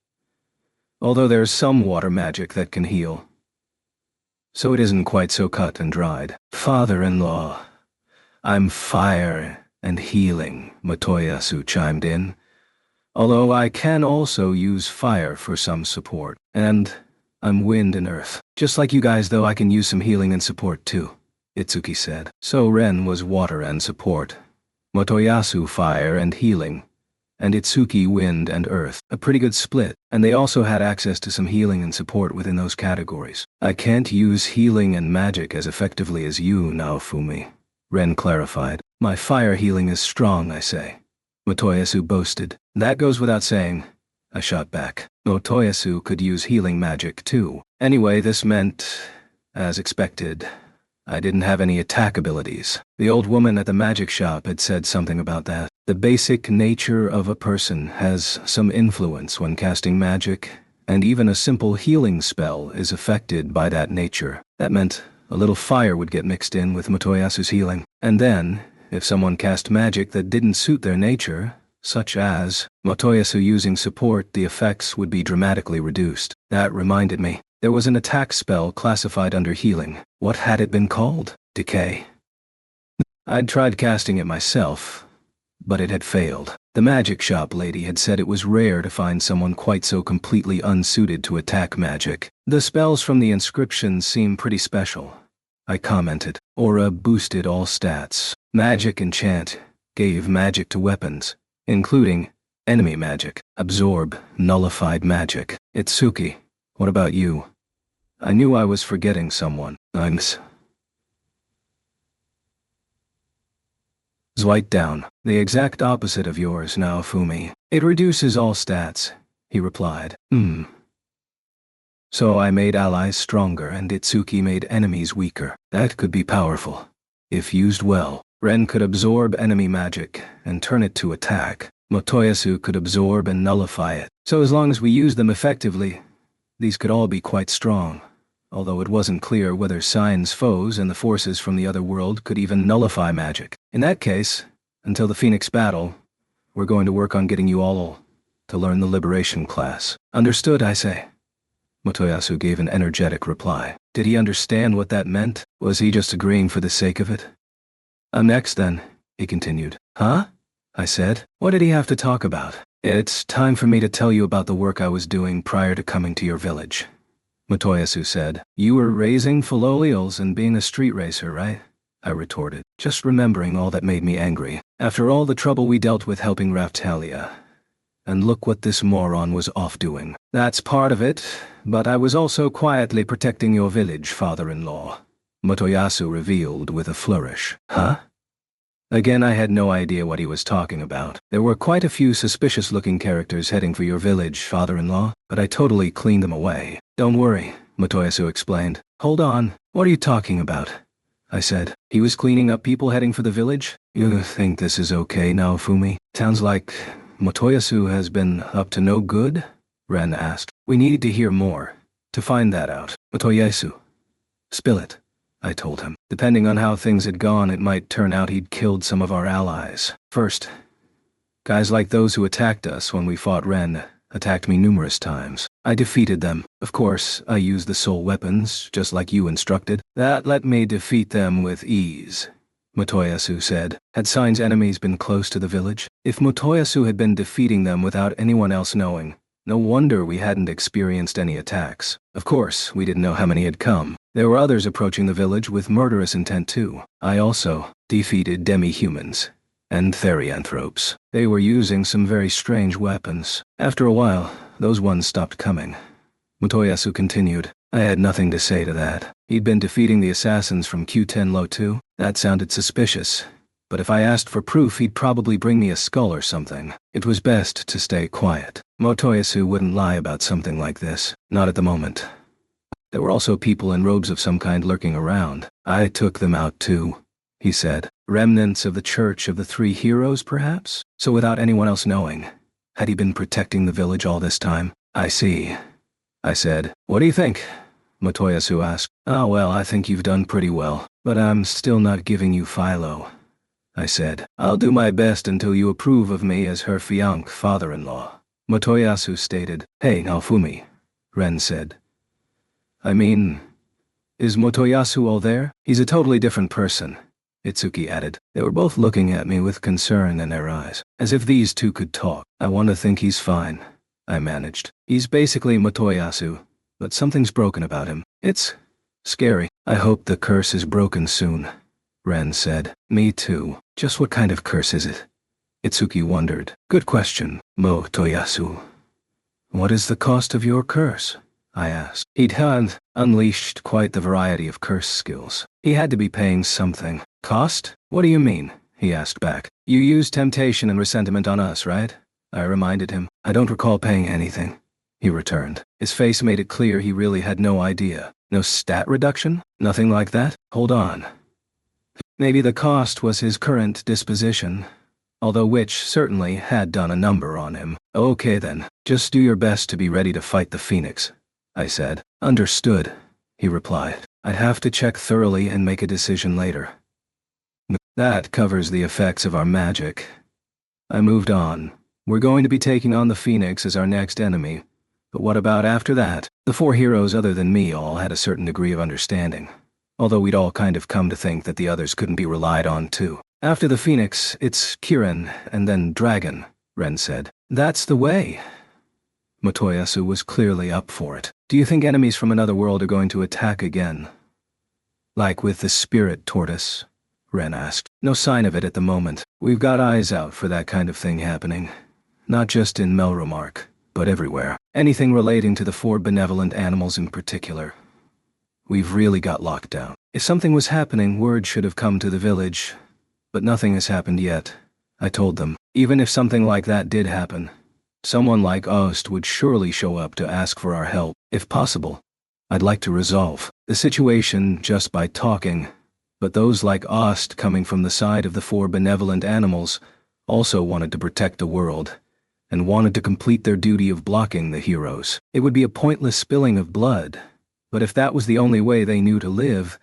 Although there's some water magic that can heal, so it isn't quite so cut and dried. Father-in-law, I'm fire and healing, Motoyasu chimed in. Although I can also use fire for some support, and I'm wind and earth. Just like you guys, though, I can use some healing and support too, Itsuki said. So Ren was water and support, Motoyasu fire and healing, and Itsuki wind and earth. A pretty good split, and they also had access to some healing and support within those categories. I can't use healing and magic as effectively as you now, Fumi, Ren clarified. My fire healing is strong, I say, Motoyasu boasted. That goes without saying, I shot back. Motoyasu could use healing magic too. Anyway, this meant, as expected, I didn't have any attack abilities. The old woman at the magic shop had said something about that. The basic nature of a person has some influence when casting magic, and even a simple healing spell is affected by that nature. That meant a little fire would get mixed in with Motoyasu's healing. And then, if someone cast magic that didn't suit their nature, such as Motoyasu using support, the effects would be dramatically reduced. That reminded me. There was an attack spell classified under healing. What had it been called? Decay. I'd tried casting it myself, but it had failed. The magic shop lady had said it was rare to find someone quite so completely unsuited to attack magic. The spells from the inscriptions seem pretty special, I commented. Aura boosted all stats. Magic enchant gave magic to weapons, including enemy magic. Absorb nullified magic. Itsuki, what about you? I knew I was forgetting someone. Zweit down. The exact opposite of yours now, Fumi. It reduces all stats, he replied. So I made allies stronger and Itsuki made enemies weaker. That could be powerful, if used well. Ren could absorb enemy magic and turn it to attack. Motoyasu could absorb and nullify it. So as long as we used them effectively, these could all be quite strong, although it wasn't clear whether Sign's foes and the forces from the other world could even nullify magic. In that case, until the Phoenix battle, we're going to work on getting you all to learn the liberation class. Understood, I say. Motoyasu gave an energetic reply. Did he understand what that meant? Was he just agreeing for the sake of it? I'm next then, he continued. Huh? I said. What did he have to talk about? It's time for me to tell you about the work I was doing prior to coming to your village, Motoyasu said. You were raising Filolials and being a street racer, right? I retorted, just remembering all that made me angry. After all the trouble we dealt with helping Raphtalia. And look what this moron was off doing. That's part of it, but I was also quietly protecting your village, father-in-law, Motoyasu revealed with a flourish. Huh? Again, I had no idea what he was talking about. There were quite a few suspicious-looking characters heading for your village, father-in-law, but I totally cleaned them away. Don't worry, Motoyasu explained. Hold on, what are you talking about? I said. He was cleaning up people heading for the village? You think this is okay now, Fumi? Sounds like Motoyasu has been up to no good? Ren asked. We needed to hear more, to find that out. Motoyasu. Spill it, I told him. Depending on how things had gone, it might turn out he'd killed some of our allies. First, guys like those who attacked us when we fought Ren attacked me numerous times. I defeated them. Of course, I used the soul weapons, just like you instructed. That let me defeat them with ease, Motoyasu said. Had Sign's enemies been close to the village? If Motoyasu had been defeating them without anyone else knowing, no wonder we hadn't experienced any attacks. Of course, we didn't know how many had come. There were others approaching the village with murderous intent too. I also defeated demi-humans and therianthropes. They were using some very strange weapons. After a while, those ones stopped coming. Motoyasu continued. I had nothing to say to that. He'd been defeating the assassins from Q10 too. That sounded suspicious. But if I asked for proof, he'd probably bring me a skull or something. It was best to stay quiet. Motoyasu wouldn't lie about something like this. Not at the moment. There were also people in robes of some kind lurking around. I took them out too, he said. Remnants of the Church of the Three Heroes, perhaps? So without anyone else knowing. Had he been protecting the village all this time? I see, I said. What do you think? Motoyasu asked. Oh well, I think you've done pretty well. But I'm still not giving you Philo, I said. I'll do my best until you approve of me as her fiancé father-in-law, Motoyasu stated. Hey, Naofumi, Ren said. I mean, is Motoyasu all there? He's a totally different person, Itsuki added. They were both looking at me with concern in their eyes, as if these two could talk. I want to think he's fine, I managed. He's basically Motoyasu, but something's broken about him. It's scary. I hope the curse is broken soon, Ren said. Me too. Just what kind of curse is it? Itsuki wondered. Good question, Motoyasu. What is the cost of your curse? I asked. He'd had unleashed quite the variety of curse skills. He had to be paying something. Cost? What do you mean? He asked back. You used temptation and resentment on us, right? I reminded him. I don't recall paying anything, he returned. His face made it clear he really had no idea. No stat reduction? Nothing like that? Hold on. Maybe the cost was his current disposition, although which certainly had done a number on him. Okay then, just do your best to be ready to fight the Phoenix, I said. Understood, he replied. I'd have to check thoroughly and make a decision later. That covers the effects of our magic. I moved on. We're going to be taking on the Phoenix as our next enemy, but what about after that? The four heroes other than me all had a certain degree of understanding, although we'd all kind of come to think that the others couldn't be relied on too. After the Phoenix, it's Kirin and then Dragon, Ren said. That's the way. Motoyasu was clearly up for it. Do you think enemies from another world are going to attack again? Like with the spirit tortoise? Ren asked. No sign of it at the moment. We've got eyes out for that kind of thing happening. Not just in Melromark, but everywhere. Anything relating to the four benevolent animals in particular. We've really got locked down. If something was happening, word should have come to the village. But nothing has happened yet, I told them. Even if something like that did happen, someone like Ost would surely show up to ask for our help. If possible, I'd like to resolve the situation just by talking. But those like Ost coming from the side of the four benevolent animals also wanted to protect the world, and wanted to complete their duty of blocking the heroes. It would be a pointless spilling of blood, but if that was the only way they knew to live,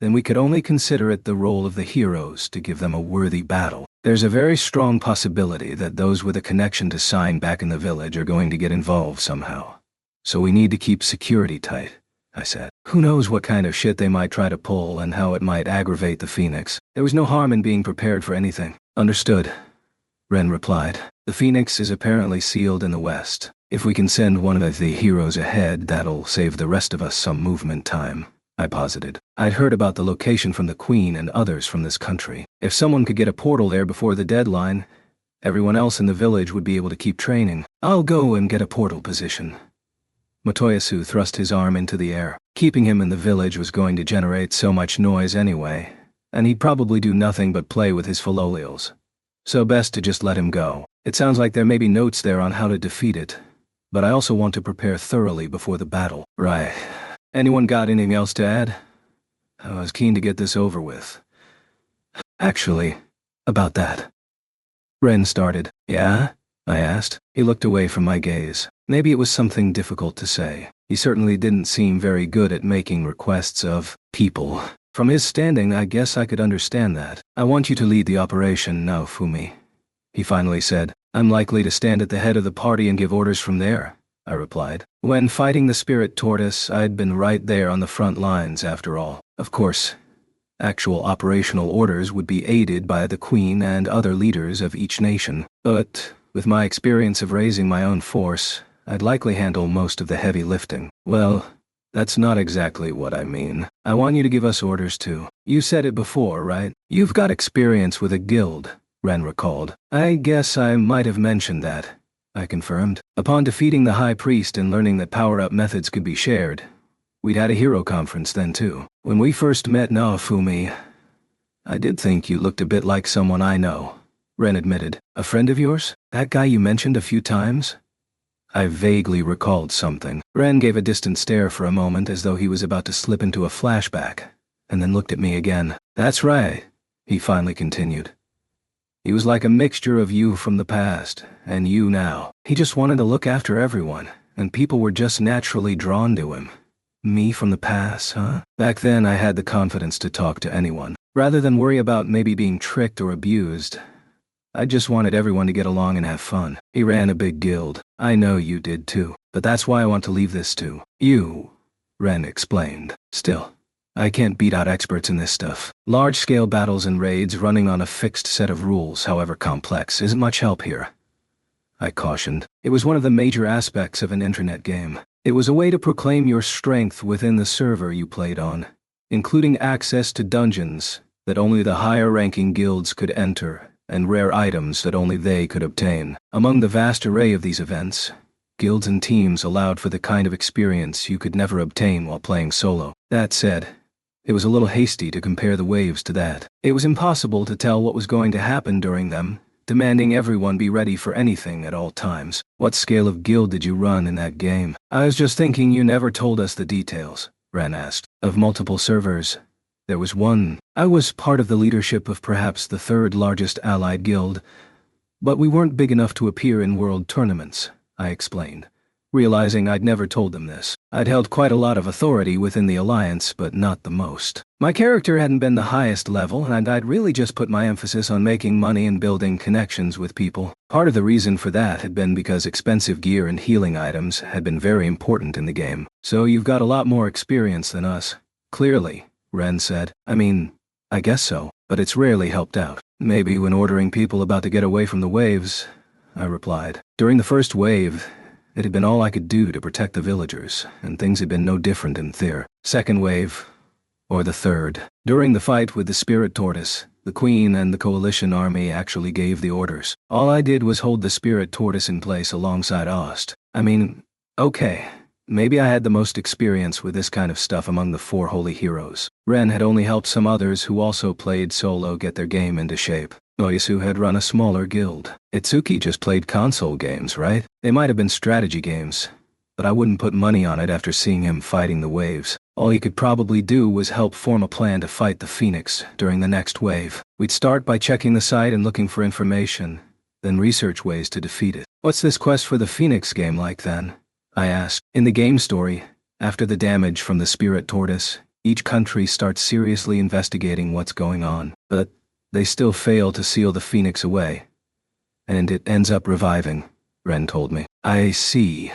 then we could only consider it the role of the heroes to give them a worthy battle. There's a very strong possibility that those with a connection to Sign back in the village are going to get involved somehow. So we need to keep security tight, I said. Who knows what kind of shit they might try to pull and how it might aggravate the Phoenix. There was no harm in being prepared for anything. Understood, Ren replied. The Phoenix is apparently sealed in the west. If we can send one of the heroes ahead, that'll save the rest of us some movement time, I posited. I'd heard about the location from the Queen and others from this country. If someone could get a portal there before the deadline, everyone else in the village would be able to keep training. I'll go and get a portal position. Motoyasu thrust his arm into the air. Keeping him in the village was going to generate so much noise anyway, and he'd probably do nothing but play with his Philolials. So best to just let him go. It sounds like there may be notes there on how to defeat it, but I also want to prepare thoroughly before the battle. Right. Anyone got anything else to add? I was keen to get this over with. Actually, about that. Ren started. Yeah? I asked. He looked away from my gaze. Maybe it was something difficult to say. He certainly didn't seem very good at making requests of people. From his standing, I guess I could understand that. I want you to lead the operation now, Fumi, he finally said. I'm likely to stand at the head of the party and give orders from there, I replied. When fighting the spirit tortoise, I'd been right there on the front lines after all. Of course, actual operational orders would be aided by the Queen and other leaders of each nation. But with my experience of raising my own force, I'd likely handle most of the heavy lifting. Well, that's not exactly what I mean. I want you to give us orders too. You said it before, right? You've got experience with a guild, Ren recalled. I guess I might have mentioned that, I confirmed. Upon defeating the High Priest and learning that power-up methods could be shared, we'd had a hero conference then too. When we first met Naofumi, I did think you looked a bit like someone I know, Ren admitted. A friend of yours? That guy you mentioned a few times? I vaguely recalled something. Ren gave a distant stare for a moment as though he was about to slip into a flashback, and then looked at me again. That's right, he finally continued. He was like a mixture of you from the past, and you now. He just wanted to look after everyone, and people were just naturally drawn to him. Me from the past, huh? Back then I had the confidence to talk to anyone. Rather than worry about maybe being tricked or abused, I just wanted everyone to get along and have fun. He ran a big guild. I know you did too, but that's why I want to leave this to you, Ren explained. Still, I can't beat out experts in this stuff. Large-scale battles and raids running on a fixed set of rules, however complex, isn't much help here, I cautioned. It was one of the major aspects of an internet game. It was a way to proclaim your strength within the server you played on, including access to dungeons that only the higher-ranking guilds could enter, and rare items that only they could obtain. Among the vast array of these events, guilds and teams allowed for the kind of experience you could never obtain while playing solo. That said, it was a little hasty to compare the waves to that. It was impossible to tell what was going to happen during them, demanding everyone be ready for anything at all times. What scale of guild did you run in that game? I was just thinking you never told us the details, Ren asked. Of multiple servers, there was one. I was part of the leadership of perhaps the third largest allied guild, but we weren't big enough to appear in world tournaments, I explained, realizing I'd never told them this. I'd held quite a lot of authority within the alliance, but not the most. My character hadn't been the highest level, and I'd really just put my emphasis on making money and building connections with people. Part of the reason for that had been because expensive gear and healing items had been very important in the game. So you've got a lot more experience than us. Clearly, Ren said. I mean, I guess so, but it's rarely helped out. Maybe when ordering people about to get away from the waves, I replied. During the first wave, it had been all I could do to protect the villagers, and things had been no different in Thyr. Second wave, or the third. During the fight with the spirit tortoise, the Queen and the coalition army actually gave the orders. All I did was hold the spirit tortoise in place alongside Ost. I mean, okay. Maybe I had the most experience with this kind of stuff among the four holy heroes. Ren had only helped some others who also played solo get their game into shape. Oyasu had run a smaller guild. Itsuki just played console games, right? They might have been strategy games, but I wouldn't put money on it after seeing him fighting the waves. All he could probably do was help form a plan to fight the Phoenix during the next wave. We'd start by checking the site and looking for information, then research ways to defeat it. What's this quest for the Phoenix game like then? I asked. In the game story, after the damage from the spirit tortoise, each country starts seriously investigating what's going on, but they still fail to seal the Phoenix away. And it ends up reviving, Ren told me. I see,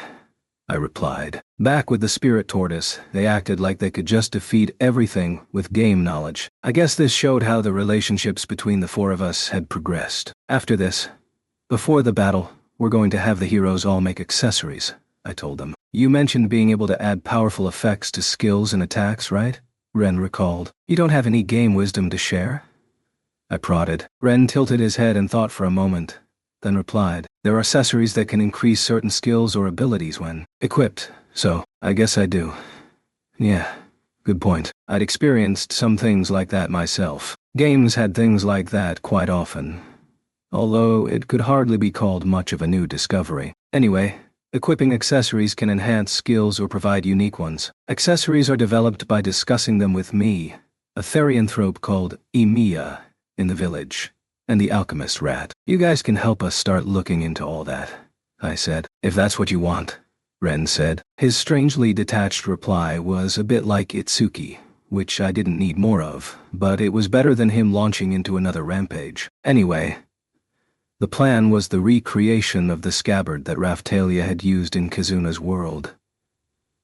I replied. Back with the spirit tortoise, they acted like they could just defeat everything with game knowledge. I guess this showed how the relationships between the four of us had progressed. After this, before the battle, we're going to have the heroes all make accessories, I told them. You mentioned being able to add powerful effects to skills and attacks, right? Ren recalled. You don't have any game wisdom to share? I prodded. Ren tilted his head and thought for a moment, then replied, there are accessories that can increase certain skills or abilities when equipped, so I guess I do. Yeah, good point. I'd experienced some things like that myself. Games had things like that quite often, although it could hardly be called much of a new discovery. Anyway, equipping accessories can enhance skills or provide unique ones. Accessories are developed by discussing them with me, a therianthrope called Emiya, in the village, and the alchemist rat. You guys can help us start looking into all that, I said. If that's what you want, Ren said. His strangely detached reply was a bit like Itsuki, which I didn't need more of, but it was better than him launching into another rampage. Anyway, the plan was the recreation of the scabbard that Raphtalia had used in Kizuna's world.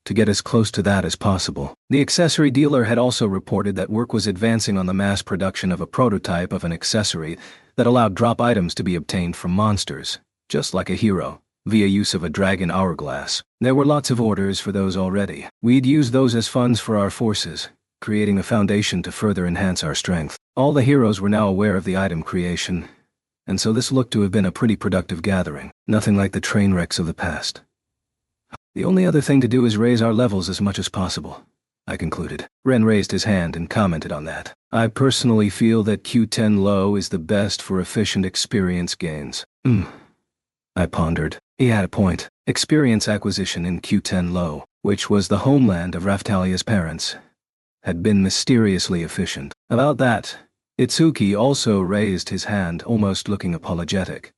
To get as close to that as possible. The accessory dealer had also reported that work was advancing on the mass production of a prototype of an accessory that allowed drop items to be obtained from monsters, just like a hero, via use of a dragon hourglass. There were lots of orders for those already. We'd use those as funds for our forces, creating a foundation to further enhance our strength. All the heroes were now aware of the item creation, and so this looked to have been a pretty productive gathering, nothing like the train wrecks of the past. The only other thing to do is raise our levels as much as possible, I concluded. Ren raised his hand and commented on that. I personally feel that Q10 Low is the best for efficient experience gains. I pondered. He had a point. Experience acquisition in Q10 Low, which was the homeland of Raphtalia's parents, had been mysteriously efficient. About that, Itsuki also raised his hand, almost looking apologetic.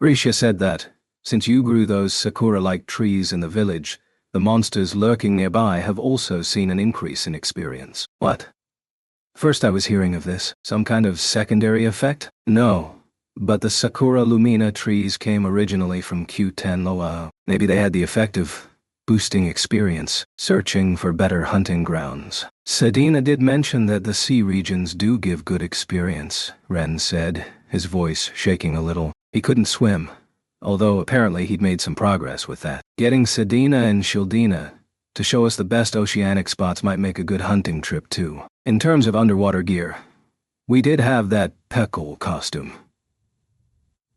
Risha said that, since you grew those sakura-like trees in the village, the monsters lurking nearby have also seen an increase in experience. What? First I was hearing of this. Some kind of secondary effect? No. But the Sakura Lumina trees came originally from Q10 Loa. Maybe they had the effect of boosting experience, searching for better hunting grounds. Sedina did mention that the sea regions do give good experience, Ren said, his voice shaking a little. He couldn't swim, although apparently he'd made some progress with that. Getting Sedina and Shildina to show us the best oceanic spots might make a good hunting trip too. In terms of underwater gear, we did have that Peckle costume.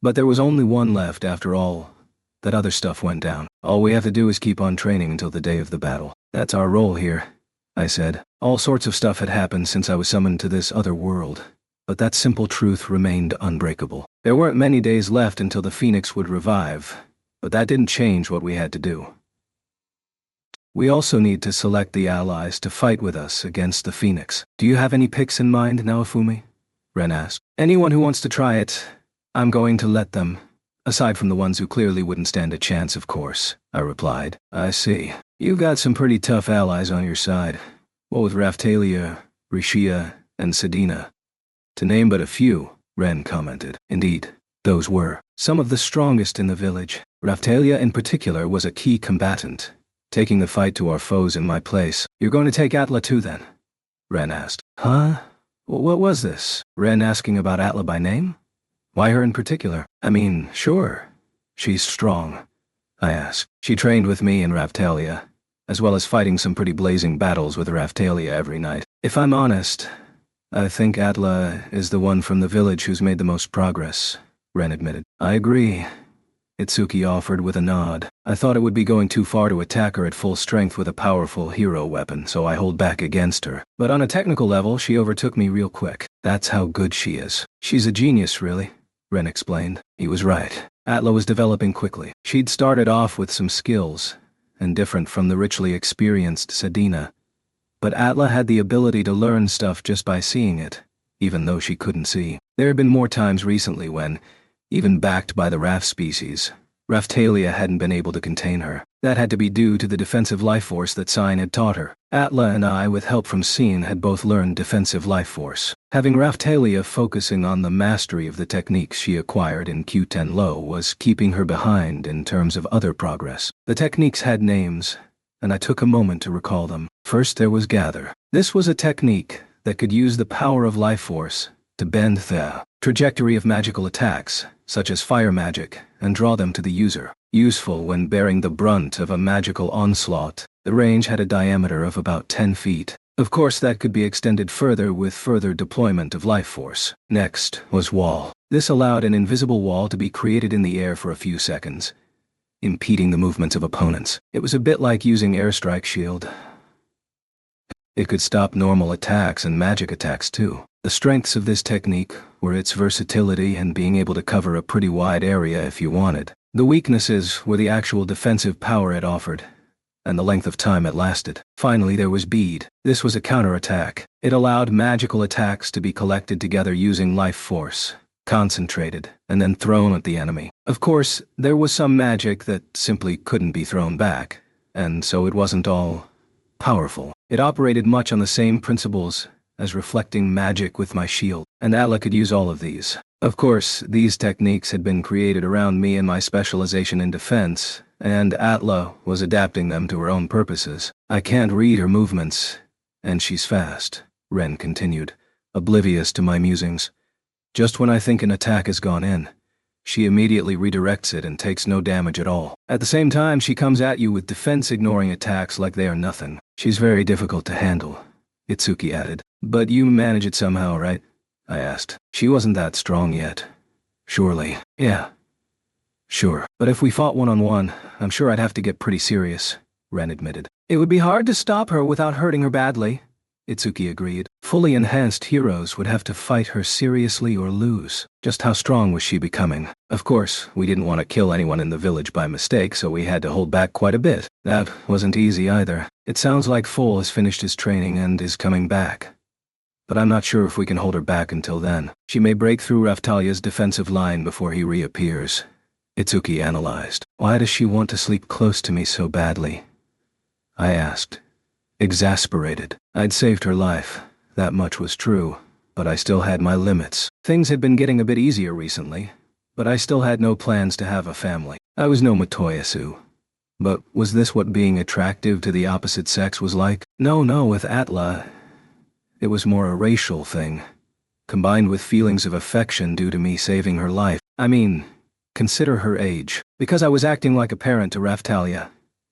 But there was only one left after all that other stuff went down. All we have to do is keep on training until the day of the battle. That's our role here, I said. All sorts of stuff had happened since I was summoned to this other world, but that simple truth remained unbreakable. There weren't many days left until the Phoenix would revive, but that didn't change what we had to do. We also need to select the allies to fight with us against the Phoenix. Do you have any picks in mind, Naofumi? Ren asked. Anyone who wants to try it, I'm going to let them. Aside from the ones who clearly wouldn't stand a chance, of course, I replied. I see. You've got some pretty tough allies on your side. What with Raphtalia, Rishia, and Sedina. To name but a few, Ren commented. Indeed, those were some of the strongest in the village. Raphtalia in particular was a key combatant, taking the fight to our foes in my place. You're going to take Atla too then? Ren asked. Huh? What was this? Ren asking about Atla by name? Why her in particular? I mean, sure. She's strong, I asked. She trained with me in Raphtalia, as well as fighting some pretty blazing battles with Raphtalia every night. If I'm honest, I think Atla is the one from the village who's made the most progress, Ren admitted. I agree, Itsuki offered with a nod. I thought it would be going too far to attack her at full strength with a powerful hero weapon, so I hold back against her. But on a technical level, she overtook me real quick. That's how good she is. She's a genius, really, Ren explained. He was right. Atla was developing quickly. She'd started off with some skills, and different from the richly experienced Sedina. But Atla had the ability to learn stuff just by seeing it, even though she couldn't see. There had been more times recently when, even backed by the Raph species, Raphtalia hadn't been able to contain her. That had to be due to the defensive life force that Sign had taught her. Atla and I, with help from Sign, had both learned defensive life force. Having Raphtalia focusing on the mastery of the techniques she acquired in Q10 Low was keeping her behind in terms of other progress. The techniques had names, and I took a moment to recall them. First there was Gather. This was a technique that could use the power of life force to bend the trajectory of magical attacks, such as fire magic, and draw them to the user. Useful when bearing the brunt of a magical onslaught. The range had a diameter of about 10 feet. Of course, that could be extended further with further deployment of life force. Next was Wall. This allowed an invisible wall to be created in the air for a few seconds, impeding the movements of opponents. It was a bit like using Airstrike Shield. It could stop normal attacks and magic attacks too. The strengths of this technique were its versatility and being able to cover a pretty wide area if you wanted. The weaknesses were the actual defensive power it offered, and the length of time it lasted. Finally, there was Bead. This was a counterattack. It allowed magical attacks to be collected together using life force, concentrated, and then thrown at the enemy. Of course, there was some magic that simply couldn't be thrown back, and so it wasn't all powerful. It operated much on the same principles as reflecting magic with my shield, and Atla could use all of these. Of course, these techniques had been created around me and my specialization in defense, and Atla was adapting them to her own purposes. I can't read her movements, and she's fast, Ren continued, oblivious to my musings. Just when I think an attack has gone in, she immediately redirects it and takes no damage at all. At the same time, she comes at you with defense-ignoring attacks like they are nothing. She's very difficult to handle, Itsuki added. But you manage it somehow, right? I asked. She wasn't that strong yet. Surely. Yeah. Sure. But if we fought one-on-one, I'm sure I'd have to get pretty serious, Ren admitted. It would be hard to stop her without hurting her badly, Itsuki agreed. Fully enhanced heroes would have to fight her seriously or lose. Just how strong was she becoming? Of course, we didn't want to kill anyone in the village by mistake, so we had to hold back quite a bit. That wasn't easy either. It sounds like Foal has finished his training and is coming back. But I'm not sure if we can hold her back until then. She may break through Raftalia's defensive line before he reappears, Itsuki analyzed. Why does she want to sleep close to me so badly? I asked, exasperated. I'd saved her life, that much was true, but I still had my limits. Things had been getting a bit easier recently, but I still had no plans to have a family. I was no Matoyasu. But was this what being attractive to the opposite sex was like? No, with Atla, it was more a racial thing, combined with feelings of affection due to me saving her life. I mean, consider her age. Because I was acting like a parent to Raftalia,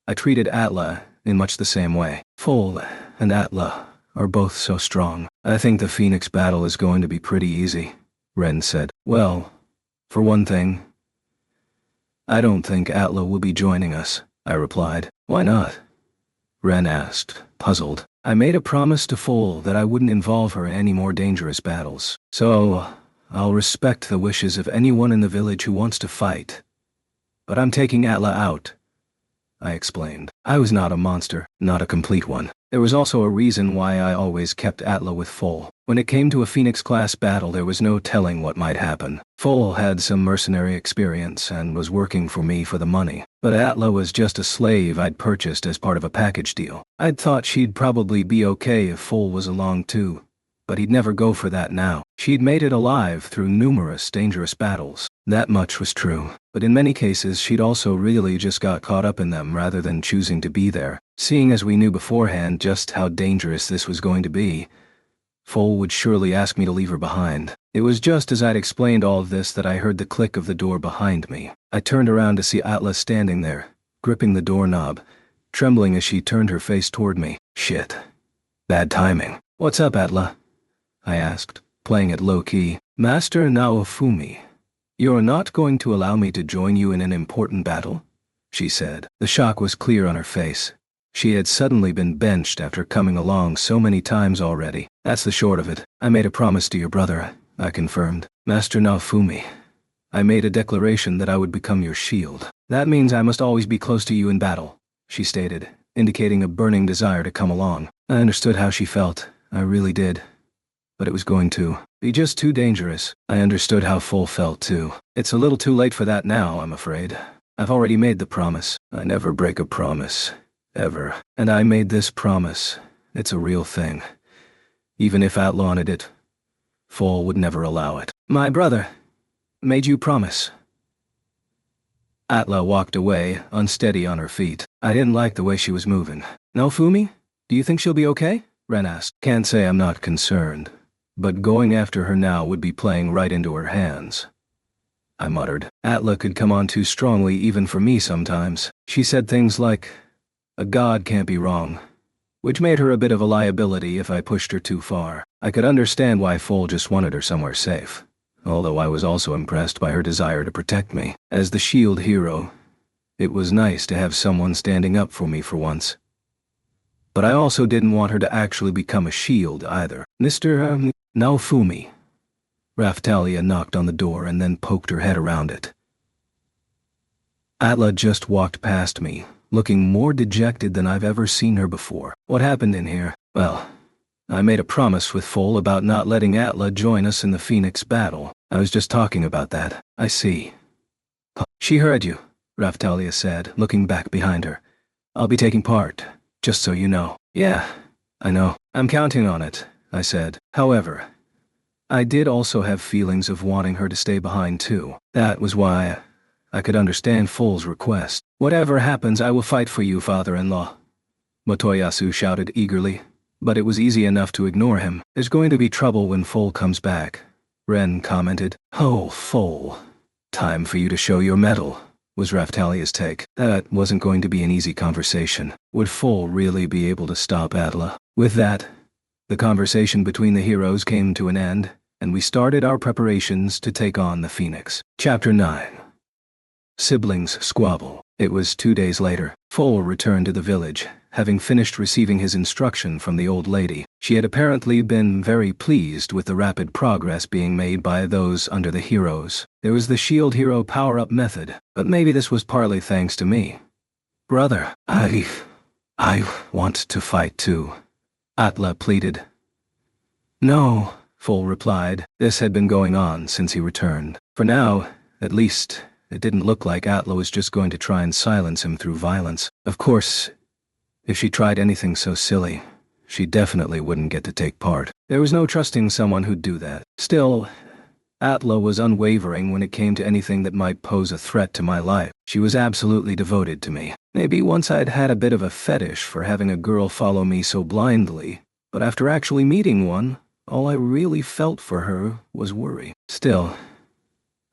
I treated Atla in much the same way. Foal and Atla are both so strong. I think the Phoenix battle is going to be pretty easy, Ren said. Well, for one thing, I don't think Atla will be joining us, I replied. Why not? Ren asked, puzzled. I made a promise to Foal that I wouldn't involve her in any more dangerous battles. So, I'll respect the wishes of anyone in the village who wants to fight. But I'm taking Atla out, I explained. I was not a monster, not a complete one. There was also a reason why I always kept Atla with Foal. When it came to a Phoenix-class battle, there was no telling what might happen. Foal had some mercenary experience and was working for me for the money, but Atla was just a slave I'd purchased as part of a package deal. I'd thought she'd probably be okay if Foal was along too, but he'd never go for that now. She'd made it alive through numerous dangerous battles. That much was true, but in many cases she'd also really just got caught up in them rather than choosing to be there. Seeing as we knew beforehand just how dangerous this was going to be, Foal would surely ask me to leave her behind. It was just as I'd explained all of this that I heard the click of the door behind me. I turned around to see Atla standing there, gripping the doorknob, trembling as she turned her face toward me. Shit. Bad timing. What's up, Atla? I asked, playing it low-key. Master Naofumi, you're not going to allow me to join you in an important battle? She said. The shock was clear on her face. She had suddenly been benched after coming along so many times already. That's the short of it. I made a promise to your brother, I confirmed. Master Naofumi, I made a declaration that I would become your shield. That means I must always be close to you in battle, she stated, indicating a burning desire to come along. I understood how she felt. I really did. But it was going to be just too dangerous. I understood how Foal felt too. It's a little too late for that now, I'm afraid. I've already made the promise. I never break a promise. Ever. And I made this promise. It's a real thing. Even if outlawed it, Foal would never allow it. My brother made you promise. Atla walked away, unsteady on her feet. I didn't like the way she was moving. Naofumi, do you think she'll be okay? Ren asked. Can't say I'm not concerned. But going after her now would be playing right into her hands. I muttered. Atla could come on too strongly even for me sometimes. She said things like, a god can't be wrong, which made her a bit of a liability if I pushed her too far. I could understand why Foal just wanted her somewhere safe, although I was also impressed by her desire to protect me. As the shield hero, it was nice to have someone standing up for me for once. But I also didn't want her to actually become a shield either. Mr. Naofumi. Raftalia knocked on the door and then poked her head around it. Atla just walked past me, looking more dejected than I've ever seen her before. What happened in here? Well, I made a promise with Foal about not letting Atla join us in the Phoenix battle. I was just talking about that. I see. She heard you, Raftalia said, looking back behind her. I'll be taking part, just so you know. Yeah, I know. I'm counting on it, I said. However, I did also have feelings of wanting her to stay behind too. That was why I could understand Foal's request. Whatever happens, I will fight for you, father-in-law, Motoyasu shouted eagerly. But it was easy enough to ignore him. There's going to be trouble when Foal comes back, Ren commented. Oh, Foal. Time for you to show your mettle, was Raftalia's take. That wasn't going to be an easy conversation. Would Foal really be able to stop Atla? With that, the conversation between the heroes came to an end, and we started our preparations to take on the Phoenix. Chapter 9. Siblings Squabble. It was 2 days later. Foal returned to the village, having finished receiving his instruction from the old lady. She had apparently been very pleased with the rapid progress being made by those under the heroes. There was the shield hero power-up method, but maybe this was partly thanks to me. Brother, I want to fight too, Atla pleaded. No, Foal replied. This had been going on since he returned. For now, at least, it didn't look like Atla was just going to try and silence him through violence. Of course, if she tried anything so silly, she definitely wouldn't get to take part. There was no trusting someone who'd do that. Still, Atla was unwavering when it came to anything that might pose a threat to my life. She was absolutely devoted to me. Maybe once I'd had a bit of a fetish for having a girl follow me so blindly, but after actually meeting one, all I really felt for her was worry. Still,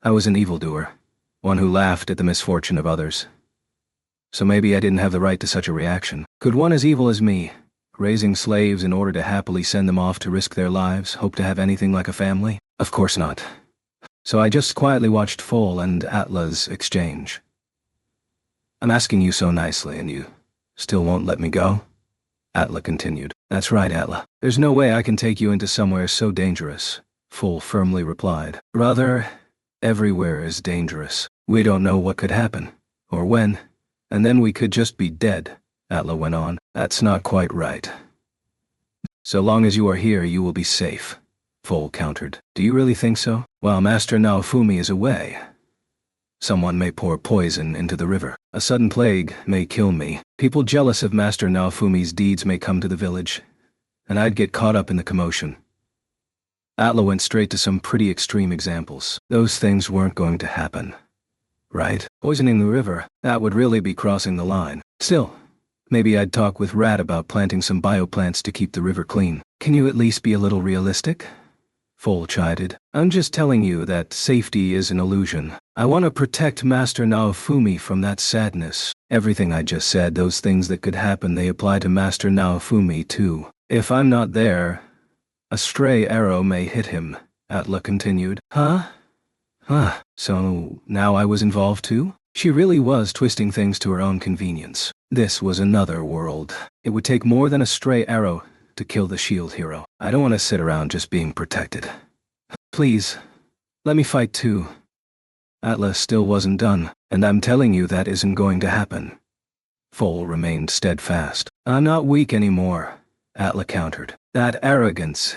I was an evildoer, one who laughed at the misfortune of others. So maybe I didn't have the right to such a reaction. Could one as evil as me, raising slaves in order to happily send them off to risk their lives, hope to have anything like a family? Of course not. So I just quietly watched Foal and Atla's exchange. I'm asking you so nicely, and you still won't let me go? Atla continued. That's right, Atla. There's no way I can take you into somewhere so dangerous, Foal firmly replied. Brother, everywhere is dangerous. We don't know what could happen, or when, and then we could just be dead, Atla went on. That's not quite right. So long as you are here, you will be safe, Foal countered. Do you really think so? While Master Naofumi is away, someone may pour poison into the river. A sudden plague may kill me. People jealous of Master Naofumi's deeds may come to the village, and I'd get caught up in the commotion. Atla went straight to some pretty extreme examples. Those things weren't going to happen. Right? Poisoning the river, that would really be crossing the line. Still, maybe I'd talk with Rat about planting some bioplants to keep the river clean. Can you at least be a little realistic? Foal chided. I'm just telling you that safety is an illusion. I want to protect Master Naofumi from that sadness. Everything I just said, those things that could happen, they apply to Master Naofumi too. If I'm not there, a stray arrow may hit him, Atla continued. Huh? So now I was involved too? She really was twisting things to her own convenience. This was another world. It would take more than a stray arrow to kill the shield hero. I don't want to sit around just being protected. Please, let me fight too. Atla still wasn't done, and I'm telling you that isn't going to happen. Foal remained steadfast. I'm not weak anymore, Atla countered. That arrogance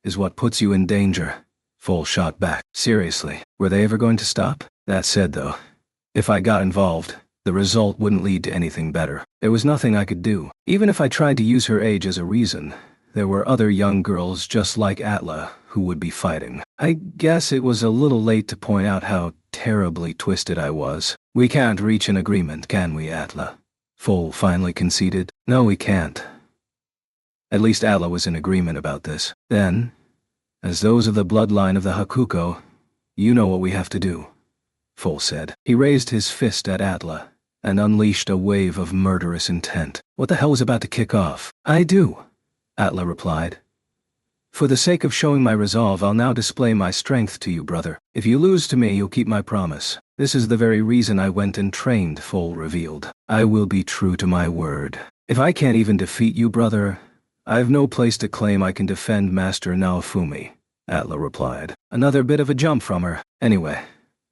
is what puts you in danger. Foal shot back. Seriously, were they ever going to stop? That said though, if I got involved, the result wouldn't lead to anything better. There was nothing I could do. Even if I tried to use her age as a reason, there were other young girls just like Atla who would be fighting. I guess it was a little late to point out how terribly twisted I was. We can't reach an agreement, can we, Atla? Foal finally conceded. No, we can't. At least Atla was in agreement about this. Then, as those of the bloodline of the Hakuko, you know what we have to do, Foal said. He raised his fist at Atla and unleashed a wave of murderous intent. What the hell was about to kick off? I do, Atla replied. For the sake of showing my resolve, I'll now display my strength to you, brother. If you lose to me, you'll keep my promise. This is the very reason I went and trained, Foal revealed. I will be true to my word. If I can't even defeat you, brother, I've no place to claim I can defend Master Naofumi, Atla replied. Another bit of a jump from her. Anyway,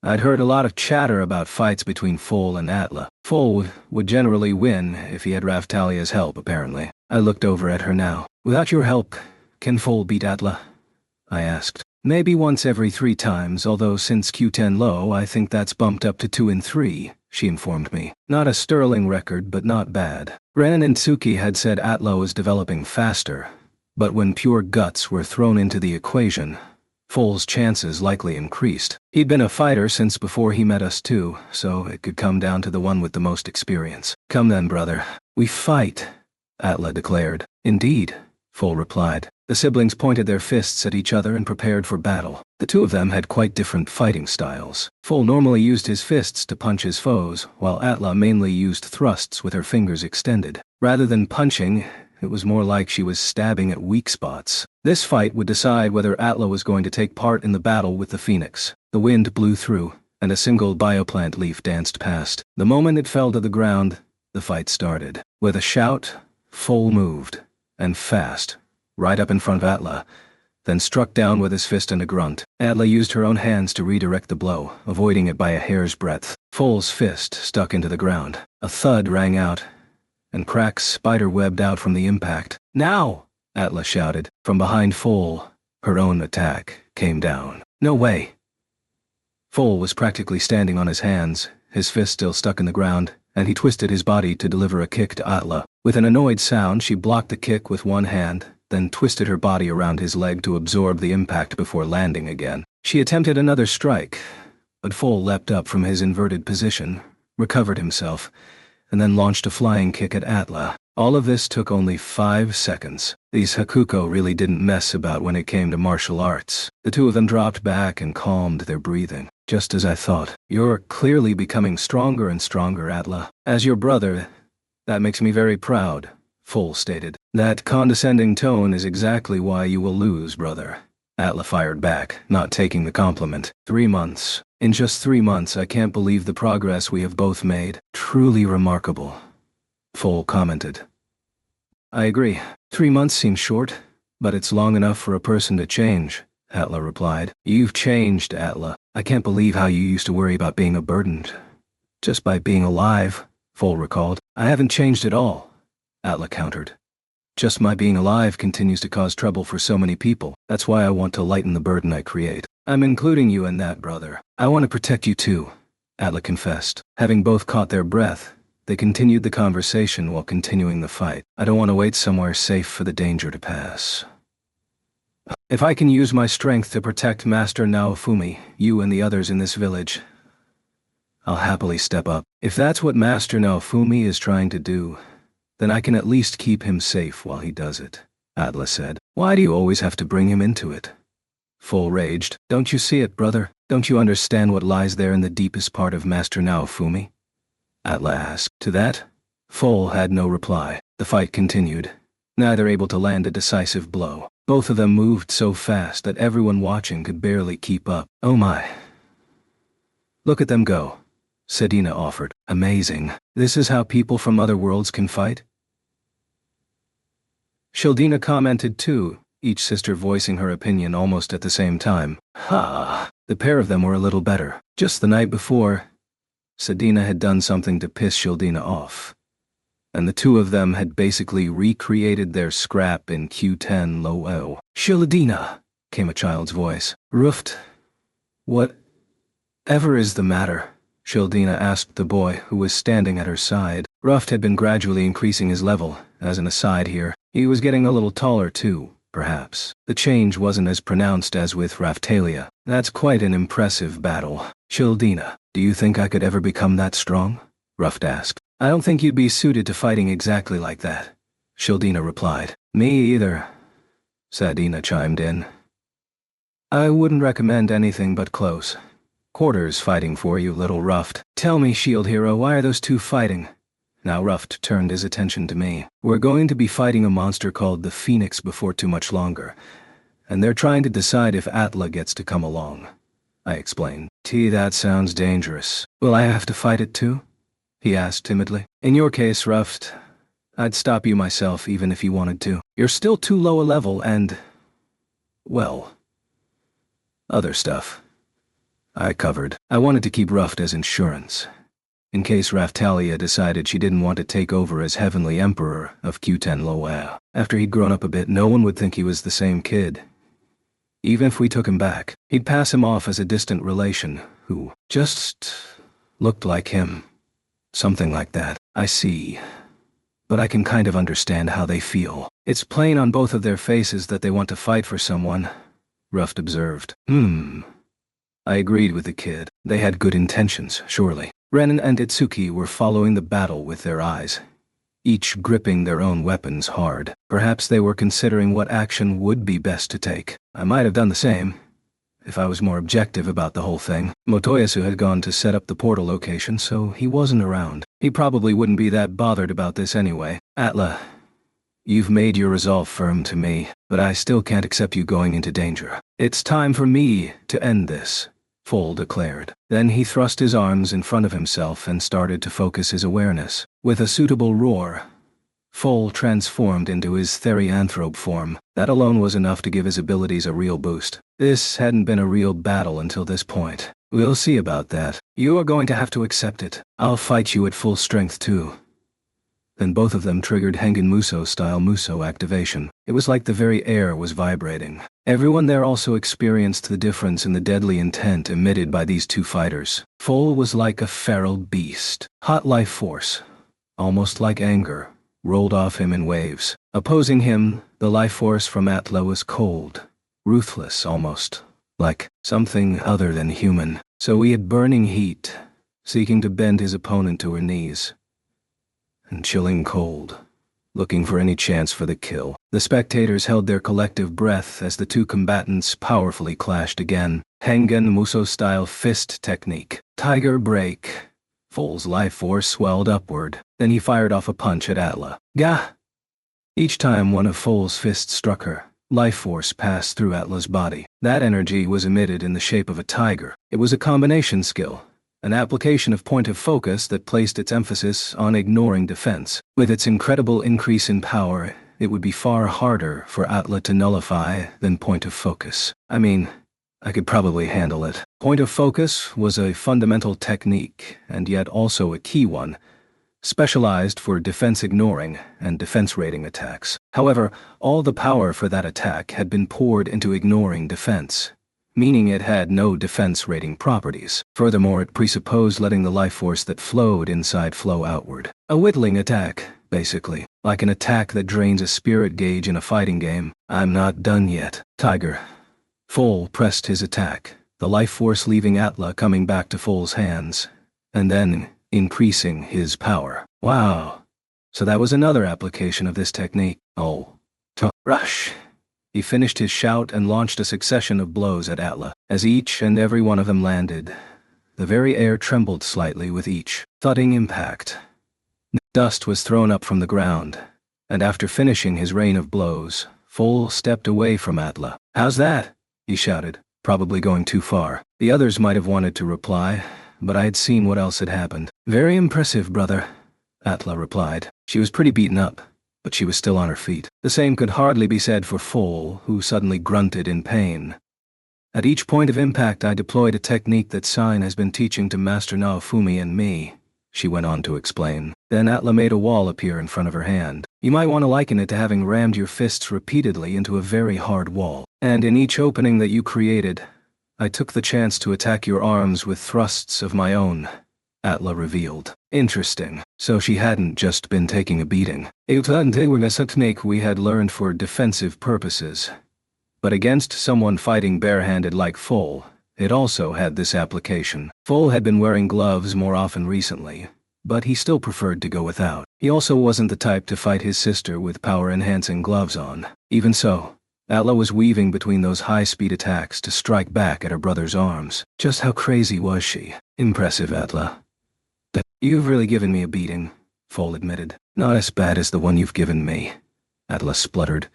I'd heard a lot of chatter about fights between Foal and Atla. Foal would generally win if he had Raftalia's help, apparently. I looked over at her now. Without your help, can Foal beat Atla? I asked. Maybe once every 3 times, although since Q10 low, I think that's bumped up to 2 in 3, she informed me. Not a sterling record, but not bad. Ren and Tsuki had said Atla was developing faster, but when pure guts were thrown into the equation, Foal's chances likely increased. He'd been a fighter since before he met us too, so it could come down to the one with the most experience. Come then, brother. We fight, Atla declared. Indeed, Foal replied. The siblings pointed their fists at each other and prepared for battle. The two of them had quite different fighting styles. Foal normally used his fists to punch his foes, while Atla mainly used thrusts with her fingers extended. Rather than punching, it was more like she was stabbing at weak spots. This fight would decide whether Atla was going to take part in the battle with the Phoenix. The wind blew through, and a single bioplant leaf danced past. The moment it fell to the ground, the fight started. With a shout, Foal moved, and fast, right up in front of Atla, then struck down with his fist and a grunt. Atla used her own hands to redirect the blow, avoiding it by a hair's breadth. Foal's fist stuck into the ground. A thud rang out, and cracks spider-webbed out from the impact. Now! Atla shouted. From behind Foal, her own attack came down. No way! Foal was practically standing on his hands, his fist still stuck in the ground, and he twisted his body to deliver a kick to Atla. With an annoyed sound, she blocked the kick with one hand, then twisted her body around his leg to absorb the impact before landing again. She attempted another strike, but Foal leapt up from his inverted position, recovered himself, and then launched a flying kick at Atla. All of this took only 5 seconds. These Hakuko really didn't mess about when it came to martial arts. The two of them dropped back and calmed their breathing. Just as I thought. You're clearly becoming stronger and stronger, Atla. As your brother, that makes me very proud, Foal stated. That condescending tone is exactly why you will lose, brother. Atla fired back, not taking the compliment. 3 months. In just 3 months, I can't believe the progress we have both made. Truly remarkable, Foal commented. I agree. 3 months seems short, but it's long enough for a person to change, Atla replied. You've changed, Atla. I can't believe how you used to worry about being a burden just by being alive, Foal recalled. I haven't changed at all, Atla countered. Just my being alive continues to cause trouble for so many people. That's why I want to lighten the burden I create. I'm including you in that, brother. I want to protect you too, Atla confessed. Having both caught their breath, they continued the conversation while continuing the fight. I don't want to wait somewhere safe for the danger to pass. If I can use my strength to protect Master Naofumi, you and the others in this village, I'll happily step up. If that's what Master Naofumi is trying to do, then I can at least keep him safe while he does it, Atla said. Why do you always have to bring him into it? Foal raged. Don't you see it, brother? Don't you understand what lies there in the deepest part of Master Naofumi? Atla asked. To that, Foal had no reply. The fight continued, neither able to land a decisive blow. Both of them moved so fast that everyone watching could barely keep up. Oh my. Look at them go, Sedina offered. Amazing. This is how people from other worlds can fight? Shildina commented too, each sister voicing her opinion almost at the same time. Ha! The pair of them were a little better. Just the night before, Sedina had done something to piss Shildina off, and the two of them had basically recreated their scrap in Q10 Lo-O. Shildina, came a child's voice. Ruft, whatever is the matter? Shildina asked the boy who was standing at her side. Ruft had been gradually increasing his level. As an aside here, he was getting a little taller too, perhaps. The change wasn't as pronounced as with Raphtalia. That's quite an impressive battle. Shildina, do you think I could ever become that strong? Ruft asked. I don't think you'd be suited to fighting exactly like that, Shildina replied. Me either, Sedina chimed in. I wouldn't recommend anything but close quarters fighting for you, little Ruft. Tell me, Shield Hero, why are those two fighting? Now Ruft turned his attention to me. We're going to be fighting a monster called the Phoenix before too much longer, and they're trying to decide if Atla gets to come along, I explained. That sounds dangerous. Will I have to fight it too? He asked timidly. In your case, Ruft, I'd stop you myself even if you wanted to. You're still too low a level and, well, other stuff. I covered. I wanted to keep Ruft as insurance, in case Raphtalia decided she didn't want to take over as Heavenly Emperor of Q10 Loa. After he'd grown up a bit, no one would think he was the same kid. Even if we took him back, he'd pass him off as a distant relation who just looked like him. Something like that. I see. But I can kind of understand how they feel. It's plain on both of their faces that they want to fight for someone, Ruft observed. I agreed with the kid. They had good intentions, surely. Ren and Itsuki were following the battle with their eyes, each gripping their own weapons hard. Perhaps they were considering what action would be best to take. I might have done the same, if I was more objective about the whole thing. Motoyasu had gone to set up the portal location, so he wasn't around. He probably wouldn't be that bothered about this anyway. Atla, you've made your resolve firm to me, but I still can't accept you going into danger. It's time for me to end this, Foal declared. Then he thrust his arms in front of himself and started to focus his awareness. With a suitable roar, Foal transformed into his therianthrope form. That alone was enough to give his abilities a real boost. This hadn't been a real battle until this point. We'll see about that. You are going to have to accept it. I'll fight you at full strength too. Then both of them triggered Hengen Muso-style Muso activation. It was like the very air was vibrating. Everyone there also experienced the difference in the deadly intent emitted by these two fighters. Foal was like a feral beast. Hot life force, almost like anger, rolled off him in waves. Opposing him, the life force from Atla was cold, ruthless almost, like something other than human. So he had burning heat, seeking to bend his opponent to her knees, and chilling cold, looking for any chance for the kill. The spectators held their collective breath as the two combatants powerfully clashed again. Hengen Muso-style fist technique. Tiger break. Foal's life force swelled upward. Then he fired off a punch at Atla. Gah! Each time one of Foal's fists struck her, life force passed through Atla's body. That energy was emitted in the shape of a tiger. It was a combination skill, an application of point of focus that placed its emphasis on ignoring defense. With its incredible increase in power, it would be far harder for Atla to nullify than point of focus. I mean, I could probably handle it. Point of focus was a fundamental technique, and yet also a key one, specialized for defense ignoring and defense rating attacks. However, all the power for that attack had been poured into ignoring defense, meaning it had no defense rating properties. Furthermore, it presupposed letting the life force that flowed inside flow outward. A whittling attack, basically, like an attack that drains a spirit gauge in a fighting game. I'm not done yet. Tiger. Foal pressed his attack, the life force leaving Atla coming back to Foal's hands, and then increasing his power. Wow. So that was another application of this technique. Rush. He finished his shout and launched a succession of blows at Atla. As each and every one of them landed, the very air trembled slightly with each thudding impact. Dust was thrown up from the ground, and after finishing his rain of blows, Foal stepped away from Atla. How's that? He shouted, probably going too far. The others might have wanted to reply, but I had seen what else had happened. Very impressive, brother, Atla replied. She was pretty beaten up, but she was still on her feet. The same could hardly be said for Foal, who suddenly grunted in pain. At each point of impact I deployed a technique that Sign has been teaching to Master Naofumi and me, she went on to explain. Then Atla made a wall appear in front of her hand. You might want to liken it to having rammed your fists repeatedly into a very hard wall. And in each opening that you created, I took the chance to attack your arms with thrusts of my own, Atla revealed. Interesting. So she hadn't just been taking a beating. It was a technique we had learned for defensive purposes. But against someone fighting barehanded like Foal, it also had this application. Foal had been wearing gloves more often recently, but he still preferred to go without. He also wasn't the type to fight his sister with power-enhancing gloves on. Even so, Atla was weaving between those high-speed attacks to strike back at her brother's arms. Just how crazy was she? Impressive, Atla. You've really given me a beating, Foal admitted. Not as bad as the one you've given me, Atla spluttered,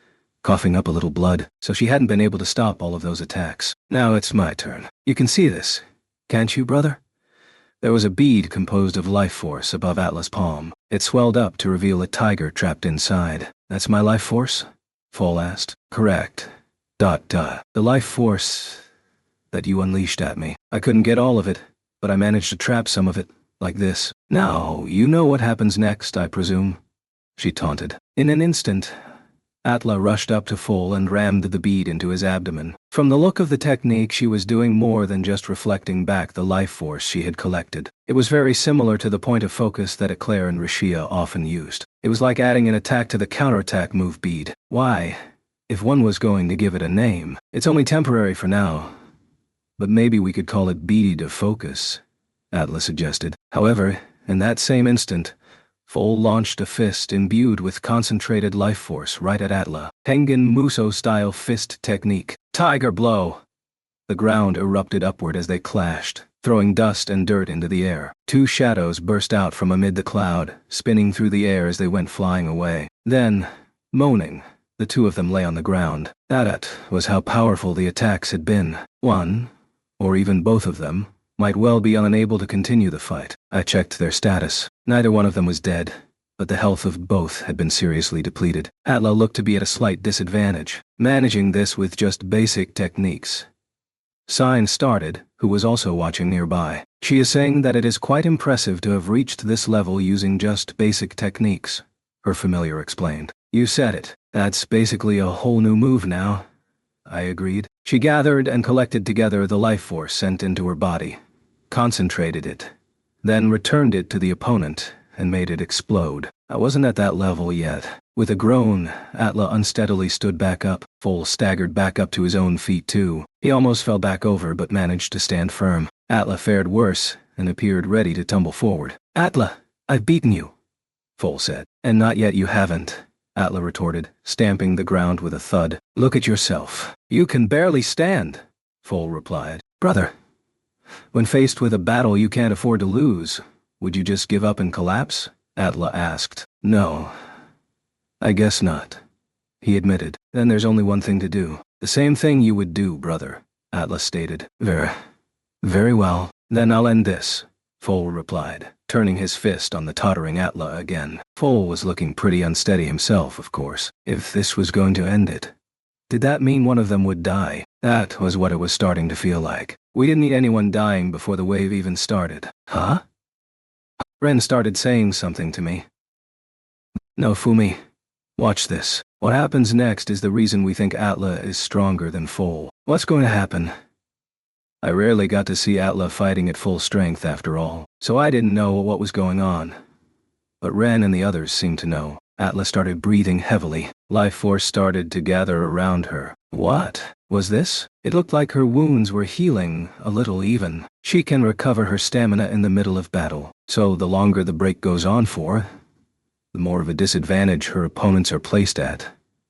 coughing up a little blood, so she hadn't been able to stop all of those attacks. Now it's my turn. You can see this, can't you, brother? There was a bead composed of life force above Atla's palm. It swelled up to reveal a tiger trapped inside. That's my life force? Foal asked. Correct. The life force that you unleashed at me. I couldn't get all of it, but I managed to trap some of it, like this. Now, you know what happens next, I presume? She taunted. In an instant, Atla rushed up to Foal and rammed the bead into his abdomen. From the look of the technique, she was doing more than just reflecting back the life force she had collected. It was very similar to the point of focus that Eclair and Rashia often used. It was like adding an attack to the counterattack move bead. Why? If one was going to give it a name, it's only temporary for now. But maybe we could call it bead of focus, Atla suggested. However, in that same instant, Foal launched a fist imbued with concentrated life force right at Atla. Tengen Muso-style fist technique. Tiger blow! The ground erupted upward as they clashed, throwing dust and dirt into the air. Two shadows burst out from amid the cloud, spinning through the air as they went flying away. Then, moaning, the two of them lay on the ground. That was how powerful the attacks had been. One, or even both of them, might well be unable to continue the fight. I checked their status. Neither one of them was dead, but the health of both had been seriously depleted. Atla looked to be at a slight disadvantage, managing this with just basic techniques. Sign started, who was also watching nearby. She is saying that it is quite impressive to have reached this level using just basic techniques, her familiar explained. You said it. That's basically a whole new move now, I agreed. She gathered and collected together the life force sent into her body, concentrated it, then returned it to the opponent and made it explode. I wasn't at that level yet. With a groan, Atla unsteadily stood back up. Foal staggered back up to his own feet too. He almost fell back over but managed to stand firm. Atla fared worse and appeared ready to tumble forward. Atla, I've beaten you, Foal said. And not yet you haven't, Atla retorted, stamping the ground with a thud. Look at yourself. You can barely stand, Foal replied. Brother, when faced with a battle you can't afford to lose, would you just give up and collapse? Atla asked. No, I guess not, he admitted. Then there's only one thing to do. The same thing you would do, brother, Atla stated. Very well. Then I'll end this, Foal replied, turning his fist on the tottering Atla again. Foal was looking pretty unsteady himself, of course. If this was going to end it, did that mean one of them would die? That was what it was starting to feel like. We didn't need anyone dying before the wave even started. Huh? Ren started saying something to me. No, Fumi. Watch this. What happens next is the reason we think Atla is stronger than Foal. What's going to happen? I rarely got to see Atla fighting at full strength after all, so I didn't know what was going on. But Ren and the others seemed to know. Atla started breathing heavily. Life force started to gather around her. What was this? It looked like her wounds were healing a little even. She can recover her stamina in the middle of battle, so the longer the break goes on for, the more of a disadvantage her opponents are placed at,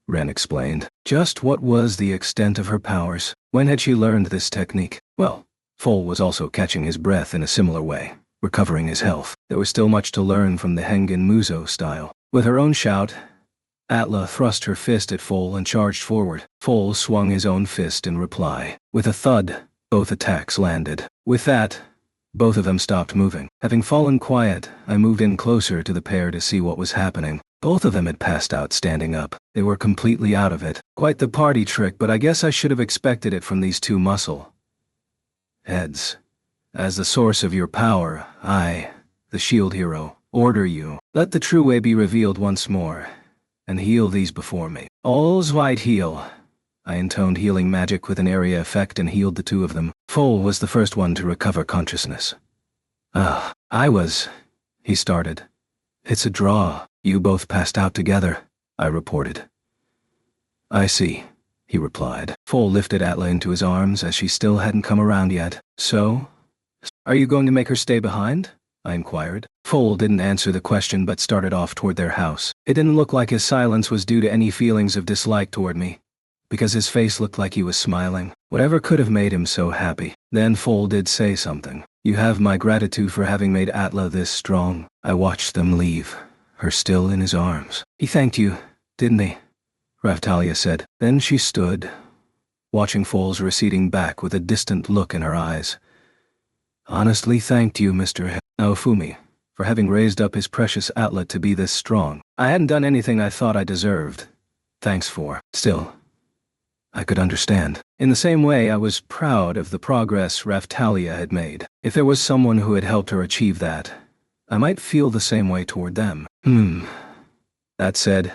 Ren explained. Just what was the extent of her powers? When had she learned this technique? Well, Foal was also catching his breath in a similar way, recovering his health. There was still much to learn from the Hengen Muso style. With her own shout, Atla thrust her fist at Foal and charged forward. Foal swung his own fist in reply. With a thud, both attacks landed. With that, both of them stopped moving. Having fallen quiet, I moved in closer to the pair to see what was happening. Both of them had passed out standing up. They were completely out of it. Quite the party trick, but I guess I should have expected it from these two muscle heads. As the source of your power, I, the shield hero, order you. Let the true way be revealed once more, and heal these before me. All's right, heal. I intoned healing magic with an area effect and healed the two of them. Foal was the first one to recover consciousness. He started. It's a draw. You both passed out together, I reported. I see, he replied. Foal lifted Atla into his arms as she still hadn't come around yet. So? Are you going to make her stay behind? I inquired. Foal didn't answer the question but started off toward their house. It didn't look like his silence was due to any feelings of dislike toward me, because his face looked like he was smiling. Whatever could have made him so happy. Then Foal did say something. You have my gratitude for having made Atla this strong. I watched them leave, her still in his arms. He thanked you, didn't he? Raftalia said. Then she stood, watching Foal's receding back with a distant look in her eyes. Honestly thanked you, Mr. Naofumi, for having raised up his precious Atla to be this strong. I hadn't done anything I thought I deserved. Thanks for. Still, I could understand. In the same way, I was proud of the progress Raftalia had made. If there was someone who had helped her achieve that, I might feel the same way toward them. That said,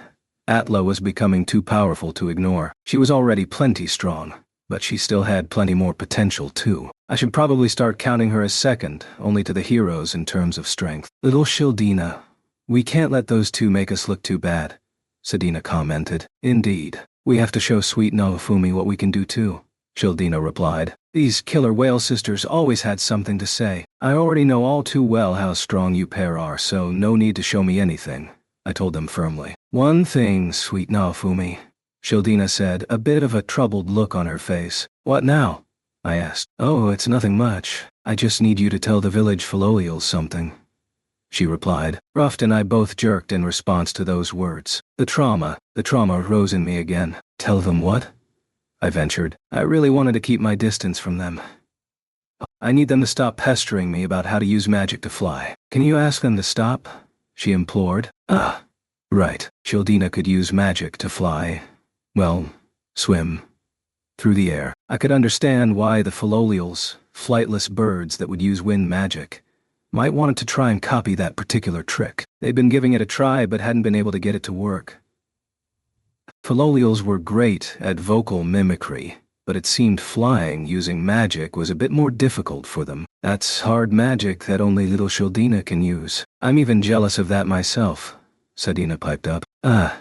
Atla was becoming too powerful to ignore. She was already plenty strong, but she still had plenty more potential too. I should probably start counting her as second, only to the heroes in terms of strength. Little Shildina. We can't let those two make us look too bad, Sedina commented. Indeed. We have to show sweet Naofumi what we can do too, Shildina replied. These killer whale sisters always had something to say. I already know all too well how strong you pair are, so no need to show me anything, I told them firmly. One thing, sweet Naofumi, Shildina said, a bit of a troubled look on her face. What now? I asked. Oh, it's nothing much. I just need you to tell the village Philolials something, she replied. Ruft and I both jerked in response to those words. The trauma rose in me again. Tell them what? I ventured. I really wanted to keep my distance from them. I need them to stop pestering me about how to use magic to fly. Can you ask them to stop? She implored. Ah, right. Shildina could use magic to fly. Well, swim. Through the air. I could understand why the Philolials, flightless birds that would use wind magic, might want to try and copy that particular trick. They'd been giving it a try but hadn't been able to get it to work. Philolials were great at vocal mimicry, but it seemed flying using magic was a bit more difficult for them. That's hard magic that only little Shildina can use. I'm even jealous of that myself, Sedina piped up. Ah,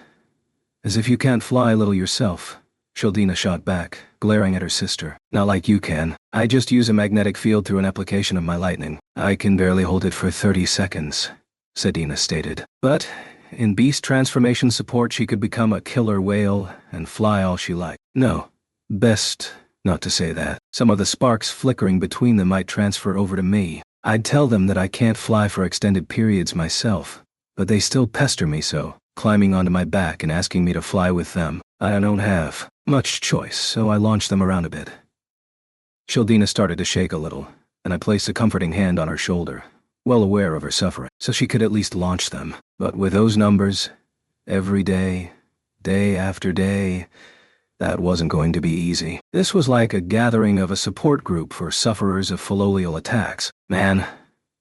as if you can't fly a little yourself, Shildina shot back, glaring at her sister. Not like you can. I just use a magnetic field through an application of my lightning. I can barely hold it for 30 seconds, Sedina stated. But in beast transformation support she could become a killer whale and fly all she liked. No, best not to say that. Some of the sparks flickering between them might transfer over to me. I'd tell them that I can't fly for extended periods myself, but they still pester me so, climbing onto my back and asking me to fly with them. I don't have much choice, so I launched them around a bit. Shildina started to shake a little, and I placed a comforting hand on her shoulder, well aware of her suffering, so she could at least launch them. But with those numbers, every day, day after day, that wasn't going to be easy. This was like a gathering of a support group for sufferers of Philolial attacks. Man,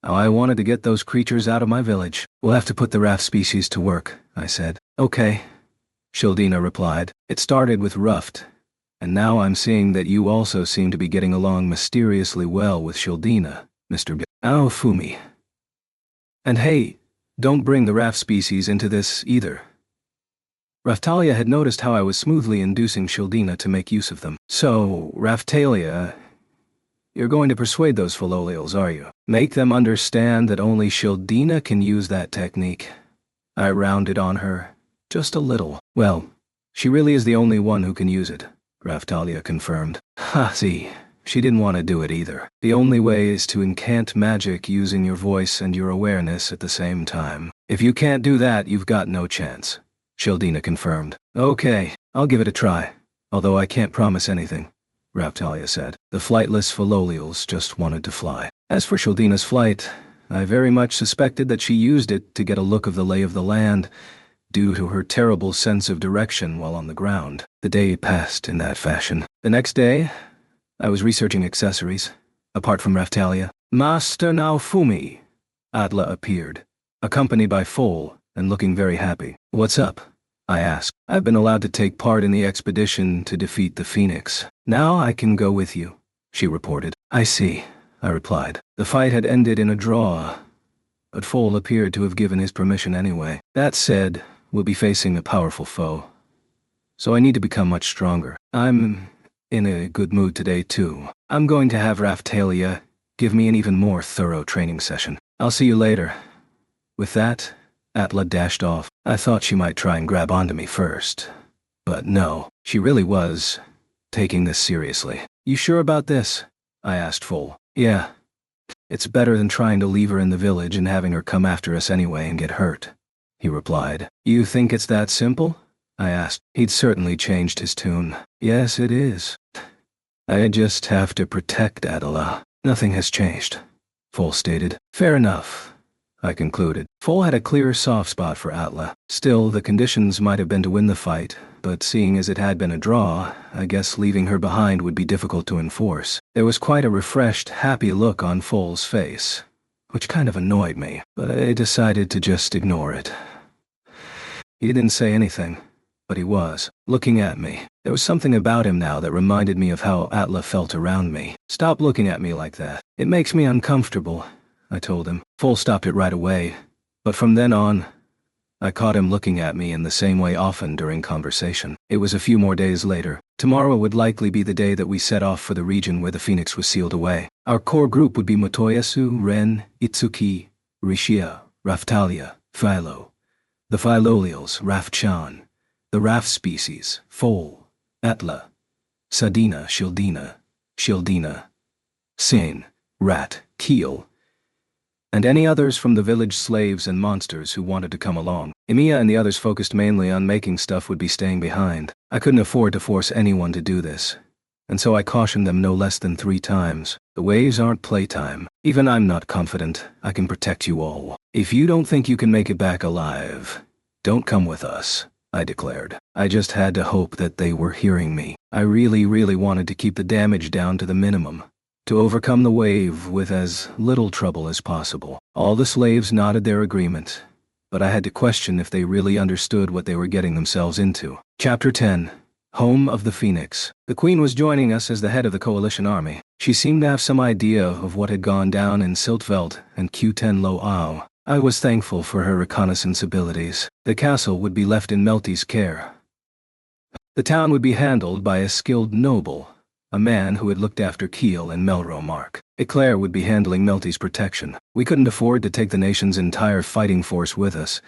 how I wanted to get those creatures out of my village. We'll have to put the raft species to work, I said. Okay, Shildina replied. It started with Ruft, and now I'm seeing that you also seem to be getting along mysteriously well with Shildina, Mr. Naofumi. And hey, don't bring the raft species into this either. Raftalia had noticed how I was smoothly inducing Shildina to make use of them. So, Raftalia, you're going to persuade those Philolials, are you? Make them understand that only Shildina can use that technique. I rounded on her, just a little. Well, she really is the only one who can use it, Raftalia confirmed. Ha, see, she didn't want to do it either. The only way is to incant magic using your voice and your awareness at the same time. If you can't do that, you've got no chance, Shildina confirmed. Okay, I'll give it a try, although I can't promise anything, Raftalia said. The flightless Philolials just wanted to fly. As for Shildina's flight, I very much suspected that she used it to get a look of the lay of the land, due to her terrible sense of direction while on the ground. The day passed in that fashion. The next day, I was researching accessories. Apart from Raftalia, Master Naofumi, Atla appeared, accompanied by Foal, and looking very happy. What's up? I asked. I've been allowed to take part in the expedition to defeat the Phoenix. Now I can go with you, she reported. I see, I replied. The fight had ended in a draw, but Foal appeared to have given his permission anyway. That said, we'll be facing a powerful foe, so I need to become much stronger. I'm in a good mood today too. I'm going to have Raftalia give me an even more thorough training session. I'll see you later. With that, Atla dashed off. I thought she might try and grab onto me first, but no, she really was taking this seriously. You sure about this? I asked Foal. Yeah. It's better than trying to leave her in the village and having her come after us anyway and get hurt, he replied. You think it's that simple? I asked. He'd certainly changed his tune. Yes, it is. I just have to protect Atla. Nothing has changed, Foal stated. Fair enough, I concluded. Foal had a clear soft spot for Atla. Still, the conditions might have been to win the fight, but seeing as it had been a draw, I guess leaving her behind would be difficult to enforce. There was quite a refreshed, happy look on Foal's face, which kind of annoyed me, but I decided to just ignore it. He didn't say anything, but he was looking at me. There was something about him now that reminded me of how Atla felt around me. "Stop looking at me like that. It makes me uncomfortable," I told him. Full stopped it right away, but from then on, I caught him looking at me in the same way often during conversation. It was a few more days later. Tomorrow would likely be the day that we set off for the region where the Phoenix was sealed away. Our core group would be Motoyasu, Ren, Itsuki, Rishia, Raftalia, Philo, the Philolials, Rafchan, the Raf species, Fol, Atla, Sadina, Shildina, Sane, Rat, Keel, and any others from the village slaves and monsters who wanted to come along. Emiya and the others focused mainly on making stuff would be staying behind. I couldn't afford to force anyone to do this, and so I cautioned them no less than 3 times. The waves aren't playtime. Even I'm not confident I can protect you all. If you don't think you can make it back alive, don't come with us, I declared. I just had to hope that they were hearing me. I really wanted to keep the damage down to the minimum, to overcome the wave with as little trouble as possible. All the slaves nodded their agreement, but I had to question if they really understood what they were getting themselves into. Chapter 10. Home of the Phoenix. The Queen was joining us as the head of the coalition army. She seemed to have some idea of what had gone down in Siltveld and Q10 Lo-Au. I was thankful for her reconnaissance abilities. The castle would be left in Melty's care. The town would be handled by a skilled noble, a man who had looked after Kiel and Melromark. Eclair would be handling Melty's protection. We couldn't afford to take the nation's entire fighting force with us,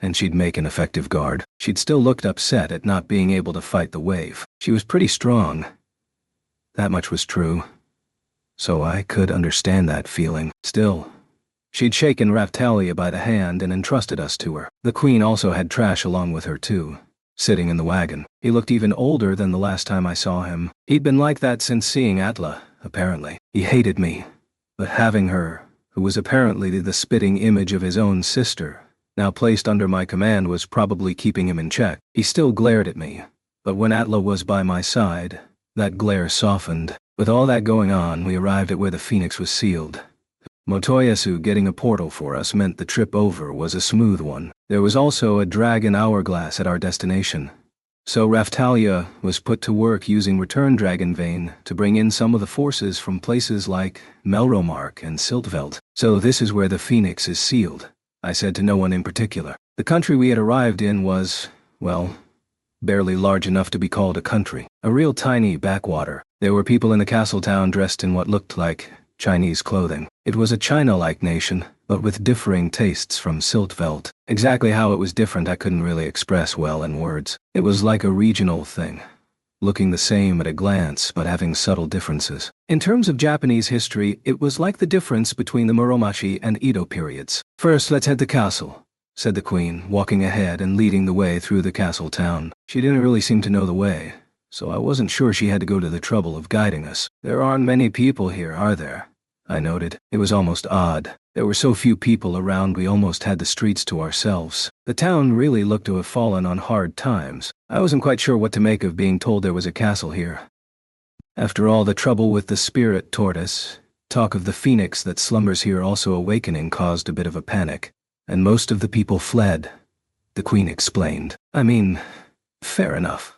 and she'd make an effective guard. She'd still looked upset at not being able to fight the wave. She was pretty strong. That much was true, so I could understand that feeling. Still, she'd shaken Raftalia by the hand and entrusted us to her. The Queen also had Trash along with her too, sitting in the wagon. He looked even older than the last time I saw him. He'd been like that since seeing Atla, apparently. He hated me, but having her, who was apparently the spitting image of his own sister, now placed under my command, was probably keeping him in check. He still glared at me, but when Atla was by my side, that glare softened. With all that going on, we arrived at where the Phoenix was sealed. Motoyasu getting a portal for us meant the trip over was a smooth one. There was also a dragon hourglass at our destination, so Raftalia was put to work using return dragon vein to bring in some of the forces from places like Melromark and Siltveld. "So this is where the Phoenix is sealed," I said to no one in particular. The country we had arrived in was, well, barely large enough to be called a country. A real tiny backwater. There were people in the castle town dressed in what looked like Chinese clothing. It was a China-like nation, but with differing tastes from Siltveld. Exactly how it was different I couldn't really express well in words. It was like a regional thing, looking the same at a glance but having subtle differences. In terms of Japanese history, it was like the difference between the Muromachi and Edo periods. "First, let's head to castle," said the Queen, walking ahead and leading the way through the castle town. She didn't really seem to know the way, so I wasn't sure she had to go to the trouble of guiding us. "There aren't many people here, are there?" I noted. It was almost odd. There were so few people around we almost had the streets to ourselves. The town really looked to have fallen on hard times. I wasn't quite sure what to make of being told there was a castle here. After all the trouble with the spirit tortoise, talk of the Phoenix that slumbers here also awakening caused a bit of a panic, and most of the people fled, the Queen explained. I mean, fair enough.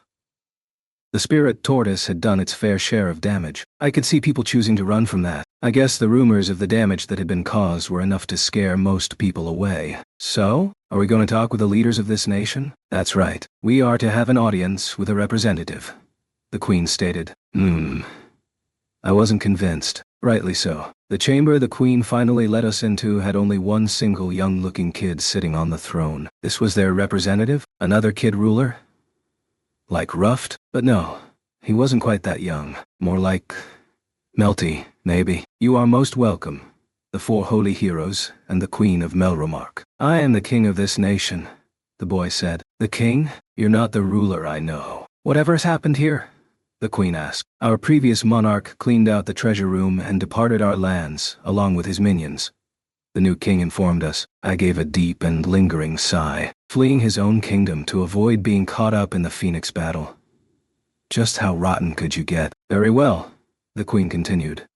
The spirit tortoise had done its fair share of damage. I could see people choosing to run from that. I guess the rumors of the damage that had been caused were enough to scare most people away. "So, are we going to talk with the leaders of this nation?" "That's right. We are to have an audience with a representative," the Queen stated. I wasn't convinced. Rightly so. The chamber the Queen finally let us into had only one single young-looking kid sitting on the throne. This was their representative? Another kid ruler? Like Ruft? But no, he wasn't quite that young. More like Melty, maybe. "You are most welcome, the 4 holy heroes and the Queen of Melromark. I am the king of this nation," the boy said. "The king? You're not the ruler, I know." "Whatever has happened here?" the Queen asked. "Our previous monarch cleaned out the treasure room and departed our lands, along with his minions," the new king informed us. I gave a deep and lingering sigh. Fleeing his own kingdom to avoid being caught up in the Phoenix battle. Just how rotten could you get? "Very well," the Queen continued.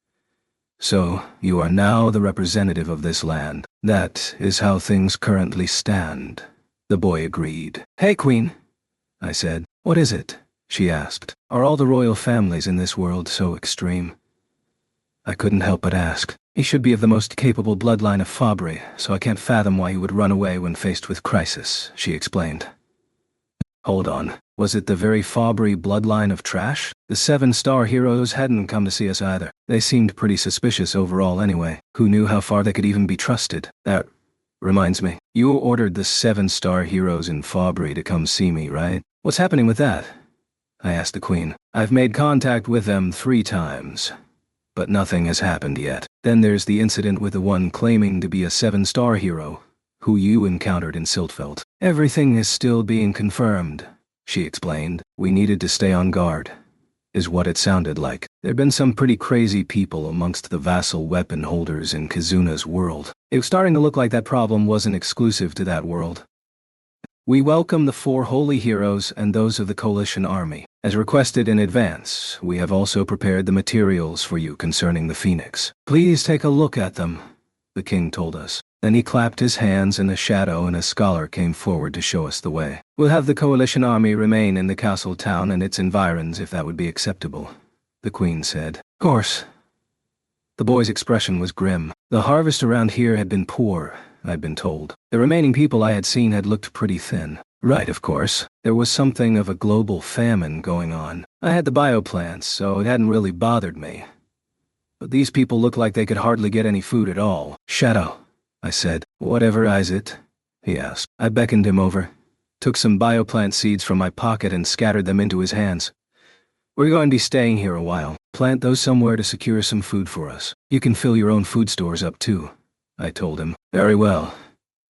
"So, you are now the representative of this land. That is how things currently stand," the boy agreed. "Hey, Queen," I said. What is it? She asked. Are all the royal families in this world so extreme? I couldn't help but ask. He should be of the most capable bloodline of Fabri, so I can't fathom why he would run away when faced with crisis, she explained. Hold on. Was it the very Fabri bloodline of trash? The 7-star heroes hadn't come to see us either. They seemed pretty suspicious overall anyway. Who knew how far they could even be trusted? That reminds me. You ordered the 7-star heroes in Fabri to come see me, right? What's happening with that? I asked the Queen. I've made contact with them 3 times, but nothing has happened yet. Then there's the incident with the one claiming to be a 7-star hero, who you encountered in Siltveld. Everything is still being confirmed, she explained. We needed to stay on guard, is what it sounded like. There'd been some pretty crazy people amongst the vassal weapon holders in Kizuna's world. It was starting to look like that problem wasn't exclusive to that world. We welcome the 4 holy heroes and those of the coalition army. As requested in advance, we have also prepared the materials for you concerning the Phoenix. Please take a look at them, the king told us. Then he clapped his hands and a shadow and a scholar came forward to show us the way. We'll have the coalition army remain in the castle town and its environs if that would be acceptable, the Queen said. Of course. The boy's expression was grim. The harvest around here had been poor, I'd been told. The remaining people I had seen had looked pretty thin. Right, of course. There was something of a global famine going on. I had the bioplants, so it hadn't really bothered me. But these people looked like they could hardly get any food at all. Shadow, I said. Whatever is it? He asked. I beckoned him over, took some bioplant seeds from my pocket and scattered them into his hands. We're going to be staying here a while. Plant those somewhere to secure some food for us. You can fill your own food stores up too, I told him. Very well,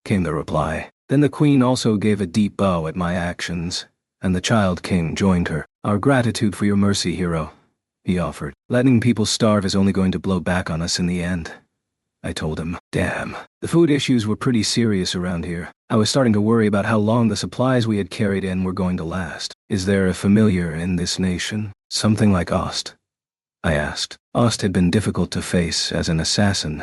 came the reply. Then the Queen also gave a deep bow at my actions, and the Child King joined her. Our gratitude for your mercy, hero, he offered. Letting people starve is only going to blow back on us in the end, I told him. Damn. The food issues were pretty serious around here. I was starting to worry about how long the supplies we had carried in were going to last. Is there a familiar in this nation? Something like Ost? I asked. Ost had been difficult to face as an assassin,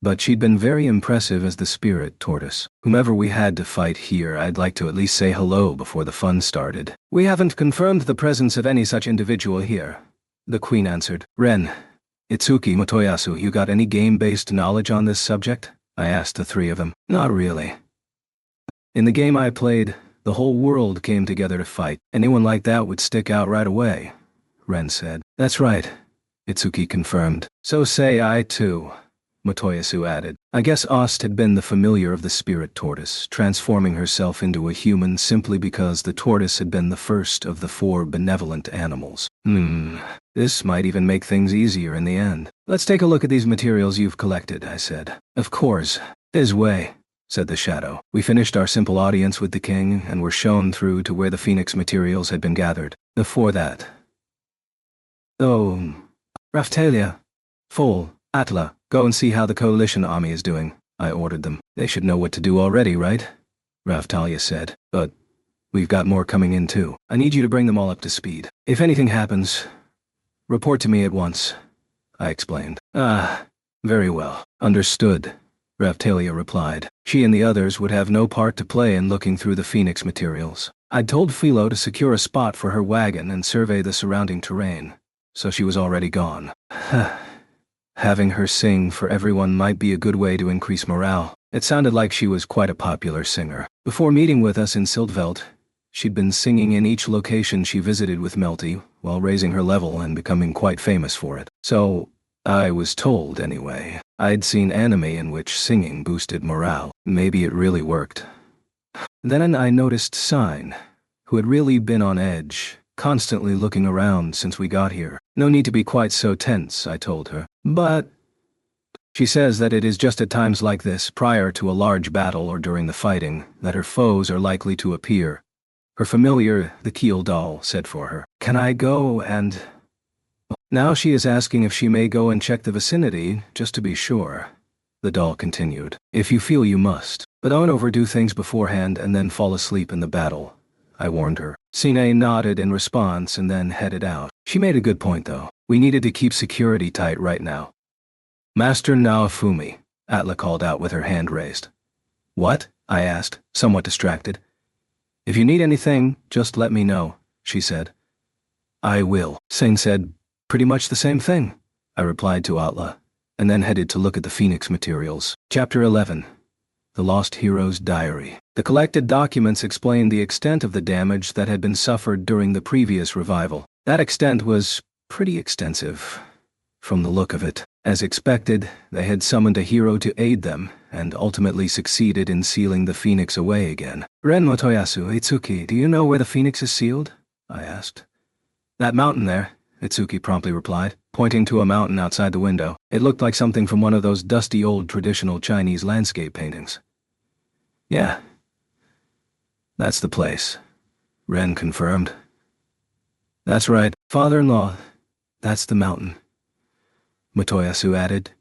but she'd been very impressive as the spirit tortoise. Whomever we had to fight here, I'd like to at least say hello before the fun started. We haven't confirmed the presence of any such individual here, the Queen answered. Ren, Itsuki, Motoyasu, you got any game-based knowledge on this subject? I asked the 3 of them. Not really. In the game I played, the whole world came together to fight. Anyone like that would stick out right away, Ren said. That's right, Itsuki confirmed. So say I too, Motoyasu added. I guess Ost had been the familiar of the spirit tortoise, transforming herself into a human simply because the tortoise had been the first of the 4 benevolent animals. This might even make things easier in the end. Let's take a look at these materials you've collected, I said. Of course. His way, said the shadow. We finished our simple audience with the king and were shown through to where the Phoenix materials had been gathered. Before that. Oh, Raphtalia, Foal, Atla, go and see how the coalition army is doing, I ordered them. They should know what to do already, right? Raphtalia said. But we've got more coming in too. I need you to bring them all up to speed. If anything happens, report to me at once, I explained. Very well. Understood, Raphtalia replied. She and the others would have no part to play in looking through the Phoenix materials. I'd told Philo to secure a spot for her wagon and survey the surrounding terrain, so she was already gone. Having her sing for everyone might be a good way to increase morale. It sounded like she was quite a popular singer. Before meeting with us in Siltveld, she'd been singing in each location she visited with Melty, while raising her level and becoming quite famous for it. So, I was told anyway. I'd seen anime in which singing boosted morale. Maybe it really worked. Then I noticed Sign, who had really been on edge, constantly looking around since we got here. No need to be quite so tense, I told her. But she says that it is just at times like this, prior to a large battle or during the fighting, that her foes are likely to appear. Her familiar, the Keel doll, said for her. Can I go and... Now she is asking if she may go and check the vicinity, just to be sure. The doll continued. If you feel you must. But don't overdo things beforehand and then fall asleep in the battle, I warned her. Sine nodded in response and then headed out. She made a good point though. We needed to keep security tight right now. Master Naofumi, Atla called out with her hand raised. What? I asked, somewhat distracted. If you need anything, just let me know, she said. I will. Sane said, pretty much the same thing, I replied to Atla, and then headed to look at the Phoenix materials. Chapter 11. The Lost Hero's Diary. The collected documents explained the extent of the damage that had been suffered during the previous revival. That extent was pretty extensive, from the look of it. As expected, they had summoned a hero to aid them, and ultimately succeeded in sealing the Phoenix away again. Ren Motoyasu, Itsuki, do you know where the Phoenix is sealed? I asked. That mountain there, Itsuki promptly replied, pointing to a mountain outside the window. It looked like something from one of those dusty old traditional Chinese landscape paintings. Yeah. That's the place, Ren confirmed. That's right, father-in-law. That's the mountain, Motoyasu added.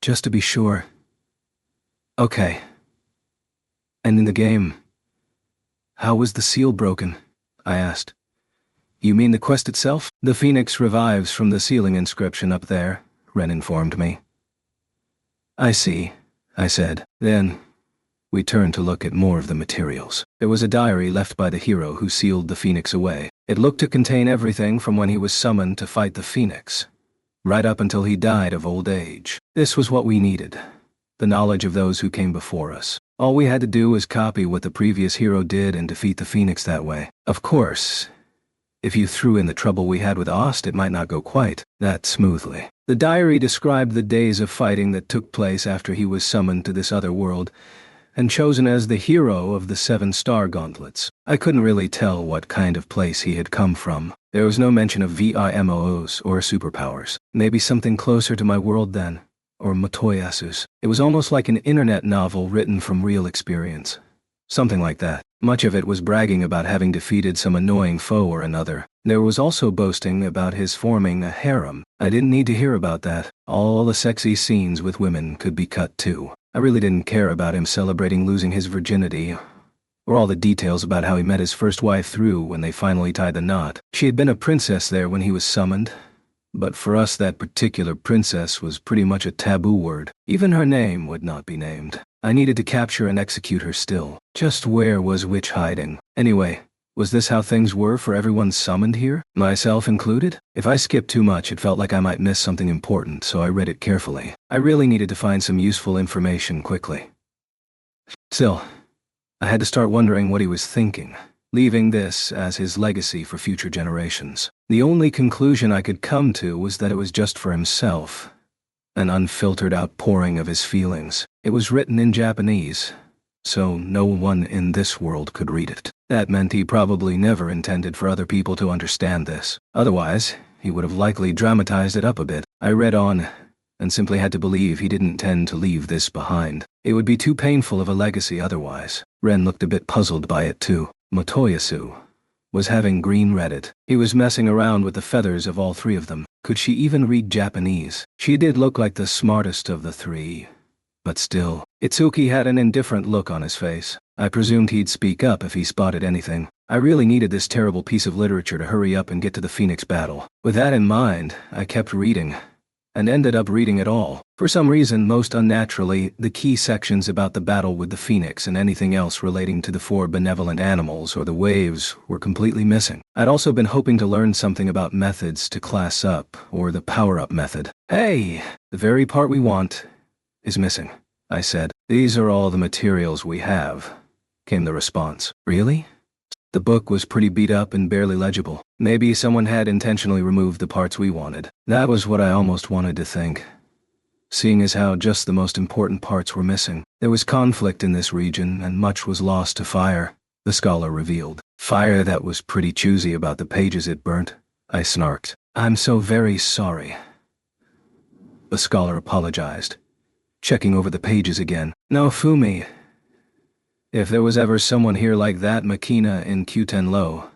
Just to be sure. Okay. And in the game, how was the seal broken? I asked. You mean the quest itself? The Phoenix revives from the sealing inscription up there, Ren informed me. I see, I said. Then, we turned to look at more of the materials. There was a diary left by the hero who sealed the Phoenix away. It looked to contain everything from when he was summoned to fight the Phoenix, right up until he died of old age. This was what we needed. The knowledge of those who came before us. All we had to do was copy what the previous hero did and defeat the Phoenix that way. Of course, if you threw in the trouble we had with Ost, it might not go quite that smoothly. The diary described the days of fighting that took place after he was summoned to this other world, and chosen as the hero of the 7-star gauntlets. I couldn't really tell what kind of place he had come from. There was no mention of VIMOs or superpowers. Maybe something closer to my world then, or Motoyasu's. It was almost like an internet novel written from real experience. Something like that. Much of it was bragging about having defeated some annoying foe or another. There was also boasting about his forming a harem. I didn't need to hear about that. All the sexy scenes with women could be cut too. I really didn't care about him celebrating losing his virginity, or all the details about how he met his first wife through when they finally tied the knot. She had been a princess there when he was summoned, but for us that particular princess was pretty much a taboo word. Even her name would not be named. I needed to capture and execute her still. Just where was Witch hiding? Anyway, was this how things were for everyone summoned here? Myself included? If I skipped too much, it felt like I might miss something important, so I read it carefully. I really needed to find some useful information quickly. Still, I had to start wondering what he was thinking, leaving this as his legacy for future generations. The only conclusion I could come to was that it was just for himself, an unfiltered outpouring of his feelings. It was written in Japanese, so no one in this world could read it. That meant he probably never intended for other people to understand this. Otherwise, he would have likely dramatized it up a bit. I read on, and simply had to believe he didn't intend to leave this behind. It would be too painful of a legacy otherwise. Ren looked a bit puzzled by it too. Motoyasu was having Green read it. He was messing around with the feathers of all three of them. Could she even read Japanese? She did look like the smartest of the three, but still. Itsuki had an indifferent look on his face. I presumed he'd speak up if he spotted anything. I really needed this terrible piece of literature to hurry up and get to the Phoenix battle. With that in mind, I kept reading, and ended up reading it all. For some reason, most unnaturally, the key sections about the battle with the Phoenix and anything else relating to the 4 benevolent animals or the waves were completely missing. I'd also been hoping to learn something about methods to class up, or the power-up method. Hey, the very part we want is missing, I said. These are all the materials we have, came the response. Really? The book was pretty beat up and barely legible. Maybe someone had intentionally removed the parts we wanted. That was what I almost wanted to think, seeing as how just the most important parts were missing. There was conflict in this region, and much was lost to fire, the scholar revealed. Fire that was pretty choosy about the pages it burnt, I snarked. I'm so very sorry. The scholar apologized, checking over the pages again. No, Fumi. If there was ever someone here like that Makina in Q10 Low,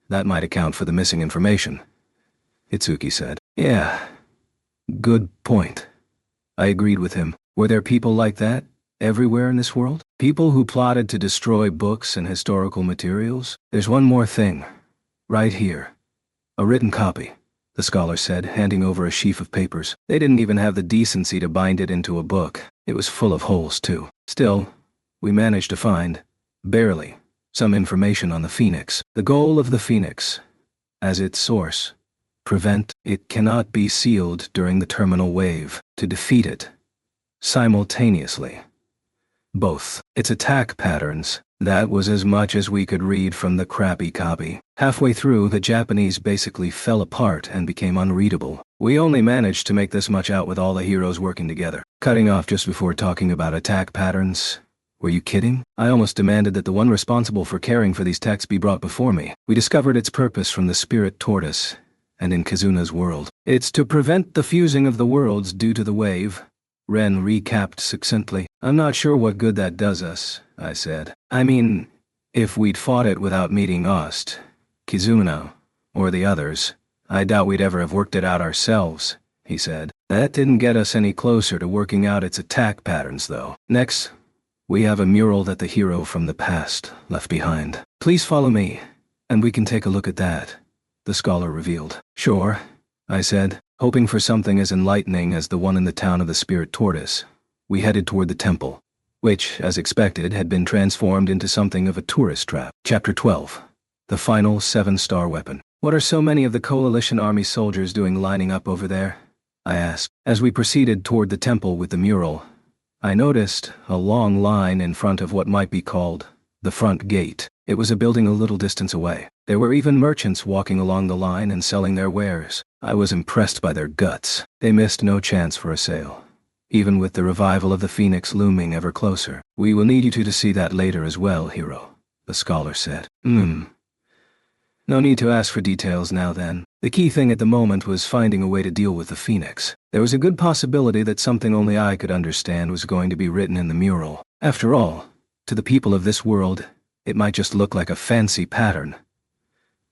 that might account for the missing information, Itsuki said. Yeah, good point. I agreed with him. Were there people like that everywhere in this world? People who plotted to destroy books and historical materials? There's one more thing. Right here. A written copy, the scholar said, handing over a sheaf of papers. They didn't even have the decency to bind it into a book. It was full of holes, too. Still, we managed to find, barely, Some information on the Phoenix. The goal of the Phoenix, as its source. Prevent it cannot be sealed during the terminal wave. To defeat it. Simultaneously. Both. Its attack patterns. That was as much as we could read from the crappy copy. Halfway through, the Japanese basically fell apart and became unreadable. We only managed to make this much out with all the heroes working together. Cutting off just before talking about attack patterns. Were you kidding? I almost demanded that the one responsible for caring for these texts be brought before me. We discovered its purpose from the spirit tortoise, and in Kizuna's world. It's to prevent the fusing of the worlds due to the wave. Ren recapped succinctly. I'm not sure what good that does us, I said. I mean, if we'd fought it without meeting Ost, Kizuna, or the others, I doubt we'd ever have worked it out ourselves, he said. That didn't get us any closer to working out its attack patterns, though. Next, we have a mural that the hero from the past left behind. Please follow me, and we can take a look at that, the scholar revealed. Sure, I said, hoping for something as enlightening as the one in the town of the Spirit Tortoise. We headed toward the temple, which, as expected, had been transformed into something of a tourist trap. Chapter 12. The final 7-star weapon. What are so many of the Coalition Army soldiers doing lining up over there? I asked. As we proceeded toward the temple with the mural, I noticed a long line in front of what might be called the front gate. It was a building a little distance away. There were even merchants walking along the line and selling their wares. I was impressed by their guts. They missed no chance for a sale. Even with the revival of the Phoenix looming ever closer. We will need you two to see that later as well, hero, the scholar said. No need to ask for details now then. The key thing at the moment was finding a way to deal with the Phoenix. There was a good possibility that something only I could understand was going to be written in the mural. After all, to the people of this world, it might just look like a fancy pattern.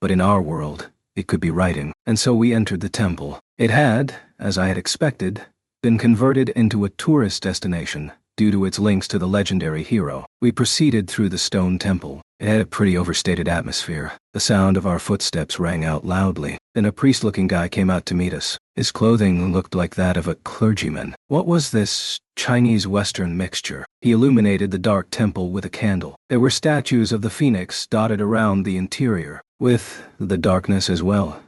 But in our world, it could be writing. And so we entered the temple. It had, as I had expected, been converted into a tourist destination due to its links to the legendary hero. We proceeded through the stone temple. It had a pretty overstated atmosphere. The sound of our footsteps rang out loudly. Then a priest-looking guy came out to meet us. His clothing looked like that of a clergyman. What was this Chinese-Western mixture? He illuminated the dark temple with a candle. There were statues of the Phoenix dotted around the interior, with the darkness as well.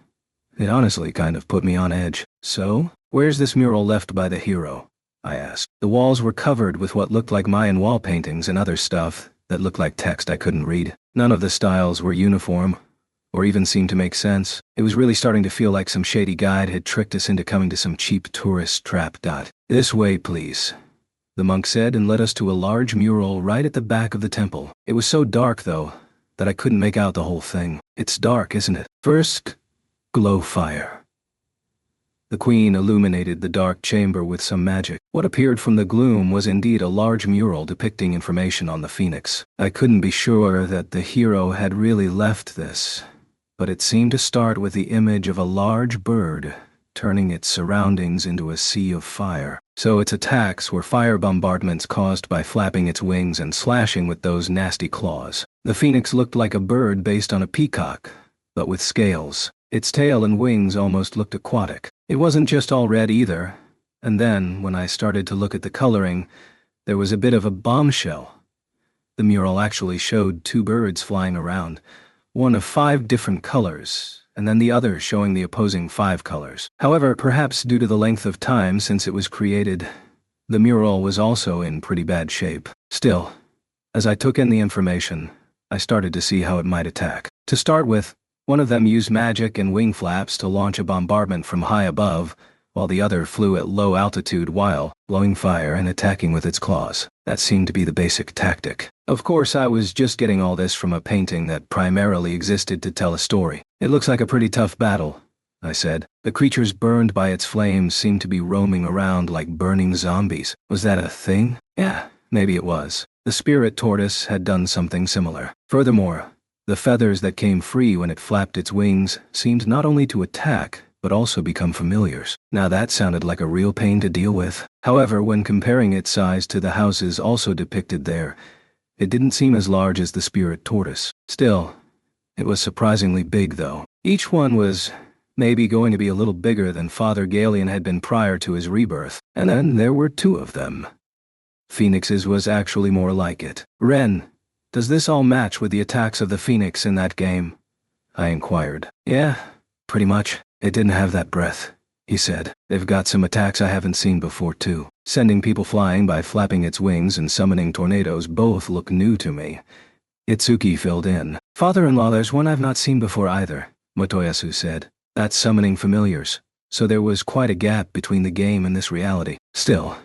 It honestly kind of put me on edge. So, where's this mural left by the hero? I asked. The walls were covered with what looked like Mayan wall paintings and other stuff that looked like text I couldn't read. None of the styles were uniform, or even seemed to make sense. It was really starting to feel like some shady guide had tricked us into coming to some cheap tourist trap. This way, please, the monk said and led us to a large mural right at the back of the temple. It was so dark, though, that I couldn't make out the whole thing. It's dark, isn't it? First, glow fire. The queen illuminated the dark chamber with some magic. What appeared from the gloom was indeed a large mural depicting information on the Phoenix. I couldn't be sure that the hero had really left this, but it seemed to start with the image of a large bird turning its surroundings into a sea of fire. So its attacks were fire bombardments caused by flapping its wings and slashing with those nasty claws. The Phoenix looked like a bird based on a peacock, but with scales. Its tail and wings almost looked aquatic. It wasn't just all red either, and then, when I started to look at the coloring, there was a bit of a bombshell. The mural actually showed 2 birds flying around, one of 5 different colors, and then the other showing the opposing 5 colors. However, perhaps due to the length of time since it was created, the mural was also in pretty bad shape. Still, as I took in the information, I started to see how it might attack. To start with, one of them used magic and wing flaps to launch a bombardment from high above, while the other flew at low altitude while blowing fire and attacking with its claws. That seemed to be the basic tactic. Of course, I was just getting all this from a painting that primarily existed to tell a story. It looks like a pretty tough battle, I said. The creatures burned by its flames seemed to be roaming around like burning zombies. Was that a thing? Yeah, maybe it was. The spirit tortoise had done something similar. Furthermore, the feathers that came free when it flapped its wings seemed not only to attack, but also become familiars. Now that sounded like a real pain to deal with. However, when comparing its size to the houses also depicted there, it didn't seem as large as the spirit tortoise. Still, it was surprisingly big though. Each one was maybe going to be a little bigger than Father Galian had been prior to his rebirth. And then there were 2 of them. Phoenix's was actually more like it. Ren, Does this all match with the attacks of the Phoenix in that game? I inquired. Yeah, pretty much. It didn't have that breath, he said. They've got some attacks I haven't seen before too. Sending people flying by flapping its wings and summoning tornadoes both look new to me. Itsuki filled in. Father-in-law, there's one I've not seen before either, Motoyasu said. That's summoning familiars. So there was quite a gap between the game and this reality. Still,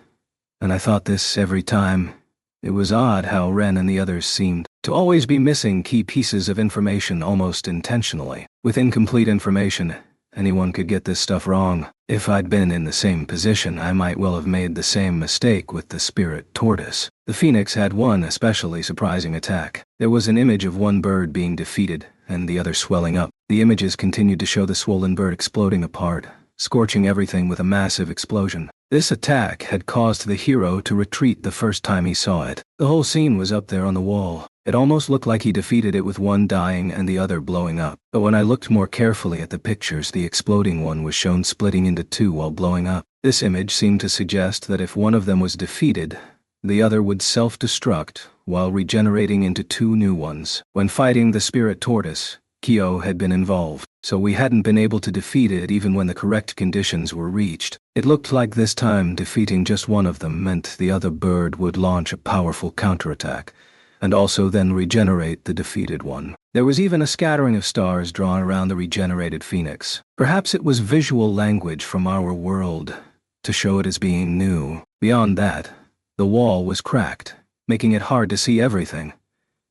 and I thought this every time, it was odd how Ren and the others seemed to always be missing key pieces of information almost intentionally. With incomplete information, anyone could get this stuff wrong. If I'd been in the same position, I might well have made the same mistake with the spirit tortoise. The Phoenix had one especially surprising attack. There was an image of one bird being defeated and the other swelling up. The images continued to show the swollen bird exploding apart, scorching everything with a massive explosion. This attack had caused the hero to retreat the first time he saw it. The whole scene was up there on the wall. It almost looked like he defeated it with one dying and the other blowing up. But when I looked more carefully at the pictures, the exploding one was shown splitting into two while blowing up. This image seemed to suggest that if one of them was defeated, the other would self-destruct while regenerating into two new ones. When fighting the spirit tortoise, Kyo had been involved, so we hadn't been able to defeat it even when the correct conditions were reached. It looked like this time defeating just one of them meant the other bird would launch a powerful counterattack, and also then regenerate the defeated one. There was even a scattering of stars drawn around the regenerated Phoenix. Perhaps it was visual language from our world to show it as being new. Beyond that, the wall was cracked, making it hard to see everything.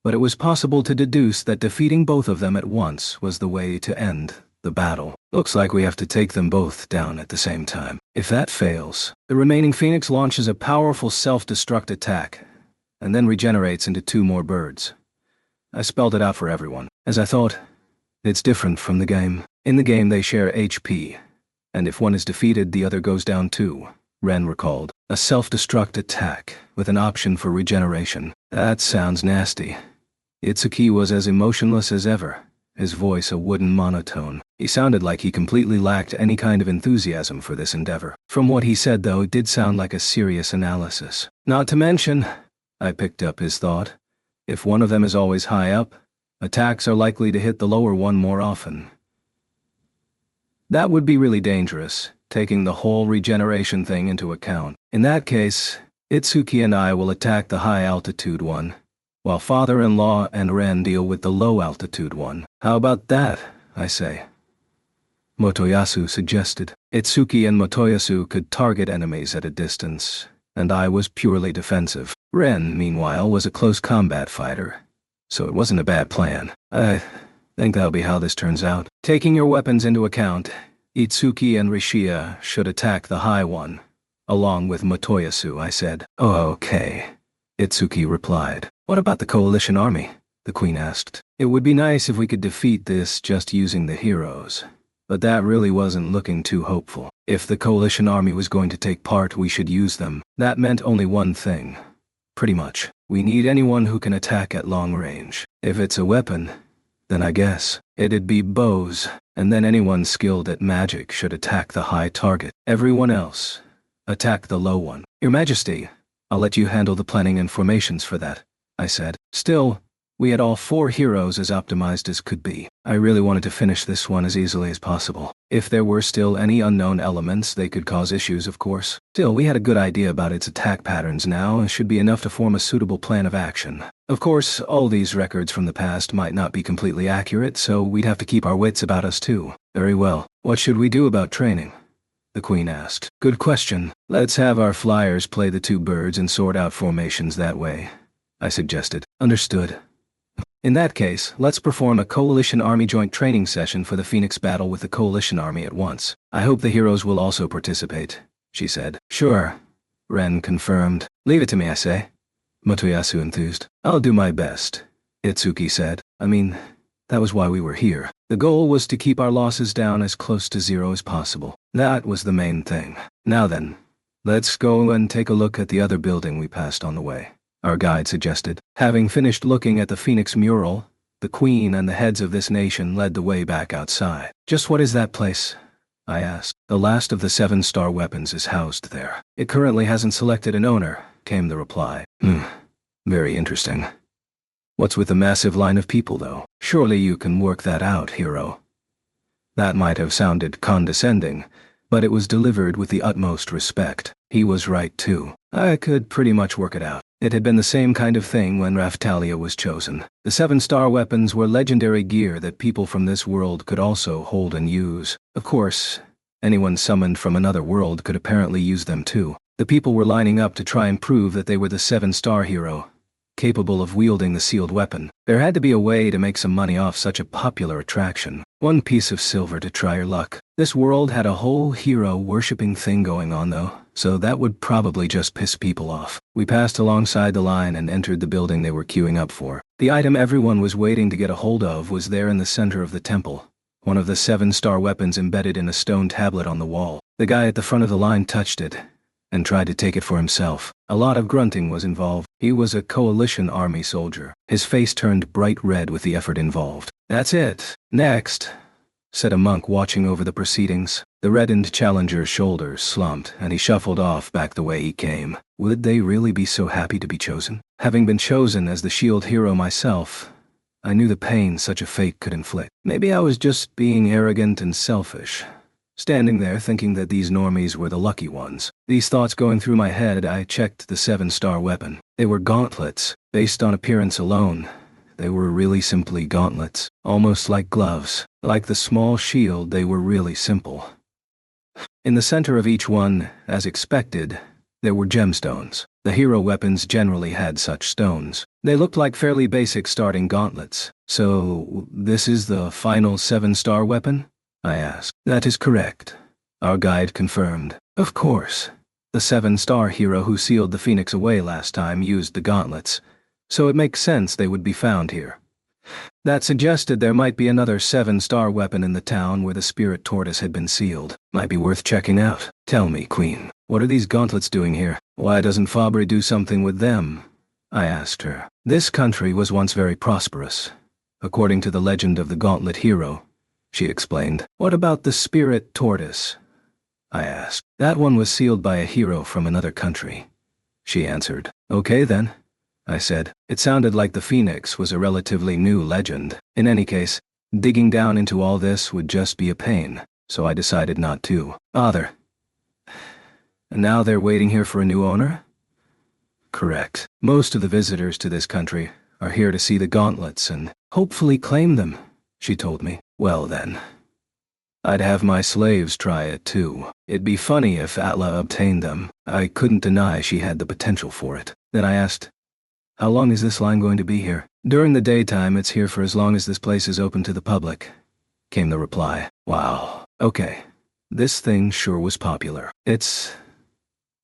But it was possible to deduce that defeating both of them at once was the way to end the battle. Looks like we have to take them both down at the same time. If that fails, the remaining Phoenix launches a powerful self-destruct attack, and then regenerates into two more birds. I spelled it out for everyone. As I thought, it's different from the game. In the game they share HP, and if one is defeated the other goes down too, Ren recalled. A self-destruct attack, with an option for regeneration. That sounds nasty. Itsuki was as emotionless as ever, his voice a wooden monotone. He sounded like he completely lacked any kind of enthusiasm for this endeavor. From what he said, though, it did sound like a serious analysis. Not to mention, I picked up his thought, if one of them is always high up, attacks are likely to hit the lower one more often. That would be really dangerous, taking the whole regeneration thing into account. In that case, Itsuki and I will attack the high-altitude one, while father-in-law and Ren deal with the low-altitude one. How about that, I say? Motoyasu suggested. Itsuki and Motoyasu could target enemies at a distance, and I was purely defensive. Ren, meanwhile, was a close combat fighter, so it wasn't a bad plan. I think that'll be how this turns out. Taking your weapons into account, Itsuki and Rishiya should attack the high one, along with Motoyasu, I said. Oh, okay, Itsuki replied. What about the coalition army? The queen asked. It would be nice if we could defeat this just using the heroes, but that really wasn't looking too hopeful. If the coalition army was going to take part, we should use them. That meant only one thing. Pretty much. We need anyone who can attack at long range. If it's a weapon, then I guess it'd be bows, and then anyone skilled at magic should attack the high target. Everyone else, attack the low one. Your Majesty, I'll let you handle the planning and formations for that, I said. Still, we had all four heroes as optimized as could be. I really wanted to finish this one as easily as possible. If there were still any unknown elements, they could cause issues, of course. Still, we had a good idea about its attack patterns now, and should be enough to form a suitable plan of action. Of course, all these records from the past might not be completely accurate, so we'd have to keep our wits about us too. Very well. What should we do about training? The queen asked. Good question. Let's have our flyers play the two birds and sort out formations that way, I suggested. Understood. In that case, let's perform a Coalition Army joint training session for the Phoenix battle with the Coalition Army at once. I hope the heroes will also participate, she said. Sure, Ren confirmed. Leave it to me, I say. Motoyasu enthused. I'll do my best, Itsuki said. I mean, that was why we were here. The goal was to keep our losses down as close to zero as possible. That was the main thing. Now then, let's go and take a look at the other building we passed on the way, our guide suggested. Having finished looking at the Phoenix mural, the Queen and the heads of this nation led the way back outside. Just what is that place? I asked. The last of the 7-star weapons is housed there. It currently hasn't selected an owner, came the reply. Very interesting. What's with the massive line of people, though? Surely you can work that out, hero. That might have sounded condescending, but it was delivered with the utmost respect. He was right, too. I could pretty much work it out. It had been the same kind of thing when Raphtalia was chosen. The 7-star weapons were legendary gear that people from this world could also hold and use. Of course, anyone summoned from another world could apparently use them too. The people were lining up to try and prove that they were the 7-star hero, capable of wielding the sealed weapon. There had to be a way to make some money off such a popular attraction. 1 piece of silver to try your luck. This world had a whole hero-worshipping thing going on though, so that would probably just piss people off. We passed alongside the line and entered the building they were queuing up for. The item everyone was waiting to get a hold of was there in the center of the temple, one of the 7-star weapons embedded in a stone tablet on the wall. The guy at the front of the line touched it and tried to take it for himself. A lot of grunting was involved. He was a coalition army soldier. His face turned bright red with the effort involved. "That's it. Next," said a monk watching over the proceedings. The reddened challenger's shoulders slumped, and he shuffled off back the way he came. Would they really be so happy to be chosen? Having been chosen as the shield hero myself, I knew the pain such a fate could inflict. Maybe I was just being arrogant and selfish, standing there thinking that these normies were the lucky ones. These thoughts going through my head, I checked the 7-star weapon. They were gauntlets. Based on appearance alone, they were really simply gauntlets, almost like gloves. Like the small shield, they were really simple. In the center of each one, as expected, there were gemstones. The hero weapons generally had such stones. They looked like fairly basic starting gauntlets. "So, this is the final 7-star weapon?" I asked. "That is correct," our guide confirmed. "Of course. The 7-star hero who sealed the Phoenix away last time used the gauntlets, so it makes sense they would be found here." That suggested there might be another 7-star weapon in the town where the spirit tortoise had been sealed. Might be worth checking out. "Tell me, Queen, what are these gauntlets doing here? Why doesn't Fabre do something with them?" I asked her. "This country was once very prosperous, according to the legend of the Gauntlet Hero," she explained. "What about the spirit tortoise?" I asked. "That one was sealed by a hero from another country," she answered. "Okay then," I said. It sounded like the Phoenix was a relatively new legend. In any case, digging down into all this would just be a pain, so I decided not to bother. "And now they're waiting here for a new owner?" "Correct. Most of the visitors to this country are here to see the gauntlets and hopefully claim them," she told me. "Well then, I'd have my slaves try it too. It'd be funny if Atla obtained them." I couldn't deny she had the potential for it. Then I asked, "How long is this line going to be here?" "During the daytime, it's here for as long as this place is open to the public," came the reply. Wow. Okay. This thing sure was popular. It's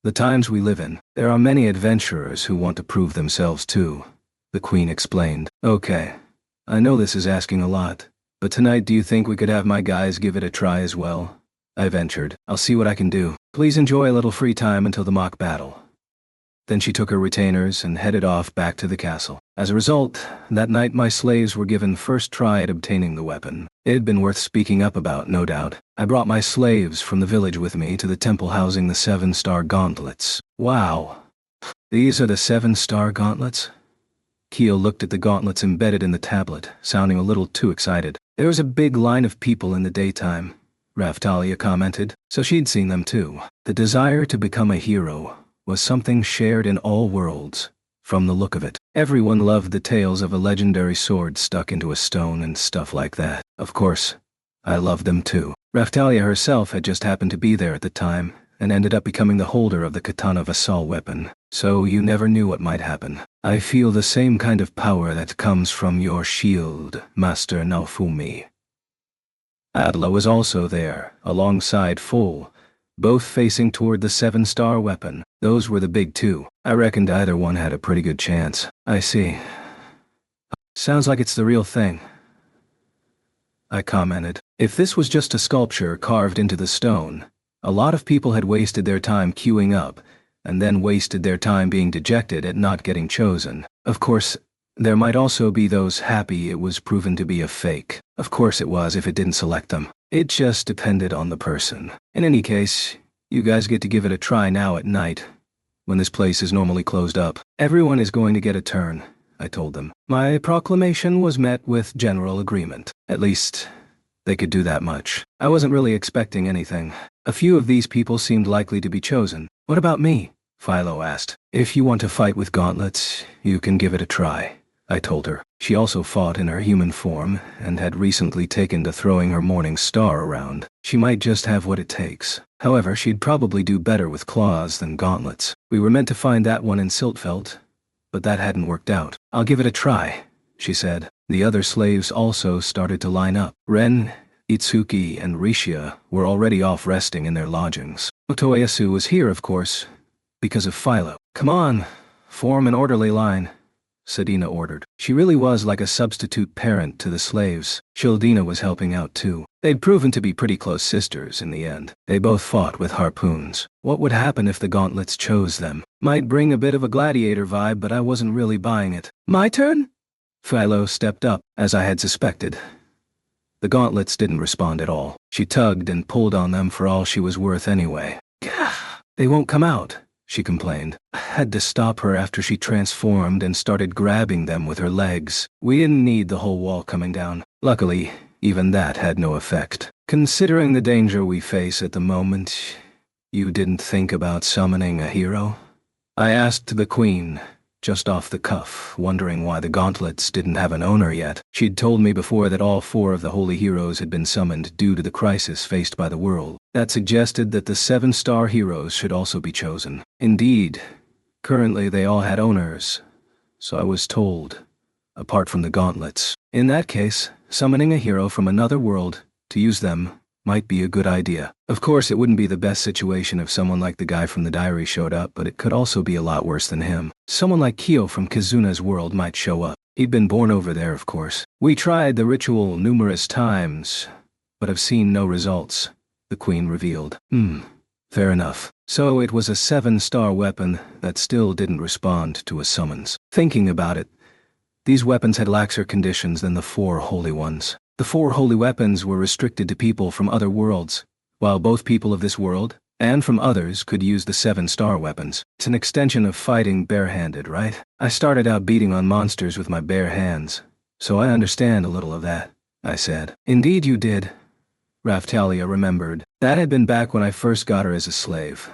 the times we live in. There are many adventurers who want to prove themselves too, the Queen explained. "Okay. I know this is asking a lot, but tonight do you think we could have my guys give it a try as well?" I ventured. "I'll see what I can do. Please enjoy a little free time until the mock battle." Then she took her retainers and headed off back to the castle. As a result, that night my slaves were given first try at obtaining the weapon. It had been worth speaking up about, no doubt. I brought my slaves from the village with me to the temple housing the 7-star gauntlets. Wow. These are the 7-star gauntlets? Keel looked at the gauntlets embedded in the tablet, sounding a little too excited. "There was a big line of people in the daytime," Raphtalia commented, so she'd seen them too. The desire to become a hero was something shared in all worlds, from the look of it. Everyone loved the tales of a legendary sword stuck into a stone and stuff like that. Of course, I loved them too. Raphtalia herself had just happened to be there at the time, and ended up becoming the holder of the Katana Vassal weapon. So you never knew what might happen. "I feel the same kind of power that comes from your shield, Master Naofumi." Atla was also there, alongside Full, both facing toward the 7-star weapon. Those were the big two. I reckoned either one had a pretty good chance. "I see. Sounds like it's the real thing," I commented. If this was just a sculpture carved into the stone, a lot of people had wasted their time queuing up, and then wasted their time being dejected at not getting chosen. Of course, there might also be those happy it was proven to be a fake. Of course it was if it didn't select them. It just depended on the person. In any case, you guys get to give it a try now at night, when this place is normally closed up. Everyone is going to get a turn, I told them. My proclamation was met with general agreement. At least, they could do that much. I wasn't really expecting anything. A few of these people seemed likely to be chosen. What about me? Philo asked. If you want to fight with gauntlets, you can give it a try, I told her. She also fought in her human form and had recently taken to throwing her morning star around. She might just have what it takes. However, she'd probably do better with claws than gauntlets. We were meant to find that one in Siltvelt, but that hadn't worked out. I'll give it a try, she said. The other slaves also started to line up. Ren, Itsuki, and Rishia were already off resting in their lodgings. Otoyasu was here, of course, because of Philo. Come on, form an orderly line, Sadina ordered. She really was like a substitute parent to the slaves. Shildina was helping out too. They'd proven to be pretty close sisters in the end. They both fought with harpoons. What would happen if the gauntlets chose them? Might bring a bit of a gladiator vibe, but I wasn't really buying it. My turn? Philo stepped up, as I had suspected. The gauntlets didn't respond at all. She tugged and pulled on them for all she was worth anyway. Gah! They won't come out, she complained. I had to stop her after she transformed and started grabbing them with her legs. We didn't need the whole wall coming down. Luckily, even that had no effect. Considering the danger we face at the moment, you didn't think about summoning a hero? I asked the queen, just off the cuff, wondering why the gauntlets didn't have an owner yet. She'd told me before that all 4 of the holy heroes had been summoned due to the crisis faced by the world. That suggested that the 7-star heroes should also be chosen. Indeed, currently they all had owners, so I was told, apart from the gauntlets. In that case, summoning a hero from another world to use them might be a good idea. Of course, it wouldn't be the best situation if someone like the guy from the diary showed up, but it could also be a lot worse than him. Someone like Kyo from Kazuna's world might show up. He'd been born over there, of course. We tried the ritual numerous times, but have seen no results, the queen revealed. Fair enough. So it was a 7-star weapon that still didn't respond to a summons. Thinking about it, these weapons had laxer conditions than the 4 holy ones. The 4 holy weapons were restricted to people from other worlds, while both people of this world and from others could use the 7-star weapons. It's an extension of fighting barehanded, right? I started out beating on monsters with my bare hands, so I understand a little of that, I said. Indeed you did, Raftalia remembered. That had been back when I first got her as a slave,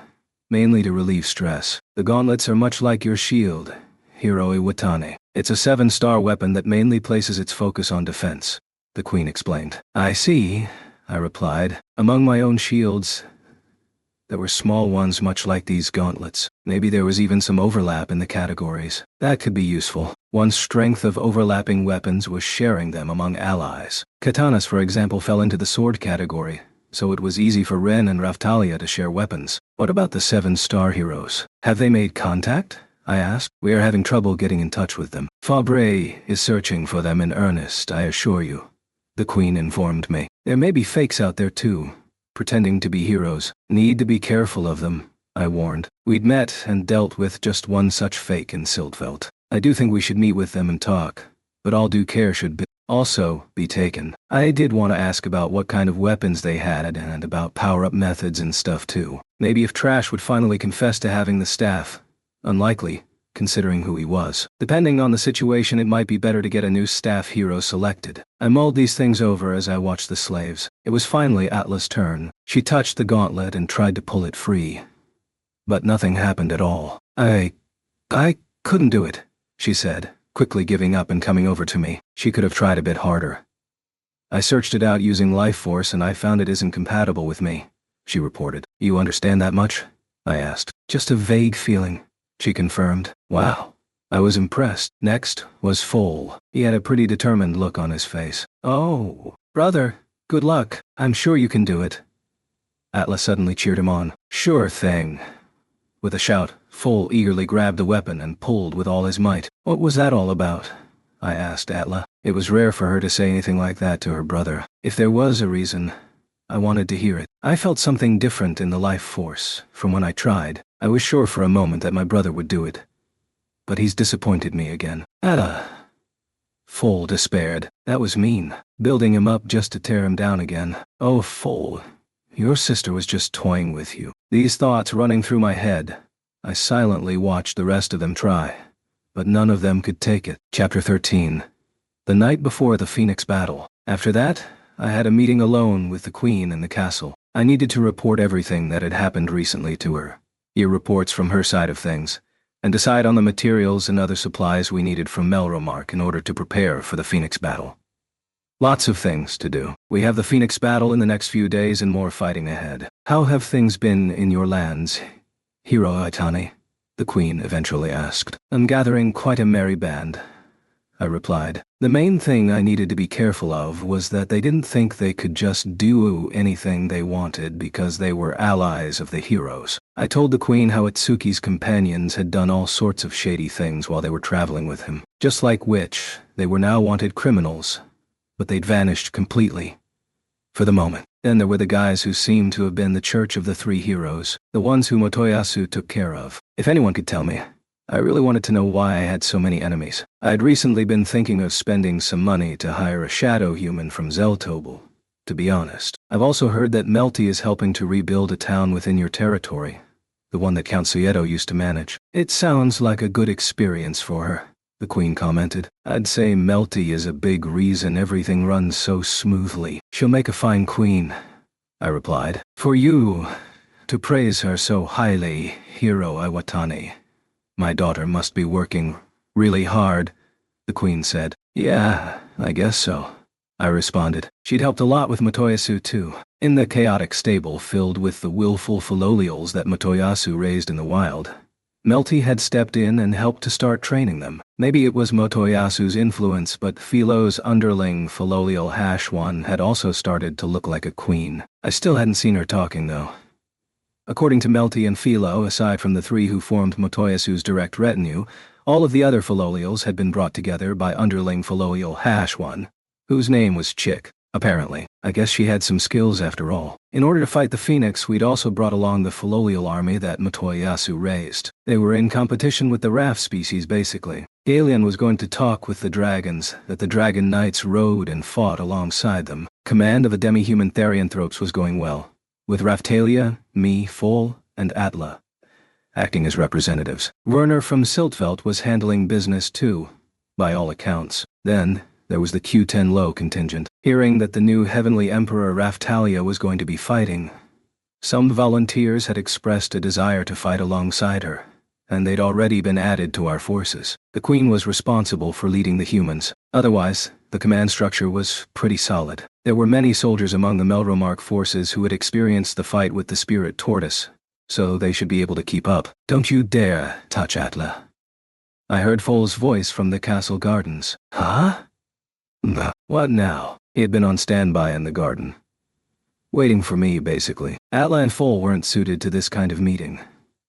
mainly to relieve stress. The gauntlets are much like your shield, Hiroi Watane. It's a 7-star weapon that mainly places its focus on defense, the queen explained. I see, I replied. Among my own shields, there were small ones much like these gauntlets. Maybe there was even some overlap in the categories. That could be useful. One strength of overlapping weapons was sharing them among allies. Katanas, for example, fell into the sword category, so it was easy for Ren and Raftalia to share weapons. What about the 7-star heroes? Have they made contact? I asked. We are having trouble getting in touch with them. Fabre is searching for them in earnest, I assure you, the queen informed me. There may be fakes out there too, pretending to be heroes. Need to be careful of them, I warned. We'd met and dealt with just one such fake in Siltvelt. I do think we should meet with them and talk, but all due care should also be taken. I did want to ask about what kind of weapons they had and about power-up methods and stuff too. Maybe if Trash would finally confess to having the staff. Unlikely, considering who he was. Depending on the situation, it might be better to get a new staff hero selected. I mulled these things over as I watched the slaves. It was finally Atla's turn. She touched the gauntlet and tried to pull it free. But nothing happened at all. I couldn't do it, she said, quickly giving up and coming over to me. She could have tried a bit harder. I searched it out using Life Force and I found it isn't compatible with me, she reported. You understand that much? I asked. Just a vague feeling, she confirmed. Wow. I was impressed. Next was Foal. He had a pretty determined look on his face. Oh, brother, good luck. I'm sure you can do it. Atla suddenly cheered him on. Sure thing. With a shout, Foal eagerly grabbed the weapon and pulled with all his might. What was that all about? I asked Atla. It was rare for her to say anything like that to her brother. If there was a reason, I wanted to hear it. I felt something different in the Life Force from when I tried. I was sure for a moment that my brother would do it. But he's disappointed me again. Atla. Foal despaired. That was mean. Building him up just to tear him down again. Oh, Foal. Your sister was just toying with you. These thoughts running through my head, I silently watched the rest of them try. but none of them could take it. Chapter 13. The night before the Phoenix battle. After that, I had a meeting alone with the Queen in the castle. I needed to report everything that had happened recently to her, hear reports from her side of things, and decide on the materials and other supplies we needed from Melromark in order to prepare for the Phoenix battle. Lots of things to do. We have the Phoenix battle in the next few days and more fighting ahead. How have things been in your lands, Hero Aitani? The Queen eventually asked. I'm gathering quite a merry band, I replied. The main thing I needed to be careful of was that they didn't think they could just do anything they wanted because they were allies of the heroes. I told the Queen how Itsuki's companions had done all sorts of shady things while they were traveling with him. Just like Witch, they were now wanted criminals, but they'd vanished completely. For the moment. Then there were the guys who seemed to have been the Church of the Three Heroes, the ones who Motoyasu took care of. If anyone could tell me, I really wanted to know why I had so many enemies. I had recently been thinking of spending some money to hire a shadow human from Zeltobel, to be honest. I've also heard that Melty is helping to rebuild a town within your territory, the one that Count Sieto used to manage. It sounds like a good experience for her, the Queen commented. I'd say Melty is a big reason everything runs so smoothly. She'll make a fine queen, I replied. For you to praise her so highly, Hero Iwatani, my daughter must be working really hard, the Queen said. Yeah, I guess so, I responded. She'd helped a lot with Motoyasu too. In the chaotic stable filled with the willful Philolials that Motoyasu raised in the wild, Melty had stepped in and helped to start training them. Maybe it was Motoyasu's influence, but Philo's underling Philolial Hashwan had also started to look like a queen. I still hadn't seen her talking though. According to Melty and Philo, aside from the three who formed Motoyasu's direct retinue, all of the other Philolials had been brought together by underling Philolial Hashwan, whose name was Chick. Apparently, I guess she had some skills after all. In order to fight the Phoenix, we'd also brought along the Philolial army that Motoyasu raised. They were in competition with the Raft species basically. Galeon was going to talk with the dragons, that the Dragon Knights rode and fought alongside them. Command of a demi-human Therianthropes was going well, with Raftalia, me, Fol, and Atla acting as representatives. Werner from Siltveld was handling business too, by all accounts. Then, there was the Q10 Low contingent. Hearing that the new Heavenly Emperor Raftalia was going to be fighting, some volunteers had expressed a desire to fight alongside her, and they'd already been added to our forces. The Queen was responsible for leading the humans. Otherwise, the command structure was pretty solid. There were many soldiers among the Melromark forces who had experienced the fight with the Spirit Tortoise, so they should be able to keep up. Don't you dare touch Atla, I heard Fol's voice from the castle gardens. Huh? What now? He had been on standby in the garden, waiting for me, basically. Atla and Fol weren't suited to this kind of meeting,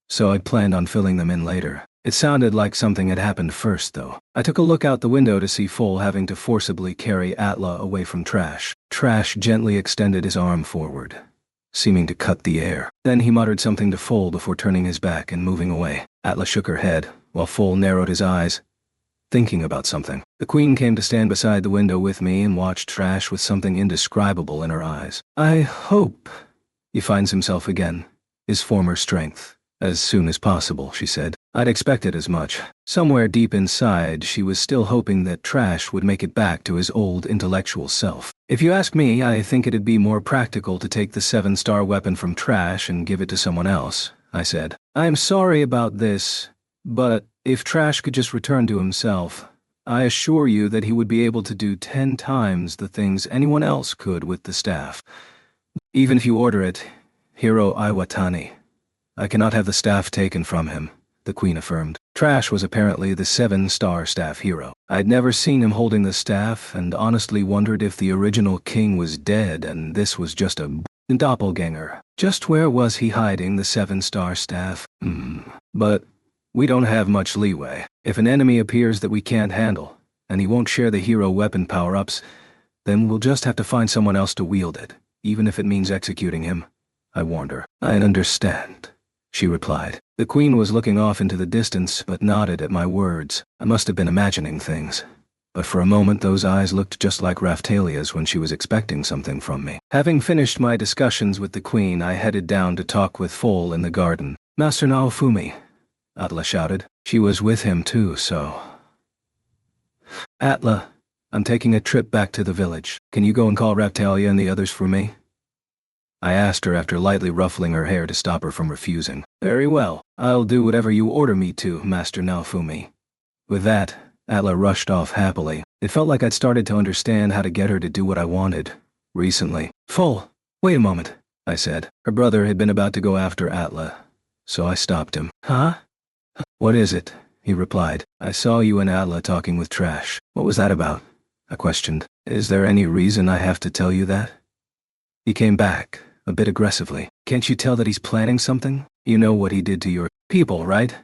so I'd planned on filling them in later. It sounded like something had happened first, though. I took a look out the window to see Fol having to forcibly carry Atla away from Trash. Trash gently extended his arm forward, seeming to cut the air. Then he muttered something to Fol before turning his back and moving away. Atla shook her head, while Fol narrowed his eyes, thinking about something. The Queen came to stand beside the window with me and watched Trash with something indescribable in her eyes. I hope he finds himself again, his former strength, as soon as possible, she said. I'd expected as much. Somewhere deep inside, she was still hoping that Trash would make it back to his old intellectual self. If you ask me, I think it'd be more practical to take the 7-star weapon from Trash and give it to someone else, I said. I'm sorry about this, but if Trash could just return to himself, I assure you that he would be able to do 10 times the things anyone else could with the staff. Even if you order it, Hero Iwatani, I cannot have the staff taken from him, the Queen affirmed. Trash was apparently the 7-star staff hero. I'd never seen him holding the staff and honestly wondered if the original king was dead and this was just a doppelganger. Just where was he hiding the 7-star staff? But we don't have much leeway. If an enemy appears that we can't handle, and he won't share the hero weapon power-ups, then we'll just have to find someone else to wield it, even if it means executing him, I warned her. I understand, she replied. The Queen was looking off into the distance but nodded at my words. I must have been imagining things, but for a moment those eyes looked just like Raftalia's when she was expecting something from me. Having finished my discussions with the Queen, I headed down to talk with Fol in the garden. Master Naofumi, Atla shouted. She was with him too, so... Atla, I'm taking a trip back to the village. Can you go and call Raphtalia and the others for me? I asked her after lightly ruffling her hair to stop her from refusing. Very well. I'll do whatever you order me to, Master Naofumi. With that, Atla rushed off happily. It felt like I'd started to understand how to get her to do what I wanted. Recently. Foal, wait a moment, I said. Her brother had been about to go after Atla, so I stopped him. Huh? What is it? He replied. I saw you and Atla talking with Trash. What was that about? I questioned. Is there any reason I have to tell you that? He came back, a bit aggressively. Can't you tell that he's planning something? You know what he did to your people, right?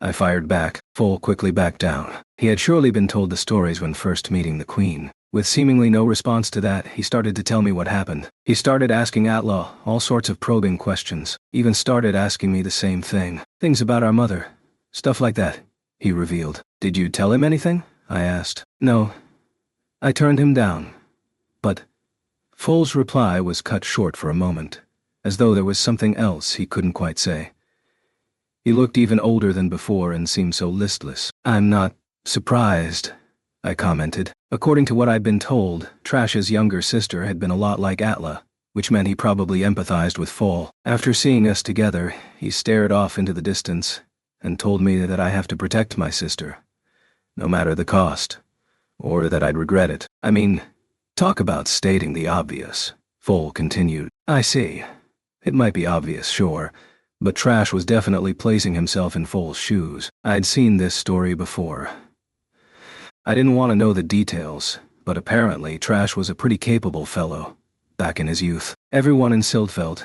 I fired back. Foal quickly backed down. He had surely been told the stories when first meeting the Queen. With seemingly no response to that, he started to tell me what happened. He started asking Atla all sorts of probing questions. Even started asking me the same thing. Things about our mother. Stuff like that, he revealed. Did you tell him anything? I asked. No. I turned him down. But Foal's reply was cut short for a moment, as though there was something else he couldn't quite say. He looked even older than before and seemed so listless. I'm not surprised, I commented. According to what I'd been told, Trash's younger sister had been a lot like Atla, which meant he probably empathized with Foal. After seeing us together, he stared off into the distance and told me that I have to protect my sister, no matter the cost, or that I'd regret it. I mean, talk about stating the obvious, Foal continued. I see. It might be obvious, sure, but Trash was definitely placing himself in Foal's shoes. I'd seen this story before. I didn't want to know the details, but apparently Trash was a pretty capable fellow, back in his youth. Everyone in Sildfeld,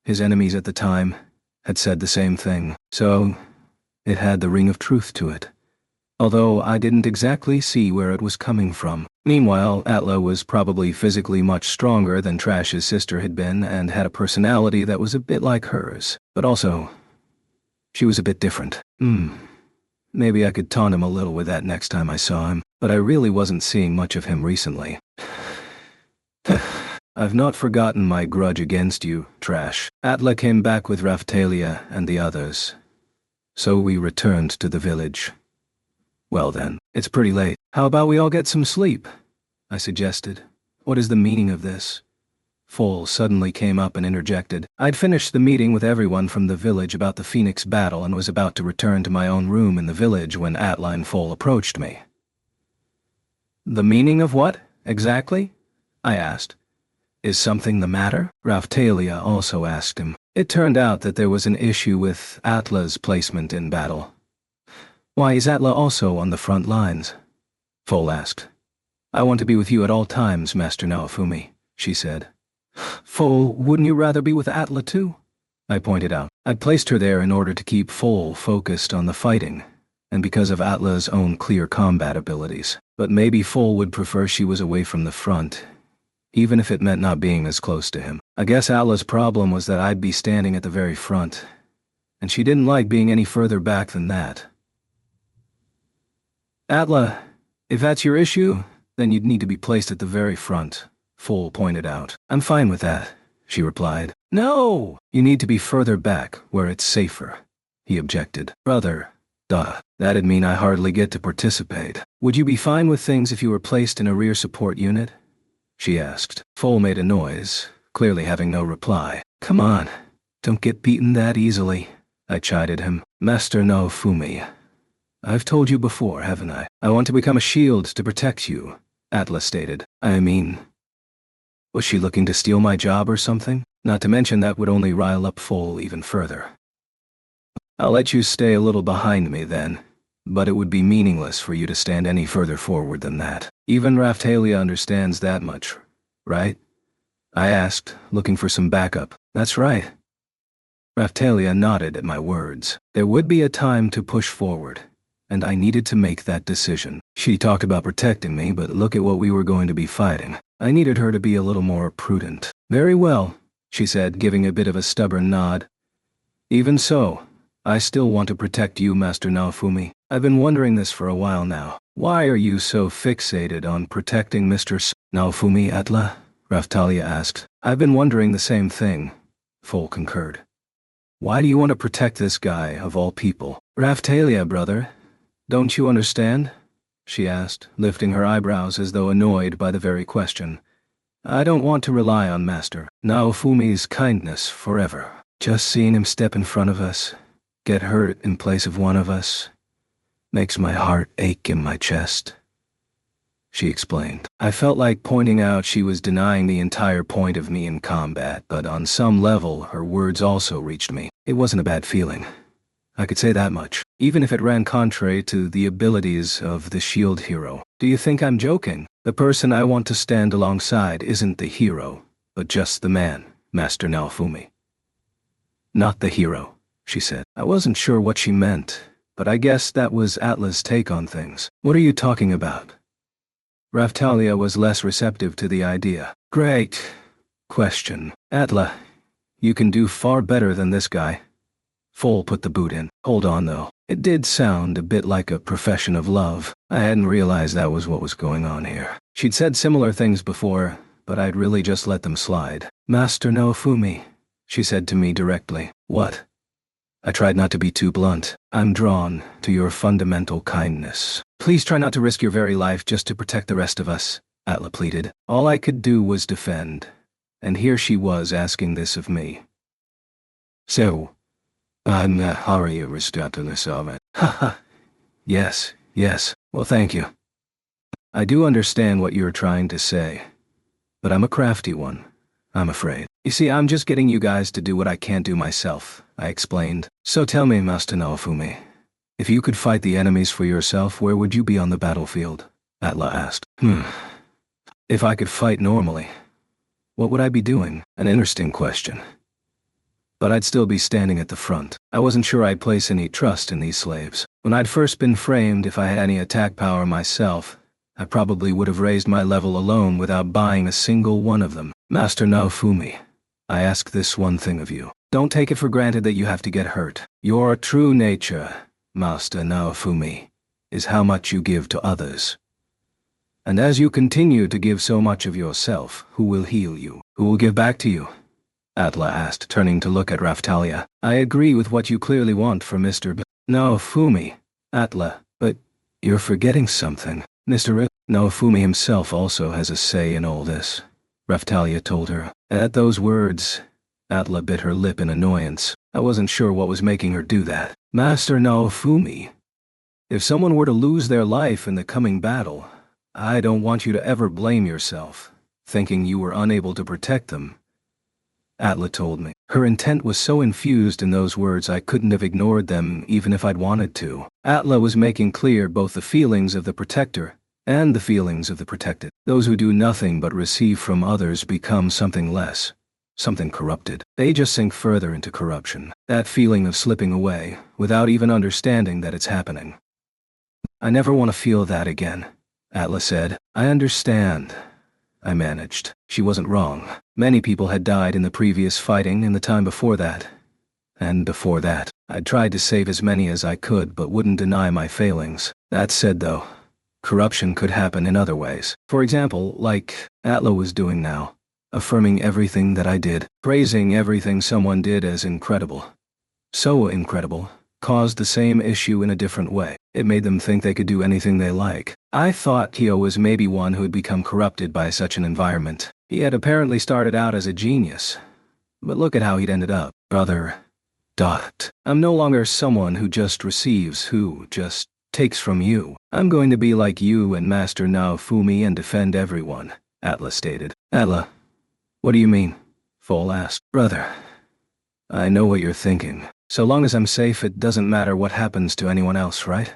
his enemies at the time, had said the same thing, so it had the ring of truth to it, although I didn't exactly see where it was coming from. Meanwhile, Atla was probably physically much stronger than Trash's sister had been and had a personality that was a bit like hers, but also, she was a bit different. Maybe I could taunt him a little with that next time I saw him, but I really wasn't seeing much of him recently. I've not forgotten my grudge against you, Trash. Atla came back with Raphtalia and the others, so we returned to the village. Well then, it's pretty late. How about we all get some sleep? I suggested. What is the meaning of this? Foal suddenly came up and interjected. I'd finished the meeting with everyone from the village about the Phoenix battle and was about to return to my own room in the village when Atla and Foal approached me. The meaning of what, exactly? I asked. Is something the matter? Raphtalia also asked him. It turned out that there was an issue with Atla's placement in battle. Why is Atla also on the front lines? Foal asked. I want to be with you at all times, Master Naofumi, she said. Foal, wouldn't you rather be with Atla too? I pointed out. I'd placed her there in order to keep Foal focused on the fighting, and because of Atla's own clear combat abilities. But maybe Foal would prefer she was away from the front, even if it meant not being as close to him. I guess Atla's problem was that I'd be standing at the very front, and she didn't like being any further back than that. Atla, if that's your issue, then you'd need to be placed at the very front, Foal pointed out. I'm fine with that, she replied. No! You need to be further back, where it's safer, he objected. Brother, duh. That'd mean I hardly get to participate. Would you be fine with things if you were placed in a rear support unit? She asked. Foal made a noise, clearly having no reply. Come on, don't get beaten that easily, I chided him. Master Naofumi, I've told you before, haven't I? I want to become a shield to protect you, Atla stated. I mean, was she looking to steal my job or something? Not to mention that would only rile up Foal even further. I'll let you stay a little behind me then, but it would be meaningless for you to stand any further forward than that. Even Raphtalia understands that much, right? I asked, looking for some backup. That's right. Raphtalia nodded at my words. There would be a time to push forward, and I needed to make that decision. She talked about protecting me, but look at what we were going to be fighting. I needed her to be a little more prudent. Very well, she said, giving a bit of a stubborn nod. Even so, I still want to protect you, Master Naofumi. I've been wondering this for a while now. Why are you so fixated on protecting Mr. Naofumi, Atla? Raphtalia asked. I've been wondering the same thing, Foal concurred. Why do you want to protect this guy, of all people? Raftalia, brother. Don't you understand? She asked, lifting her eyebrows as though annoyed by the very question. I don't want to rely on Master Naofumi's kindness forever. Just seeing him step in front of us, get hurt in place of one of us, makes my heart ache in my chest. She explained. I felt like pointing out she was denying the entire point of me in combat, but on some level her words also reached me. It wasn't a bad feeling. I could say that much, even if it ran contrary to the abilities of the shield hero. Do you think I'm joking? The person I want to stand alongside isn't the hero, but just the man, Master Naofumi. Not the hero, she said. I wasn't sure what she meant, but I guess that was Atla's take on things. What are you talking about? Raftalia was less receptive to the idea. Great question. Atla, you can do far better than this guy. Foal put the boot in. Hold on though. It did sound a bit like a profession of love. I hadn't realized that was what was going on here. She'd said similar things before, but I'd really just let them slide. Master Naofumi, she said to me directly. What? I tried not to be too blunt. I'm drawn to your fundamental kindness. Please try not to risk your very life just to protect the rest of us, Atla pleaded. All I could do was defend, and here she was asking this of me. So, I'm Hari Aristoteles of it. Haha. Yes. Well, thank you. I do understand what you're trying to say, but I'm a crafty one, I'm afraid. You see, I'm just getting you guys to do what I can't do myself, I explained. So tell me, Master Naofumi, if you could fight the enemies for yourself, where would you be on the battlefield? Atla asked. If I could fight normally, what would I be doing? An interesting question. But I'd still be standing at the front. I wasn't sure I'd place any trust in these slaves. When I'd first been framed, if I had any attack power myself, I probably would have raised my level alone without buying a single one of them. Master Naofumi, I ask this one thing of you. Don't take it for granted that you have to get hurt. Your true nature, Master Naofumi, is how much you give to others. And as you continue to give so much of yourself, who will heal you? Who will give back to you? Atla asked, turning to look at Raftalia. I agree with what you clearly want for Mr. Naofumi, Atla, but you're forgetting something. Mr. Naofumi himself also has a say in all this, Raftalia told her. At those words, Atla bit her lip in annoyance. I wasn't sure what was making her do that. Master Naofumi, if someone were to lose their life in the coming battle, I don't want you to ever blame yourself, thinking you were unable to protect them. Atla told me. Her intent was so infused in those words I couldn't have ignored them even if I'd wanted to. Atla was making clear both the feelings of the protector and the feelings of the protected. Those who do nothing but receive from others become something less, something corrupted. They just sink further into corruption. That feeling of slipping away without even understanding that it's happening. I never want to feel that again, Atla said. I understand. I managed. She wasn't wrong. Many people had died in the previous fighting and the time before that. And before that, I'd tried to save as many as I could but wouldn't deny my failings. That said though, corruption could happen in other ways. For example, like Atla was doing now, affirming everything that I did, praising everything someone did as incredible. So incredible, caused the same issue in a different way. It made them think they could do anything they like. I thought Kyo was maybe one who had become corrupted by such an environment. He had apparently started out as a genius, but look at how he'd ended up. Brother. I'm no longer someone who just receives, who just takes from you. I'm going to be like you and Master Naofumi and defend everyone, Atla stated. Atla, what do you mean? Foal asked. Brother, I know what you're thinking. So long as I'm safe, it doesn't matter what happens to anyone else, right?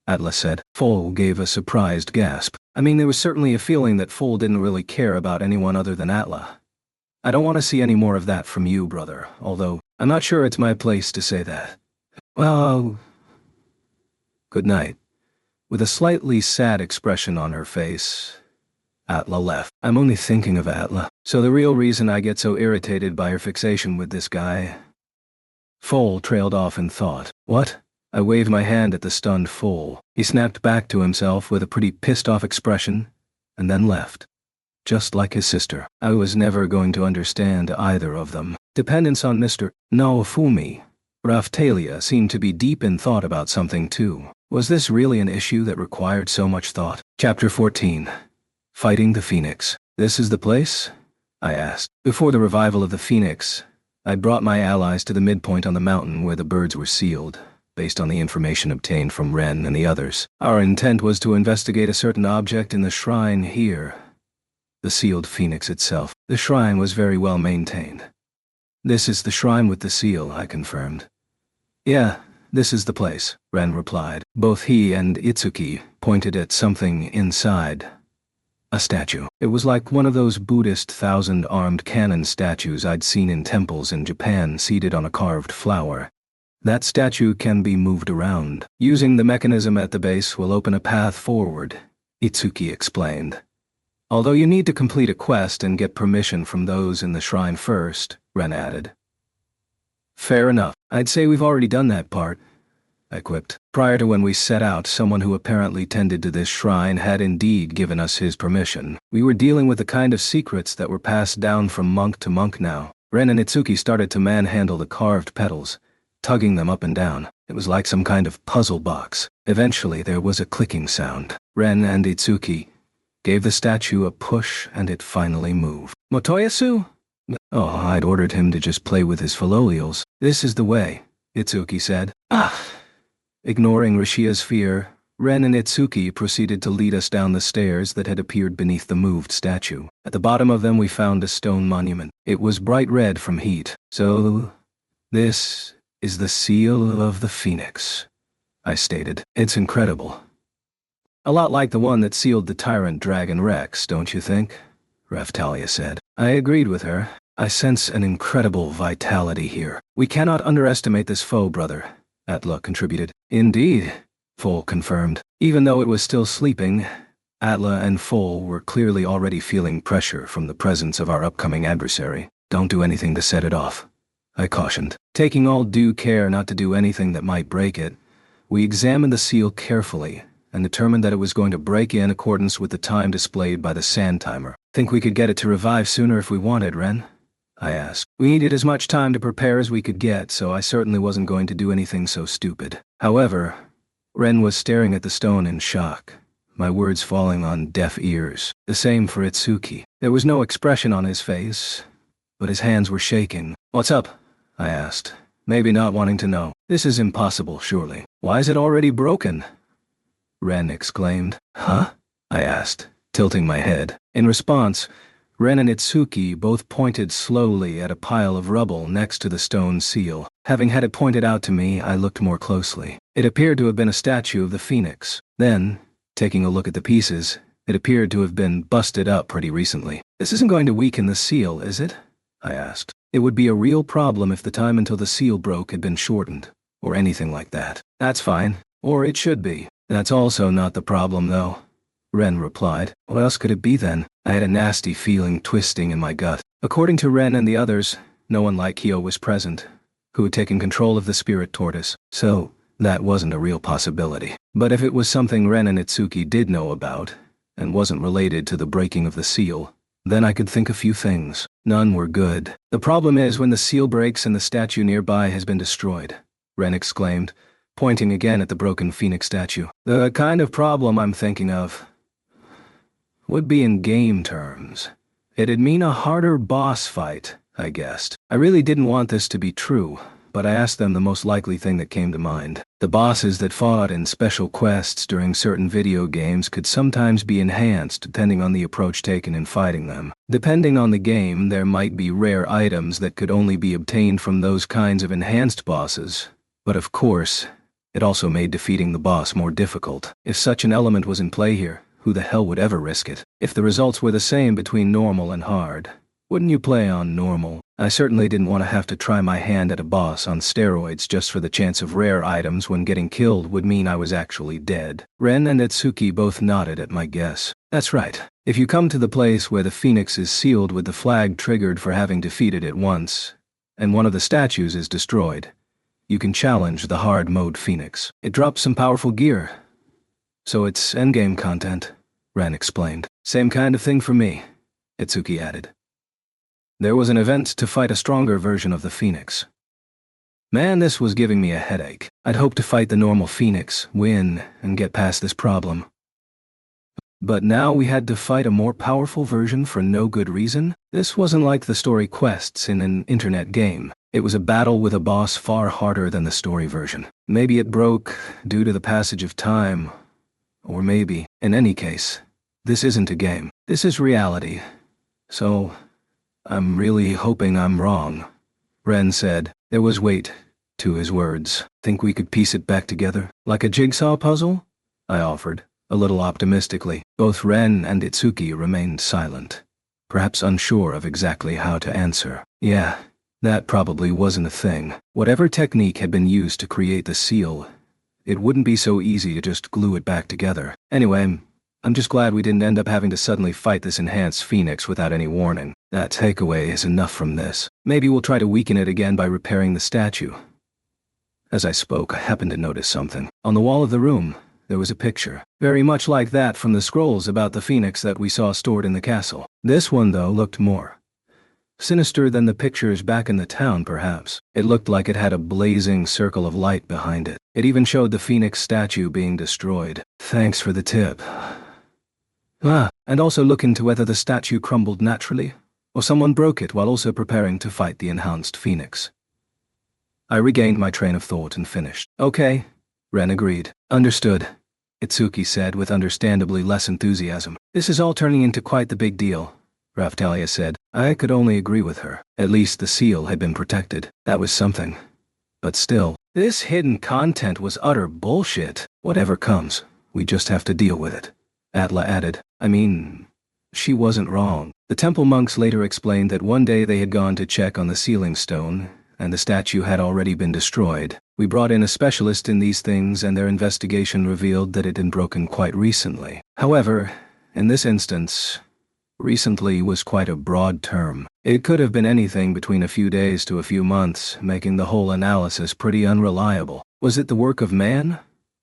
Atla said. Foal gave a surprised gasp. I mean, there was certainly a feeling that Foal didn't really care about anyone other than Atla. I don't want to see any more of that from you, brother, although I'm not sure it's my place to say that. Well, good night. With a slightly sad expression on her face, Atla left. I'm only thinking of Atla. So the real reason I get so irritated by her fixation with this guy. Foal trailed off in thought. What? I waved my hand at the stunned Foal. He snapped back to himself with a pretty pissed-off expression, and then left. Just like his sister. I was never going to understand either of them. Dependence on Mr. Naofumi Raphtalia seemed to be deep in thought about something too. Was this really an issue that required so much thought? Chapter 14. Fighting the Phoenix. This is the place? I asked. Before the revival of the Phoenix, I brought my allies to the midpoint on the mountain where the birds were sealed. Based on the information obtained from Ren and the others, our intent was to investigate a certain object in the shrine here. The sealed phoenix itself. The shrine was very well maintained. This is the shrine with the seal, I confirmed. Yeah, this is the place, Ren replied. Both he and Itsuki pointed at something inside. A statue. It was like one of those Buddhist thousand-armed cannon statues I'd seen in temples in Japan seated on a carved flower. That statue can be moved around. Using the mechanism at the base will open a path forward, Itsuki explained. Although you need to complete a quest and get permission from those in the shrine first, Ren added. Fair enough. I'd say we've already done that part, I quipped. Prior to when we set out, someone who apparently tended to this shrine had indeed given us his permission. We were dealing with the kind of secrets that were passed down from monk to monk now. Ren and Itsuki started to manhandle the carved petals, tugging them up and down. It was like some kind of puzzle box. Eventually there was a clicking sound. Ren and Itsuki gave the statue a push and it finally moved. Motoyasu? Oh, I'd ordered him to just play with his fillolials. This is the way, Itsuki said. Ignoring Rishia's fear, Ren and Itsuki proceeded to lead us down the stairs that had appeared beneath the moved statue. At the bottom of them we found a stone monument. It was bright red from heat. So, this is the seal of the Phoenix, I stated. It's incredible. A lot like the one that sealed the tyrant Dragon Rex, don't you think? Raphtalia said. I agreed with her. I sense an incredible vitality here. We cannot underestimate this foe, brother, Atla contributed. Indeed, Foal confirmed. Even though it was still sleeping, Atla and Foal were clearly already feeling pressure from the presence of our upcoming adversary. Don't do anything to set it off, I cautioned. Taking all due care not to do anything that might break it, we examined the seal carefully and determined that it was going to break in accordance with the time displayed by the sand timer. Think we could get it to revive sooner if we wanted, Ren? I asked. We needed as much time to prepare as we could get, so I certainly wasn't going to do anything so stupid. However, Ren was staring at the stone in shock, my words falling on deaf ears. The same for Itsuki. There was no expression on his face, but his hands were shaking. What's up? I asked, maybe not wanting to know. This is impossible, surely. Why is it already broken? Ren exclaimed. Huh? I asked, tilting my head. In response, Ren and Itsuki both pointed slowly at a pile of rubble next to the stone seal. Having had it pointed out to me, I looked more closely. It appeared to have been a statue of the Phoenix. Then, taking a look at the pieces, it appeared to have been busted up pretty recently. This isn't going to weaken the seal, is it? I asked. It would be a real problem if the time until the seal broke had been shortened, or anything like that. That's fine, or it should be. That's also not the problem, though, Ren replied. What else could it be then? I had a nasty feeling twisting in my gut. According to Ren and the others, no one like Kyo was present, who had taken control of the spirit tortoise, so that wasn't a real possibility. But if it was something Ren and Itsuki did know about, and wasn't related to the breaking of the seal, then I could think a few things. None were good. The problem is when the seal breaks and the statue nearby has been destroyed, Ren exclaimed, pointing again at the broken phoenix statue. The kind of problem I'm thinking of would be in game terms. It'd mean a harder boss fight, I guessed. I really didn't want this to be true, but I asked them the most likely thing that came to mind. The bosses that fought in special quests during certain video games could sometimes be enhanced depending on the approach taken in fighting them. Depending on the game, there might be rare items that could only be obtained from those kinds of enhanced bosses, but of course, it also made defeating the boss more difficult. If such an element was in play here, who the hell would ever risk it? If the results were the same between normal and hard, wouldn't you play on normal? I certainly didn't want to have to try my hand at a boss on steroids just for the chance of rare items when getting killed would mean I was actually dead. Ren and Itsuki both nodded at my guess. That's right. If you come to the place where the phoenix is sealed with the flag triggered for having defeated it once, and one of the statues is destroyed, you can challenge the hard mode phoenix. It drops some powerful gear. So it's endgame content, Ren explained. Same kind of thing for me, Itsuki added. There was an event to fight a stronger version of the Phoenix. Man, this was giving me a headache. I'd hoped to fight the normal Phoenix, win, and get past this problem. But now we had to fight a more powerful version for no good reason? This wasn't like the story quests in an internet game. It was a battle with a boss far harder than the story version. Maybe it broke due to the passage of time. Or maybe, in any case, this isn't a game. This is reality. So, I'm really hoping I'm wrong. Ren said. There was weight to his words. Think we could piece it back together? Like a jigsaw puzzle? I offered, a little optimistically. Both Ren and Itsuki remained silent, perhaps unsure of exactly how to answer. Yeah, that probably wasn't a thing. Whatever technique had been used to create the seal, it wouldn't be so easy to just glue it back together. Anyway, I'm just glad we didn't end up having to suddenly fight this enhanced Phoenix without any warning. That takeaway is enough from this. Maybe we'll try to weaken it again by repairing the statue. As I spoke, I happened to notice something. On the wall of the room, there was a picture, very much like that from the scrolls about the Phoenix that we saw stored in the castle. This one, though, looked more sinister than the pictures back in the town, perhaps. It looked like it had a blazing circle of light behind it. It even showed the Phoenix statue being destroyed. Thanks for the tip. And also look into whether the statue crumbled naturally, or someone broke it while also preparing to fight the enhanced Phoenix. I regained my train of thought and finished. Okay, Ren agreed. Understood, Itsuki said with understandably less enthusiasm. This is all turning into quite the big deal, Raphtalia said. I could only agree with her. At least the seal had been protected. That was something. But still, this hidden content was utter bullshit. Whatever comes, we just have to deal with it, Atla added. I mean, she wasn't wrong. The temple monks later explained that one day they had gone to check on the sealing stone, and the statue had already been destroyed. We brought in a specialist in these things, and their investigation revealed that it had been broken quite recently. However, in this instance, recently was quite a broad term. It could have been anything between a few days to a few months, making the whole analysis pretty unreliable. Was it the work of man?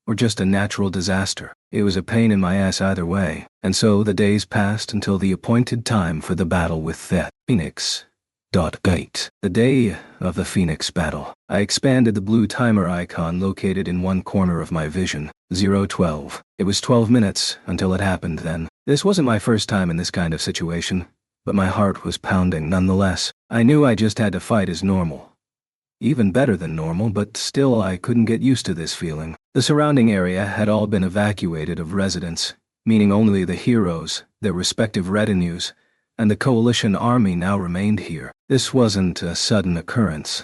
Or just a natural disaster? It was a pain in my ass either way, and so the days passed until the appointed time for the battle with the Phoenix. Gate. The day of the Phoenix battle. I expanded the blue timer icon located in one corner of my vision. 012. It was 12 minutes until it happened then. This wasn't my first time in this kind of situation, but my heart was pounding nonetheless. I knew I just had to fight as normal. Even better than normal, but still I couldn't get used to this feeling. The surrounding area had all been evacuated of residents, meaning only the heroes, their respective retinues, and the coalition army now remained here. This wasn't a sudden occurrence,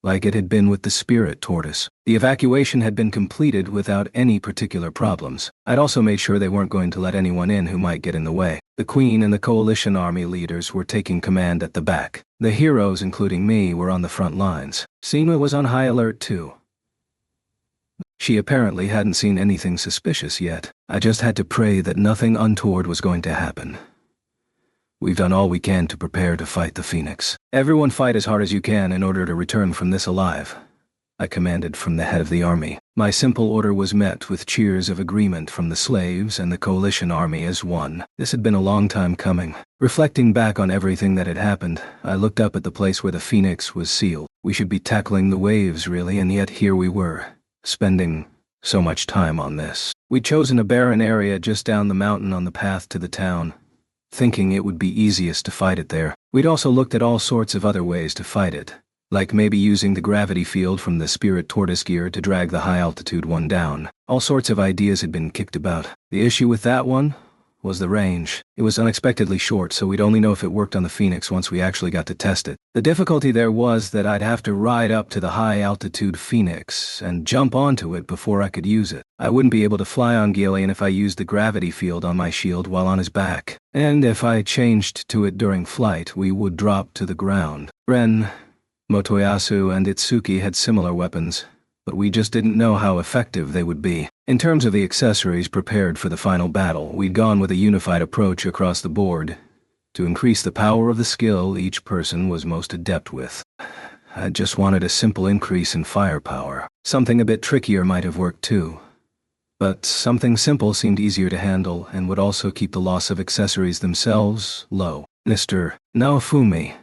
like it had been with the spirit tortoise. The evacuation had been completed without any particular problems. I'd also made sure they weren't going to let anyone in who might get in the way. The Queen and the coalition army leaders were taking command at the back. The heroes, including me, were on the front lines. Seema was on high alert too. She apparently hadn't seen anything suspicious yet. I just had to pray that nothing untoward was going to happen. We've done all we can to prepare to fight the Phoenix. Everyone fight as hard as you can in order to return from this alive, I commanded from the head of the army. My simple order was met with cheers of agreement from the slaves and the coalition army as one. This had been a long time coming. Reflecting back on everything that had happened, I looked up at the place where the Phoenix was sealed. We should be tackling the waves, really, and yet here we were, spending so much time on this. We'd chosen a barren area just down the mountain on the path to the town, thinking it would be easiest to fight it there. We'd also looked at all sorts of other ways to fight it, like maybe using the gravity field from the spirit tortoise gear to drag the high-altitude one down. All sorts of ideas had been kicked about. The issue with that one was the range. It was unexpectedly short, so we'd only know if it worked on the Phoenix once we actually got to test it. The difficulty there was that I'd have to ride up to the high-altitude Phoenix and jump onto it before I could use it. I wouldn't be able to fly on Gillian if I used the gravity field on my shield while on his back. And if I changed to it during flight, we would drop to the ground. Ren, Motoyasu, and Itsuki had similar weapons, but we just didn't know how effective they would be. In terms of the accessories prepared for the final battle, we'd gone with a unified approach across the board to increase the power of the skill each person was most adept with. I just wanted a simple increase in firepower. Something a bit trickier might have worked too, but something simple seemed easier to handle and would also keep the loss of accessories themselves low. Mr. Naofumi,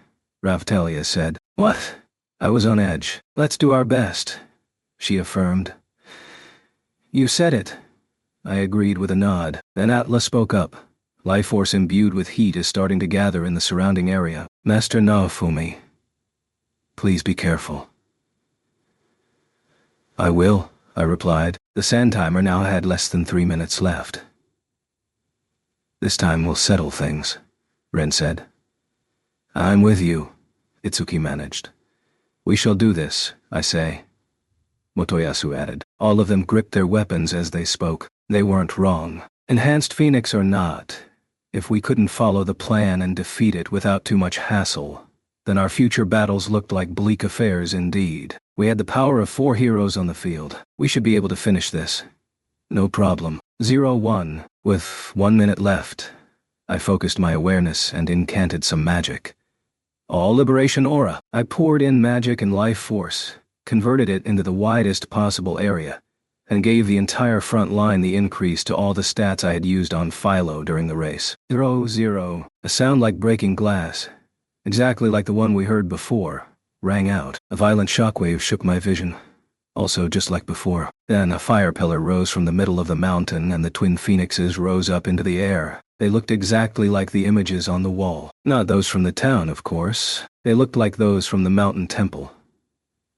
Raphtalia said. What? I was on edge. Let's do our best, she affirmed. You said it. I agreed with a nod. Then Atla spoke up. Life force imbued with heat is starting to gather in the surrounding area. Master Naofumi, please be careful. I will, I replied. The sand timer now had less than 3 minutes left. This time we'll settle things, Ren said. I'm with you, Itsuki managed. We shall do this, I say, Motoyasu added. All of them gripped their weapons as they spoke. They weren't wrong. Enhanced Phoenix or not, if we couldn't follow the plan and defeat it without too much hassle, then our future battles looked like bleak affairs indeed. We had the power of 4 heroes on the field. We should be able to finish this. No problem. 0-1. With 1 minute left, I focused my awareness and incanted some magic. All liberation aura. I poured in magic and life force, converted it into the widest possible area, and gave the entire front line the increase to all the stats I had used on Philo during the race. 0-0. A sound like breaking glass, exactly like the one we heard before, rang out. A violent shockwave shook my vision. Also just like before. Then a fire pillar rose from the middle of the mountain and the twin phoenixes rose up into the air. They looked exactly like the images on the wall. Not those from the town, of course. They looked like those from the mountain temple.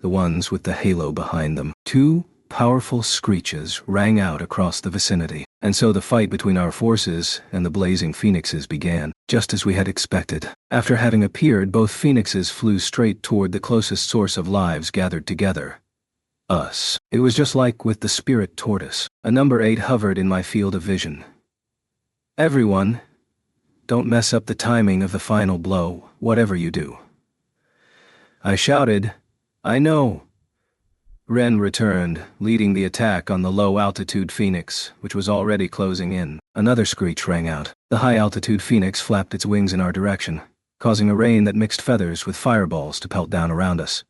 The ones with the halo behind them. 2 powerful screeches rang out across the vicinity, and so the fight between our forces and the blazing phoenixes began, just as we had expected. After having appeared, both phoenixes flew straight toward the closest source of lives gathered together. Us. It was just like with the spirit tortoise. A number 8 hovered in my field of vision. Everyone, don't mess up the timing of the final blow, whatever you do. I shouted, I know. Ren returned, leading the attack on the low-altitude phoenix, which was already closing in. Another screech rang out. The high-altitude phoenix flapped its wings in our direction, causing a rain that mixed feathers with fireballs to pelt down around us.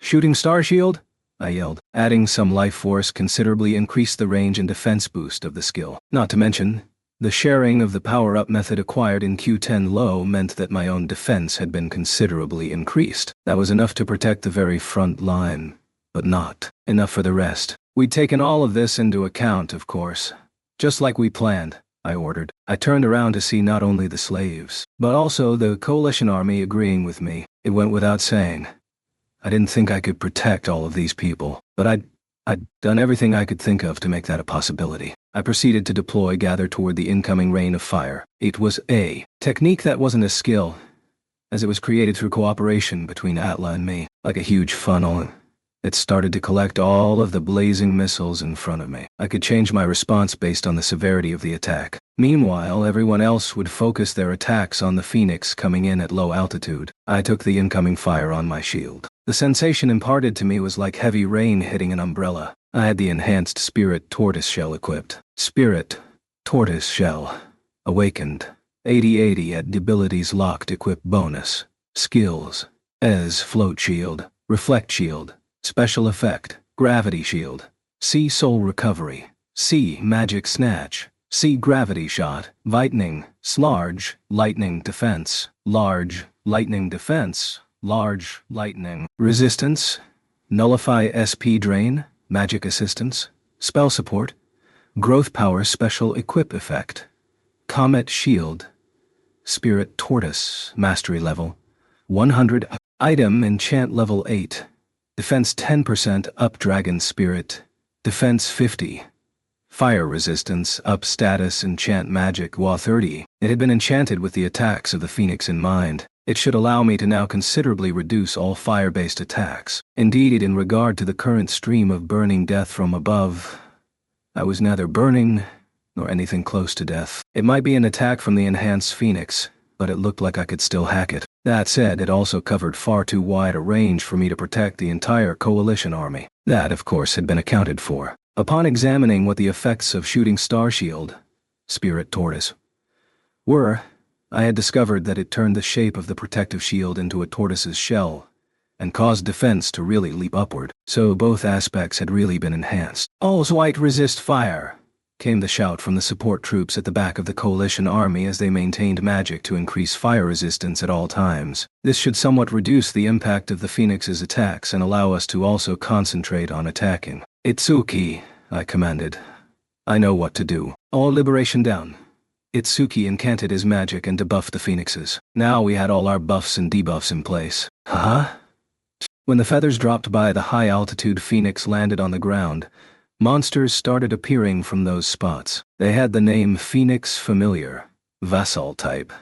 Shooting star shield? I yelled. Adding some life force considerably increased the range and defense boost of the skill. Not to mention, the sharing of the power-up method acquired in Q10 low meant that my own defense had been considerably increased. That was enough to protect the very front line, but not enough for the rest. We'd taken all of this into account, of course. Just like we planned, I ordered. I turned around to see not only the slaves, but also the coalition army agreeing with me. It went without saying. I didn't think I could protect all of these people, but I'd done everything I could think of to make that a possibility. I proceeded to deploy Gather toward the incoming rain of fire. It was a technique that wasn't a skill, as it was created through cooperation between Atla and me. Like a huge funnel, it started to collect all of the blazing missiles in front of me. I could change my response based on the severity of the attack. Meanwhile, everyone else would focus their attacks on the Phoenix coming in at low altitude. I took the incoming fire on my shield. The sensation imparted to me was like heavy rain hitting an umbrella. I had the enhanced Spirit Tortoise Shell equipped. Spirit Tortoise Shell. Awakened. 80/80 at Abilities Locked Equip Bonus. Skills. ES Float Shield. Reflect Shield. Special Effect. Gravity Shield. C Soul Recovery. C Magic Snatch. C Gravity Shot. Lightning. Large. Lightning Defense. Large. Lightning Defense. Large. Lightning. Resistance. Nullify SP Drain. Magic Assistance. Spell Support. Growth Power Special Equip Effect. Comet Shield. Spirit Tortoise. Mastery Level 100. Item Enchant Level 8. Defense 10% up Dragon Spirit. Defense 50. Fire Resistance up Status Enchant Magic WA 30. It had been enchanted with the attacks of the Phoenix in mind. It should allow me to now considerably reduce all fire-based attacks. Indeed, in regard to the current stream of burning death from above, I was neither burning nor anything close to death. It might be an attack from the enhanced Phoenix, but it looked like I could still hack it. That said, it also covered far too wide a range for me to protect the entire coalition army. That, of course, had been accounted for. Upon examining what the effects of shooting Star Shield, Spirit Tortoise, were, I had discovered that it turned the shape of the protective shield into a tortoise's shell, and caused defense to really leap upward, so both aspects had really been enhanced. All's White Resist Fire. came the shout from the support troops at the back of the coalition army as they maintained magic to increase fire resistance at all times. This should somewhat reduce the impact of the Phoenix's attacks and allow us to also concentrate on attacking. Itsuki, I commanded. I know what to do. All liberation down. Itsuki incanted his magic and debuffed the Phoenixes. Now we had all our buffs and debuffs in place. Huh? When the feathers dropped by, the high-altitude Phoenix landed on the ground. Monsters started appearing from those spots. They had the name Phoenix Familiar, Vassal type,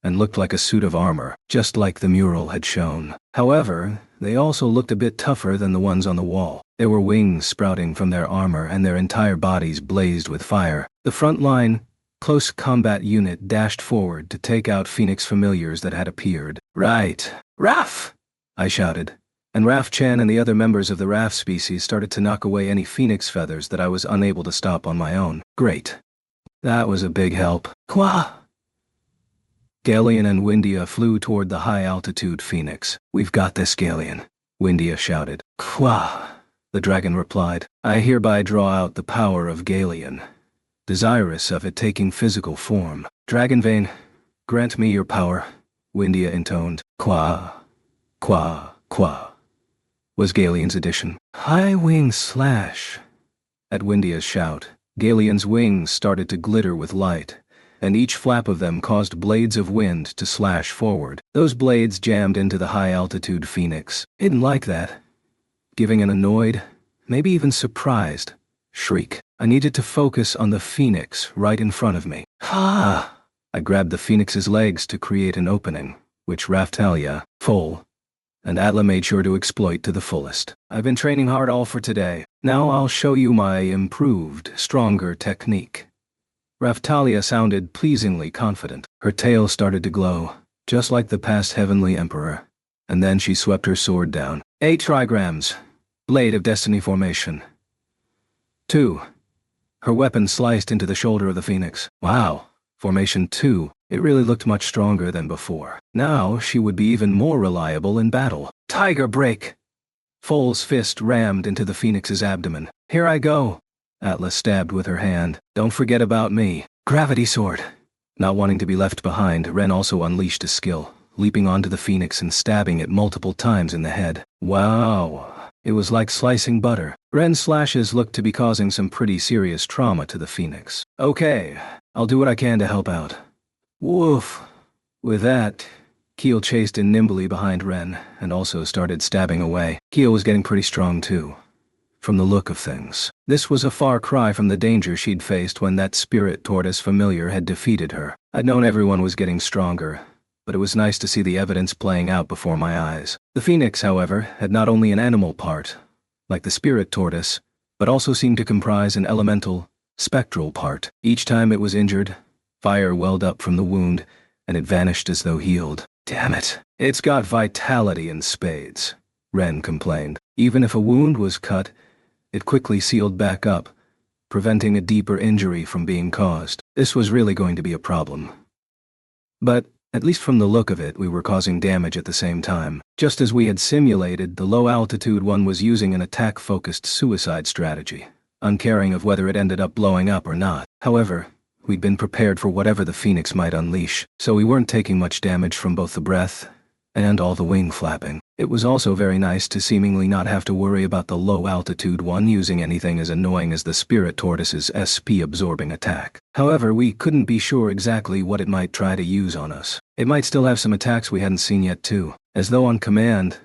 and looked like a suit of armor, just like the mural had shown. However, they also looked a bit tougher than the ones on the wall. There were wings sprouting from their armor and their entire bodies blazed with fire. The front line, close combat unit dashed forward to take out Phoenix Familiars that had appeared. Right. Raph! I shouted. And Raph-chan and the other members of the Raph species started to knock away any Phoenix feathers that I was unable to stop on my own. Great. That was a big help. Qua! Galeon and Windia flew toward the high-altitude Phoenix. We've got this, Galeon, Windia shouted. Qua! The dragon replied. I hereby draw out the power of Galeon, desirous of it taking physical form. Dragonvein, grant me your power, Windia intoned. Qua! Qua! Qua! Was Galeon's addition. High wing slash. At Windia's shout, Galeon's wings started to glitter with light, and each flap of them caused blades of wind to slash forward. Those blades jammed into the high-altitude Phoenix. It didn't like that, giving an annoyed, maybe even surprised, shriek. I needed to focus on the Phoenix right in front of me. Ha! I grabbed the Phoenix's legs to create an opening, which Raphtalia, Foal, and Atla made sure to exploit to the fullest. I've been training hard all for today. Now I'll show you my improved, stronger technique. Raphtalia sounded pleasingly confident. Her tail started to glow, just like the past Heavenly Emperor, and then she swept her sword down. 8 trigrams. Blade of Destiny formation. 2. Her weapon sliced into the shoulder of the Phoenix. Wow. Formation 2. It really looked much stronger than before. Now she would be even more reliable in battle. Tiger break! Foal's fist rammed into the Phoenix's abdomen. Here I go! Atlas stabbed with her hand. Don't forget about me. Gravity sword! Not wanting to be left behind, Ren also unleashed a skill, leaping onto the Phoenix and stabbing it multiple times in the head. Wow! It was like slicing butter. Ren's slashes looked to be causing some pretty serious trauma to the Phoenix. Okay, I'll do what I can to help out. Woof. With that, Keel chased in nimbly behind Ren and also started stabbing away. Keel was getting pretty strong too, from the look of things. This was a far cry from the danger she'd faced when that spirit tortoise familiar had defeated her. I'd known everyone was getting stronger, but it was nice to see the evidence playing out before my eyes. The Phoenix, however, had not only an animal part, like the spirit tortoise, but also seemed to comprise an elemental, spectral part. Each time it was injured, fire welled up from the wound, and it vanished as though healed. Damn it. It's got vitality in spades, Ren complained. Even if a wound was cut, it quickly sealed back up, preventing a deeper injury from being caused. This was really going to be a problem. But, at least from the look of it, we were causing damage at the same time. Just as we had simulated, the low-altitude one was using an attack-focused suicide strategy, uncaring of whether it ended up blowing up or not. However, we'd been prepared for whatever the Phoenix might unleash, so we weren't taking much damage from both the breath and all the wing flapping. It was also very nice to seemingly not have to worry about the low-altitude one using anything as annoying as the Spirit Tortoise's SP-absorbing attack. However, we couldn't be sure exactly what it might try to use on us. It might still have some attacks we hadn't seen yet too. As though on command,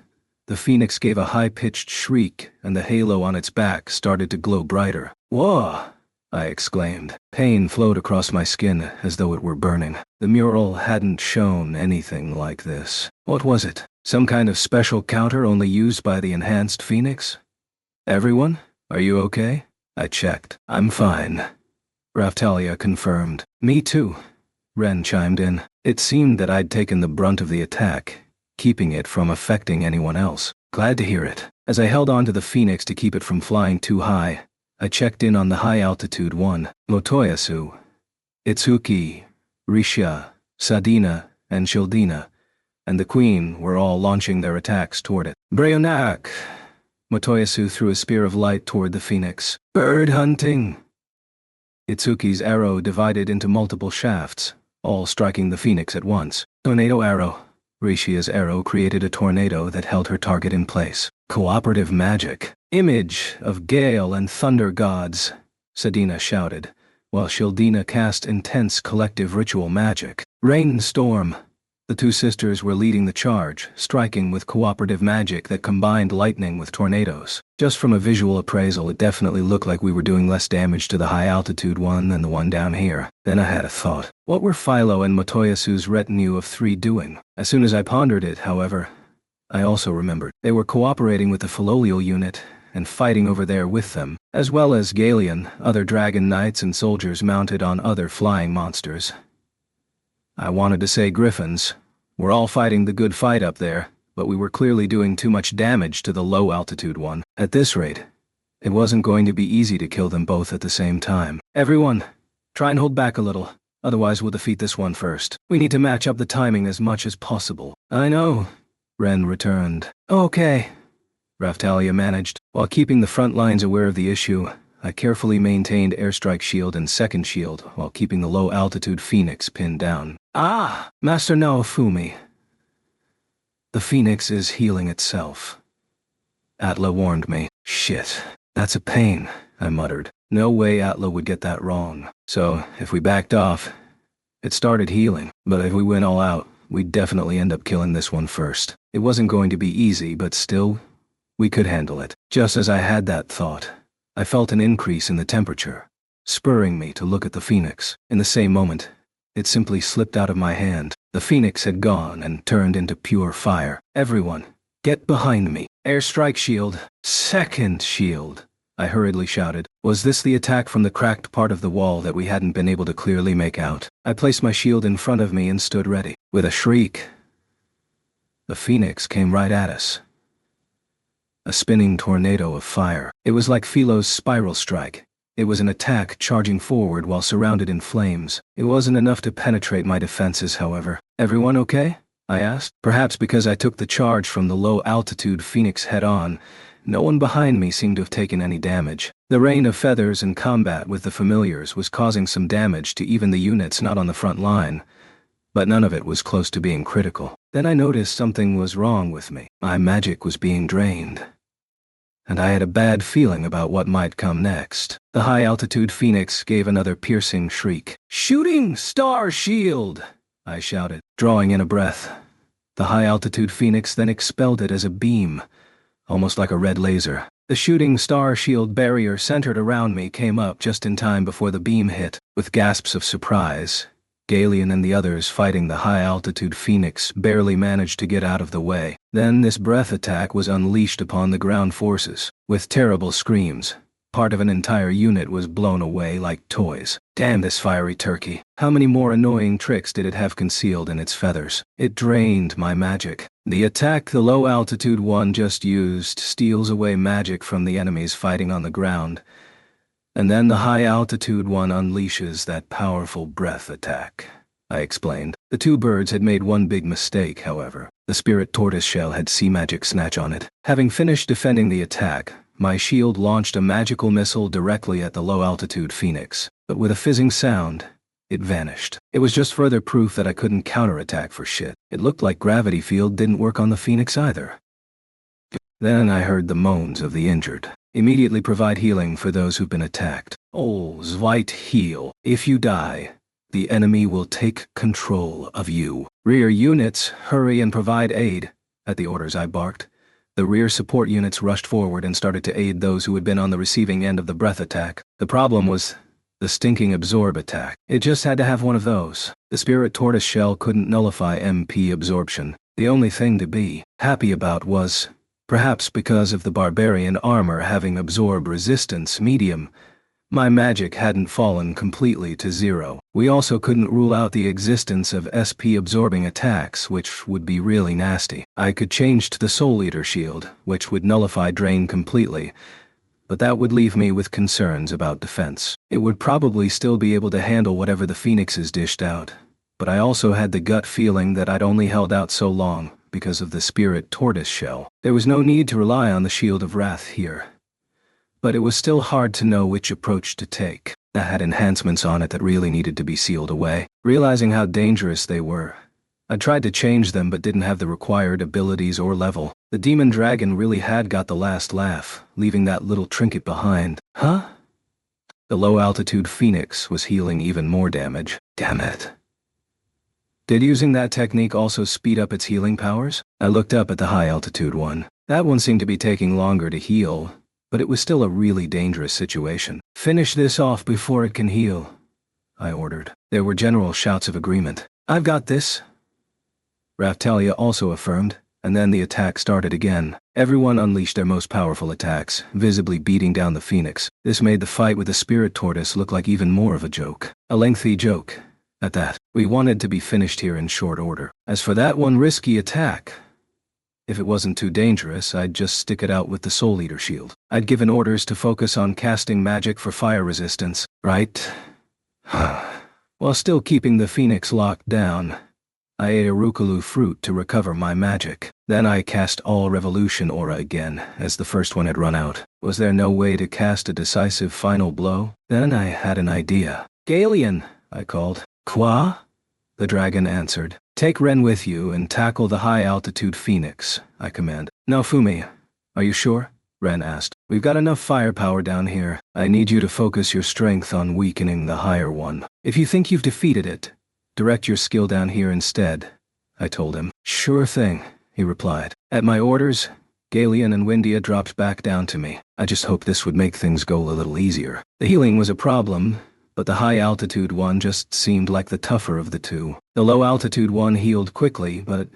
the Phoenix gave a high-pitched shriek and the halo on its back started to glow brighter. Whoa! I exclaimed. Pain flowed across my skin as though it were burning. The mural hadn't shown anything like this. What was it? Some kind of special counter only used by the enhanced Phoenix? Everyone? Are you okay? I checked. I'm fine. Raphtalia confirmed. Me too. Ren chimed in. It seemed that I'd taken the brunt of the attack, keeping it from affecting anyone else. Glad to hear it. As I held on to the Phoenix to keep it from flying too high, I checked in on the high-altitude one. Motoyasu, Itsuki, Risha, Sadina, and Shildina, and the Queen were all launching their attacks toward it. Breonak! Motoyasu threw a spear of light toward the Phoenix. Bird hunting! Itsuki's arrow divided into multiple shafts, all striking the phoenix at once. Tornado arrow. Rishia's arrow created a tornado that held her target in place. Cooperative magic. Image of gale and thunder gods, Sedina shouted, while Shildina cast intense collective ritual magic. Rainstorm. The two sisters were leading the charge, striking with cooperative magic that combined lightning with tornadoes. Just from a visual appraisal, it definitely looked like we were doing less damage to the high-altitude one than the one down here. Then I had a thought. What were Philo and Motoyasu's retinue of 3 doing? As soon as I pondered it, however, I also remembered. They were cooperating with the Philolial unit and fighting over there with them, as well as Galeon, other dragon knights and soldiers mounted on other flying monsters. I wanted to say griffins. We're all fighting the good fight up there, but we were clearly doing too much damage to the low-altitude one. At this rate, it wasn't going to be easy to kill them both at the same time. Everyone, try and hold back a little, otherwise we'll defeat this one first. We need to match up the timing as much as possible. I know, Ren returned. Okay, Raftalia managed. While keeping the front lines aware of the issue, I carefully maintained airstrike shield and second shield while keeping the low-altitude phoenix pinned down. Ah, Master Naofumi. The phoenix is healing itself. Atla warned me. Shit, that's a pain, I muttered. No way Atla would get that wrong. So, if we backed off, it started healing. But if we went all out, we'd definitely end up killing this one first. It wasn't going to be easy, but still, we could handle it. Just as I had that thought, I felt an increase in the temperature, spurring me to look at the phoenix. In the same moment, it simply slipped out of my hand. The phoenix had gone and turned into pure fire. Everyone, get behind me. Airstrike shield. Second shield, I hurriedly shouted. Was this the attack from the cracked part of the wall that we hadn't been able to clearly make out? I placed my shield in front of me and stood ready. With a shriek, the phoenix came right at us. A spinning tornado of fire. It was like Philo's spiral strike. It was an attack charging forward while surrounded in flames. It wasn't enough to penetrate my defenses, however. Everyone okay? I asked. Perhaps because I took the charge from the low-altitude phoenix head-on, no one behind me seemed to have taken any damage. The rain of feathers in combat with the familiars was causing some damage to even the units not on the front line, but none of it was close to being critical. Then I noticed something was wrong with me. My magic was being drained, and I had a bad feeling about what might come next. The high-altitude phoenix gave another piercing shriek. Shooting star shield, I shouted, drawing in a breath. The high-altitude phoenix then expelled it as a beam, almost like a red laser. The shooting star shield barrier centered around me came up just in time before the beam hit. With gasps of surprise, Galeon and the others fighting the high-altitude phoenix barely managed to get out of the way. Then this breath attack was unleashed upon the ground forces. With terrible screams, part of an entire unit was blown away like toys. Damn this fiery turkey. How many more annoying tricks did it have concealed in its feathers? It drained my magic. The attack the low-altitude one just used steals away magic from the enemies fighting on the ground, and then the high-altitude one unleashes that powerful breath attack, I explained. The two birds had made one big mistake, however. The spirit tortoiseshell had sea magic snatch on it. Having finished defending the attack, my shield launched a magical missile directly at the low-altitude phoenix, but with a fizzing sound, it vanished. It was just further proof that I couldn't counterattack for shit. It looked like gravity field didn't work on the phoenix either. Then I heard the moans of the injured. Immediately provide healing for those who've been attacked. Oh, Zweit heal. If you die, the enemy will take control of you. Rear units, hurry and provide aid. At the orders I barked, the rear support units rushed forward and started to aid those who had been on the receiving end of the breath attack. The problem was the stinking absorb attack. It just had to have one of those. The spirit tortoiseshell couldn't nullify MP absorption. The only thing to be happy about was, perhaps because of the barbarian armor having absorb resistance medium, my magic hadn't fallen completely to zero. We also couldn't rule out the existence of SP absorbing attacks, which would be really nasty. I could change to the Soul Eater shield, which would nullify drain completely, but that would leave me with concerns about defense. It would probably still be able to handle whatever the phoenixes dished out, but I also had the gut feeling that I'd only held out so long because of the spirit tortoiseshell. There was no need to rely on the Shield of Wrath here, but it was still hard to know which approach to take. that had enhancements on it that really needed to be sealed away. Realizing how dangerous they were, I tried to change them but didn't have the required abilities or level. The demon dragon really had got the last laugh, leaving that little trinket behind. Huh? The low-altitude phoenix was healing even more damage. Damn it. Did using that technique also speed up its healing powers? I looked up at the high-altitude one. That one seemed to be taking longer to heal, but it was still a really dangerous situation. Finish this off before it can heal, I ordered. There were general shouts of agreement. I've got this, Raphtalia also affirmed, and then the attack started again. Everyone unleashed their most powerful attacks, visibly beating down the phoenix. This made the fight with the spirit tortoise look like even more of a joke. A lengthy joke, at that. We wanted to be finished here in short order. As for that one risky attack, if it wasn't too dangerous, I'd just stick it out with the Soul Eater shield. I'd given orders to focus on casting magic for fire resistance, right? While still keeping the phoenix locked down, I ate a Rukalu fruit to recover my magic. Then I cast All Revolution Aura again, as the first one had run out. Was there no way to cast a decisive final blow? Then I had an idea. Galeon, I called. Qua? The dragon answered. Take Ren with you and tackle the high-altitude phoenix, I command. Naofumi, are you sure? Ren asked. We've got enough firepower down here. I need you to focus your strength on weakening the higher one. If you think you've defeated it, direct your skill down here instead, I told him. Sure thing, he replied. At my orders, Galeon and Windia dropped back down to me. I just hoped this would make things go a little easier. The healing was a problem, but the high-altitude one just seemed like the tougher of the two. The low-altitude one healed quickly, but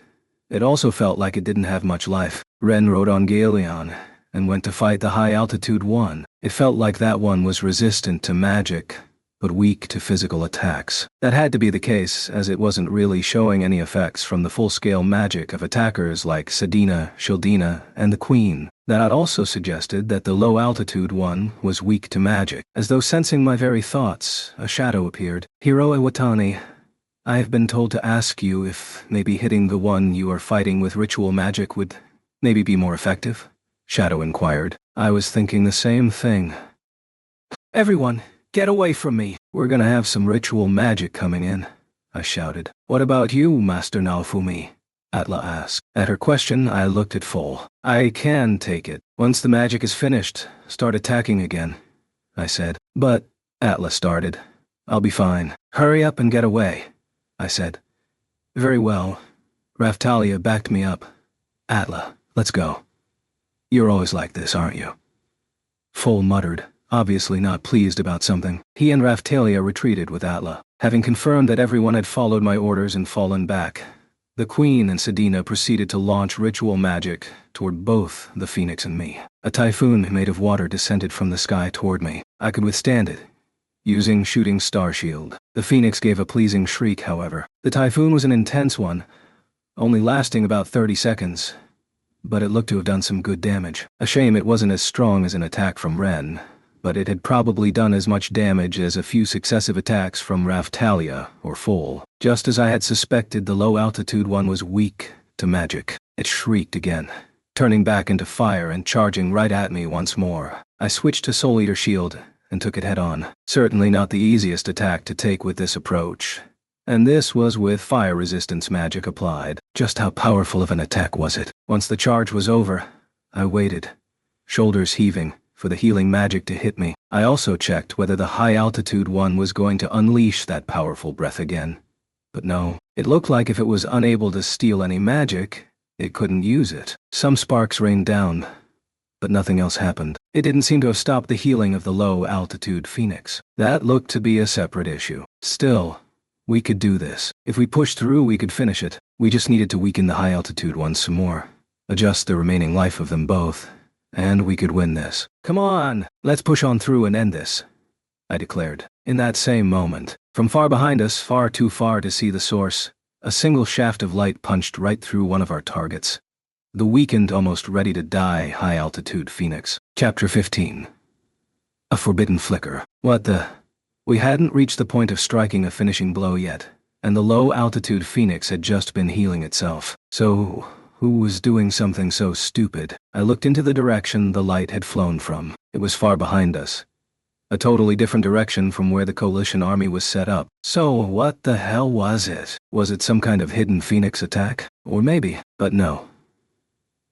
it also felt like it didn't have much life. Ren rode on Galeon and went to fight the high-altitude one. It felt like that one was resistant to magic, but weak to physical attacks. That had to be the case, as it wasn't really showing any effects from the full-scale magic of attackers like Sedina, Shildina, and the Queen. That also suggested that the low-altitude one was weak to magic. As though sensing my very thoughts, a shadow appeared. Hiro Iwatani, I have been told to ask you if maybe hitting the one you are fighting with ritual magic would maybe be more effective? Shadow inquired. I was thinking the same thing. Everyone, get away from me. We're gonna have some ritual magic coming in, I shouted. What about you, Master Naofumi? Atla asked. At her question, I looked at Foal. I can take it. Once the magic is finished, start attacking again, I said. But, Atla started. I'll be fine. Hurry up and get away, I said. Very well. Raphtalia backed me up. Atla, let's go. You're always like this, aren't you? Foal muttered, obviously not pleased about something. He and Raphtalia retreated with Atla. Having confirmed that everyone had followed my orders and fallen back, the Queen and Sedina proceeded to launch ritual magic toward both the Phoenix and me. A typhoon made of water descended from the sky toward me. I could withstand it, using Shooting Star Shield. The Phoenix gave a pleasing shriek, however. The typhoon was an intense one, only lasting about 30 seconds, but it looked to have done some good damage. A shame it wasn't as strong as an attack from Ren, but it had probably done as much damage as a few successive attacks from Raphtalia or Foal. Just as I had suspected, the low-altitude one was weak to magic. It shrieked again, turning back into fire and charging right at me once more. I switched to Soul Eater Shield and took it head-on. Certainly not the easiest attack to take with this approach, and this was with fire resistance magic applied. Just how powerful of an attack was it? Once the charge was over, I waited, shoulders heaving, for the healing magic to hit me. I also checked whether the high-altitude one was going to unleash that powerful breath again. But no, it looked like if it was unable to steal any magic, it couldn't use it. Some sparks rained down, but nothing else happened. It didn't seem to have stopped the healing of the low-altitude Phoenix. That looked to be a separate issue. Still, we could do this. If we pushed through, we could finish it. We just needed to weaken the high-altitude one some more, adjust the remaining life of them both, and we could win this. Come on, let's push on through and end this, I declared. In that same moment, from far behind us, far too far to see the source, a single shaft of light punched right through one of our targets. The weakened, almost ready to die, high-altitude Phoenix. Chapter 15. A forbidden flicker. What the? We hadn't reached the point of striking a finishing blow yet, and the low-altitude Phoenix had just been healing itself. So, who was doing something so stupid? I looked into the direction the light had flown from. It was far behind us, a totally different direction from where the coalition army was set up. So what the hell was it? Was it some kind of hidden Phoenix attack? Or maybe, but no.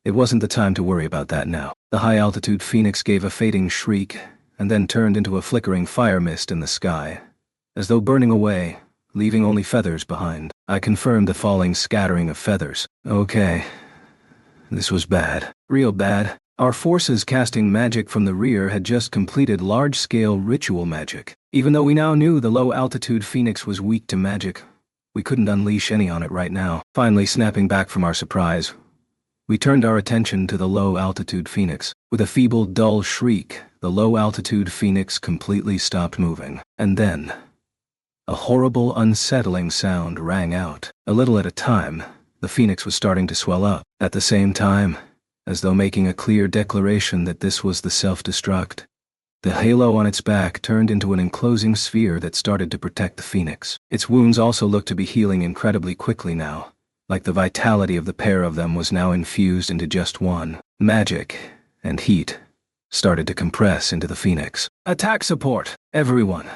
It wasn't the time to worry about that now. The high-altitude Phoenix gave a fading shriek, and then turned into a flickering fire mist in the sky, as though burning away, leaving only feathers behind. I confirmed the falling scattering of feathers. Okay. This was bad. Real bad. Our forces casting magic from the rear had just completed large-scale ritual magic. Even though we now knew the low-altitude Phoenix was weak to magic, we couldn't unleash any on it right now. Finally snapping back from our surprise, we turned our attention to the low-altitude Phoenix. With a feeble, dull shriek, the low-altitude Phoenix completely stopped moving. And then a horrible, unsettling sound rang out. A little at a time, the Phoenix was starting to swell up. At the same time, as though making a clear declaration that this was the self-destruct, the halo on its back turned into an enclosing sphere that started to protect the Phoenix. Its wounds also looked to be healing incredibly quickly now, like the vitality of the pair of them was now infused into just one. Magic and heat started to compress into the Phoenix. Attack support, everyone.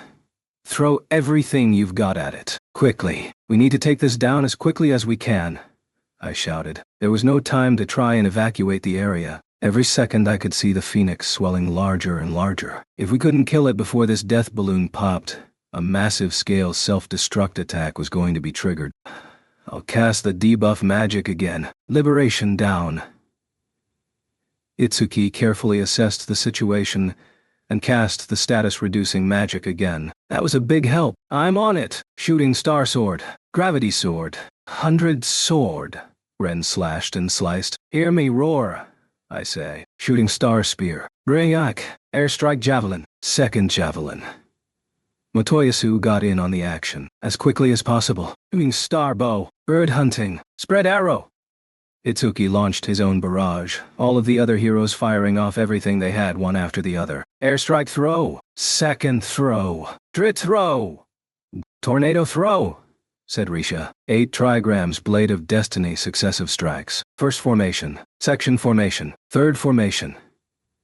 Throw everything you've got at it. Quickly. We need to take this down as quickly as we can, I shouted. There was no time to try and evacuate the area. Every second I could see the Phoenix swelling larger and larger. If we couldn't kill it before this death balloon popped, a massive-scale self-destruct attack was going to be triggered. I'll cast the debuff magic again. Liberation down. Itsuki carefully assessed the situation and cast the status-reducing magic again. That was a big help. I'm on it. Shooting star sword. Gravity sword. 100 sword. Ren slashed and sliced. Hear me roar, I say. Shooting star spear. Rayak. Airstrike javelin. Second javelin. Motoyasu got in on the action as quickly as possible. Shooting star bow. Bird hunting. Spread arrow. Itsuki launched his own barrage, all of the other heroes firing off everything they had one after the other. Airstrike throw. Second throw. Drit throw. Tornado throw, said Risha. 8 trigrams Blade of Destiny successive strikes. First formation. Section formation. Third formation.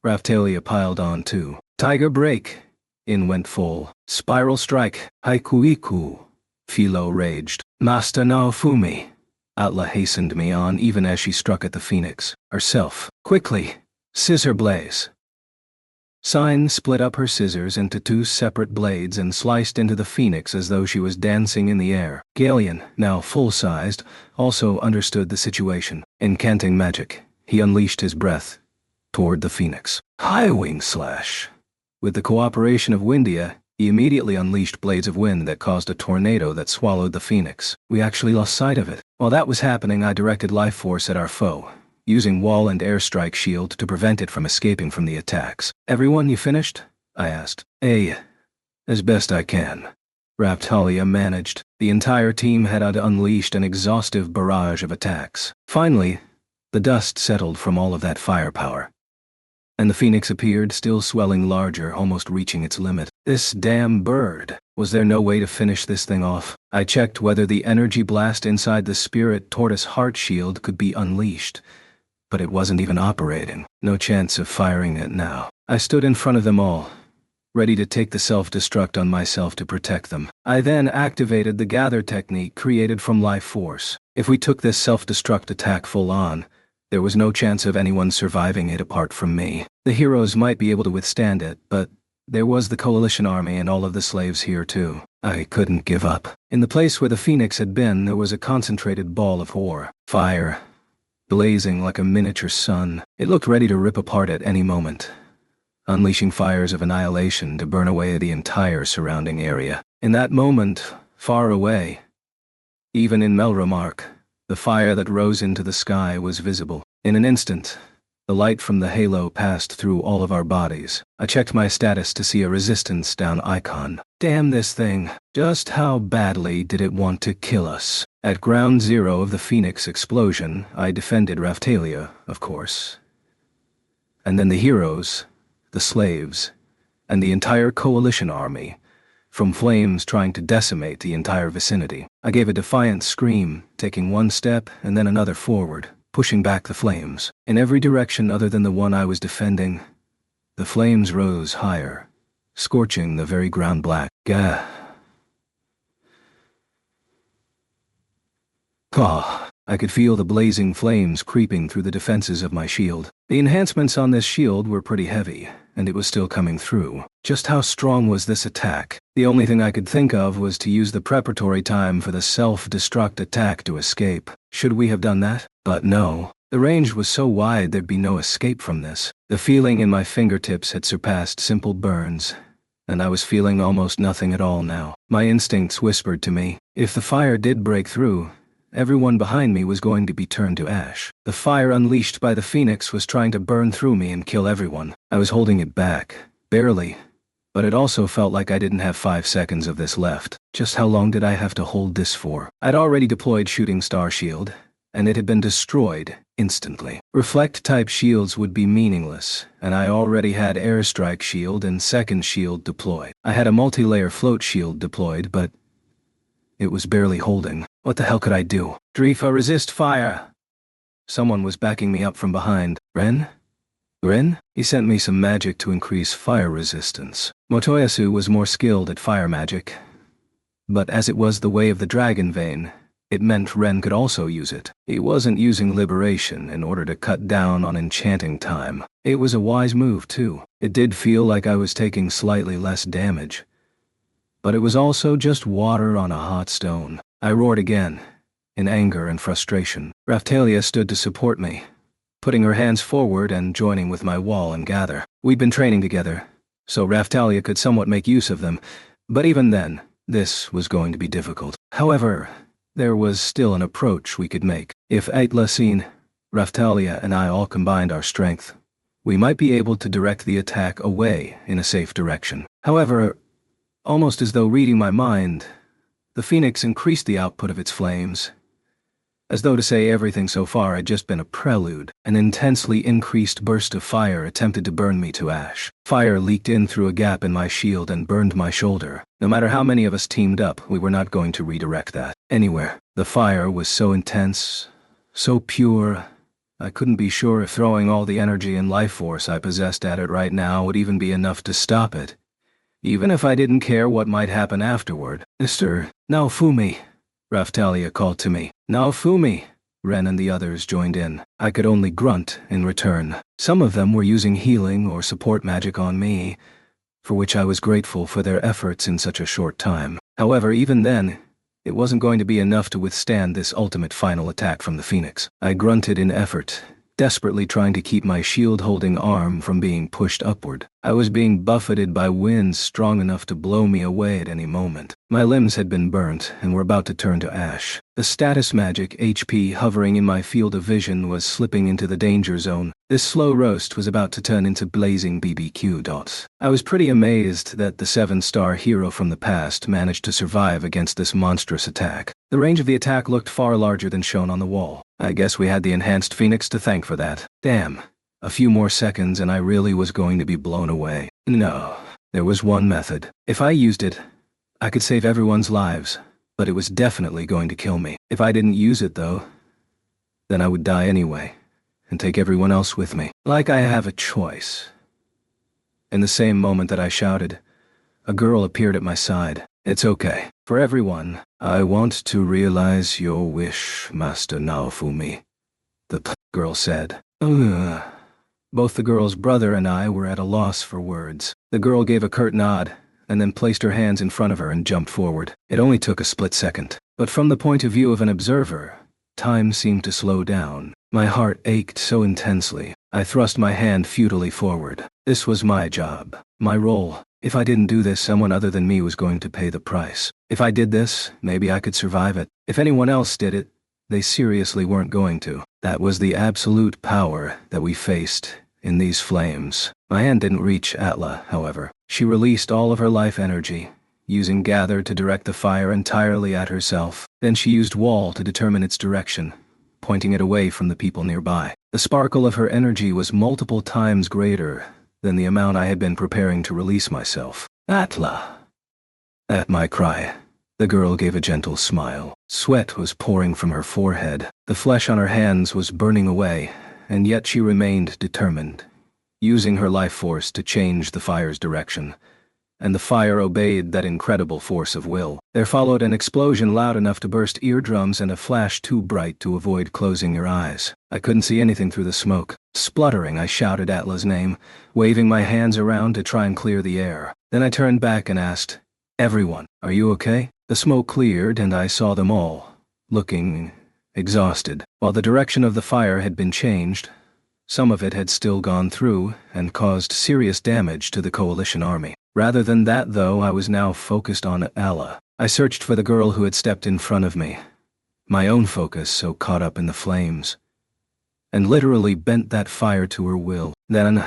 Raphtalia piled on too. Tiger break. In went full. Spiral strike. Haiku-iku. Philo raged. Master Naofumi. Atla hastened me on even as she struck at the Phoenix. Herself. Quickly. Scissor blaze. Sign split up her scissors into 2 separate blades and sliced into the Phoenix as though she was dancing in the air. Galeon, now full-sized, also understood the situation. Incanting magic, he unleashed his breath toward the Phoenix. High wing slash. With the cooperation of Windia, he immediately unleashed blades of wind that caused a tornado that swallowed the Phoenix. We actually lost sight of it. While that was happening, I directed life force at our foe, using wall and airstrike shield to prevent it from escaping from the attacks. Everyone, you finished? I asked. As best I can. Raphtalia managed. The entire team had unleashed an exhaustive barrage of attacks. Finally, the dust settled from all of that firepower, and the Phoenix appeared, still swelling larger, almost reaching its limit. This damn bird. Was there no way to finish this thing off? I checked whether the energy blast inside the Spirit Tortoise Heart Shield could be unleashed, but it wasn't even operating. No chance of firing it now. I stood in front of them all, ready to take the self-destruct on myself to protect them. I then activated the gather technique created from life force. If we took this self-destruct attack full on, there was no chance of anyone surviving it apart from me. The heroes might be able to withstand it, but there was the coalition army and all of the slaves here too. I couldn't give up. In the place where the Phoenix had been, there was a concentrated ball of war. Fire, blazing like a miniature sun. It looked ready to rip apart at any moment, unleashing fires of annihilation to burn away the entire surrounding area. In that moment, far away, even in Melromark, the fire that rose into the sky was visible. In an instant, the light from the halo passed through all of our bodies. I checked my status to see a resistance down icon. Damn this thing. Just how badly did it want to kill us? At ground zero of the Phoenix explosion, I defended Raphtalia, of course. And then the heroes, the slaves, and the entire coalition army, from flames trying to decimate the entire vicinity. I gave a defiant scream, taking one step and then another forward, pushing back the flames. In every direction other than the one I was defending, the flames rose higher, scorching the very ground black. Gah. Caw. I could feel the blazing flames creeping through the defenses of my shield. The enhancements on this shield were pretty heavy, and it was still coming through. Just how strong was this attack? The only thing I could think of was to use the preparatory time for the self-destruct attack to escape. Should we have done that? But no. The range was so wide there'd be no escape from this. The feeling in my fingertips had surpassed simple burns, and I was feeling almost nothing at all now. My instincts whispered to me, if the fire did break through, everyone behind me was going to be turned to ash. The fire unleashed by the Phoenix was trying to burn through me and kill everyone. I was holding it back, barely, but it also felt like I didn't have 5 seconds of this left. Just how long did I have to hold this for? I'd already deployed Shooting Star Shield, and it had been destroyed instantly. Reflect-type shields would be meaningless, and I already had Airstrike Shield and Second Shield deployed. I had a multi-layer Float Shield deployed, but it was barely holding. What the hell could I do? Drifa, resist fire! Someone was backing me up from behind. Ren? Ren? He sent me some magic to increase fire resistance. Motoyasu was more skilled at fire magic, but as it was the way of the dragon vein, it meant Ren could also use it. He wasn't using liberation in order to cut down on enchanting time. It was a wise move, too. It did feel like I was taking slightly less damage, but it was also just water on a hot stone. I roared again, in anger and frustration. Raphtalia stood to support me, putting her hands forward and joining with my wall and gather. We'd been training together, so Raphtalia could somewhat make use of them, but even then, this was going to be difficult. However, there was still an approach we could make. If Atlasine, Raphtalia, and I all combined our strength, we might be able to direct the attack away in a safe direction. However, almost as though reading my mind, the Phoenix increased the output of its flames, as though to say everything so far had just been a prelude. An intensely increased burst of fire attempted to burn me to ash. Fire leaked in through a gap in my shield and burned my shoulder. No matter how many of us teamed up, we were not going to redirect that anywhere. The fire was so intense, so pure, I couldn't be sure if throwing all the energy and life force I possessed at it right now would even be enough to stop it, even if I didn't care what might happen afterward. Mr. Naofumi, Raphtalia called to me. Naofumi! Ren and the others joined in. I could only grunt in return. Some of them were using healing or support magic on me, for which I was grateful for their efforts in such a short time. However, even then, it wasn't going to be enough to withstand this ultimate final attack from the Phoenix. I grunted in effort, desperately trying to keep my shield-holding arm from being pushed upward. I was being buffeted by winds strong enough to blow me away at any moment. My limbs had been burnt and were about to turn to ash. The status magic HP hovering in my field of vision was slipping into the danger zone. This slow roast was about to turn into blazing BBQ dots. I was pretty amazed that the 7-star hero from the past managed to survive against this monstrous attack. The range of the attack looked far larger than shown on the wall. I guess we had the enhanced Phoenix to thank for that. Damn. A few more seconds and I really was going to be blown away. No. There was one method. If I used it, I could save everyone's lives, but it was definitely going to kill me. If I didn't use it, though, then I would die anyway, and take everyone else with me. Like I have a choice. In the same moment that I shouted, a girl appeared at my side. It's okay. For everyone, I want to realize your wish, Master Naofumi, the girl said. Ugh. Both the girl's brother and I were at a loss for words. The girl gave a curt nod, and then placed her hands in front of her and jumped forward. It only took a split second. But from the point of view of an observer, time seemed to slow down. My heart ached so intensely. I thrust my hand futilely forward. This was my job, my role. If I didn't do this, someone other than me was going to pay the price. If I did this, maybe I could survive it. If anyone else did it, they seriously weren't going to. That was the absolute power that we faced in these flames. My hand didn't reach Atla, however. She released all of her life energy, using Gather to direct the fire entirely at herself. Then she used Wall to determine its direction, pointing it away from the people nearby. The sparkle of her energy was multiple times greater than the amount I had been preparing to release myself. Atla! At my cry, the girl gave a gentle smile. Sweat was pouring from her forehead. The flesh on her hands was burning away, and yet she remained determined, using her life force to change the fire's direction. and the fire obeyed that incredible force of will. There followed an explosion loud enough to burst eardrums and a flash too bright to avoid closing your eyes. I couldn't see anything through the smoke. Spluttering, I shouted Atla's name, waving my hands around to try and clear the air. Then I turned back and asked, "Everyone, are you okay?" The smoke cleared and I saw them all, looking exhausted. While the direction of the fire had been changed, some of it had still gone through and caused serious damage to the coalition army. Rather than that, though, I was now focused on Atla. I searched for the girl who had stepped in front of me, my own focus so caught up in the flames, and literally bent that fire to her will. Then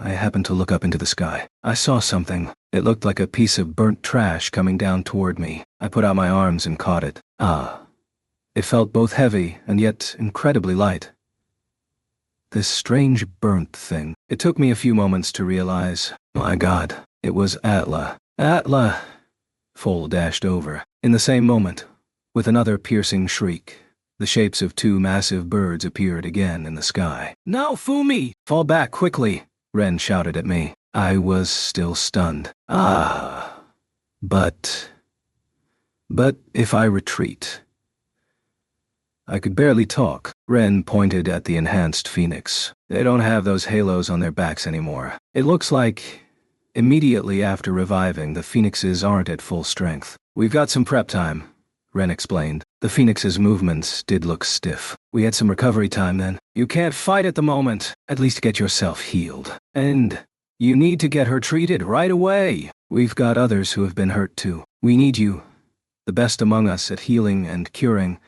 I happened to look up into the sky. I saw something. It looked like a piece of burnt trash coming down toward me. I put out my arms and caught it. It felt both heavy and yet incredibly light. This strange burnt thing. It took me a few moments to realize, my God, it was Atla. Atla! Foal dashed over. In the same moment, with another piercing shriek, the shapes of two massive birds appeared again in the sky. "Now, Fumi! Fall back quickly!" Ren shouted at me. I was still stunned. But if I retreat... I could barely talk. Ren pointed at the enhanced phoenix. They don't have those halos on their backs anymore. It looks like immediately after reviving, the phoenixes aren't at full strength. "We've got some prep time," Ren explained. The phoenix's movements did look stiff. "We had some recovery time then." "You can't fight at the moment. At least get yourself healed. And you need to get her treated right away. We've got others who have been hurt too. We need you, the best among us at healing and curing,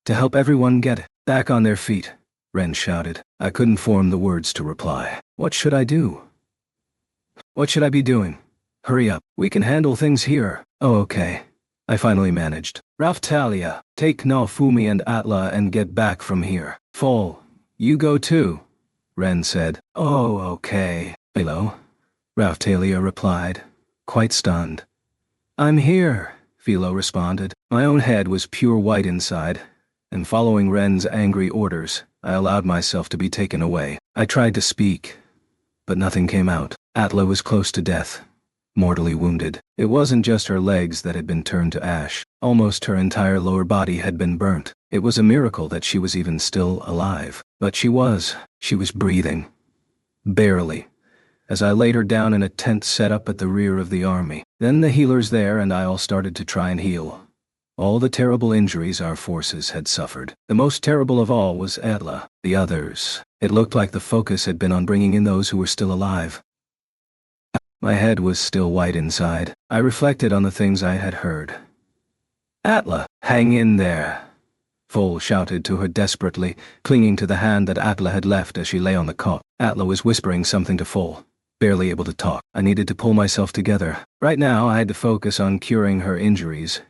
to help everyone get back on their feet," Ren shouted. I couldn't form the words to reply. What should I do? What should I be doing? Hurry up. We can handle things here. Oh, okay. I finally managed. "Raphtalia, take Naofumi and Atla and get back from here. Foal, you go too," Ren said. "Oh, okay." "Hello," Raphtalia replied, quite stunned. "I'm here," Philo responded. My own head was pure white inside, and following Ren's angry orders, I allowed myself to be taken away. I tried to speak, but nothing came out. Atla was close to death, mortally wounded. It wasn't just her legs that had been turned to ash. Almost her entire lower body had been burnt. It was a miracle that she was even still alive. But she was breathing. Barely. As I laid her down in a tent set up at the rear of the army. Then the healers there and I all started to try and heal all the terrible injuries our forces had suffered. The most terrible of all was Atla. The others, it looked like the focus had been on bringing in those who were still alive. My head was still white inside. I reflected on the things I had heard. "Atla, hang in there," Foal shouted to her desperately, clinging to the hand that Atla had left as she lay on the cot. Atla was whispering something to Foal, barely able to talk. I needed to pull myself together. Right now, I had to focus on curing her injuries.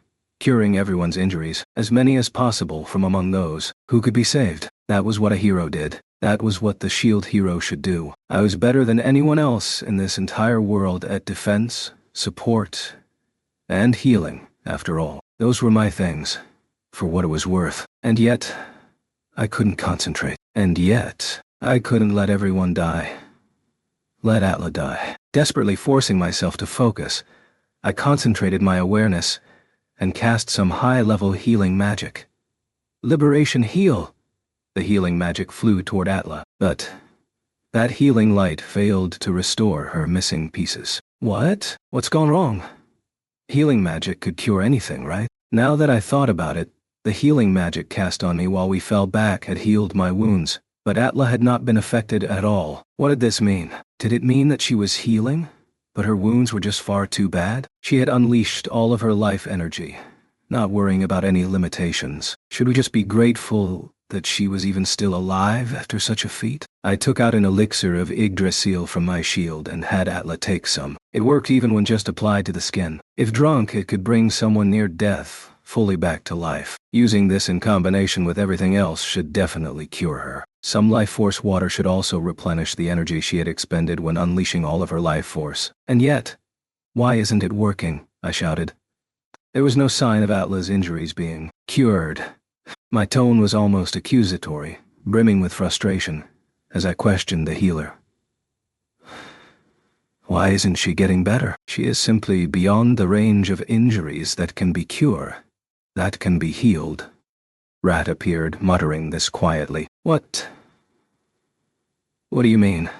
Curing everyone's injuries, as many as possible from among those who could be saved. That was what a hero did. That was what the SHIELD hero should do. I was better than anyone else in this entire world at defense, support, and healing, after all. Those were my things, for what it was worth. And yet, I couldn't concentrate. And yet, I couldn't let everyone die. Let Atla die. Desperately forcing myself to focus, I concentrated my awareness and cast some high-level healing magic. "Liberation heal!" The healing magic flew toward Atla, but that healing light failed to restore her missing pieces. What? What's gone wrong? Healing magic could cure anything, right? Now that I thought about it, the healing magic cast on me while we fell back had healed my wounds, but Atla had not been affected at all. What did this mean? Did it mean that she was healing, but her wounds were just far too bad? She had unleashed all of her life energy, not worrying about any limitations. Should we just be grateful that she was even still alive after such a feat? I took out an elixir of Yggdrasil from my shield and had Atla take some. It worked even when just applied to the skin. If drunk, it could bring someone near death fully back to life. Using this in combination with everything else should definitely cure her. Some life force water should also replenish the energy she had expended when unleashing all of her life force. And yet, why isn't it working? I shouted. There was no sign of Atla's injuries being cured. My tone was almost accusatory, brimming with frustration, as I questioned the healer. Why isn't she getting better? She is simply beyond the range of injuries that can be cured, that can be healed. Rat appeared, muttering this quietly. What do you mean?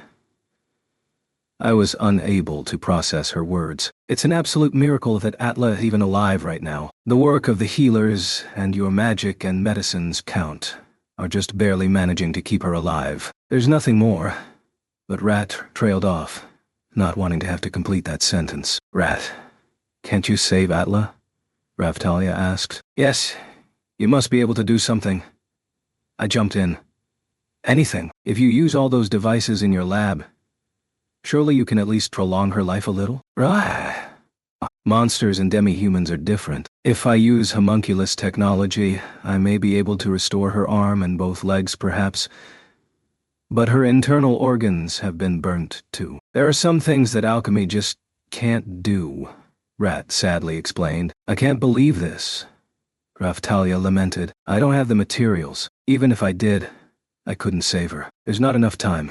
I was unable to process her words. It's an absolute miracle that Atla is even alive right now. The work of the healers and your magic and medicines count are just barely managing to keep her alive. There's nothing more. But Rat trailed off, not wanting to have to complete that sentence. Rat, can't you save Atla? Raftalia asked. Yes, you must be able to do something. I jumped in. Anything. If you use all those devices in your lab, surely you can at least prolong her life a little? Right. Monsters and demi-humans are different. If I use homunculus technology, I may be able to restore her arm and both legs perhaps. But her internal organs have been burnt too. There are some things that alchemy just can't do, Rat sadly explained. I can't believe this. Raftalia lamented. I don't have the materials. Even if I did, I couldn't save her. There's not enough time.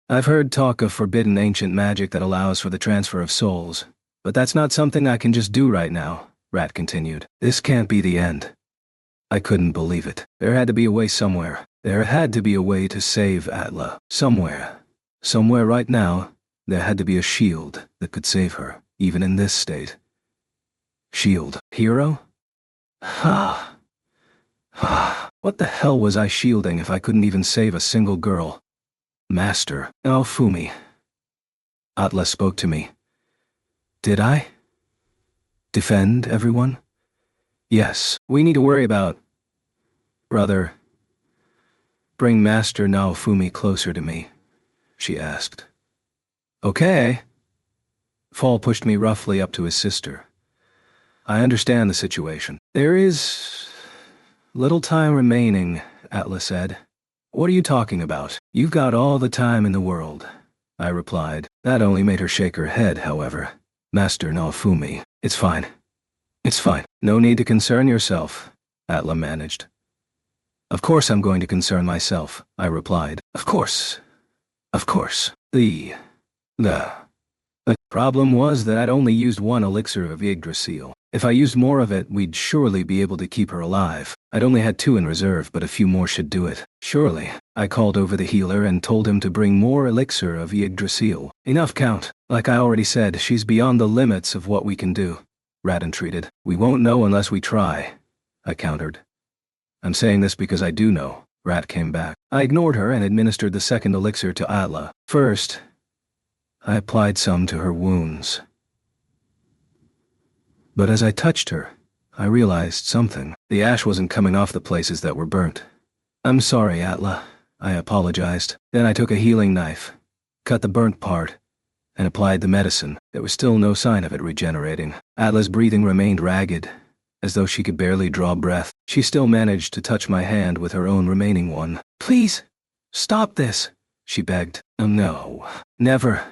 I've heard talk of forbidden ancient magic that allows for the transfer of souls, but that's not something I can just do right now, Rat continued. This can't be the end. I couldn't believe it. There had to be a way somewhere. There had to be a way to save Atla. Somewhere. Somewhere right now, there had to be a shield that could save her, even in this state. Shield. Hero? Ha. Ha. What the hell was I shielding if I couldn't even save a single girl? Master Naofumi. Atla spoke to me. Did I? Defend everyone? Yes, we need to worry about... Brother, bring Master Naofumi closer to me, she asked. Okay. Fall pushed me roughly up to his sister. I understand the situation. There is little time remaining, Atla said. What are you talking about? You've got all the time in the world, I replied. That only made her shake her head, however. Master Naofumi, it's fine. It's fine. No need to concern yourself, Atla managed. Of course I'm going to concern myself, I replied. Of course. Of course. The problem was that I'd only used one elixir of Yggdrasil. If I used more of it, we'd surely be able to keep her alive. I'd only had 2 in reserve, but a few more should do it. Surely. I called over the healer and told him to bring more elixir of Yggdrasil. Enough, Count. Like I already said, she's beyond the limits of what we can do. Rat entreated. We won't know unless we try, I countered. I'm saying this because I do know. Rat came back. I ignored her and administered the second elixir to Atla. First, I applied some to her wounds. But as I touched her, I realized something. The ash wasn't coming off the places that were burnt. I'm sorry, Atla, I apologized. Then I took a healing knife, cut the burnt part, and applied the medicine. There was still no sign of it regenerating. Atla's breathing remained ragged, as though she could barely draw breath. She still managed to touch my hand with her own remaining one. Please, stop this, she begged. Oh no, never,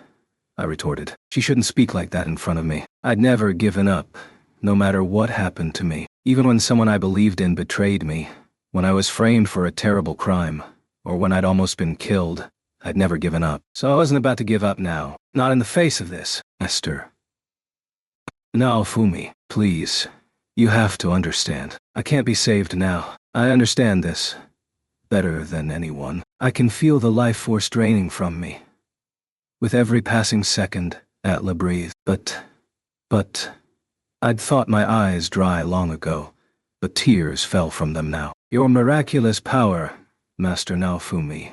I retorted. She shouldn't speak like that in front of me. I'd never given up, no matter what happened to me. Even when someone I believed in betrayed me, when I was framed for a terrible crime, or when I'd almost been killed, I'd never given up. So I wasn't about to give up now. Not in the face of this. Esther. Naofumi, please. You have to understand. I can't be saved now. I understand this better than anyone. I can feel the life force draining from me. With every passing second, Atla breathed. But, I'd thought my eyes dry long ago, but tears fell from them now. Your miraculous power, Master Naofumi,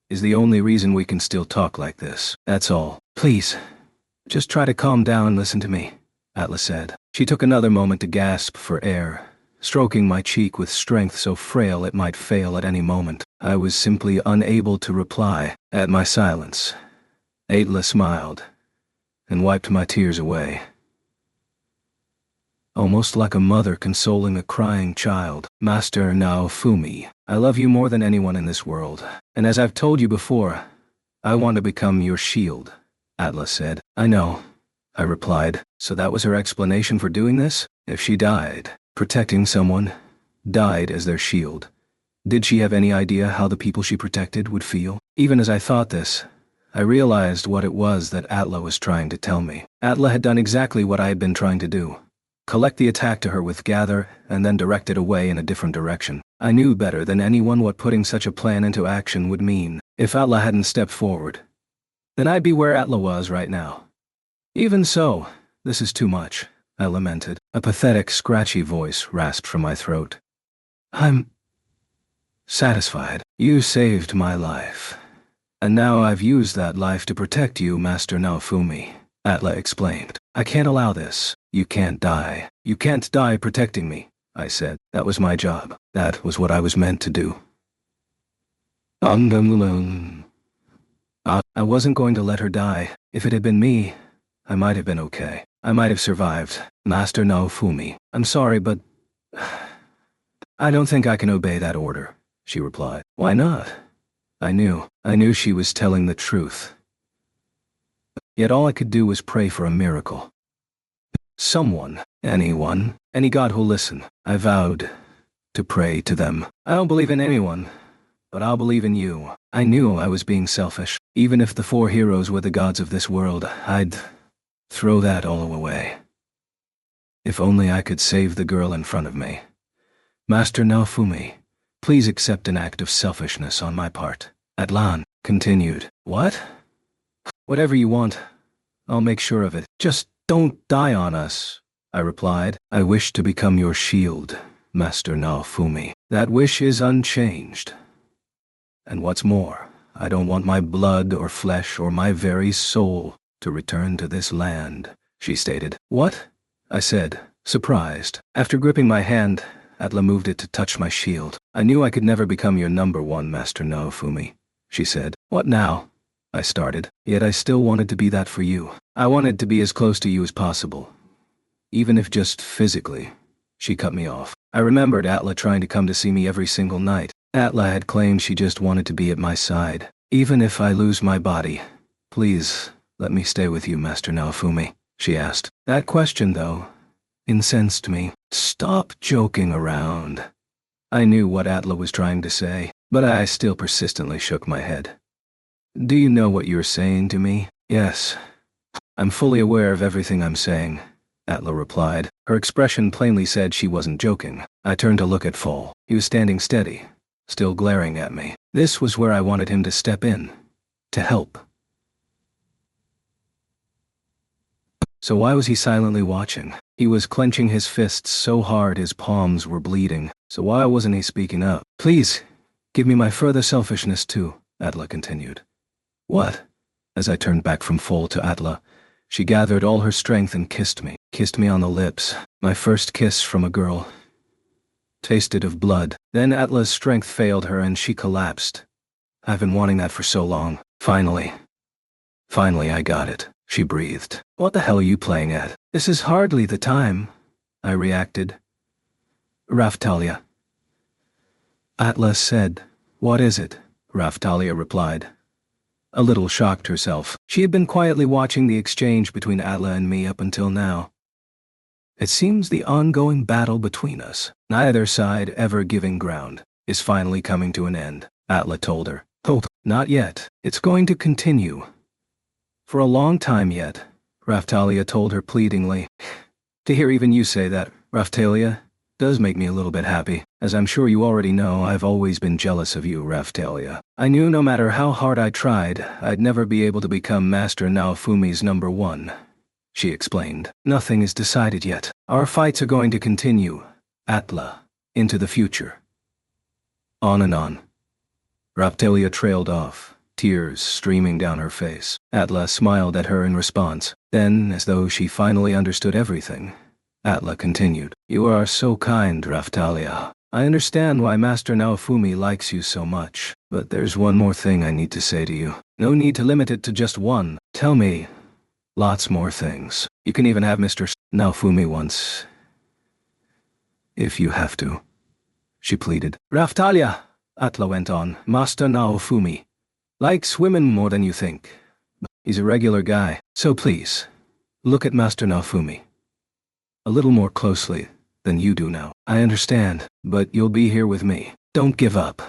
is the only reason we can still talk like this. That's all. Please, just try to calm down and listen to me, Atla said. She took another moment to gasp for air, stroking my cheek with strength so frail it might fail at any moment. I was simply unable to reply. At my silence, Atla smiled and wiped my tears away. Almost like a mother consoling a crying child. Master Naofumi, I love you more than anyone in this world, and as I've told you before, I want to become your shield, Atla said. I know, I replied. So that was her explanation for doing this? If she died, protecting someone, died as their shield, did she have any idea how the people she protected would feel? Even as I thought this, I realized what it was that Atla was trying to tell me. Atla had done exactly what I had been trying to do. Collect the attack to her with Gather, and then direct it away in a different direction. I knew better than anyone what putting such a plan into action would mean. If Atla hadn't stepped forward, then I'd be where Atla was right now. Even so, this is too much, I lamented. A pathetic, scratchy voice rasped from my throat. I'm satisfied. You saved my life. And now I've used that life to protect you, Master Naofumi, Atla explained. I can't allow this. You can't die. You can't die protecting me, I said. That was my job. That was what I was meant to do. I wasn't going to let her die. If it had been me, I might have been okay. I might have survived. Master Naofumi, I'm sorry, but I don't think I can obey that order, she replied. Why not? I knew she was telling the truth. Yet all I could do was pray for a miracle. Someone, anyone, any god who'll listen. I vowed to pray to them. I don't believe in anyone, but I'll believe in you. I knew I was being selfish. Even if the 4 heroes were the gods of this world, I'd throw that all away. If only I could save the girl in front of me. Master Naofumi, please accept an act of selfishness on my part. Atlan continued. What? Whatever you want. I'll make sure of it. Just don't die on us, I replied. I wish to become your shield, Master Naofumi. That wish is unchanged. And what's more, I don't want my blood or flesh or my very soul to return to this land, she stated. What? I said, surprised. After gripping my hand, Atla moved it to touch my shield. I knew I could never become your number 1, Master Naofumi, she said. What now? I started. Yet I still wanted to be that for you. I wanted to be as close to you as possible. Even if just physically. She cut me off. I remembered Atla trying to come to see me every single night. Atla had claimed she just wanted to be at my side. Even if I lose my body, please let me stay with you, Master Naofumi, she asked. That question, though, incensed me. Stop joking around. I knew what Atla was trying to say, but I still persistently shook my head. Do you know what you're saying to me? Yes. I'm fully aware of everything I'm saying, Atla replied. Her expression plainly said she wasn't joking. I turned to look at Fall. He was standing steady, still glaring at me. This was where I wanted him to step in, to help. So why was he silently watching? He was clenching his fists so hard his palms were bleeding. So why wasn't he speaking up? Please, give me my further selfishness too, Atla continued. What? As I turned back from Fall to Atla, she gathered all her strength and kissed me on the lips. My first kiss from a girl. Tasted of blood. Then Atla's strength failed her and she collapsed. I've been wanting that for so long. Finally I got it, she breathed. What the hell are you playing at? This is hardly the time, I reacted. Raphtalia. Atla said. What is it? Raphtalia replied. A little shocked herself. She had been quietly watching the exchange between Atla and me up until now. It seems the ongoing battle between us, neither side ever giving ground, is finally coming to an end, Atla told her. Hold, not yet. It's going to continue. For a long time yet, Raphtalia told her pleadingly. To hear even you say that, Raphtalia, does make me a little bit happy. As I'm sure you already know, I've always been jealous of you, Raphtalia. I knew no matter how hard I tried, I'd never be able to become Master Naofumi's number 1. She explained. Nothing is decided yet. Our fights are going to continue, Atla, into the future. On and on. Raphtalia trailed off, tears streaming down her face. Atla smiled at her in response. Then, as though she finally understood everything, Atla continued. You are so kind, Raphtalia. I understand why Master Naofumi likes you so much, but there's one more thing I need to say to you. No need to limit it to just one. Tell me lots more things. You can even have Mr. Naofumi once, if you have to, she pleaded. Raphtalia, Atla went on, Master Naofumi likes women more than you think. He's a regular guy, so please, look at Master Naofumi a little more closely than you do now. I understand, but you'll be here with me. Don't give up.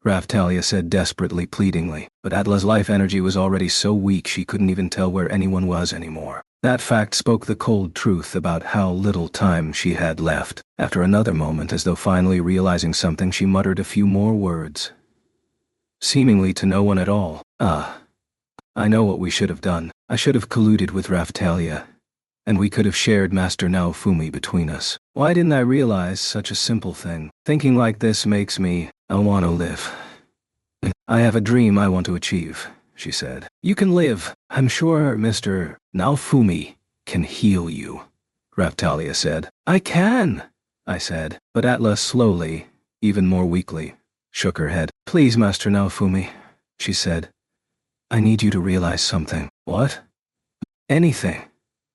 Raftalia said desperately, pleadingly, but Atla's life energy was already so weak she couldn't even tell where anyone was anymore. That fact spoke the cold truth about how little time she had left. After another moment, as though finally realizing something, she muttered a few more words, seemingly to no one at all. I know what we should have done. I should have colluded with Raftalia, and we could have shared Master Naofumi between us. Why didn't I realize such a simple thing? Thinking like this makes me, I want to live. I have a dream I want to achieve, she said. You can live. I'm sure Mr. Naofumi can heal you, Raftalia said. I can, I said, but Atla slowly, even more weakly, shook her head. Please, Master Naofumi, she said. I need you to realize something. What? Anything,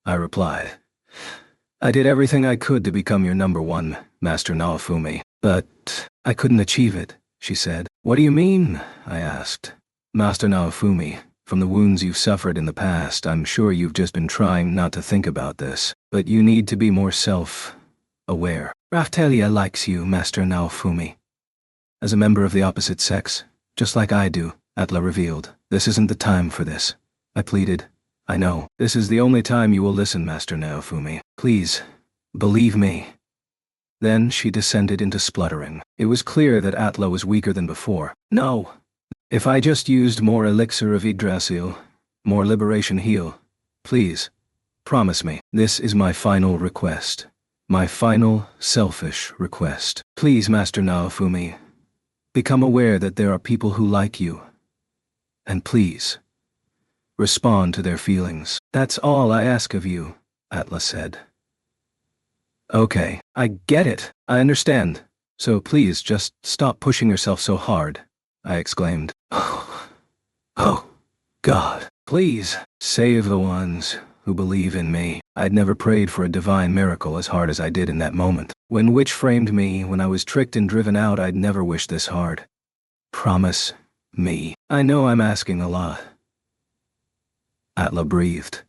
I replied. I did everything I could to become your number one, Master Naofumi, but I couldn't achieve it, she said. What do you mean? I asked. Master Naofumi, from the wounds you've suffered in the past, I'm sure you've just been trying not to think about this, but you need to be more self-aware. Raftalia likes you, Master Naofumi. As a member of the opposite sex, just like I do, Atla revealed. This isn't the time for this, I pleaded. I know. This is the only time you will listen, Master Naofumi. Please, believe me. Then she descended into spluttering. It was clear that Atla was weaker than before. No. If I just used more elixir of Yggdrasil, more liberation heal, please, promise me. This is my final request. My final, selfish request. Please, Master Naofumi, become aware that there are people who like you. And please, respond to their feelings. That's all I ask of you, Atla said. Okay, I get it. I understand. So please just stop pushing yourself so hard, I exclaimed. Oh, God. Please, save the ones who believe in me. I'd never prayed for a divine miracle as hard as I did in that moment. When Witch framed me, when I was tricked and driven out, I'd never wished this hard. Promise me. I know I'm asking a lot. Atla breathed.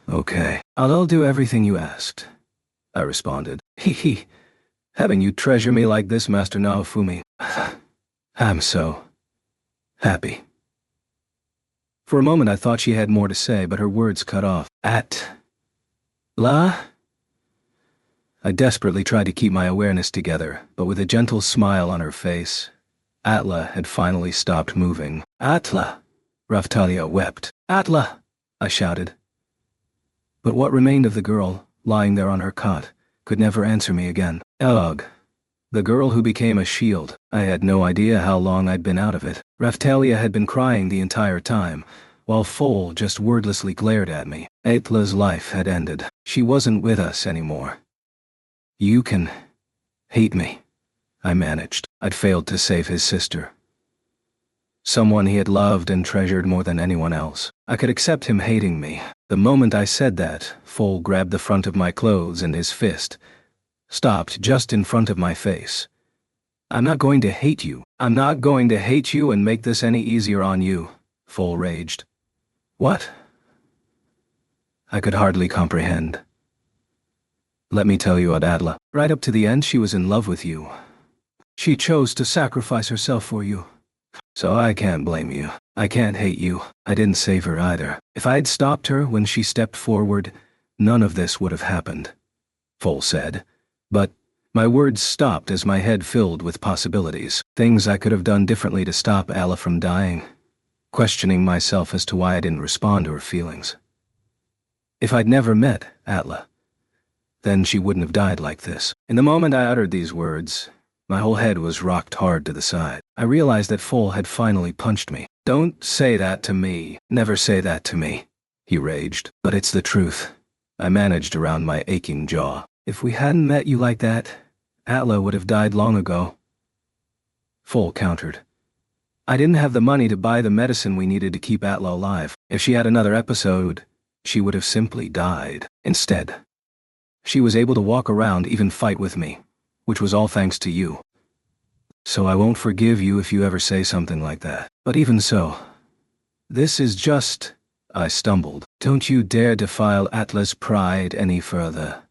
Okay, I'll do everything you asked, I responded. Hee. Having you treasure me like this, Master Naofumi. I'm so happy. For a moment I thought she had more to say, but her words cut off. Atla? I desperately tried to keep my awareness together, but with a gentle smile on her face, Atla had finally stopped moving. Atla! Raftalia wept. Atla! I shouted. But what remained of the girl, lying there on her cot, could never answer me again. Ugh. The girl who became a shield. I had no idea how long I'd been out of it. Raftalia had been crying the entire time, while Foal just wordlessly glared at me. Atla's life had ended. She wasn't with us anymore. You can hate me, I managed. I'd failed to save his sister. Someone he had loved and treasured more than anyone else. I could accept him hating me. The moment I said that, Foal grabbed the front of my clothes and his fist stopped just in front of my face. I'm not going to hate you. I'm not going to hate you and make this any easier on you, Foal raged. What? I could hardly comprehend. Let me tell you, Atla, right up to the end she was in love with you. She chose to sacrifice herself for you. So I can't blame you. I can't hate you. I didn't save her either. If I'd stopped her when she stepped forward, none of this would have happened, Foal said. But my words stopped as my head filled with possibilities, things I could have done differently to stop Atla from dying, questioning myself as to why I didn't respond to her feelings. If I'd never met Atla, then she wouldn't have died like this. In the moment I uttered these words, my whole head was rocked hard to the side. I realized that Foal had finally punched me. Don't say that to me. Never say that to me, he raged. But it's the truth. I managed around my aching jaw. If we hadn't met you like that, Atla would have died long ago. Foal countered. I didn't have the money to buy the medicine we needed to keep Atla alive. If she had another episode, she would have simply died. Instead, she was able to walk around, even fight with me, which was all thanks to you. So I won't forgive you if you ever say something like that. But even so, this is just... I stumbled. Don't you dare defile Atla's pride any further,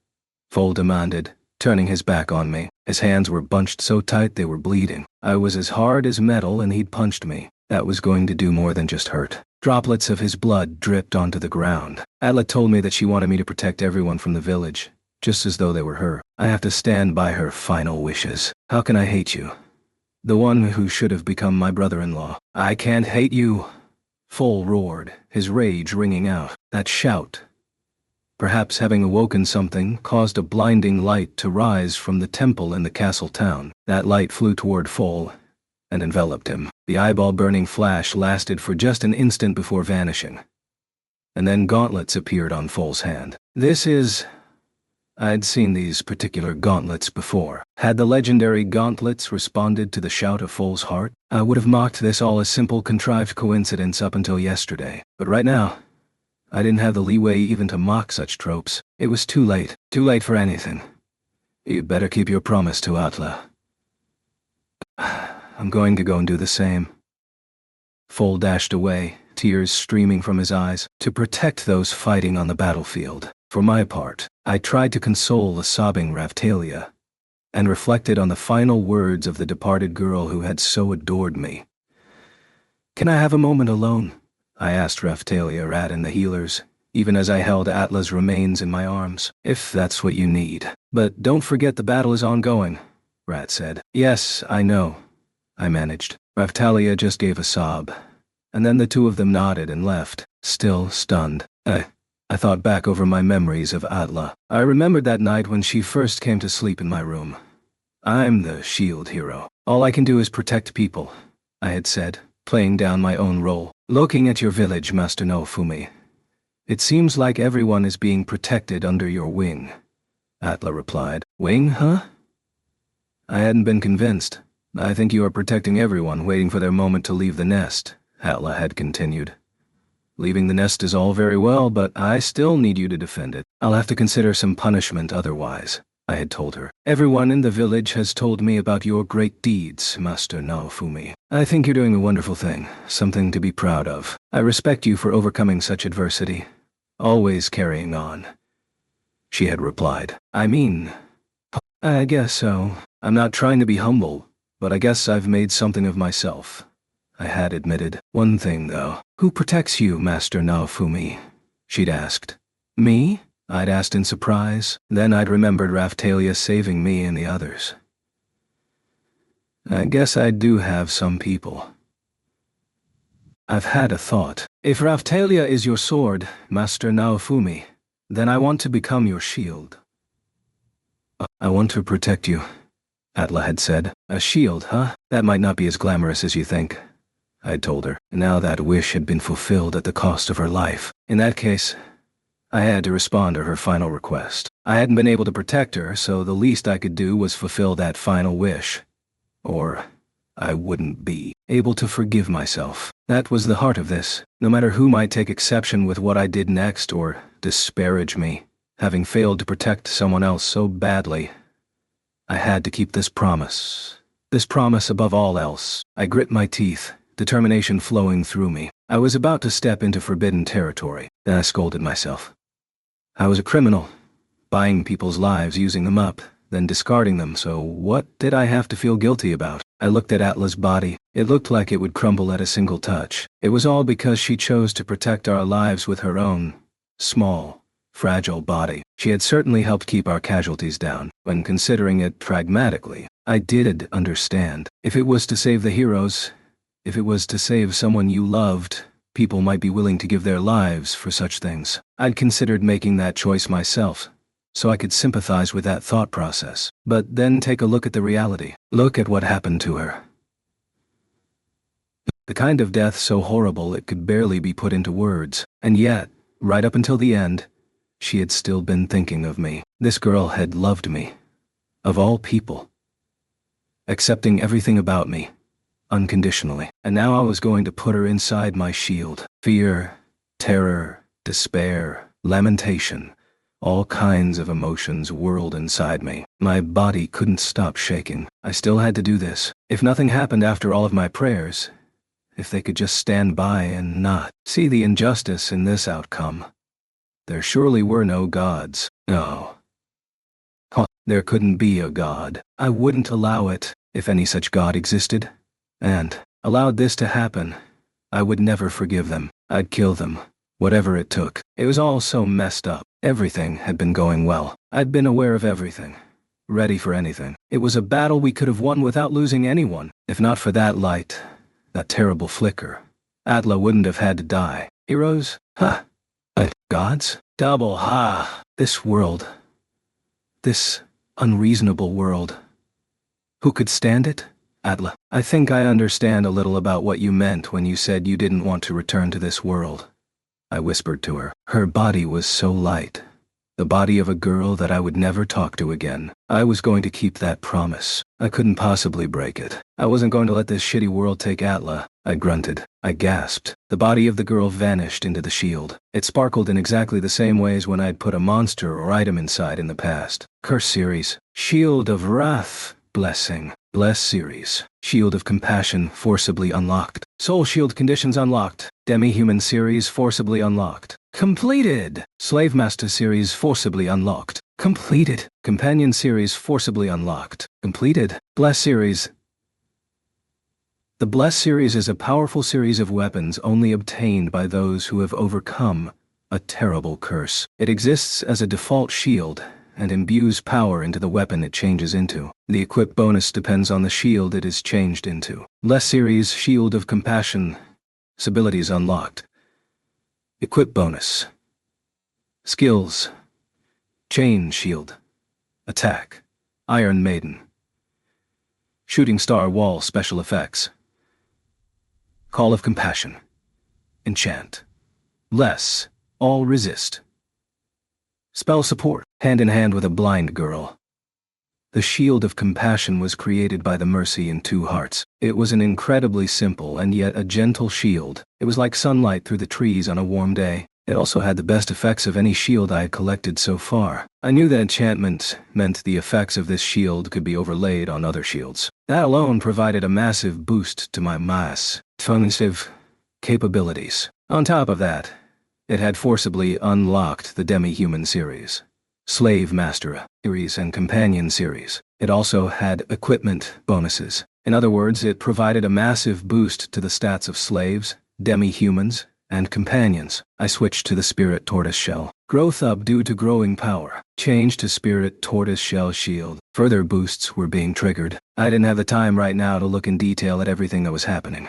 Foal demanded, turning his back on me. His hands were bunched so tight they were bleeding. I was as hard as metal and he'd punched me. That was going to do more than just hurt. Droplets of his blood dripped onto the ground. Atla told me that she wanted me to protect everyone from the village, just as though they were her. I have to stand by her final wishes. How can I hate you? The one who should have become my brother-in-law. I can't hate you. Fol roared, his rage ringing out. That shout, perhaps having awoken something, caused a blinding light to rise from the temple in the castle town. That light flew toward Fol and enveloped him. The eyeball-burning flash lasted for just an instant before vanishing. And then gauntlets appeared on Fol's hand. I'd seen these particular gauntlets before. Had the legendary gauntlets responded to the shout of Fol's heart, I would have mocked this all a simple contrived coincidence up until yesterday. But right now, I didn't have the leeway even to mock such tropes. It was too late. Too late for anything. You'd better keep your promise to Atla. I'm going to go and do the same. Fol dashed away, tears streaming from his eyes, to protect those fighting on the battlefield. For my part, I tried to console the sobbing Raphtalia, and reflected on the final words of the departed girl who had so adored me. "Can I have a moment alone?" I asked Raphtalia, Rat, and the healers, even as I held Atla's remains in my arms. "If that's what you need. But don't forget the battle is ongoing," Rat said. "Yes, I know," I managed. Raphtalia just gave a sob, and then the two of them nodded and left, still stunned. I thought back over my memories of Atla. I remembered that night when she first came to sleep in my room. "I'm the shield hero. All I can do is protect people," I had said, playing down my own role. "Looking at your village, Master Naofumi, it seems like everyone is being protected under your wing," Atla replied. "Wing, huh?" I hadn't been convinced. "I think you are protecting everyone waiting for their moment to leave the nest," Atla had continued. "Leaving the nest is all very well, but I still need you to defend it. I'll have to consider some punishment otherwise," I had told her. "Everyone in the village has told me about your great deeds, Master Naofumi. I think you're doing a wonderful thing, something to be proud of. I respect you for overcoming such adversity, always carrying on," she had replied. I guess so. I'm not trying to be humble, but I guess I've made something of myself," I had admitted. "One thing, though. Who protects you, Master Naofumi?" she'd asked. "Me?" I'd asked in surprise. Then I'd remembered Raphtalia saving me and the others. I guess I do have some people. I've had a thought. If Raphtalia is your sword, Master Naofumi, then I want to become your shield. "I want to protect you," Atla had said. "A shield, huh? That might not be as glamorous as you think," I'd told her. Now that wish had been fulfilled at the cost of her life. In that case, I had to respond to her final request. I hadn't been able to protect her, so the least I could do was fulfill that final wish. Or I wouldn't be able to forgive myself. That was the heart of this. No matter who might take exception with what I did next or disparage me, having failed to protect someone else so badly, I had to keep this promise. This promise above all else. I grit my teeth, determination flowing through me. I was about to step into forbidden territory. Then I scolded myself. I was a criminal, buying people's lives, using them up, then discarding them, so what did I have to feel guilty about? I looked at Atla's body. It looked like it would crumble at a single touch. It was all because she chose to protect our lives with her own, small, fragile body. She had certainly helped keep our casualties down. When considering it pragmatically, I did understand. If it was to save the heroes, if it was to save someone you loved, people might be willing to give their lives for such things. I'd considered making that choice myself, so I could sympathize with that thought process. But then take a look at the reality. Look at what happened to her. The kind of death so horrible it could barely be put into words. And yet, right up until the end, she had still been thinking of me. This girl had loved me. Of all people. Accepting everything about me. Unconditionally. And now I was going to put her inside my shield. Fear, terror, despair, lamentation. All kinds of emotions whirled inside me. My body couldn't stop shaking. I still had to do this. If nothing happened after all of my prayers, if they could just stand by and not see the injustice in this outcome. There surely were no gods. No. There couldn't be a God. I wouldn't allow it, if any such God existed. And, allowed this to happen, I would never forgive them. I'd kill them. Whatever it took. It was all so messed up. Everything had been going well. I'd been aware of everything. Ready for anything. It was a battle we could have won without losing anyone. If not for that light, that terrible flicker, Atla wouldn't have had to die. Heroes? Ha! Gods? Double ha! This world. This unreasonable world. Who could stand it? Atla, I think I understand a little about what you meant when you said you didn't want to return to this world. I whispered to her. Her body was so light. The body of a girl that I would never talk to again. I was going to keep that promise. I couldn't possibly break it. I wasn't going to let this shitty world take Atla. I grunted. I gasped. The body of the girl vanished into the shield. It sparkled in exactly the same ways when I'd put a monster or item inside in the past. Curse series. Shield of Wrath. Blessing. Bless series. Shield of Compassion forcibly unlocked. Soul Shield conditions unlocked. Demi-Human series forcibly unlocked. Completed! Slave Master series forcibly unlocked. Completed. Companion series forcibly unlocked. Completed. Bless series. The Bless series is a powerful series of weapons only obtained by those who have overcome a terrible curse. It exists as a default shield and imbues power into the weapon it changes into. The equip bonus depends on the shield it is changed into. Bless series Shield of Compassion. Abilities unlocked. Equip bonus. Skills. Chain Shield. Attack. Iron Maiden. Shooting Star Wall special effects. Call of Compassion. Enchant. Less. All resist. Spell support. Hand in hand with a blind girl. The Shield of Compassion was created by the Mercy in Two Hearts. It was an incredibly simple and yet a gentle shield. It was like sunlight through the trees on a warm day. It also had the best effects of any shield I had collected so far. I knew that enchantment meant the effects of this shield could be overlaid on other shields. That alone provided a massive boost to my mass defensive capabilities. On top of that, it had forcibly unlocked the Demi-Human series, Slave Master series, and Companion series. It also had equipment bonuses. In other words, it provided a massive boost to the stats of slaves, demi-humans, and companions. I switched to the Spirit Tortoiseshell. Growth up due to growing power. Change to Spirit Tortoiseshell Shield. Further boosts were being triggered. I didn't have the time right now to look in detail at everything that was happening.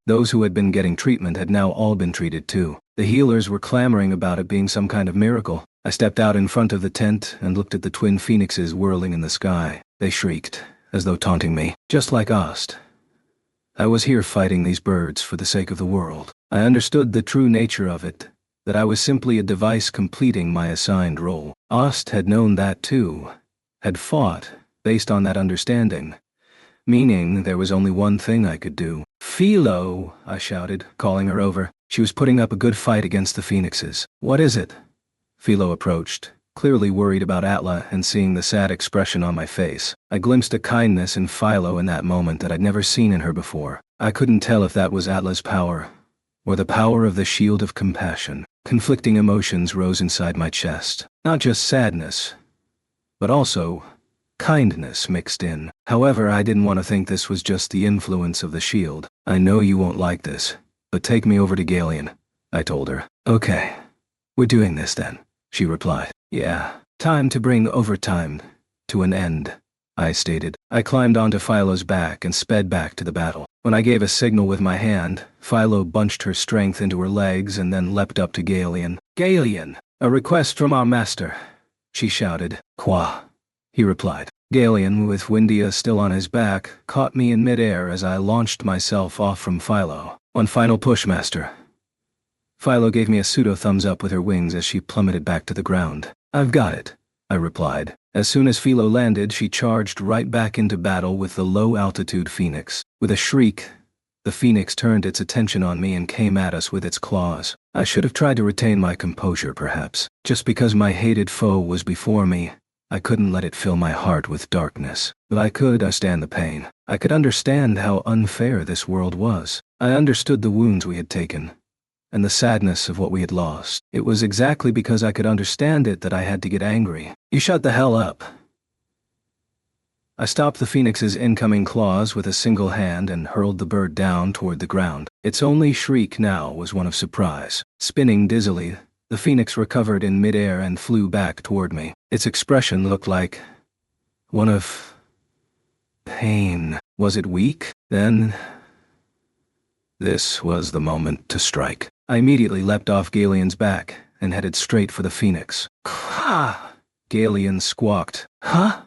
Those who had been getting treatment had now all been treated too. The healers were clamoring about it being some kind of miracle. I stepped out in front of the tent and looked at the twin phoenixes whirling in the sky. They shrieked, as though taunting me, just like Ost. I was here fighting these birds for the sake of the world. I understood the true nature of it, that I was simply a device completing my assigned role. Ost had known that too, had fought based on that understanding, meaning there was only one thing I could do. Philo, I shouted, calling her over. She was putting up a good fight against the phoenixes. What is it? Philo approached, clearly worried about Atla and seeing the sad expression on my face. I glimpsed a kindness in Philo in that moment that I'd never seen in her before. I couldn't tell if that was Atla's power, or the power of the Shield of Compassion. Conflicting emotions rose inside my chest. Not just sadness, but also kindness mixed in. However, I didn't want to think this was just the influence of the shield. I know you won't like this, but take me over to Galeon, I told her. Okay, we're doing this then, she replied. Yeah, time to bring overtime to an end, I stated. I climbed onto Philo's back and sped back to the battle. When I gave a signal with my hand, Philo bunched her strength into her legs and then leapt up to Galeon. Galeon, a request from our master, she shouted. Qua, he replied. Galeon, with Windia still on his back, caught me in midair as I launched myself off from Philo. One final push, master. Philo gave me a pseudo-thumbs-up with her wings as she plummeted back to the ground. I've got it, I replied. As soon as Philo landed, she charged right back into battle with the low-altitude phoenix. With a shriek, the phoenix turned its attention on me and came at us with its claws. I should have tried to retain my composure, perhaps. Just because my hated foe was before me, I couldn't let it fill my heart with darkness. But I could understand the pain. I could understand how unfair this world was. I understood the wounds we had taken, and the sadness of what we had lost. It was exactly because I could understand it that I had to get angry. You shut the hell up. I stopped the phoenix's incoming claws with a single hand and hurled the bird down toward the ground. Its only shriek now was one of surprise. Spinning dizzily, the phoenix recovered in midair and flew back toward me. Its expression looked like one of pain. Was it weak? Then this was the moment to strike. I immediately leapt off Galeon's back and headed straight for the phoenix. Ha! Galeon squawked. Huh?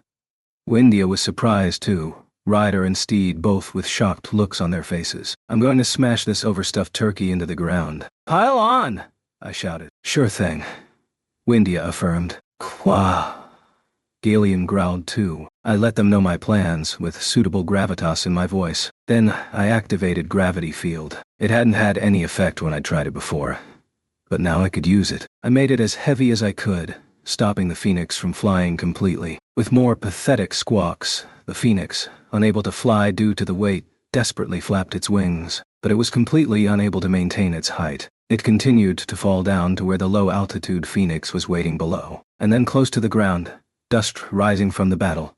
Windia was surprised too, rider and steed both with shocked looks on their faces. I'm going to smash this overstuffed turkey into the ground. Pile on! I shouted. Sure thing, Windia affirmed. Quah! Galeon growled too. I let them know my plans with suitable gravitas in my voice. Then I activated gravity field. It hadn't had any effect when I tried it before, but now I could use it. I made it as heavy as I could, stopping the phoenix from flying completely. With more pathetic squawks, the phoenix, unable to fly due to the weight, desperately flapped its wings, but it was completely unable to maintain its height. It continued to fall down to where the low-altitude phoenix was waiting below, and then close to the ground, dust rising from the battle.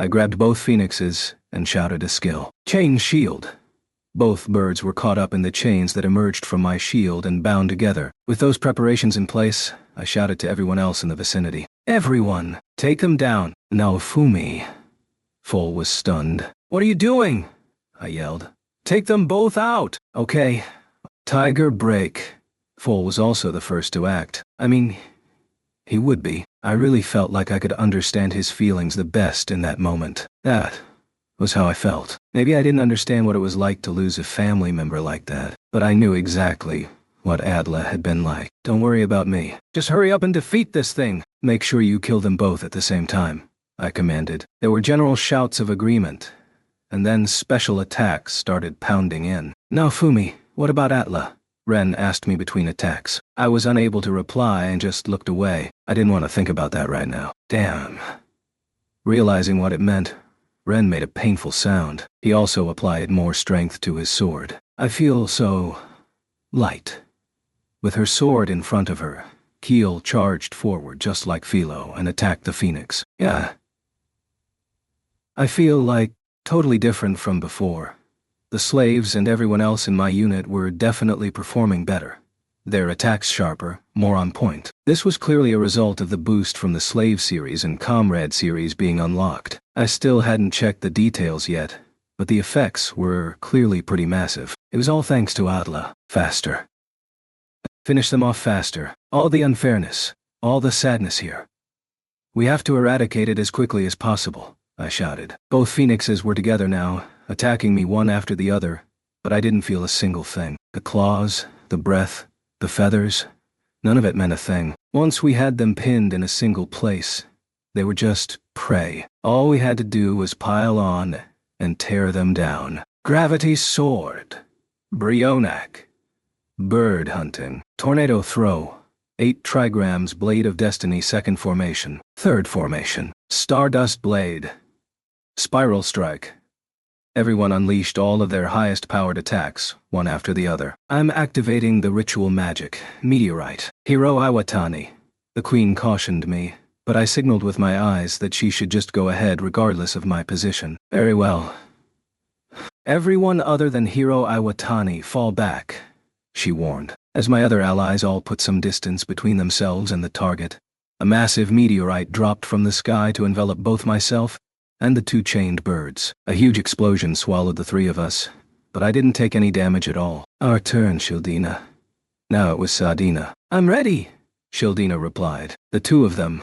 I grabbed both phoenixes and shouted a skill. Chain shield. Both birds were caught up in the chains that emerged from my shield and bound together. With those preparations in place, I shouted to everyone else in the vicinity. Everyone, take them down. Naofumi. Foal was stunned. What are you doing? I yelled. Take them both out. Okay. Tiger break. Foal was also the first to act. I mean, he would be. I really felt like I could understand his feelings the best in that moment. That was how I felt. Maybe I didn't understand what it was like to lose a family member like that, but I knew exactly what Adla had been like. Don't worry about me. Just hurry up and defeat this thing. Make sure you kill them both at the same time, I commanded. There were general shouts of agreement, and then special attacks started pounding in. Naofumi, what about Atla? Ren asked me between attacks. I was unable to reply and just looked away. I didn't want to think about that right now. Damn. Realizing what it meant, Ren made a painful sound. He also applied more strength to his sword. I feel so light. With her sword in front of her, Keel charged forward just like Philo and attacked the phoenix. Yeah. I feel like totally different from before. The slaves and everyone else in my unit were definitely performing better. Their attacks sharper, more on point. This was clearly a result of the boost from the Slave series and Comrade series being unlocked. I still hadn't checked the details yet, but the effects were clearly pretty massive. It was all thanks to Adla. Faster. Finish them off faster. All the unfairness, all the sadness here. We have to eradicate it as quickly as possible, I shouted. Both phoenixes were together now, attacking me one after the other, but I didn't feel a single thing. The claws, the breath, the feathers, none of it meant a thing. Once we had them pinned in a single place, they were just prey. All we had to do was pile on and tear them down. Gravity sword. Brionac. Bird hunting. Tornado throw. 8 trigrams blade of destiny second formation. Third formation. Stardust blade. Spiral strike. Everyone unleashed all of their highest powered attacks, one after the other. I'm activating the ritual magic, Meteorite. Hiro Iwatani. The queen cautioned me, but I signaled with my eyes that she should just go ahead regardless of my position. Very well. Everyone other than Hiro Iwatani fall back, she warned. As my other allies all put some distance between themselves and the target, a massive meteorite dropped from the sky to envelop both myself and the 2 chained birds. A huge explosion swallowed the 3 of us, but I didn't take any damage at all. Our turn, Shildina. Now it was Sadina. I'm ready, Shildina replied. The 2 of them,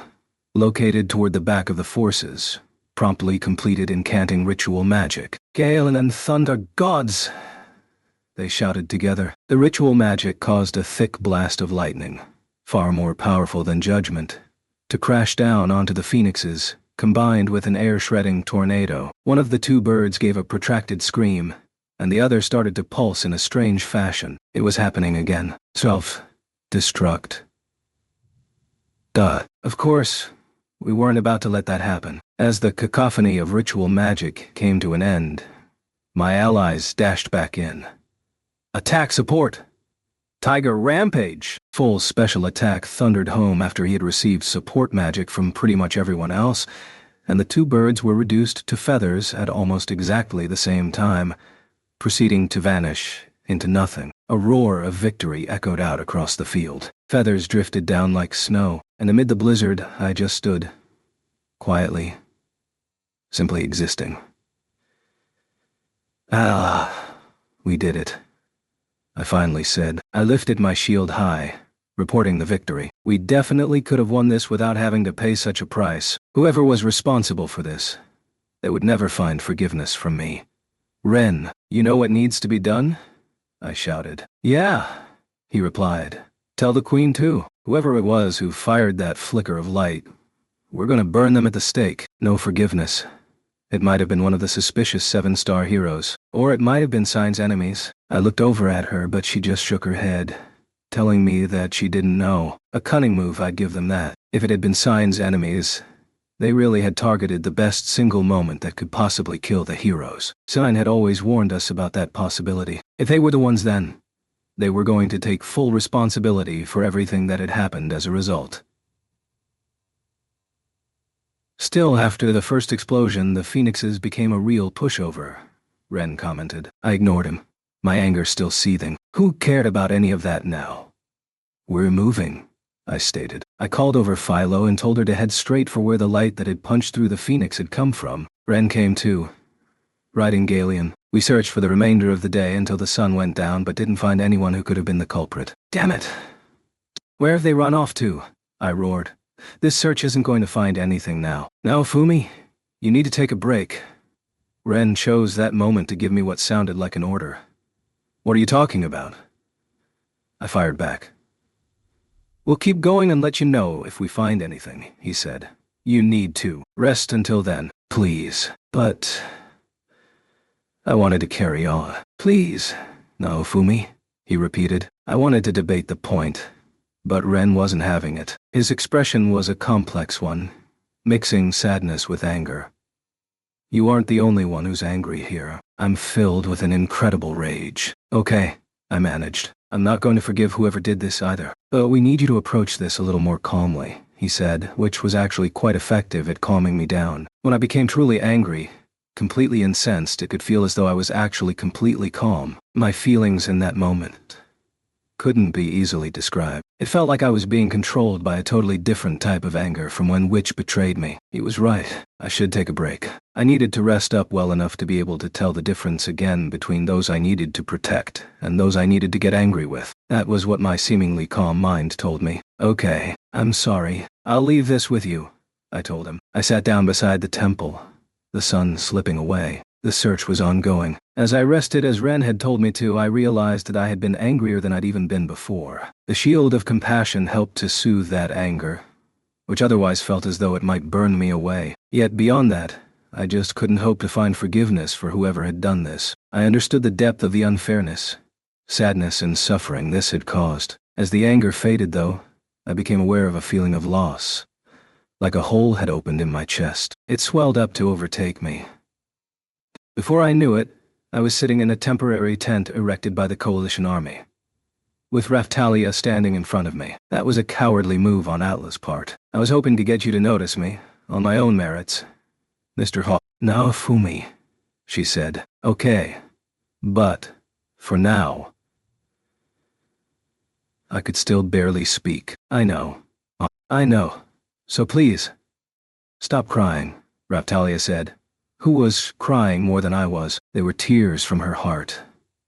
located toward the back of the forces, promptly completed incanting ritual magic. Gale and Thunder gods! They shouted together. The ritual magic caused a thick blast of lightning, far more powerful than judgment, to crash down onto the phoenixes, combined with an air-shredding tornado. One of the 2 birds gave a protracted scream, and the other started to pulse in a strange fashion. It was happening again. Self-destruct. Duh. Of course, we weren't about to let that happen. As the cacophony of ritual magic came to an end, my allies dashed back in. Attack support! Tiger Rampage! Full special attack thundered home after he had received support magic from pretty much everyone else, and the two birds were reduced to feathers at almost exactly the same time, proceeding to vanish into nothing. A roar of victory echoed out across the field. Feathers drifted down like snow, and amid the blizzard I just stood, quietly, simply existing. Ah, we did it, I finally said. I lifted my shield high, reporting the victory. We definitely could have won this without having to pay such a price. Whoever was responsible for this, they would never find forgiveness from me. Ren, you know what needs to be done? I shouted. Yeah, he replied. Tell the Queen too. Whoever it was who fired that flicker of light, we're gonna burn them at the stake. No forgiveness. It might have been one of the suspicious 7-star heroes, or it might have been Sign's enemies. I looked over at her, but she just shook her head, telling me that she didn't know. A cunning move, I'd give them that. If it had been Sign's enemies, they really had targeted the best single moment that could possibly kill the heroes. Sign had always warned us about that possibility. If they were the ones then, they were going to take full responsibility for everything that had happened as a result. Still, after the first explosion, the phoenixes became a real pushover, Ren commented. I ignored him, my anger still seething. Who cared about any of that now? We're moving, I stated. I called over Philo and told her to head straight for where the light that had punched through the phoenix had come from. Ren came too, riding Galeon. We searched for the remainder of the day until the sun went down, but didn't find anyone who could have been the culprit. Damn it! Where have they run off to? I roared. This search isn't going to find anything now. Now, Fumi, you need to take a break. Ren chose that moment to give me what sounded like an order. What are you talking about? I fired back. We'll keep going and let you know if we find anything, he said. You need to rest until then, please. But I wanted to carry on. Please, no, Fumi, he repeated. I wanted to debate the point, but Ren wasn't having it. His expression was a complex one, mixing sadness with anger. You aren't the only one who's angry here. I'm filled with an incredible rage. Okay, I managed. I'm not going to forgive whoever did this either. But we need you to approach this a little more calmly, he said, which was actually quite effective at calming me down. When I became truly angry, completely incensed, it could feel as though I was actually completely calm. My feelings in that moment couldn't be easily described. It felt like I was being controlled by a totally different type of anger from when Witch betrayed me. He was right. I should take a break. I needed to rest up well enough to be able to tell the difference again between those I needed to protect and those I needed to get angry with. That was what my seemingly calm mind told me. Okay, I'm sorry. I'll leave this with you, I told him. I sat down beside the temple, the sun slipping away. The search was ongoing. As I rested as Ren had told me to, I realized that I had been angrier than I'd even been before. The shield of compassion helped to soothe that anger, which otherwise felt as though it might burn me away. Yet beyond that, I just couldn't hope to find forgiveness for whoever had done this. I understood the depth of the unfairness, sadness, and suffering this had caused. As the anger faded, though, I became aware of a feeling of loss, like a hole had opened in my chest. It swelled up to overtake me. Before I knew it, I was sitting in a temporary tent erected by the Coalition Army, with Raftalia standing in front of me. That was a cowardly move on Atla's part. I was hoping to get you to notice me, on my own merits. Mr. Hawk. Now, Fumi, she said. Okay, but, for now. I could still barely speak. I know. So please, stop crying, Raftalia said. Who was crying more than I was? They were tears from her heart,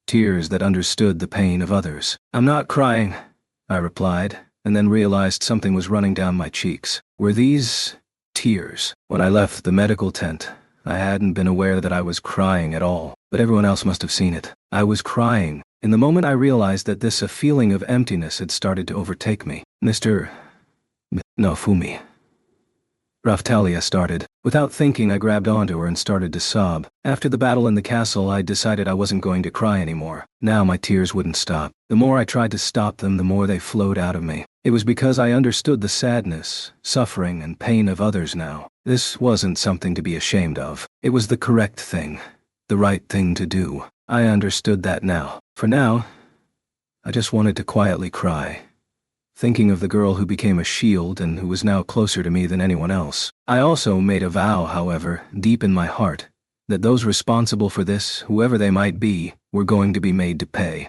tears that understood the pain of others. I'm not crying, I replied, and then realized something was running down my cheeks. Were these tears? When I left the medical tent, I hadn't been aware that I was crying at all, but everyone else must have seen it. I was crying. In the moment I realized that a feeling of emptiness had started to overtake me. No, Fumi. Raftalia started. Without thinking, I grabbed onto her and started to sob. After the battle in the castle, I decided I wasn't going to cry anymore. Now my tears wouldn't stop. The more I tried to stop them, the more they flowed out of me. It was because I understood the sadness, suffering, and pain of others now. This wasn't something to be ashamed of. It was the correct thing, the right thing to do. I understood that now. For now, I just wanted to quietly cry, thinking of the girl who became a shield and who was now closer to me than anyone else. I also made a vow, however, deep in my heart, that those responsible for this, whoever they might be, were going to be made to pay.